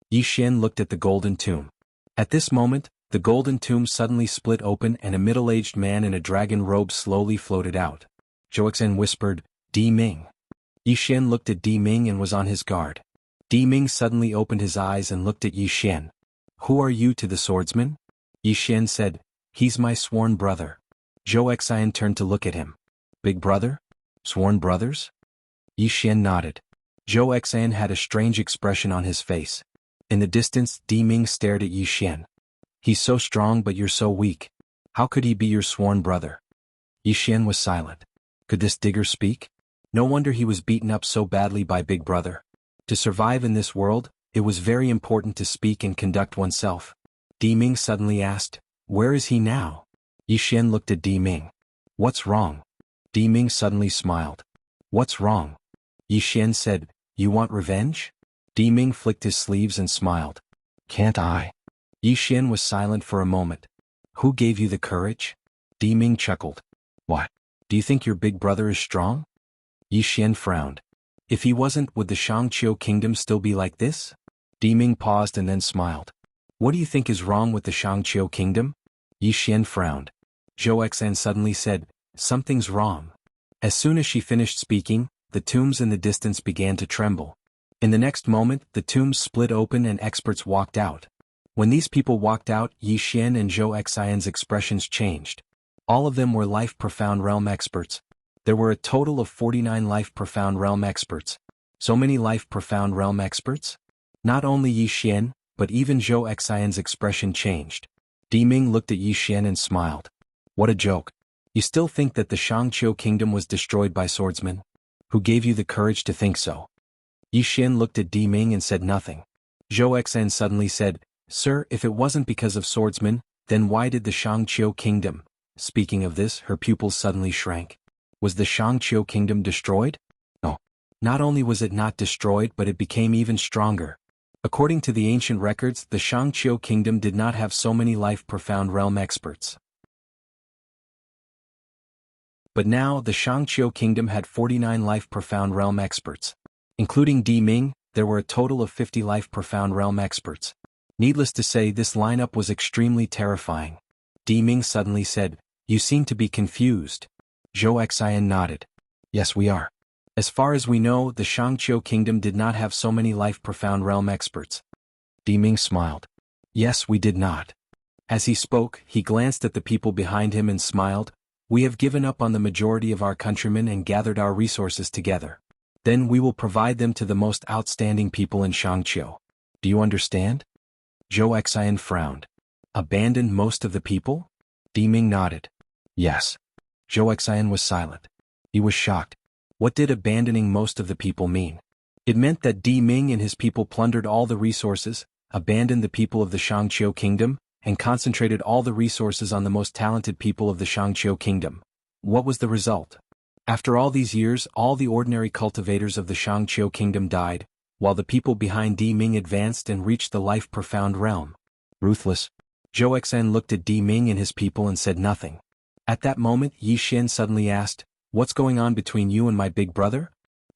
Yi Xian looked at the golden tomb. At this moment, the golden tomb suddenly split open and a middle-aged man in a dragon robe slowly floated out. Zhou Xian whispered, "Di Ming." Yi Xian looked at Di Ming and was on his guard. Di Ming suddenly opened his eyes and looked at Yi Xian. "Who are you?" to the swordsman. Yi Xian said, "He's my sworn brother." Zhou Xian turned to look at him. "Big brother? Sworn brothers?" Yi Xian nodded. Zhou Xian had a strange expression on his face. In the distance, Di Ming stared at Yi Xian. "He's so strong but you're so weak. How could he be your sworn brother?" Yi Xian was silent. Could this digger speak? No wonder he was beaten up so badly by Big Brother. To survive in this world, it was very important to speak and conduct oneself. Di Ming suddenly asked, "Where is he now?" Yi Xian looked at Di Ming. "What's wrong?" Di Ming suddenly smiled. "What's wrong?" Yi Xian said, "You want revenge?" Di Ming flicked his sleeves and smiled. "Can't I?" Yi Xian was silent for a moment. "Who gave you the courage?" Di Ming chuckled. "What? Do you think your big brother is strong?" Yi Xian frowned. "If he wasn't, would the Shangqiu kingdom still be like this?" Di Ming paused and then smiled. "What do you think is wrong with the Shangqiu kingdom?" Yi Xian frowned. Zhou Xian suddenly said, "Something's wrong." As soon as she finished speaking, the tombs in the distance began to tremble. In the next moment, the tombs split open and experts walked out. When these people walked out, Yi Xian and Zhou Xian's expressions changed. All of them were Life Profound Realm experts. There were a total of 49 Life Profound Realm experts. So many Life Profound Realm experts? Not only Yi Xian, but even Zhou Xian's expression changed. Di Ming looked at Yi Xian and smiled. "What a joke. You still think that the Shangqiu kingdom was destroyed by swordsmen? Who gave you the courage to think so?" Yi Xian looked at Di Ming and said nothing. Zhou Xian suddenly said, "Sir, if it wasn't because of swordsmen, then why did the Shangqiu kingdom?" Speaking of this, her pupils suddenly shrank. Was the Shangqiu kingdom destroyed? No. Not only was it not destroyed, but it became even stronger. According to the ancient records, the Shangqiu kingdom did not have so many Life Profound Realm experts. But now, the Shangqiu kingdom had 49 Life Profound Realm experts. Including Di Ming, there were a total of 50 Life Profound Realm experts. Needless to say, this lineup was extremely terrifying. Di Ming suddenly said, "You seem to be confused." Zhou Xian nodded. "Yes, we are. As far as we know, the Shangqiu kingdom did not have so many Life Profound Realm experts." Di Ming smiled. "Yes, we did not." As he spoke, he glanced at the people behind him and smiled. "We have given up on the majority of our countrymen and gathered our resources together. Then we will provide them to the most outstanding people in Shangqiu. Do you understand?" Zhou Xian frowned. "Abandoned most of the people?" Di Ming nodded. "Yes." Zhou Xian was silent. He was shocked. What did abandoning most of the people mean? It meant that Di Ming and his people plundered all the resources, abandoned the people of the Shangqiu kingdom, and concentrated all the resources on the most talented people of the Shangqiu kingdom. What was the result? After all these years, all the ordinary cultivators of the Shangqiu kingdom died, while the people behind Di Ming advanced and reached the Life Profound Realm. Ruthless. Zhou Xian looked at Di Ming and his people and said nothing. At that moment, Yi Xian suddenly asked, "What's going on between you and my big brother?"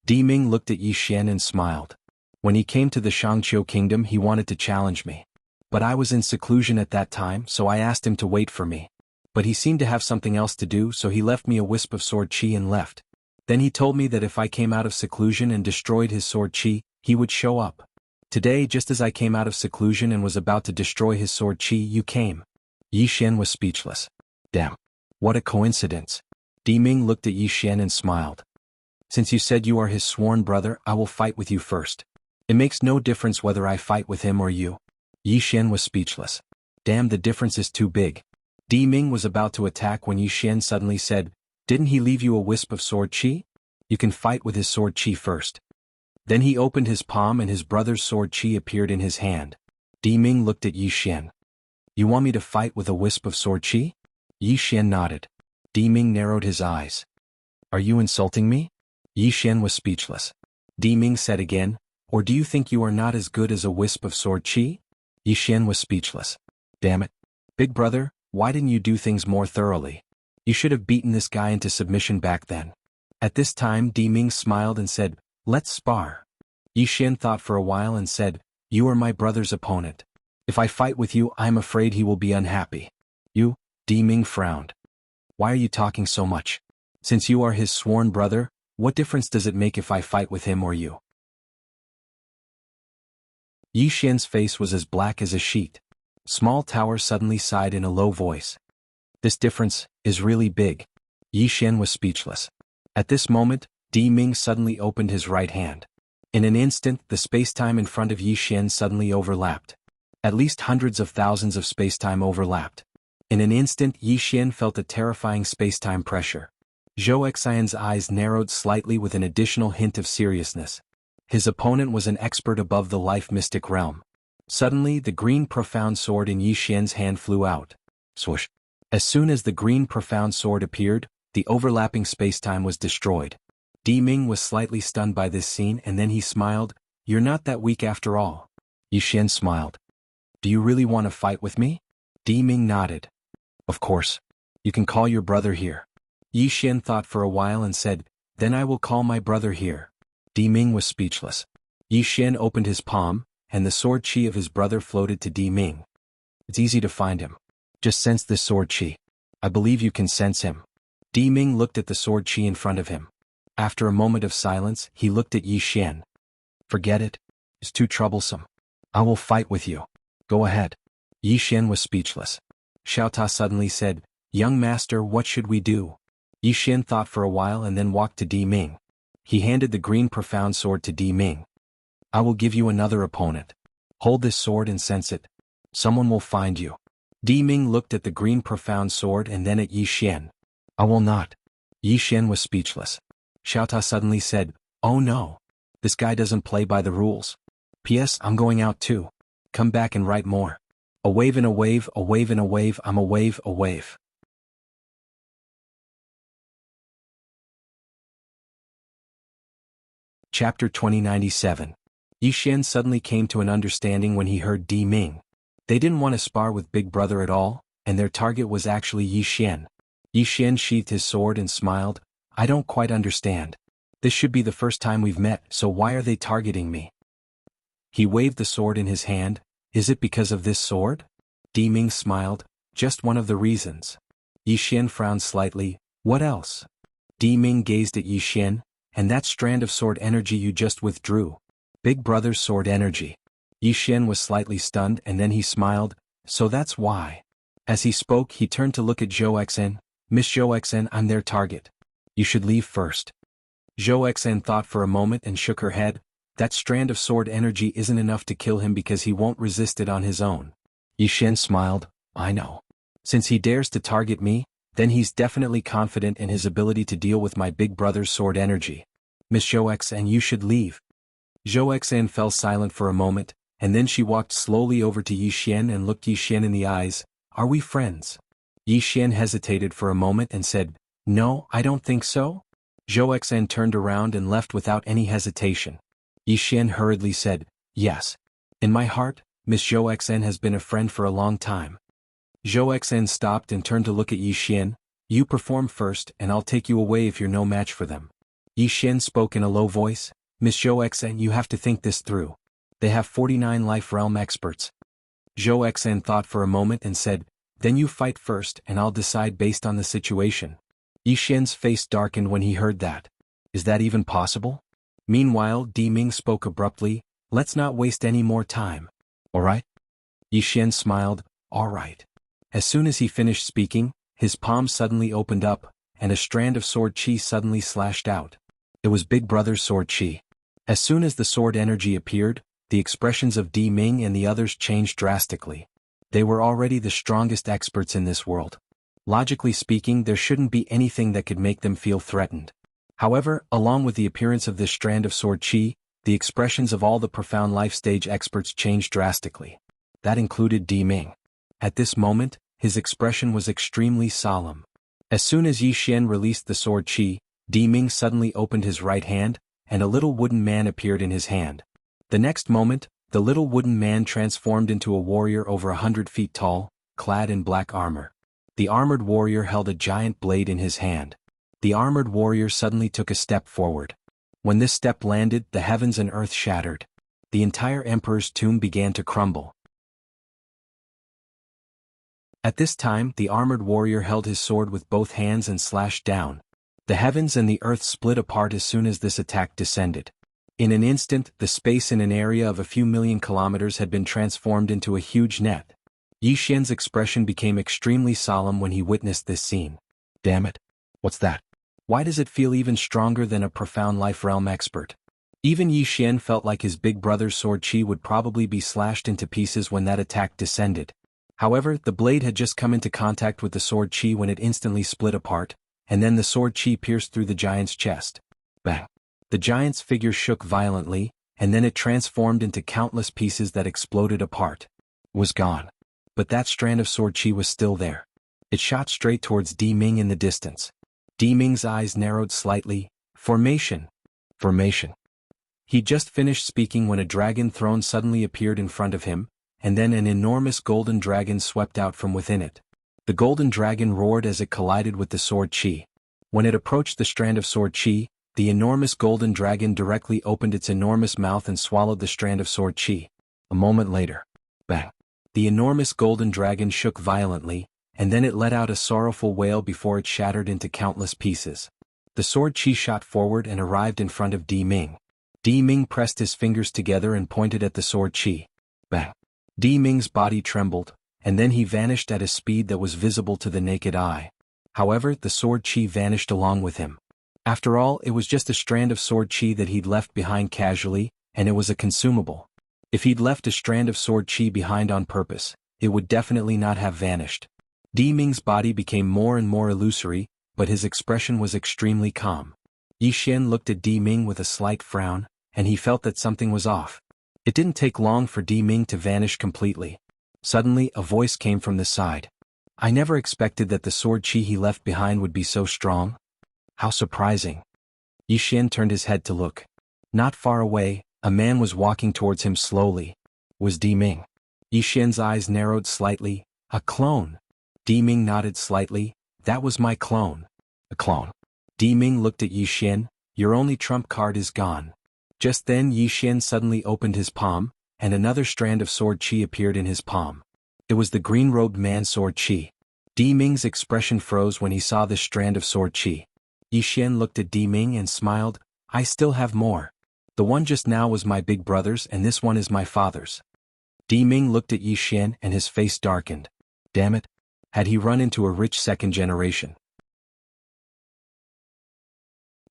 Di Ming looked at Yi Xian and smiled. "When he came to the Shangqiu kingdom, he wanted to challenge me. But I was in seclusion at that time, so I asked him to wait for me. But he seemed to have something else to do, so he left me a wisp of sword chi and left. Then he told me that if I came out of seclusion and destroyed his sword chi, he would show up. Today, just as I came out of seclusion and was about to destroy his sword chi, you came." Yi Xian was speechless. Damn. What a coincidence. Di Ming looked at Yi Xian and smiled. "Since you said you are his sworn brother, I will fight with you first. It makes no difference whether I fight with him or you." Yi Xian was speechless. Damn, the difference is too big. Di Ming was about to attack when Yi Xian suddenly said, "Didn't he leave you a wisp of sword chi? You can fight with his sword chi first." Then he opened his palm and his brother's sword chi appeared in his hand. Di Ming looked at Yi Xian. "You want me to fight with a wisp of sword chi?" Yi Xian nodded. Di Ming narrowed his eyes. "Are you insulting me?" Yi Xian was speechless. Di Ming said again, "Or do you think you are not as good as a wisp of sword chi?" Yi Xian was speechless. Damn it. Big brother, why didn't you do things more thoroughly? You should have beaten this guy into submission back then. At this time Di Ming smiled and said, "Let's spar." Yi Xian thought for a while and said, "You are my brother's opponent. If I fight with you, I am afraid he will be unhappy." "You?" Di Ming frowned. "Why are you talking so much? Since you are his sworn brother, what difference does it make if I fight with him or you?" Yi Xian's face was as black as a sheet. Small Tower suddenly sighed in a low voice. "This difference is really big." Yi Xian was speechless. At this moment, Di Ming suddenly opened his right hand. In an instant, the spacetime in front of Yi Xian suddenly overlapped. At least hundreds of thousands of spacetime overlapped. In an instant, Yi Xian felt a terrifying spacetime pressure. Zhou Xian's eyes narrowed slightly with an additional hint of seriousness. His opponent was an expert above the life mystic realm. Suddenly, the green profound sword in Yi Xian's hand flew out. Swoosh! As soon as the green profound sword appeared, the overlapping spacetime was destroyed. Di Ming was slightly stunned by this scene and then he smiled. "You're not that weak after all." Yi Xian smiled. "Do you really want to fight with me?" Di Ming nodded. "Of course. You can call your brother here." Yi Xian thought for a while and said, "Then I will call my brother here." Di Ming was speechless. Yi Xian opened his palm, and the sword chi of his brother floated to Di Ming. "It's easy to find him. Just sense this sword chi. I believe you can sense him." Di Ming looked at the sword chi in front of him. After a moment of silence, he looked at Yi Xian. "Forget it. It's too troublesome. I will fight with you. Go ahead." Yi Xian was speechless. Xiao Ta suddenly said, "Young master, what should we do?" Yi Xian thought for a while and then walked to Di Ming. He handed the green profound sword to Di Ming. "I will give you another opponent. Hold this sword and sense it. Someone will find you." Di Ming looked at the green profound sword and then at Yi Xian. "I will not." Yi Xian was speechless. Xiao Ta suddenly said, "Oh no. This guy doesn't play by the rules. P.S. I'm going out too. Come back and write more. A wave in a wave, a wave in a wave, I'm a wave, a wave." Chapter 2097. Yi Xian suddenly came to an understanding when he heard Di Ming. They didn't want to spar with Big Brother at all, and their target was actually Yi Xian. Yi Xian sheathed his sword and smiled. "I don't quite understand. This should be the first time we've met, so why are they targeting me?" He waved the sword in his hand. "Is it because of this sword?" Di Ming smiled. "Just one of the reasons." Yi Xian frowned slightly. "What else?" Di Ming gazed at Yi Xian. "And that strand of sword energy you just withdrew. Big Brother's sword energy." Yi Xian was slightly stunned and then he smiled. "So that's why." As he spoke, he turned to look at Zhou Xian. "Miss Zhou Xian, I'm their target. You should leave first." Zhou Xian thought for a moment and shook her head. "That strand of sword energy isn't enough to kill him because he won't resist it on his own." Yi Xian smiled. "I know. Since he dares to target me, then he's definitely confident in his ability to deal with my big brother's sword energy. Miss Zhou Xian, you should leave." Zhou Xian fell silent for a moment, and then she walked slowly over to Yi Xian and looked Yi Xian in the eyes. "Are we friends?" Yi Xian hesitated for a moment and said, "No, I don't think so." Zhou Xian turned around and left without any hesitation. Yi Xian hurriedly said, "Yes. In my heart, Miss Zhou Xian has been a friend for a long time." Zhou Xian stopped and turned to look at Yi Xian. "You perform first and I'll take you away if you're no match for them." Yi Xian spoke in a low voice. "Miss Zhou Xian, you have to think this through. They have 49 life realm experts." Zhou Xian thought for a moment and said, "Then you fight first and I'll decide based on the situation." Yi Xian's face darkened when he heard that. Is that even possible? Meanwhile, Di Ming spoke abruptly. "Let's not waste any more time. All right?" Yi Xian smiled. "All right." As soon as he finished speaking, his palm suddenly opened up, and a strand of sword chi suddenly slashed out. It was Big Brother's sword chi. As soon as the sword energy appeared, the expressions of Di Ming and the others changed drastically. They were already the strongest experts in this world. Logically speaking, there shouldn't be anything that could make them feel threatened. However, along with the appearance of this strand of sword chi, the expressions of all the profound life stage experts changed drastically. That included Di Ming. At this moment, his expression was extremely solemn. As soon as Yi Xian released the sword chi, Di Ming suddenly opened his right hand, and a little wooden man appeared in his hand. The next moment, the little wooden man transformed into a warrior over 100 feet tall, clad in black armor. The armored warrior held a giant blade in his hand. The armored warrior suddenly took a step forward. When this step landed, the heavens and earth shattered. The entire emperor's tomb began to crumble. At this time, the armored warrior held his sword with both hands and slashed down. The heavens and the earth split apart as soon as this attack descended. In an instant, the space in an area of a few million kilometers had been transformed into a huge net. Yi Xian's expression became extremely solemn when he witnessed this scene. Damn it. What's that? Why does it feel even stronger than a profound life realm expert? Even Yi Xian felt like his big brother's sword chi would probably be slashed into pieces when that attack descended. However, the blade had just come into contact with the sword chi when it instantly split apart, and then the sword chi pierced through the giant's chest. Bang! The giant's figure shook violently, and then it transformed into countless pieces that exploded apart. It was gone. But that strand of sword chi was still there. It shot straight towards Di Ming in the distance. Di Ming's eyes narrowed slightly. Formation. Formation. He'd just finished speaking when a dragon throne suddenly appeared in front of him, and then an enormous golden dragon swept out from within it. The golden dragon roared as it collided with the sword chi. When it approached the strand of sword chi, the enormous golden dragon directly opened its enormous mouth and swallowed the strand of sword chi. A moment later. Bang! The enormous golden dragon shook violently, and then it let out a sorrowful wail before it shattered into countless pieces. The sword chi shot forward and arrived in front of Di Ming. Di Ming pressed his fingers together and pointed at the sword chi. Bang! Di Ming's body trembled, and then he vanished at a speed that was visible to the naked eye. However, the sword chi vanished along with him. After all, it was just a strand of sword chi that he'd left behind casually, and it was a consumable. If he'd left a strand of sword chi behind on purpose, it would definitely not have vanished. Di Ming's body became more and more illusory, but his expression was extremely calm. Yi Xian looked at Di Ming with a slight frown, and he felt that something was off. It didn't take long for Di Ming to vanish completely. Suddenly, a voice came from the side. I never expected that the sword chi he left behind would be so strong. How surprising. Yi Xian turned his head to look. Not far away, a man was walking towards him slowly. Was Di Ming. Yi Xian's eyes narrowed slightly. A clone. Di Ming nodded slightly. That was my clone. A clone. Di Ming looked at Yi Xian. Your only trump card is gone. Just then Yi Xian suddenly opened his palm, and another strand of sword chi appeared in his palm. It was the green-robed man's sword chi. Di Ming's expression froze when he saw this strand of sword chi. Yi Xian looked at Di Ming and smiled. I still have more. The one just now was my big brother's and this one is my father's. Di Ming looked at Yi Xian and his face darkened. Damn it. Had he run into a rich second generation?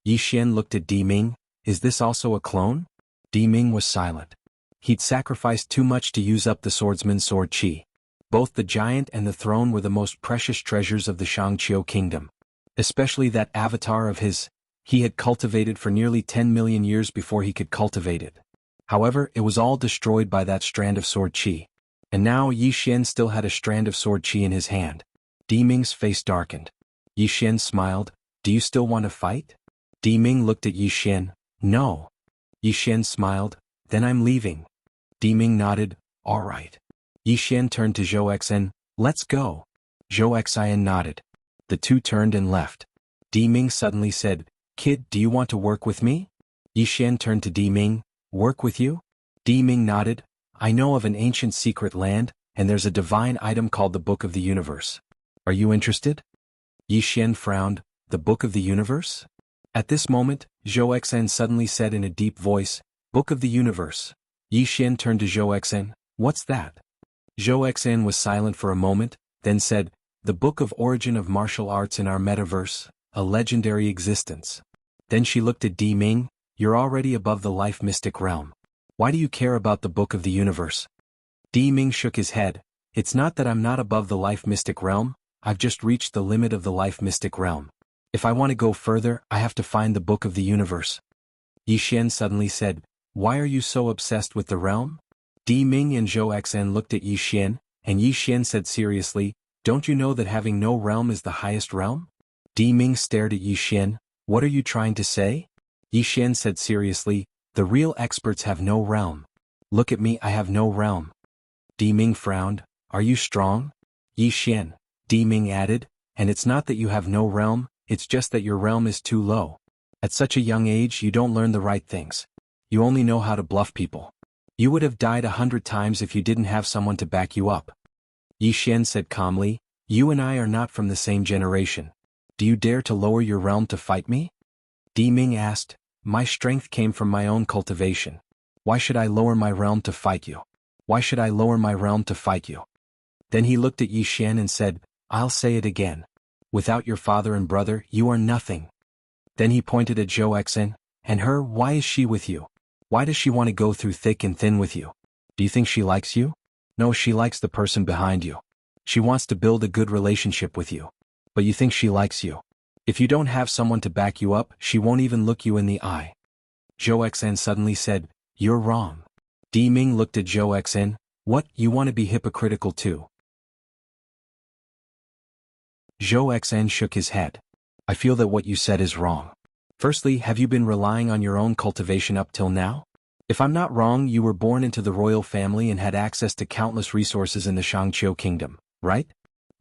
Yi Xian looked at Di Ming. Is this also a clone? Di Ming was silent. He'd sacrificed too much to use up the swordsman's sword chi. Both the giant and the throne were the most precious treasures of the Shangqiu kingdom. Especially that avatar of his, he had cultivated for nearly 10 million years before he could cultivate it. However, it was all destroyed by that strand of sword chi. And now Yi Xian still had a strand of sword chi in his hand. Di Ming's face darkened. Yi Xian smiled. Do you still want to fight? Di Ming looked at Yi Xian. No. Yi Xian smiled. Then I'm leaving. Di Ming nodded. All right. Yi Xian turned to Zhou Xen. Let's go. Zhou Xen nodded. The two turned and left. Di Ming suddenly said, Kid, do you want to work with me? Yi Xian turned to Di Ming. Work with you? Di Ming nodded. I know of an ancient secret land, and there's a divine item called the Book of the Universe. Are you interested? Yi Xian frowned. The Book of the Universe? At this moment, Zhou Xen suddenly said in a deep voice, Book of the Universe. Yi Xian turned to Zhou Xen. What's that? Zhou Xen was silent for a moment, then said, The Book of Origin of Martial Arts in Our Metaverse, a legendary existence. Then she looked at Di Ming. You're already above the life mystic realm. Why do you care about the Book of the Universe? Di Ming shook his head. It's not that I'm not above the life mystic realm, I've just reached the limit of the life mystic realm. If I want to go further, I have to find the Book of the Universe. Yi Xian suddenly said, Why are you so obsessed with the realm? Di Ming and Zhou Xen looked at Yi Xian, and Yi Xian said seriously, Don't you know that having no realm is the highest realm? Di Ming stared at Yi Xian. What are you trying to say? Yi Xian said seriously, The real experts have no realm. Look at me, I have no realm. Di Ming frowned. Are you strong? Yi Xian. Di Ming added, And it's not that you have no realm, it's just that your realm is too low. At such a young age you don't learn the right things. You only know how to bluff people. You would have died 100 times if you didn't have someone to back you up. Yi Xian said calmly, you and I are not from the same generation. Do you dare to lower your realm to fight me? Di Ming asked, my strength came from my own cultivation. Why should I lower my realm to fight you? Why should I lower my realm to fight you? Then he looked at Yi Xian and said, I'll say it again. Without your father and brother, you are nothing. Then he pointed at Zhou Exen, and her, why is she with you? Why does she want to go through thick and thin with you? Do you think she likes you? No, she likes the person behind you. She wants to build a good relationship with you. But you think she likes you. If you don't have someone to back you up, she won't even look you in the eye. Zhou Exen suddenly said, you're wrong. Di Ming looked at Zhou Exen, what, you want to be hypocritical too? Zhou Exen shook his head. I feel that what you said is wrong. Firstly, have you been relying on your own cultivation up till now? If I'm not wrong, you were born into the royal family and had access to countless resources in the Shangqiu kingdom, right?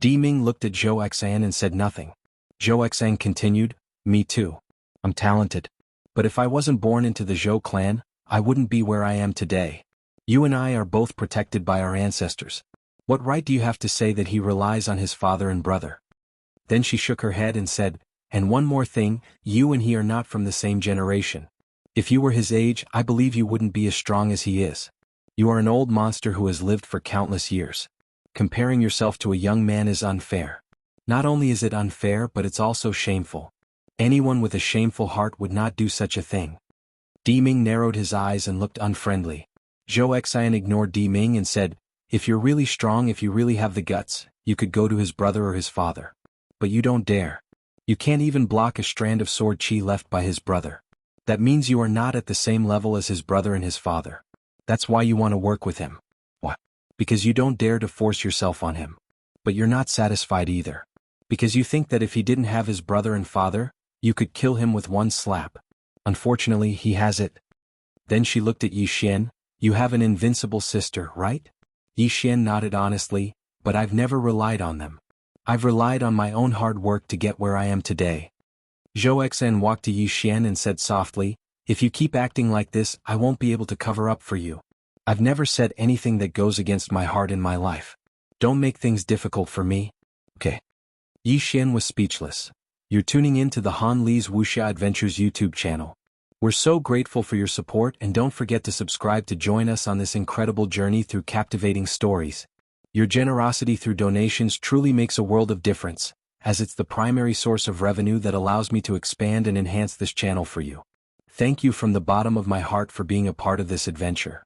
Di Ming looked at Zhou Exen and said nothing. Zhou Exen continued, me too. I'm talented. But if I wasn't born into the Zhou clan, I wouldn't be where I am today. You and I are both protected by our ancestors. What right do you have to say that he relies on his father and brother? Then she shook her head and said, and one more thing, you and he are not from the same generation. If you were his age, I believe you wouldn't be as strong as he is. You are an old monster who has lived for countless years. Comparing yourself to a young man is unfair. Not only is it unfair, but it's also shameful. Anyone with a shameful heart would not do such a thing. Di Ming narrowed his eyes and looked unfriendly. Zhou Exen ignored Di Ming and said, if you're really strong, if you really have the guts, you could go to his brother or his father. But you don't dare. You can't even block a strand of sword chi left by his brother. That means you are not at the same level as his brother and his father. That's why you want to work with him. What? Because you don't dare to force yourself on him. But you're not satisfied either. Because you think that if he didn't have his brother and father, you could kill him with one slap. Unfortunately, he has it. Then she looked at Yi Xian, you have an invincible sister, right? Yi Xian nodded honestly, but I've never relied on them. I've relied on my own hard work to get where I am today. Zhou Exen walked to Yi Xian and said softly, if you keep acting like this, I won't be able to cover up for you. I've never said anything that goes against my heart in my life. Don't make things difficult for me. Okay. Yi Xian was speechless. You're tuning in to the Han Li's Wuxia Adventures YouTube channel. We're so grateful for your support, and don't forget to subscribe to join us on this incredible journey through captivating stories. Your generosity through donations truly makes a world of difference, as it's the primary source of revenue that allows me to expand and enhance this channel for you. Thank you from the bottom of my heart for being a part of this adventure.